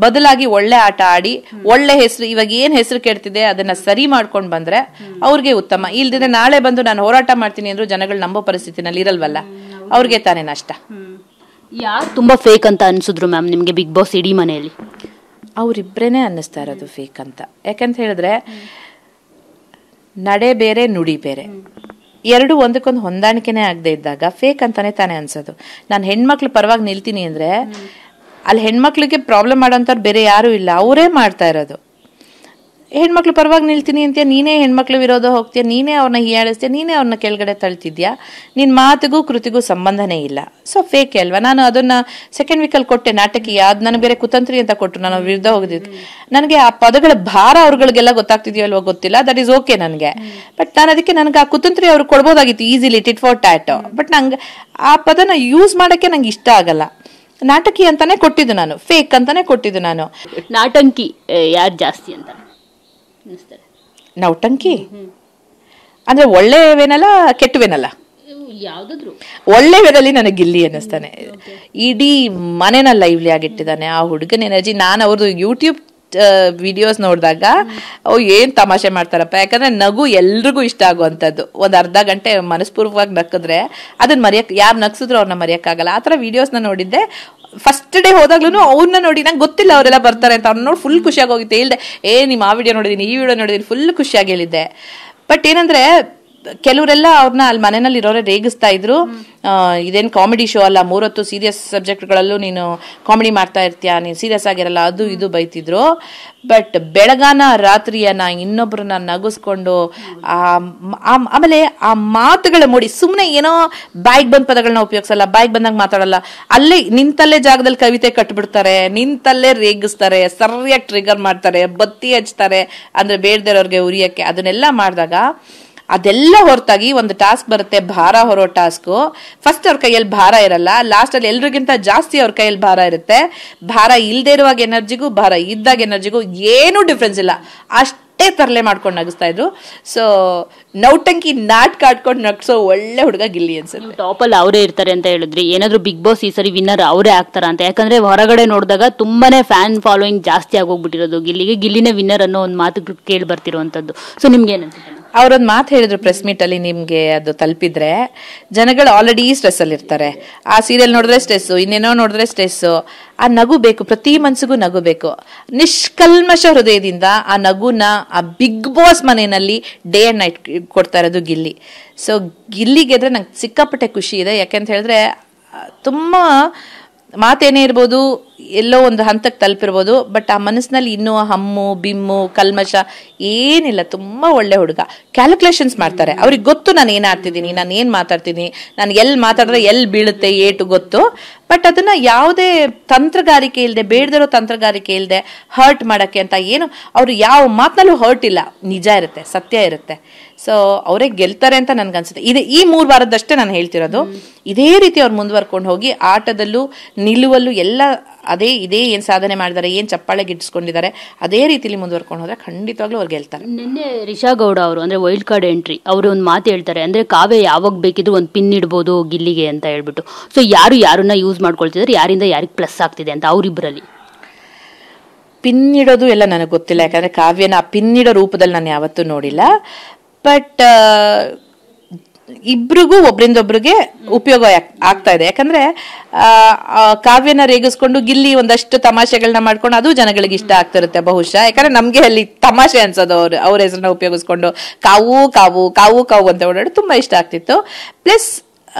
ಬದಲಾಗಿ ಒಳ್ಳೆ ಆಟ ಆಡಿ ಒಳ್ಳೆ ಹೆಸರು, ಇವಾಗ ಏನ್ ಹೆಸರು ಕೆಡ್ತಿದೆ ಅದನ್ನ ಸರಿ ಮಾಡ್ಕೊಂಡ್ ಬಂದ್ರೆ ಅವ್ರಿಗೆ ಉತ್ತಮ. ಇಲ್ದಿದ್ರೆ ನಾಳೆ ಬಂದು ನಾನು ಹೋರಾಟ ಮಾಡ್ತೀನಿ ಅಂದ್ರೂ ಜನಗಳು ನಂಬೋ ಪರಿಸ್ಥಿತಿನಲ್ಲಿ ಇರಲ್ವಲ್ಲ, ಅವ್ರಿಗೆ ತಾನೇ ನಷ್ಟ. ಯಾರು ತುಂಬಾ ಫೇಕ್ ಅಂತ ಅನ್ಸಿದ್ರು ಮ್ಯಾಮ್ ನಿಮ್ಗೆ ಬಿಗ್ ಬಾಸ್ ಇಡೀ ಮನೆಯಲ್ಲಿ? ಅವ್ರಿಬ್ರೇನೆ ಅನ್ನಿಸ್ತಾ ಇರೋದು ಫೇಕ್ ಅಂತ. ಯಾಕಂತ ಹೇಳಿದ್ರೆ ನಡೆ ಬೇರೆ ನುಡಿ ಬೇರೆ, ಎರಡು ಒಂದಕ್ಕೊಂದು ಹೊಂದಾಣಿಕೆನೇ ಆಗದೆ ಇದ್ದಾಗ ಫೇಕ್ ಅಂತಾನೆ ತಾನೇ ಅನ್ಸೋದು. ನಾನು ಹೆಣ್ಮಕ್ಳು ಪರವಾಗಿ ನಿಲ್ತೀನಿ ಅಂದ್ರೆ ಅಲ್ಲಿ ಹೆಣ್ಮಕ್ಳಿಗೆ ಪ್ರಾಬ್ಲಮ್ ಮಾಡೋಂಥವ್ರು ಬೇರೆ ಯಾರು ಇಲ್ಲ, ಅವರೇ ಮಾಡ್ತಾ ಇರೋದು. ಹೆಣ್ಮಕ್ಳು ಪರವಾಗಿ ನಿಲ್ತೀನಿ ಅಂತೀಯ, ನೀನೇ ಹೆಣ್ಮಕ್ಳು ವಿರೋಧ ಹೋಗ್ತೀಯ, ನೀನೇ ಅವ್ರನ್ನ ಹೀಯಾಳಿಸ್ತೀಯ, ನೀನೇ ಅವ್ರನ್ನ ಕೆಳಗಡೆ ತಳ್ತಿದ್ಯಾ, ನಿನ್ನ ಮಾತಿಗೂ ಕೃತಿಗೂ ಸಂಬಂಧನೇ ಇಲ್ಲ. ಸೊ ಫೇಕ್ ಅಲ್ವಾ? ನಾನು ಅದನ್ನ ಸೆಕೆಂಡ್ ವೀಕಲ್ಲಿ ಕೊಟ್ಟೆ ನಾಟಕೀಯ, ಅದು ನನಗೆ ಬೇರೆ ಕುತಂತ್ರಿ ಅಂತ ಕೊಟ್ಟರು, ನಾನು ವಿರುದ್ಧ ಹೋಗಿದ್ದೆ. ನನಗೆ ಆ ಪದಗಳ ಭಾರ ಅವ್ರಗಳಿಗೆಲ್ಲ ಗೊತ್ತಾಗ್ತಿದೆಯೋ ಅಲ್ವೋ ಗೊತ್ತಿಲ್ಲ, ದಟ್ ಈಸ್ ಓಕೆ ನನಗೆ. ಬಟ್ ನಾನು ಅದಕ್ಕೆ ನನಗೆ ಆ ಕುತಂತ್ರಿ ಅವ್ರು ಕೊಡ್ಬೋದಾಗಿತ್ತು easily, tit for tat. But ನಂಗೆ ಆ ಪದನ ಯೂಸ್ ಮಾಡೋಕ್ಕೆ ನಂಗೆ ಇಷ್ಟ ಆಗಲ್ಲ. ನಾಟಕಿ ಅಂತಾನೆ ಕೊಟ್ಟಿದ್ದು ನಾನು, ಫೇಕ್ ಅಂತಾನೆ ಕೊಟ್ಟಿದ್ದು ನಾನು. ನಾಟಂಕಿ ಯಾರು ಜಾಸ್ತಿ ಅಂತ ಅನಿಸ್ತಾರೆ? ನೌಟಂಕಿ ಅಂದ್ರೆ ಒಳ್ಳೆವೇನಲ್ಲ ಕೆಟ್ಟವೇನಲ್ಲ, ಯಾವ್ದಾದ್ರು ಒಳ್ಳೆವೇನಲ್ಲಿ ನನಗೆ ಗಿಲ್ಲಿ ಅನ್ನಿಸ್ತಾನೆ. ಇಡೀ ಮನೆನ ಲೈವ್ಲಿ ಆಗಿಟ್ಟಿದ್ದಾನೆ ಆ ಹುಡುಗನ ಎನರ್ಜಿ. ನಾನು ಅವ್ರದ್ದು ಯೂಟ್ಯೂಬ್ ವಿಡಿಯೋಸ್ ನೋಡಿದಾಗ ಏನ್ ತಮಾಷೆ ಮಾಡ್ತಾರಪ್ಪ. ಯಾಕಂದ್ರೆ ನಗು ಎಲ್ರಿಗೂ ಇಷ್ಟ ಆಗುವಂಥದ್ದು. ಒಂದು ಅರ್ಧ ಗಂಟೆ ಮನಸ್ಪೂರ್ವಕವಾಗಿ ನಕ್ಕಿದ್ರೆ ಅದನ್ನ ಮರೆಯಕ್, ಯಾರು ನಗ್ಸಿದ್ರು ಅವ್ರನ್ನ ಮರೆಯಕ್ಕಾಗಲ್ಲ. ಆ ಥರ ವಿಡಿಯೋಸ್ನ ನೋಡಿದ್ದೆ. ಫಸ್ಟ್ ಡೇ ಹೋದಾಗ್ಲೂ ಅವ್ರನ್ನ ನೋಡಿ, ನಂಗೆ ಗೊತ್ತಿಲ್ಲ ಅವರೆಲ್ಲ ಬರ್ತಾರೆ ಅಂತ. ಅವ್ರನ್ನ ನೋಡಿ ಫುಲ್ ಖುಷಿಯಾಗಿ ಹೋಗಿದ್ದೆ. ಹೇಳ್ದೆ ನಿಮ್ಮ ಆ ವಿಡಿಯೋ ನೋಡಿದ್ದೀನಿ, ಈ ವಿಡಿಯೋ ನೋಡಿದ್ದೀನಿ, ಫುಲ್ ಖುಷಿಯಾಗಿ ಹೇಳಿದ್ದೆ. ಬಟ್ ಏನಂದ್ರೆ ಕೆಲವರೆಲ್ಲ ಅವ್ರನ್ನ ಅಲ್ಲಿ ಮನೆಯಲ್ಲಿ ಇರೋರೆ ರೇಗಿಸ್ತಾ ಇದ್ರು. ಇದೇನು ಕಾಮಿಡಿ ಶೋ ಅಲ್ಲ, 3 ಹೊತ್ತು ಸೀರಿಯಸ್ ಸಬ್ಜೆಕ್ಟ್ಗಳಲ್ಲೂ ನೀನು ಕಾಮಿಡಿ ಮಾಡ್ತಾ ಇರ್ತೀಯ, ನೀನು ಸೀರಿಯಸ್ ಆಗಿರಲ್ಲ, ಅದು ಇದು ಬೈತಿದ್ರು. ಬಟ್ ಬೆಳಗಾನ ರಾತ್ರಿಯನ್ನ ಇನ್ನೊಬ್ರನ್ನ ನಗಿಸ್ಕೊಂಡು ಆಮೇಲೆ ಆ ಮಾತುಗಳ ಮೂಡಿ ಸುಮ್ಮನೆ ಏನೋ ಬಾಯಿಗೆ ಬಂದ ಪದಗಳನ್ನ ಉಪಯೋಗಿಸಲ್ಲ, ಬಾಯಿಗೆ ಬಂದಾಗ ಮಾತಾಡಲ್ಲ. ಅಲ್ಲೇ ನಿಂತಲ್ಲೇ ಜಾಗದಲ್ಲಿ ಕವಿತೆ ಕಟ್ಬಿಡ್ತಾರೆ, ನಿಂತಲ್ಲೇ ರೇಗಿಸ್ತಾರೆ, ಸರಿಯಾಗಿ ಟ್ರಿಗರ್ ಮಾಡ್ತಾರೆ, ಬತ್ತಿ ಹಚ್ತಾರೆ ಅಂದ್ರೆ ಬೇಡದಿರೋರ್ಗೆ ಉರಿಯಕ್ಕೆ. ಅದನ್ನೆಲ್ಲ ಮಾಡಿದಾಗ ಅದೆಲ್ಲ ಹೊರತಾಗಿ ಒಂದು ಟಾಸ್ಕ್ ಬರುತ್ತೆ, ಭಾರ ಹೊರೋ ಟಾಸ್ಕ್. ಫಸ್ಟ್ ಅವ್ರ ಕೈಯಲ್ಲಿ ಭಾರ ಇರಲ್ಲ, ಲಾಸ್ಟ್ ಅಲ್ಲಿ ಎಲ್ರಿಗಿಂತ ಜಾಸ್ತಿ ಅವ್ರ ಕೈಯಲ್ಲಿ ಭಾರ ಇರುತ್ತೆ. ಭಾರ ಇಲ್ದೇ ಇರುವಾಗ ಎನರ್ಜಿಗೂ ಭಾರ ಇದ್ದಾಗ ಎನರ್ಜಿಗೂ ಏನೂ ಡಿಫ್ರೆನ್ಸ್ ಇಲ್ಲ, ಅಷ್ಟೇ ತರಲೆ ಮಾಡ್ಕೊಂಡು ನಗಿಸ್ತಾ ಇದ್ರು. ಸೊ ನೌಟಂಕಿ ನಾಟಕ ಆಡ್ಕೊಂಡು ನಗ್ಸೋ ಒಳ್ಳೆ ಹುಡುಗ ಗಿಲ್ಲಿ ಅನ್ಸುತ್ತೆ. ಟಾಪ್ ಅಲ್ಲಿ ಅವರೇ ಇರ್ತಾರೆ ಅಂತ ಹೇಳಿದ್ರಿ, ಏನಾದ್ರು ಬಿಗ್ ಬಾಸ್ ಈ ಸರಿ ವಿನ್ನರ್ ಅವರೇ ಆಗ್ತಾರ ಅಂತ? ಯಾಕಂದ್ರೆ ಹೊರಗಡೆ ನೋಡಿದಾಗ ತುಂಬಾನೇ ಫ್ಯಾನ್ ಫಾಲೋಯಿಂಗ್ ಜಾಸ್ತಿ ಆಗೋಗ್ಬಿಟ್ಟಿರೋದು ಗಿಲ್ಲಿಗೆ, ಗಿಲ್ಲಿನೇ ವಿನ್ನರ್ ಅನ್ನೋ ಒಂದು ಮಾತು ಕೇಳಿ ಬರ್ತಿರುವಂತದ್ದು. ಸೊ ನಿಮ್ಗೆ ಏನನ್ಸುತ್ತೆ? ಅವ್ರೊಂದು ಮಾತು ಹೇಳಿದ್ರು ಪ್ರೆಸ್ ಮೀಟ್ ಅಲ್ಲಿ, ನಿಮ್ಗೆ ಅದು ತಲುಪಿದ್ರೆ ಜನಗಳು ಆಲ್ರೆಡಿ ಸ್ಟ್ರೆಸ್ ಅಲ್ಲಿ ಇರ್ತಾರೆ. ಆ ಸೀರಿಯಲ್ ನೋಡಿದ್ರೆ ಸ್ಟ್ರೆಸ್ಸು, ಇನ್ನೇನೋ ನೋಡಿದ್ರೆ ಸ್ಟ್ರೆಸ್ಸು. ಆ ನಗು ಬೇಕು, ಪ್ರತಿ ಮನ್ಸಿಗೂ ನಗು ಬೇಕು. ನಿಷ್ಕಲ್ಮಶ ಹೃದಯದಿಂದ ಆ ನಗುನ ಆ ಬಿಗ್ ಬಾಸ್ ಮನೆಯಲ್ಲಿ ಡೇ ಅಂಡ್ ನೈಟ್ ಕೊಡ್ತಾ ಇರೋದು ಗಿಲ್ಲಿ. ಸೊ ಗಿಲ್ಲಿಗೆದ್ರೆ ನಂಗೆ ಸಿಕ್ಕಾಪಟ್ಟೆ ಖುಷಿ ಇದೆ. ಯಾಕೆಂತ ಹೇಳಿದ್ರೆ ತುಂಬಾ ಮಾತೇನೇ ಇರ್ಬೋದು, ಎಲ್ಲೋ ಒಂದು ಹಂತಕ್ಕೆ ತಲುಪಿರ್ಬೋದು, ಬಟ್ ಆ ಮನಸ್ಸಿನಲ್ಲಿ ಇನ್ನೂ ಹಮ್ಮು ಬಿಮ್ಮು ಕಲ್ಮಶ ಏನಿಲ್ಲ. ತುಂಬಾ ಒಳ್ಳೆ ಹುಡುಗ. ಕ್ಯಾಲ್ಕುಲೇಷನ್ಸ್ ಮಾಡ್ತಾರೆ, ಅವ್ರಿಗೆ ಗೊತ್ತು ನಾನು ಏನ್ ಆಡ್ತಿದ್ದೀನಿ, ನಾನು ಏನ್ ಮಾತಾಡ್ತೀನಿ, ನಾನು ಎಲ್ಲಿ ಮಾತಾಡಿದ್ರೆ ಎಲ್ಲಿ ಬೀಳುತ್ತೆ ಏಟು ಗೊತ್ತು. ಬಟ್ ಅದನ್ನ ಯಾವುದೇ ತಂತ್ರಗಾರಿಕೆ ಇಲ್ಲದೆ, ಬೇಡದಿರೋ ತಂತ್ರಗಾರಿಕೆ ಇಲ್ಲದೆ ಹರ್ಟ್ ಮಾಡಕ್ಕೆ ಅಂತ ಏನು ಅವ್ರು ಯಾವ ಮಾತನಲ್ಲೂ ಹರ್ಟ್ ಇಲ್ಲ, ನಿಜ ಇರುತ್ತೆ, ಸತ್ಯ ಇರುತ್ತೆ. ಸೊ ಅವರೇ ಗೆಲ್ತಾರೆ ಅಂತ ನನ್ಗನ್ಸುತ್ತೆ. ಈ 3 ವಾರದಷ್ಟೇ ನಾನು ಹೇಳ್ತಿರೋದು. ಇದೇ ರೀತಿ ಅವ್ರು ಮುಂದುವರ್ಕೊಂಡು ಹೋಗಿ ಆಟದಲ್ಲೂ ನಿಲುವಲ್ಲೂ ಎಲ್ಲ ಇದೇ ಏನ್ ಸಾಧನೆ ಮಾಡಿದ್ದಾರೆ, ಏನ್ ಚಪ್ಪಾಳೆ ಗಿಟ್ಟಿಸ್ಕೊಂಡಿದ್ದಾರೆ, ಅದೇ ರೀತಿಲಿ ಮುಂದುವರ್ಕೊಂಡು ಹೋದ್ರೆ ಖಂಡಿತವಾಗ್ಲೂ ಅವ್ರು ಗೆಲ್ತಾರೆ. ನಿನ್ನೆ ರಿಷಾ ಗೌಡ ಅವರು ಅಂದ್ರೆ ವೈಲ್ಡ್ ಕಾರ್ಡ್ ಎಂಟ್ರಿ ಅವರು ಒಂದು ಮಾತು ಹೇಳ್ತಾರೆ, ಅಂದ್ರೆ ಕಾವ್ಯ ಯಾವಾಗ ಬೇಕಿದ್ರು ಒಂದು ಪಿನ್ ಇಡ್ಬೋದು ಗಿಲ್ಲಿಗೆ ಅಂತ ಹೇಳ್ಬಿಟ್ಟು. ಸೊ ಯಾರನ್ನ ಯೂಸ್ ಮಾಡ್ಕೊಳ್ತಿದ್ದಾರೆ, ಯಾರಿಂದ ಯಾರಿಗೆ ಪ್ಲಸ್ ಆಗ್ತಿದೆ ಅಂತ ಅವರಿಬ್ಬರಲ್ಲಿ? ಪಿನ್ ಇಡೋದು ಎಲ್ಲ ನನಗೆ ಗೊತ್ತಿಲ್ಲ, ಯಾಕಂದ್ರೆ ಕಾವ್ಯನ ಆ ಪಿನ್ ಇಡೋ ರೂಪದಲ್ಲಿ ನಾನು ಯಾವತ್ತೂ ನೋಡಿಲ್ಲ. ಬಟ್ ಇಬ್ರಿಗೂ ಒಬ್ರಿಂದೊಬ್ರಿಗೆ ಉಪಯೋಗ ಆಗ್ತಾ ಇದೆ. ಯಾಕಂದ್ರೆ ಕಾವ್ಯನ ರೇಗಿಸ್ಕೊಂಡು ಗಿಲ್ಲಿ ಒಂದಷ್ಟು ತಮಾಷೆಗಳನ್ನ ಮಾಡ್ಕೊಂಡು ಅದು ಜನಗಳಿಗೆ ಇಷ್ಟ ಆಗ್ತಿರುತ್ತೆ ಬಹುಶಃ. ಯಾಕಂದ್ರೆ ನಮ್ಗೆ ಅಲ್ಲಿ ತಮಾಷೆ ಅನ್ಸೋದು, ಅವ್ರ ಹೆಸರನ್ನ ಉಪಯೋಗಿಸ್ಕೊಂಡು ಕಾವು ಕಾವು ಕಾವು ಕಾವು ಅಂತ ಓಡಾಡೋದು ತುಂಬಾ ಇಷ್ಟ ಆಗ್ತಿತ್ತು. ಪ್ಲಸ್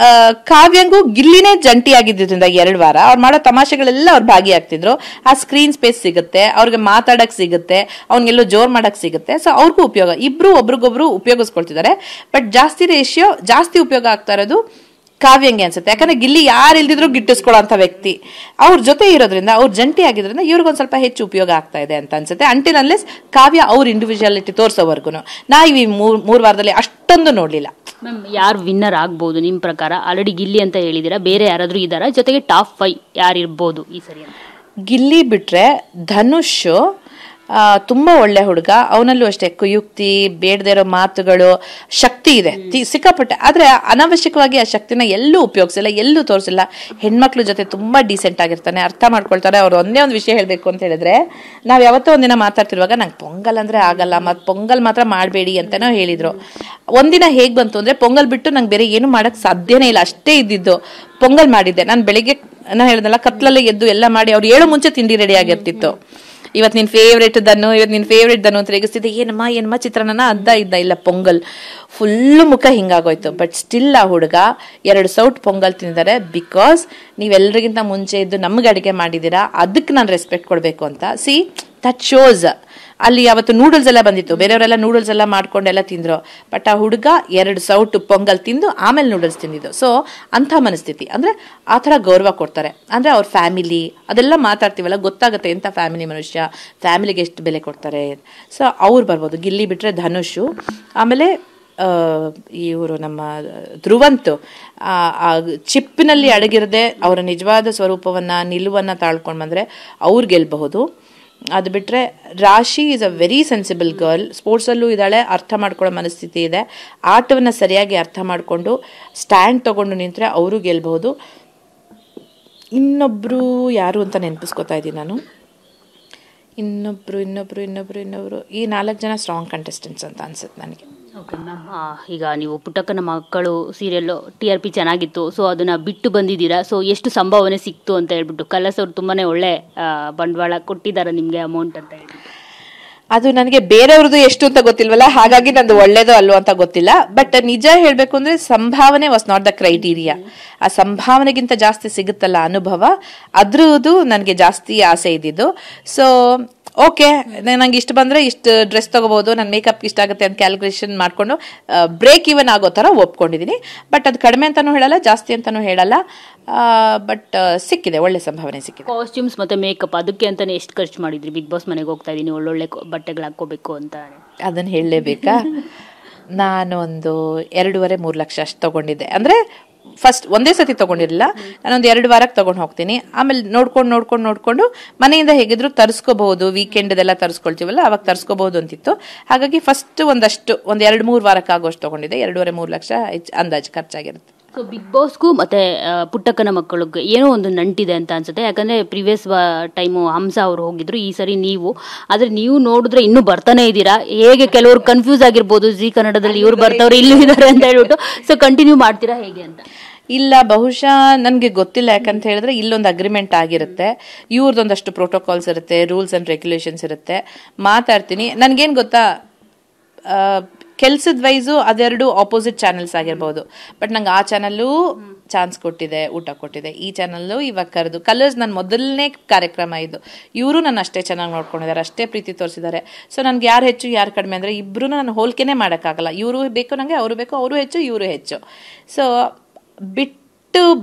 ಕಾವ್ಯಂಗೂ ಗಿಲ್ಲಿನೇ ಜಂಟಿ ಆಗಿದ್ದರಿಂದ 2 ವಾರ ಅವ್ರು ಮಾಡೋ ತಮಾಷೆಗಳೆಲ್ಲ ಅವ್ರು ಭಾಗಿಯಾಗ್ತಿದ್ರು. ಆ ಸ್ಕ್ರೀನ್ ಸ್ಪೇಸ್ ಸಿಗುತ್ತೆ, ಅವ್ರಿಗೆ ಮಾತಾಡಕ್ ಸಿಗುತ್ತೆ, ಅವ್ನಿಗೆಲ್ಲೋ ಜೋರ್ ಮಾಡಕ್ ಸಿಗುತ್ತೆ. ಸೊ ಅವ್ರಿಗೂ ಉಪಯೋಗ, ಇಬ್ರು ಒಬ್ರಿಗೊಬ್ರು ಉಪಯೋಗಿಸ್ಕೊಳ್ತಿದ್ದಾರೆ. ಬಟ್ ಜಾಸ್ತಿ ಉಪಯೋಗ ಆಗ್ತಾ ಇರೋದು ಕಾವ್ಯಂಗೆ ಅನ್ಸುತ್ತೆ. ಯಾಕಂದ್ರೆ ಗಿಲ್ಲಿ ಯಾರು ಇಲ್ದಿದ್ರು ಗಿಟ್ಟಿಸ್ಕೊಳ್ಳೋ ಅಂತ ವ್ಯಕ್ತಿ, ಅವ್ರ ಜೊತೆ ಇರೋದ್ರಿಂದ, ಅವ್ರ ಜಂಟಿ ಆಗಿದ್ರಿಂದ ಇವ್ರಿಗೊಂದ್ ಸ್ವಲ್ಪ ಹೆಚ್ಚು ಉಪಯೋಗ ಆಗ್ತಾ ಇದೆ ಅಂತ ಅನ್ಸುತ್ತೆ. ಅಂಟಿಲ್ ಅನ್ಲೆಸ್ ಕಾವ್ಯ ಅವ್ರ ಇಂಡಿವಿಜುವಾಲಿಟಿ ತೋರ್ಸೋವರ್ಗು ನಾವು ಈ 3 ವಾರದಲ್ಲಿ ಅಷ್ಟೊಂದು ನೋಡ್ಲಿಲ್ಲ. ಮ್ಯಾಮ್, ಯಾರು ವಿನ್ನರ್ ಆಗ್ಬೋದು ನಿಮ್ಮ ಪ್ರಕಾರ? ಆಲ್ರೆಡಿ ಗಿಲ್ಲಿ ಅಂತ ಹೇಳಿದಿರಾ, ಬೇರೆ ಯಾರಾದ್ರೂ ಇದಾರ ಜೊತೆಗೆ ಟಾಪ್ 5 ಯಾರು ಇರ್ಬೋದು ಈ ಸರಿ? ಗಿಲ್ಲಿ ಬಿಟ್ರೆ ಧನುಷ್ ತುಂಬಾ ಒಳ್ಳೆ ಹುಡುಗ. ಅವನಲ್ಲೂ ಅಷ್ಟೇ ಕುಯುಕ್ತಿ, ಬೇಡದೇ ಇರೋ ಮಾತುಗಳು, ಶಕ್ತಿ ಇದೆ ಸಿಕ್ಕಾಪಟ್ಟೆ. ಆದ್ರೆ ಅನಾವಶ್ಯಕವಾಗಿ ಆ ಶಕ್ತಿನ ಎಲ್ಲೂ ಉಪಯೋಗಿಸಿಲ್ಲ, ಎಲ್ಲೂ ತೋರಿಸಿಲ್ಲ. ಹೆಣ್ಮಕ್ಳ ಜೊತೆ ತುಂಬಾ ಡೀಸೆಂಟ್ ಆಗಿರ್ತಾನೆ, ಅರ್ಥ ಮಾಡ್ಕೊಳ್ತಾರೆ. ಅವ್ರು ಒಂದೇ ಒಂದು ವಿಷಯ ಹೇಳ್ಬೇಕು ಅಂತ ಹೇಳಿದ್ರೆ, ನಾವ್ ಯಾವತ್ತೋ ಒಂದಿನ ಮಾತಾಡ್ತಿರುವಾಗ ನಂಗೆ ಪೊಂಗಲ್ ಅಂದ್ರೆ ಆಗಲ್ಲ, ಮತ್ ಪೊಂಗಲ್ ಮಾತ್ರ ಮಾಡಬೇಡಿ ಅಂತಾನೋ ಹೇಳಿದ್ರು. ಒಂದಿನ ಹೇಗ್ ಬಂತು ಅಂದ್ರೆ, ಪೊಂಗಲ್ ಬಿಟ್ಟು ನಂಗೆ ಬೇರೆ ಏನು ಮಾಡಕ್ ಸಾಧ್ಯನೇ ಇಲ್ಲ, ಅಷ್ಟೇ ಇದ್ದಿದ್ದು. ಪೊಂಗಲ್ ಮಾಡಿದ್ದೆ ನಾನು ಬೆಳಿಗ್ಗೆ, ನಾನು ಹೇಳ್ದಲ್ಲ ಕತ್ಲಲ್ಲೇ ಎದ್ದು ಎಲ್ಲ ಮಾಡಿ, ಅವ್ರು 7 ಮುಂಚೆ ತಿಂಡಿ ರೆಡಿ ಆಗಿರ್ತಿತ್ತು. ಇವತ್ತು ನಿನ್ ಫೇವ್ರೇಟ್ ದನ್ನು ಅಂತ ರೇಗಿಸ್ತಿದ್ದೆ. ಏನಮ್ಮ ಚಿತ್ರಾನ್ನ ಇದ್ದ ಇಲ್ಲ ಪೊಂಗಲ್. ಫುಲ್ಲು ಮುಖ ಹಿಂಗಾಗೋಯ್ತು. ಬಟ್ ಸ್ಟಿಲ್ ಆ ಹುಡುಗ 2 ಸೌಟ್ ಪೊಂಗಲ್ ತಿಂದಿದ್ದಾರೆ. ಬಿಕಾಸ್ ನೀವೆಲ್ಲರಿಗಿಂತ ಮುಂಚೆ ಇದ್ದು ನಮ್ಗೆ ಅಡಿಗೆ ಮಾಡಿದ್ದೀರಾ, ಅದಕ್ಕೆ ನಾನು ರೆಸ್ಪೆಕ್ಟ್ ಕೊಡ್ಬೇಕು ಅಂತ. That shows. ಅಲ್ಲಿ ಅವತ್ತು ನೂಡಲ್ಸ್ ಎಲ್ಲ ಬಂದಿತ್ತು, ಬೇರೆಯವರೆಲ್ಲ ನೂಡಲ್ಸ್ ಎಲ್ಲ ಮಾಡ್ಕೊಂಡೆಲ್ಲ ತಿಂದ್ರು, ಬಟ್ ಆ ಹುಡುಗ 2 ಸೌಟು ಪೊಂಗಲ್ ತಿಂದು ಆಮೇಲೆ ನೂಡಲ್ಸ್ ತಿಂದಿದ್ದು. ಸೊ ಅಂಥ ಮನಸ್ಥಿತಿ, ಅಂದ್ರೆ ಆ ಥರ ಗೌರವ ಕೊಡ್ತಾರೆ. ಅಂದ್ರೆ ಅವ್ರ ಫ್ಯಾಮಿಲಿ ಅದೆಲ್ಲ ಮಾತಾಡ್ತೀವಲ್ಲ, ಗೊತ್ತಾಗುತ್ತೆ ಎಂಥ ಫ್ಯಾಮಿಲಿ ಮನುಷ್ಯ, ಫ್ಯಾಮಿಲಿಗೆ ಎಷ್ಟು ಬೆಲೆ ಕೊಡ್ತಾರೆ. ಸೊ ಅವ್ರು ಬರ್ಬೋದು. ಗಿಲ್ಲಿ ಬಿಟ್ರೆ ಧನುಷು, ಆಮೇಲೆ ಇವರು ನಮ್ಮ ಧ್ರುವಂತು ಚಿಪ್ಪಿನಲ್ಲಿ ಅಡಗಿರದೆ ಅವರ ನಿಜವಾದ ಸ್ವರೂಪವನ್ನ ನಿಲುವನ್ನ ತಾಳ್ಕೊಂಡು ಬಂದ್ರೆ ಅವ್ರು ಗೆಲ್ಬಹುದು. ಅದು ಬಿಟ್ರೆ Rashi is a very sensible girl, ಸ್ಪೋರ್ಟ್ಸಲ್ಲೂ ಇದ್ದಾಳೆ, ಅರ್ಥ ಮಾಡ್ಕೊಳ್ಳೋ ಮನಸ್ಥಿತಿ ಇದೆ, ಆಟವನ್ನು ಸರಿಯಾಗಿ ಅರ್ಥ ಮಾಡಿಕೊಂಡು ಸ್ಟ್ಯಾಂಡ್ ತಗೊಂಡು ನಿಂತರೆ ಅವರು ಗೆಲ್ಬಹುದು. ಇನ್ನೊಬ್ರು ಯಾರು ಅಂತ ನೆನಪಿಸ್ಕೊತಾ ಇದ್ದೀನಿ ನಾನು. ಇನ್ನೊಬ್ರು ಈ 4 ಜನ ಸ್ಟ್ರಾಂಗ್ ಕಂಟೆಸ್ಟೆಂಟ್ಸ್ ಅಂತ ಅನ್ಸುತ್ತೆ ನನಗೆ. ಓಕೆ ಮ್ಯಾಮ್, ಈಗ ನೀವು ಪುಟ್ಟಕ್ಕನ ಮಕ್ಕಳು ಸೀರಿಯಲ್ಲು TRP ಚೆನ್ನಾಗಿತ್ತು, ಸೊ ಅದನ್ನ ಬಿಟ್ಟು ಬಂದಿದ್ದೀರಾ. ಸೊ ಎಷ್ಟು ಸಂಭಾವನೆ ಸಿಕ್ತು ಅಂತ ಹೇಳ್ಬಿಟ್ಟು ಕಲರ್ಸ್ ಅವ್ರು ತುಂಬಾನೇ ಒಳ್ಳೆ ಬಂಡವಾಳ ಕೊಟ್ಟಿದ್ದಾರೆ ನಿಮಗೆ ಅಮೌಂಟ್ ಅಂತ ಹೇಳ್ಬಿಟ್ಟು. ಅದು ನನಗೆ ಬೇರೆಯವ್ರದ್ದು ಎಷ್ಟು ಅಂತ ಗೊತ್ತಿಲ್ವಲ್ಲ, ಹಾಗಾಗಿ ನಂದು ಒಳ್ಳೇದೋ ಅಲ್ವೋ ಅಂತ ಗೊತ್ತಿಲ್ಲ. ಬಟ್ ನಿಜ ಹೇಳ್ಬೇಕು ಅಂದ್ರೆ ಸಂಭಾವನೆ ವಾಸ್ ನಾಟ್ ದ ಕ್ರೈಟೀರಿಯಾ. ಆ ಸಂಭಾವನೆಗಿಂತ ಜಾಸ್ತಿ ಸಿಗುತ್ತಲ್ಲ ಅನುಭವ, ಅದ್ರದ್ದು ನನಗೆ ಜಾಸ್ತಿ ಆಸೆ ಇದ್ದಿದ್ದು. ಸೊ ಓಕೆ, ನಂಗೆ ಇಷ್ಟು ಬಂದ್ರೆ ಇಷ್ಟು ಡ್ರೆಸ್ ತಗೋಬಹುದು, ನನ್ನ ಮೇಕಪ್ ಇಷ್ಟ ಆಗುತ್ತೆ ಅಂತ ಕ್ಯಾಲ್ಕುಲೇಷನ್ ಮಾಡ್ಕೊಂಡು ಬ್ರೇಕ್ ಇವನ್ ಆಗೋ ತರ ಒಪ್ಕೊಂಡಿದ್ದೀನಿ. ಬಟ್ ಅದು ಕಡಿಮೆ ಅಂತಾನು ಹೇಳಲ್ಲ, ಜಾಸ್ತಿ ಅಂತಾನು ಹೇಳಲ್ಲ. ಬಟ್ ಸಿಕ್ಕಿದೆ, ಒಳ್ಳೆ ಸಂಭಾವನೆ ಸಿಕ್ಕಿದೆ. ಕಾಸ್ಟ್ಯೂಮ್ಸ್ ಮತ್ತೆ ಮೇಕಪ್ ಅದಕ್ಕೆ ಅಂತಾನೆ ಎಷ್ಟು ಖರ್ಚು ಮಾಡಿದ್ರಿ? ಬಿಗ್ ಬಾಸ್ ಮನೆಗೆ ಹೋಗ್ತಾ ಇದೀನಿ, ಒಳ್ಳೊಳ್ಳೆ ಬಟ್ಟೆಗಳು ಹಾಕೋಬೇಕು ಅಂತ. ಅದನ್ನ ಹೇಳಲೇಬೇಕಾ? ನಾನು ಒಂದು 2.5-3 ಲಕ್ಷ ಅಷ್ಟು ತಗೊಂಡಿದ್ದೆ. ಅಂದ್ರೆ ಫಸ್ಟ್ ಒಂದೇ ಸತಿ ತಗೊಂಡಿರಲಿಲ್ಲ, ನಾನೊಂದು 2 ವಾರಕ್ಕೆ ತಗೊಂಡು ಹೋಗ್ತೀನಿ. ಆಮೇಲೆ ನೋಡ್ಕೊಂಡು ಮನೆಯಿಂದ ಹೇಗಿದ್ರು ತರಿಸ್ಕೋಬಹುದು, ವೀಕೆಂಡ್ದೆಲ್ಲ ತರಿಸ್ಕೊಳ್ತೀವಲ್ಲ ಅವಾಗ ತರಿಸ್ಕೋಬಹುದು ಅಂತಿತ್ತು. ಹಾಗಾಗಿ ಫಸ್ಟ್ ಒಂದು 2-3 ವಾರಕ್ಕೆ ಆಗೋಷ್ಟು ತಗೊಂಡಿದ್ದೆ. 2.5-3 ಲಕ್ಷ ಅಂದಾಜು ಖರ್ಚಾಗಿರುತ್ತೆ. ಸೊ ಬಿಗ್ ಬಾಸ್ಗೂ ಮತ್ತೆ ಪುಟ್ಟಕ್ಕನ ಮಕ್ಕಳಿಗೆ ಏನೋ ಒಂದು ನಂಟಿದೆ ಅಂತ ಅನ್ಸುತ್ತೆ. ಯಾಕಂದ್ರೆ ಪ್ರಿವಿಯಸ್ ಟೈಮು ಹಂಸ ಅವರು ಹೋಗಿದ್ರು, ಈ ಸರಿ ನೀವು. ಆದ್ರೆ ನೀವು ನೋಡಿದ್ರೆ ಇನ್ನೂ ಬರ್ತಾನೆ ಇದ್ದೀರಾ. ಹೇಗೆ ಕೆಲವರು ಕನ್ಫ್ಯೂಸ್ ಆಗಿರ್ಬೋದು, ಜಿ ಕನ್ನಡದಲ್ಲಿ ಇವ್ರು ಬರ್ತಾವ್ರೆ ಇಲ್ಲೂ ಇದ್ದಾರೆ ಅಂತ ಹೇಳ್ಬಿಟ್ಟು. ಸೊ ಕಂಟಿನ್ಯೂ ಮಾಡ್ತೀರಾ ಹೇಗೆ ಅಂತ? ಇಲ್ಲ, ಬಹುಶಃ ನನಗೆ ಗೊತ್ತಿಲ್ಲ. ಯಾಕಂತ ಹೇಳಿದ್ರೆ ಇಲ್ಲೊಂದು ಅಗ್ರಿಮೆಂಟ್ ಆಗಿರುತ್ತೆ, ಇವ್ರದೊಂದಷ್ಟು ಪ್ರೋಟೋಕಾಲ್ಸ್ ಇರುತ್ತೆ, ರೂಲ್ಸ್ ಅಂಡ್ ರೆಗ್ಯುಲೇಷನ್ಸ್ ಇರುತ್ತೆ. ಮಾತಾಡ್ತೀನಿ. ನನ್ಗೇನು ಗೊತ್ತಾ, ಕೆಲ್ಸದ ವೈಸು ಅದೆರಡು ಆಪೋಸಿಟ್ ಚಾನೆಲ್ಸ್ ಆಗಿರ್ಬೋದು. ಬಟ್ ನಂಗೆ ಆ ಚಾನಲ್ಲು ಚಾನ್ಸ್ ಕೊಟ್ಟಿದೆ, ಊಟ ಕೊಟ್ಟಿದೆ. ಈ ಚಾನಲ್ಲು ಇವಾಗ ಕರೆದು ಕಲರ್ಸ್ ನನ್ನ ಮೊದಲನೇ ಕಾರ್ಯಕ್ರಮ ಇದು. ಇವರು ನನ್ನ ಅಷ್ಟೇ ಚೆನ್ನಾಗಿ ನೋಡ್ಕೊಂಡಿದ್ದಾರೆ, ಅಷ್ಟೇ ಪ್ರೀತಿ ತೋರಿಸಿದ್ದಾರೆ. ಸೊ ನನ್ಗೆ ಯಾರು ಹೆಚ್ಚು ಯಾರು ಕಡಿಮೆ ಅಂದರೆ ಇಬ್ಬರು ನಾನು ಹೋಲಿಕೆನೇ ಮಾಡೋಕ್ಕಾಗಲ್ಲ. ಇವರು ಬೇಕು ನನಗೆ, ಅವರು ಬೇಕು, ಅವರು ಹೆಚ್ಚು ಇವರು ಹೆಚ್ಚು. ಸೊ ಬಿಟ್ಟು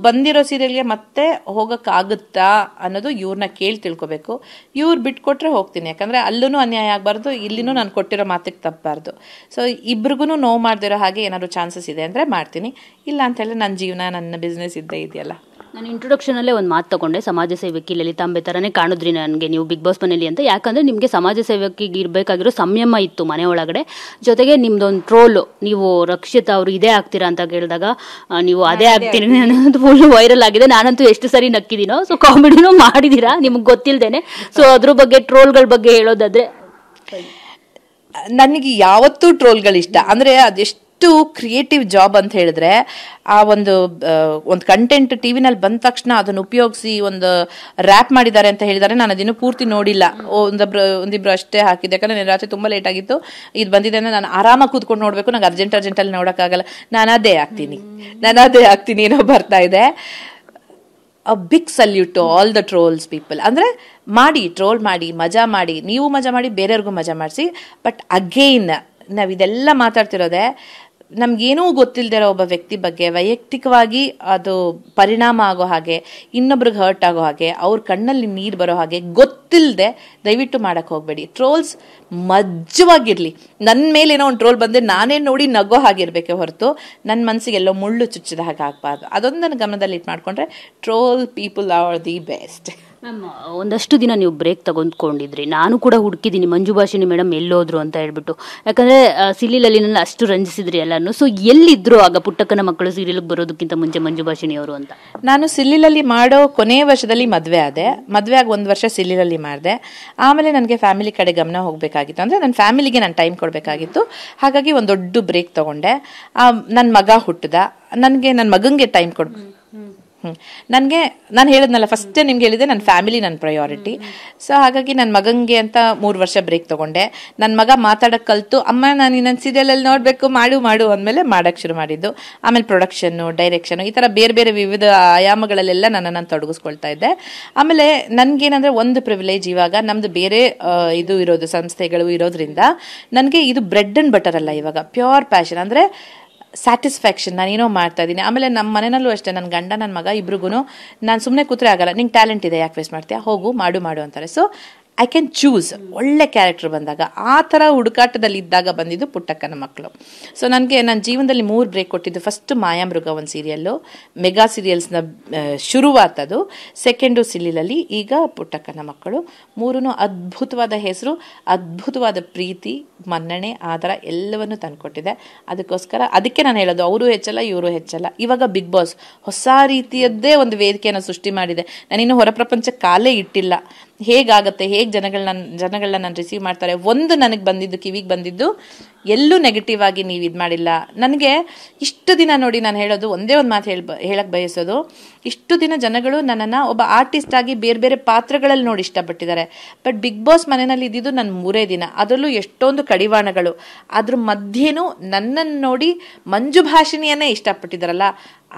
ಬಂದಿರೋ ಸೀರಿಯಲ್ಗೆ ಮತ್ತೆ ಹೋಗೋಕ್ಕಾಗುತ್ತಾ ಅನ್ನೋದು ಇವ್ರನ್ನ ಕೇಳಿ ತಿಳ್ಕೊಬೇಕು. ಇವ್ರು ಬಿಟ್ಕೊಟ್ರೆ ಹೋಗ್ತೀನಿ, ಯಾಕಂದರೆ ಅಲ್ಲೂ ಅನ್ಯಾಯ ಆಗಬಾರ್ದು, ಇಲ್ಲಿನೂ ನಾನು ಕೊಟ್ಟಿರೋ ಮಾತಿಗೆ ತಪ್ಪಬಾರ್ದು. ಸೊ ಇಬ್ರಿಗೂ ನೋವು ಮಾಡ್ದಿರೋ ಹಾಗೆ ಏನಾದ್ರು ಚಾನ್ಸಸ್ ಇದೆ ಅಂದರೆ ಮಾಡ್ತೀನಿ, ಇಲ್ಲ ಅಂತ ಹೇಳಿದ್ರೆ ನನ್ನ ಜೀವನ, ನನ್ನ ಬಿಸ್ನೆಸ್ ಇದ್ದೇ ಇದೆಯಲ್ಲ. ನಾನು ಇಂಟ್ರೊಡಕ್ಷನಲ್ಲೇ ಒಂದು ಮಾತು ತಗೊಂಡೆ, ಸಮಾಜ ಸೇವಕಿ ಲಲಿತಾಂಬೆ ಥರನೇ ಕಾಣಿದ್ರಿ ನನಗೆ ನೀವು ಬಿಗ್ ಬಾಸ್ ಮನೇಲಿ ಅಂತ. ಯಾಕಂದರೆ ನಿಮಗೆ ಸಮಾಜ ಸೇವಕಿಗೆ ಇರಬೇಕಾಗಿರೋ ಸಂಯಮ ಇತ್ತು ಮನೆ ಒಳಗಡೆ. ಜೊತೆಗೆ ನಿಮ್ದೊಂದು ಟ್ರೋಲು, ನೀವು ರಕ್ಷಿತಾ ಅವರು ಇದೇ ಆಗ್ತೀರಾ ಅಂತ ಕೇಳಿದಾಗ ನೀವು ಅದೇ ಆಗ್ತೀರಿ ಅನ್ನೋದು ಫುಲ್ ವೈರಲ್ ಆಗಿದೆ. ನಾನಂತೂ ಎಷ್ಟು ಸರಿ ನಕ್ಕಿದ್ದೀನೋ. ಸೊ ಕಾಮಿಡಿನೂ ಮಾಡಿದ್ದೀರಾ ನಿಮ್ಗೆ ಗೊತ್ತಿಲ್ಲದೇನೆ. ಸೊ ಅದ್ರ ಬಗ್ಗೆ ಟ್ರೋಲ್ಗಳ ಬಗ್ಗೆ ಹೇಳೋದಾದ್ರೆ, ನನಗೆ ಯಾವತ್ತೂ ಟ್ರೋಲ್ಗಳಿಷ್ಟ. ಅಂದರೆ ಅದೆಷ್ಟು ಕ್ರಿಯೇಟಿವ್ ಜಾಬ್ ಅಂತ ಹೇಳಿದ್ರೆ, ಆ ಒಂದು ಕಂಟೆಂಟ್ ಟಿವಿನಲ್ಲಿ ಬಂದ ತಕ್ಷಣ ಅದನ್ನು ಉಪಯೋಗಿಸಿ ಒಂದು ರ್ಯಾಪ್ ಮಾಡಿದ್ದಾರೆ ಅಂತ ಹೇಳಿದ್ದಾರೆ. ನಾನು ಅದನ್ನು ಪೂರ್ತಿ ನೋಡಿಲ್ಲ, ಒಂದಿಬ್ರು ಅಷ್ಟೇ ಹಾಕಿದ್ದೆ. ಯಾಕಂದ್ರೆ ರಾತ್ರಿ ತುಂಬಾ ಲೇಟ್ ಆಗಿತ್ತು, ಇದು ಬಂದಿದೆ ಅಂದ್ರೆ ನಾನು ಆರಾಮಾಗಿ ಕೂತ್ಕೊಂಡು ನೋಡ್ಬೇಕು, ನಂಗೆ ಅರ್ಜೆಂಟಲ್ಲಿ ನೋಡೋಕ್ಕಾಗಲ್ಲ. ನಾನು ಅದೇ ಆಗ್ತೀನಿ ಏನೋ ಬರ್ತಾ ಇದೆ. A big salute to all the trolls people. ಅಂದರೆ ಟ್ರೋಲ್ ಮಾಡಿ ಮಜಾ ಮಾಡಿ, ನೀವು ಮಜಾ ಮಾಡಿ, ಬೇರೆಯವ್ರಿಗೂ ಮಜಾ ಮಾಡಿಸಿ. ಬಟ್ ಅಗೈನ್ ನಾವಿದೆಲ್ಲ ಮಾತಾಡ್ತಿರೋದೆ ನಮ್ಗೇನೂ ಗೊತ್ತಿಲ್ಲದಿರೋ ಒಬ್ಬ ವ್ಯಕ್ತಿ ಬಗ್ಗೆ ವೈಯಕ್ತಿಕವಾಗಿ ಅದು ಪರಿಣಾಮ ಆಗೋ ಹಾಗೆ, ಇನ್ನೊಬ್ರಿಗೆ ಹರ್ಟ್ ಆಗೋ ಹಾಗೆ, ಅವ್ರ ಕಣ್ಣಲ್ಲಿ ನೀರು ಬರೋ ಹಾಗೆ ಗೊತ್ತಿಲ್ಲದೆ ದಯವಿಟ್ಟು ಮಾಡಕ್ಕೆ ಹೋಗ್ಬೇಡಿ. ಟ್ರೋಲ್ಸ್ ಮಜ್ಜವಾಗಿರ್ಲಿ. ನನ್ನ ಮೇಲೆ ಏನೋ ಒಂದು ಟ್ರೋಲ್ ಬಂದರೆ ನಾನೇ ನೋಡಿ ನಗೋ ಹಾಗಿರ್ಬೇಕೆ ಹೊರತು ನನ್ನ ಮನಸ್ಸಿಗೆ ಎಲ್ಲೋ ಮುಳ್ಳು ಚುಚ್ಚಿದ ಹಾಗೆ ಆಗಬಾರ್ದು. ಅದೊಂದನ್ನು ಗಮನದಲ್ಲಿ ಇಟ್ಟು ಮಾಡ್ಕೊಂಡ್ರೆ troll people are the best. Ma'am, ಒಂದಷ್ಟು ದಿನ ನೀವು ಬ್ರೇಕ್ ತಗೊಂಡ್ಕೊಂಡಿದ್ರಿ. ನಾನು ಕೂಡ ಹುಡುಕಿದ್ದೀನಿ ಮಂಜು ಭಾಷಿಣಿ ಮೇಡಮ್ ಎಲ್ಲೋದ್ರು ಅಂತ ಹೇಳ್ಬಿಟ್ಟು. ಯಾಕಂದರೆ ಸಿಲಿಲಲ್ಲಿ ನನ್ನ ಅಷ್ಟು ರಂಜಿಸಿದ್ರಿ ಎಲ್ಲರೂ. ಸೊ ಎಲ್ಲಿದ್ರು ಆಗ ಪುಟ್ಟಕ್ಕನ ಮಕ್ಕಳು ಸೀರಿಯಲ್ಗೆ ಬರೋದಕ್ಕಿಂತ ಮುಂಚೆ ಮಂಜು ಭಾಷಿಣಿ ಅವರು ಅಂತ? ನಾನು ಸಿಲ್ಲಿಲಲ್ಲಿ ಮಾಡೋ ಕೊನೆಯ ವರ್ಷದಲ್ಲಿ ಮದುವೆ ಆಗಿ 1 ವರ್ಷ ಸಿಲ್ಲಿಲಲ್ಲಿ ಮಾಡಿದೆ. ಆಮೇಲೆ ನನಗೆ ಫ್ಯಾಮಿಲಿ ಕಡೆ ಗಮನ ಹೋಗಬೇಕಾಗಿತ್ತು, ಅಂದರೆ ನನ್ನ ಫ್ಯಾಮಿಲಿಗೆ ನಾನು ಟೈಮ್ ಕೊಡಬೇಕಾಗಿತ್ತು. ಹಾಗಾಗಿ ಒಂದು ದೊಡ್ಡ ಬ್ರೇಕ್ ತಗೊಂಡೆ. ನನ್ನ ಮಗ ಹುಟ್ಟಿದ, ನನ್ನ ಮಗಂಗೆ ಟೈಮ್ ಕೊಡ್ಬೇಕು. ನನಗೆ ನಾನು ಹೇಳಿದ್ನಲ್ಲ ಫಸ್ಟೇ ನಿಮ್ಗೆ ಹೇಳಿದೆ, ನನ್ನ ಫ್ಯಾಮಿಲಿ ನನ್ನ ಪ್ರಯಾರಿಟಿ. ಸೊ ಹಾಗಾಗಿ ನನ್ನ ಮಗಂಗೆ ಅಂತ 3 ವರ್ಷ ಬ್ರೇಕ್ ತಗೊಂಡೆ. ನನ್ನ ಮಗ ಮಾತಾಡೋಕೆ ಕಲಿತು, ಅಮ್ಮ ನಾನು ನನ್ನ ಸೀರಿಯಲಲ್ಲಿ ನೋಡಬೇಕು ಮಾಡು ಅಂದಮೇಲೆ ಮಾಡೋಕ್ಕೆ ಶುರು ಮಾಡಿದ್ದು. ಆಮೇಲೆ ಪ್ರೊಡಕ್ಷನ್ನು, ಡೈರೆಕ್ಷನು, ಈ ಥರ ಬೇರೆ ಬೇರೆ ವಿವಿಧ ಆಯಾಮಗಳಲ್ಲೆಲ್ಲ ನಾನು ತೊಡಗಿಸ್ಕೊಳ್ತಾ ಇದ್ದೆ. ಆಮೇಲೆ ನನಗೇನಂದರೆ ಒಂದು ಪ್ರಿವಿಲೇಜ್, ಇವಾಗ ನಮ್ಮದು ಬೇರೆ ಇದು ಇರೋದು ಸಂಸ್ಥೆಗಳು ಇರೋದ್ರಿಂದ ನನಗೆ ಇದು ಬ್ರೆಡ್ ಆ್ಯಂಡ್ ಬಟರ್ ಅಲ್ಲ, ಇವಾಗ ಪ್ಯೂರ್ ಪ್ಯಾಷನ್ ಅಂದರೆ ಸ್ಯಾಟಿಸ್ಫ್ಯಾಕ್ಷನ್. ನಾನೇನೋ ಮಾಡ್ತಾ ಇದ್ದೀನಿ. ಆಮೇಲೆ ನಮ್ಮ ಮನೆಯಲ್ಲೂ ಅಷ್ಟೇ, ನನ್ನ ಗಂಡ ನನ್ನ ಮಗ ಇಬ್ರಿಗೂ ನಾನು ಸುಮ್ಮನೆ ಕೂತ್ರೆ ಆಗಲ್ಲ, ನಿಂಗೆ ಟ್ಯಾಲೆಂಟ್ ಇದೆ ಯಾಕೆ ವೇಸ್ಟ್ ಮಾಡ್ತೀಯಾ, ಹೋಗು ಮಾಡು ಅಂತಾರೆ. ಸೊ ಐ ಕ್ಯಾನ್ ಚೂಸ್ ಒಳ್ಳೆ ಕ್ಯಾರೆಕ್ಟರ್ ಬಂದಾಗ. ಆ ಥರ ಹುಡುಕಾಟದಲ್ಲಿ ಇದ್ದಾಗ ಬಂದಿದ್ದು ಪುಟ್ಟಕ್ಕನ ಮಕ್ಕಳು. ಸೊ ನನಗೆ ನನ್ನ ಜೀವನದಲ್ಲಿ 3 ಬ್ರೇಕ್ ಕೊಟ್ಟಿದ್ದು. ಫಸ್ಟ್ ಮಾಯಾಮೃಗ ಒಂದು ಸೀರಿಯಲ್ಲು, ಮೆಗಾ ಸೀರಿಯಲ್ಸ್ನ ಶುರುವಾತದು. ಸೆಕೆಂಡು ಸಿಲಿಲಲ್ಲಿ, ಈಗ ಪುಟ್ಟಕ್ಕನ ಮಕ್ಕಳು. 3 ಅದ್ಭುತವಾದ ಹೆಸರು, ಅದ್ಭುತವಾದ ಪ್ರೀತಿ, ಮನ್ನಣೆ, ಆಧಾರ ಎಲ್ಲವನ್ನು ತಂದುಕೊಟ್ಟಿದೆ. ಅದಕ್ಕೆ ನಾನು ಹೇಳೋದು, ಅವರು ಹೆಚ್ಚಲ್ಲ ಇವರು ಹೆಚ್ಚಲ್ಲ. ಇವಾಗ ಬಿಗ್ ಬಾಸ್ ಹೊಸ ರೀತಿಯದ್ದೇ ಒಂದು ವೇದಿಕೆಯನ್ನು ಸೃಷ್ಟಿ ಮಾಡಿದೆ. ನಾನಿನ್ನು ಹೊರ ಪ್ರಪಂಚಕ್ಕೆ ಕಾಲೇ ಇಟ್ಟಿಲ್ಲ. ಹೇಗಾಗುತ್ತೆ, ಹೇಗೆ ಜನಗಳನ್ನ ನಾನು ರಿಸೀವ್ ಮಾಡ್ತಾರೆ. ಒಂದು ನನಗೆ ಬಂದಿದ್ದು, ಕಿವಿಗೆ ಬಂದಿದ್ದು, ಎಲ್ಲೂ ನೆಗೆಟಿವ್ ಆಗಿ ನೀವು ಇದು ಮಾಡಿಲ್ಲ. ನನಗೆ ಇಷ್ಟು ದಿನ ನೋಡಿ, ನಾನು ಹೇಳೋದು ಒಂದೇ ಒಂದು ಮಾತು ಹೇಳಕ್ಕೆ ಬಯಸೋದು, ಇಷ್ಟು ದಿನ ಜನಗಳು ನನ್ನನ್ನು ಒಬ್ಬ ಆರ್ಟಿಸ್ಟ್ ಆಗಿ ಬೇರೆ ಬೇರೆ ಪಾತ್ರಗಳಲ್ಲಿ ನೋಡಿ ಇಷ್ಟಪಟ್ಟಿದ್ದಾರೆ. ಬಟ್ ಬಿಗ್ ಬಾಸ್ ಮನೆಯಲ್ಲಿ ಇದ್ದಿದ್ದು ನನ್ನ 3 ದಿನ, ಅದರಲ್ಲೂ ಎಷ್ಟೊಂದು ಕಡಿವಾಣಗಳು. ಅದ್ರ ಮಧ್ಯೆನೂ ನನ್ನನ್ನು ನೋಡಿ ಮಂಜು ಭಾಷಿಣಿಯನ್ನೇ ಇಷ್ಟಪಟ್ಟಿದ್ದಾರಲ್ಲ,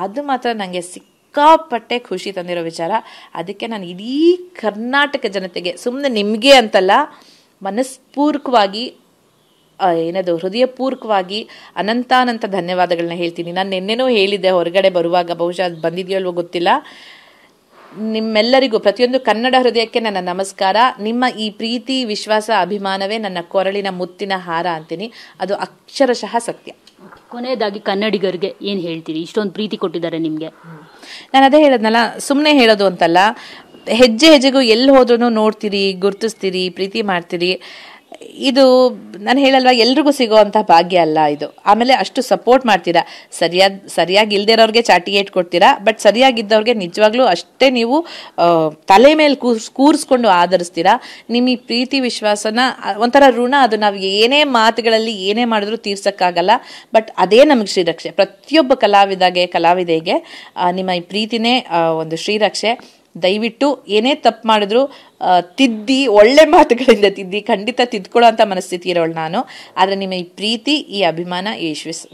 ಅದು ಮಾತ್ರ ನನಗೆ ಸಿಕ್ಕಾಪಟ್ಟೆ ಖುಷಿ ತಂದಿರೋ ವಿಚಾರ. ಅದಕ್ಕೆ ನಾನು ಇಡೀ ಕರ್ನಾಟಕ ಜನತೆಗೆ, ಸುಮ್ಮನೆ ನಿಮಗೆ ಅಂತಲ್ಲ, ಮನಸ್ಪೂರ್ವಕವಾಗಿ ಹೃದಯಪೂರ್ವಕವಾಗಿ ಅನಂತಾನಂತ ಧನ್ಯವಾದಗಳನ್ನ ಹೇಳ್ತೀನಿ. ನಾನು ನಿನ್ನೆನೂ ಹೇಳಿದ್ದೆ ಹೊರಗಡೆ ಬರುವಾಗ, ಬಹುಶಃ ಅದು ಬಂದಿದೆಯೋ ಅಲ್ವೋ ಗೊತ್ತಿಲ್ಲ. ನಿಮ್ಮೆಲ್ಲರಿಗೂ, ಪ್ರತಿಯೊಂದು ಕನ್ನಡ ಹೃದಯಕ್ಕೆ ನನ್ನ ನಮಸ್ಕಾರ. ನಿಮ್ಮ ಈ ಪ್ರೀತಿ, ವಿಶ್ವಾಸ, ಅಭಿಮಾನವೇ ನನ್ನ ಕೊರಳಿನ ಮುತ್ತಿನ ಹಾರ ಅಂತೀನಿ. ಅದು ಅಕ್ಷರಶಃ ಸತ್ಯ. ಕೊನೆಯದಾಗಿ ಕನ್ನಡಿಗರಿಗೆ ಏನು ಹೇಳ್ತೀರಿ? ಇಷ್ಟೊಂದು ಪ್ರೀತಿ ಕೊಟ್ಟಿದ್ದಾರೆ ನಿಮಗೆ. ನಾನು ಅದೇ ಹೇಳದ್ನಲ್ಲ, ಸುಮ್ಮನೆ ಹೇಳೋದು ಅಂತಲ್ಲ, ಹೆಜ್ಜೆ ಹೆಜ್ಜೆಗೂ ಎಲ್ಲಿ ಹೋದ್ರೂ ನೋಡ್ತೀರಿ, ಗುರ್ತಿಸ್ತೀರಿ, ಪ್ರೀತಿ ಮಾಡ್ತೀರಿ. ಇದು ನಾನು ಹೇಳಲ್ವ, ಎಲ್ರಿಗೂ ಸಿಗೋವಂಥ ಭಾಗ್ಯ ಅಲ್ಲ ಇದು. ಆಮೇಲೆ ಅಷ್ಟು ಸಪೋರ್ಟ್ ಮಾಡ್ತೀರಾ. ಸರಿಯಾಗಿ ಇಲ್ದಿರೋರಿಗೆ ಚಾಟಿಗೇಟ್ ಕೊಡ್ತೀರಾ, ಬಟ್ ಸರಿಯಾಗಿದ್ದವ್ರಿಗೆ ನಿಜವಾಗ್ಲೂ ಅಷ್ಟೇ ನೀವು ತಲೆ ಮೇಲೆ ಕೂರಿಸ್ಕೊಂಡು ಆಧರಿಸ್ತೀರಾ. ನಿಮ್ಮ ಈ ಪ್ರೀತಿ ವಿಶ್ವಾಸನ ಒಂಥರ ಋಣ, ಅದು ನಾವು ಏನೇ ಮಾತುಗಳಲ್ಲಿ ಏನೇ ಮಾಡಿದ್ರೂ ತೀರ್ಸಕ್ಕಾಗಲ್ಲ. ಬಟ್ ಅದೇ ನಮಗೆ ಶ್ರೀರಕ್ಷೆ. ಪ್ರತಿಯೊಬ್ಬ ಕಲಾವಿದೆಗೆ ನಿಮ್ಮ ಈ ಪ್ರೀತಿನೇ ಒಂದು ಶ್ರೀರಕ್ಷೆ. ದಯವಿಟ್ಟು ಏನೇ ತಪ್ಪು ಮಾಡಿದ್ರು ತಿದ್ದಿ, ಒಳ್ಳೆ ಮಾತುಗಳಿಂದ ತಿದ್ದಿ, ಖಂಡಿತ ತಿದ್ಕೊಳ್ಳೋ ಅಂತ ಮನಸ್ಥಿತಿ ಇರೋಳು ನಾನು. ಆದರೆ ನಿಮ್ಮ ಈ ಪ್ರೀತಿ, ಈ ಅಭಿಮಾನ, ಈ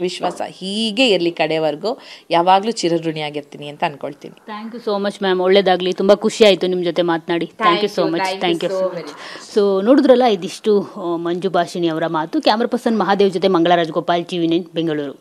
ವಿಶ್ವಾಸ ಹೀಗೆ ಇರಲಿ ಕಡೆವರೆಗೂ. ಯಾವಾಗಲೂ ಚಿರಋಣಿಯಾಗಿರ್ತೀನಿ ಅಂತ ಅನ್ಕೊಳ್ತೀನಿ. Thank you so much ma'am. ಒಳ್ಳೇದಾಗಲಿ. ತುಂಬ ಖುಷಿ ಆಯಿತು ನಿಮ್ಮ ಜೊತೆ ಮಾತನಾಡಿ. Thank you so much. Thank you so much. So ನೋಡಿದ್ರಲ್ಲ, ಇದಿಷ್ಟು ಮಂಜು ಭಾಷಿಣಿ ಅವರ ಮಾತು. ಕ್ಯಾಮ್ರಾ ಪರ್ಸನ್ ಮಹಾದೇವ್ ಜೊತೆ ಮಂಗಳರಾಜ್ ಗೋಪಾಲ್, TV9 ಬೆಂಗಳೂರು.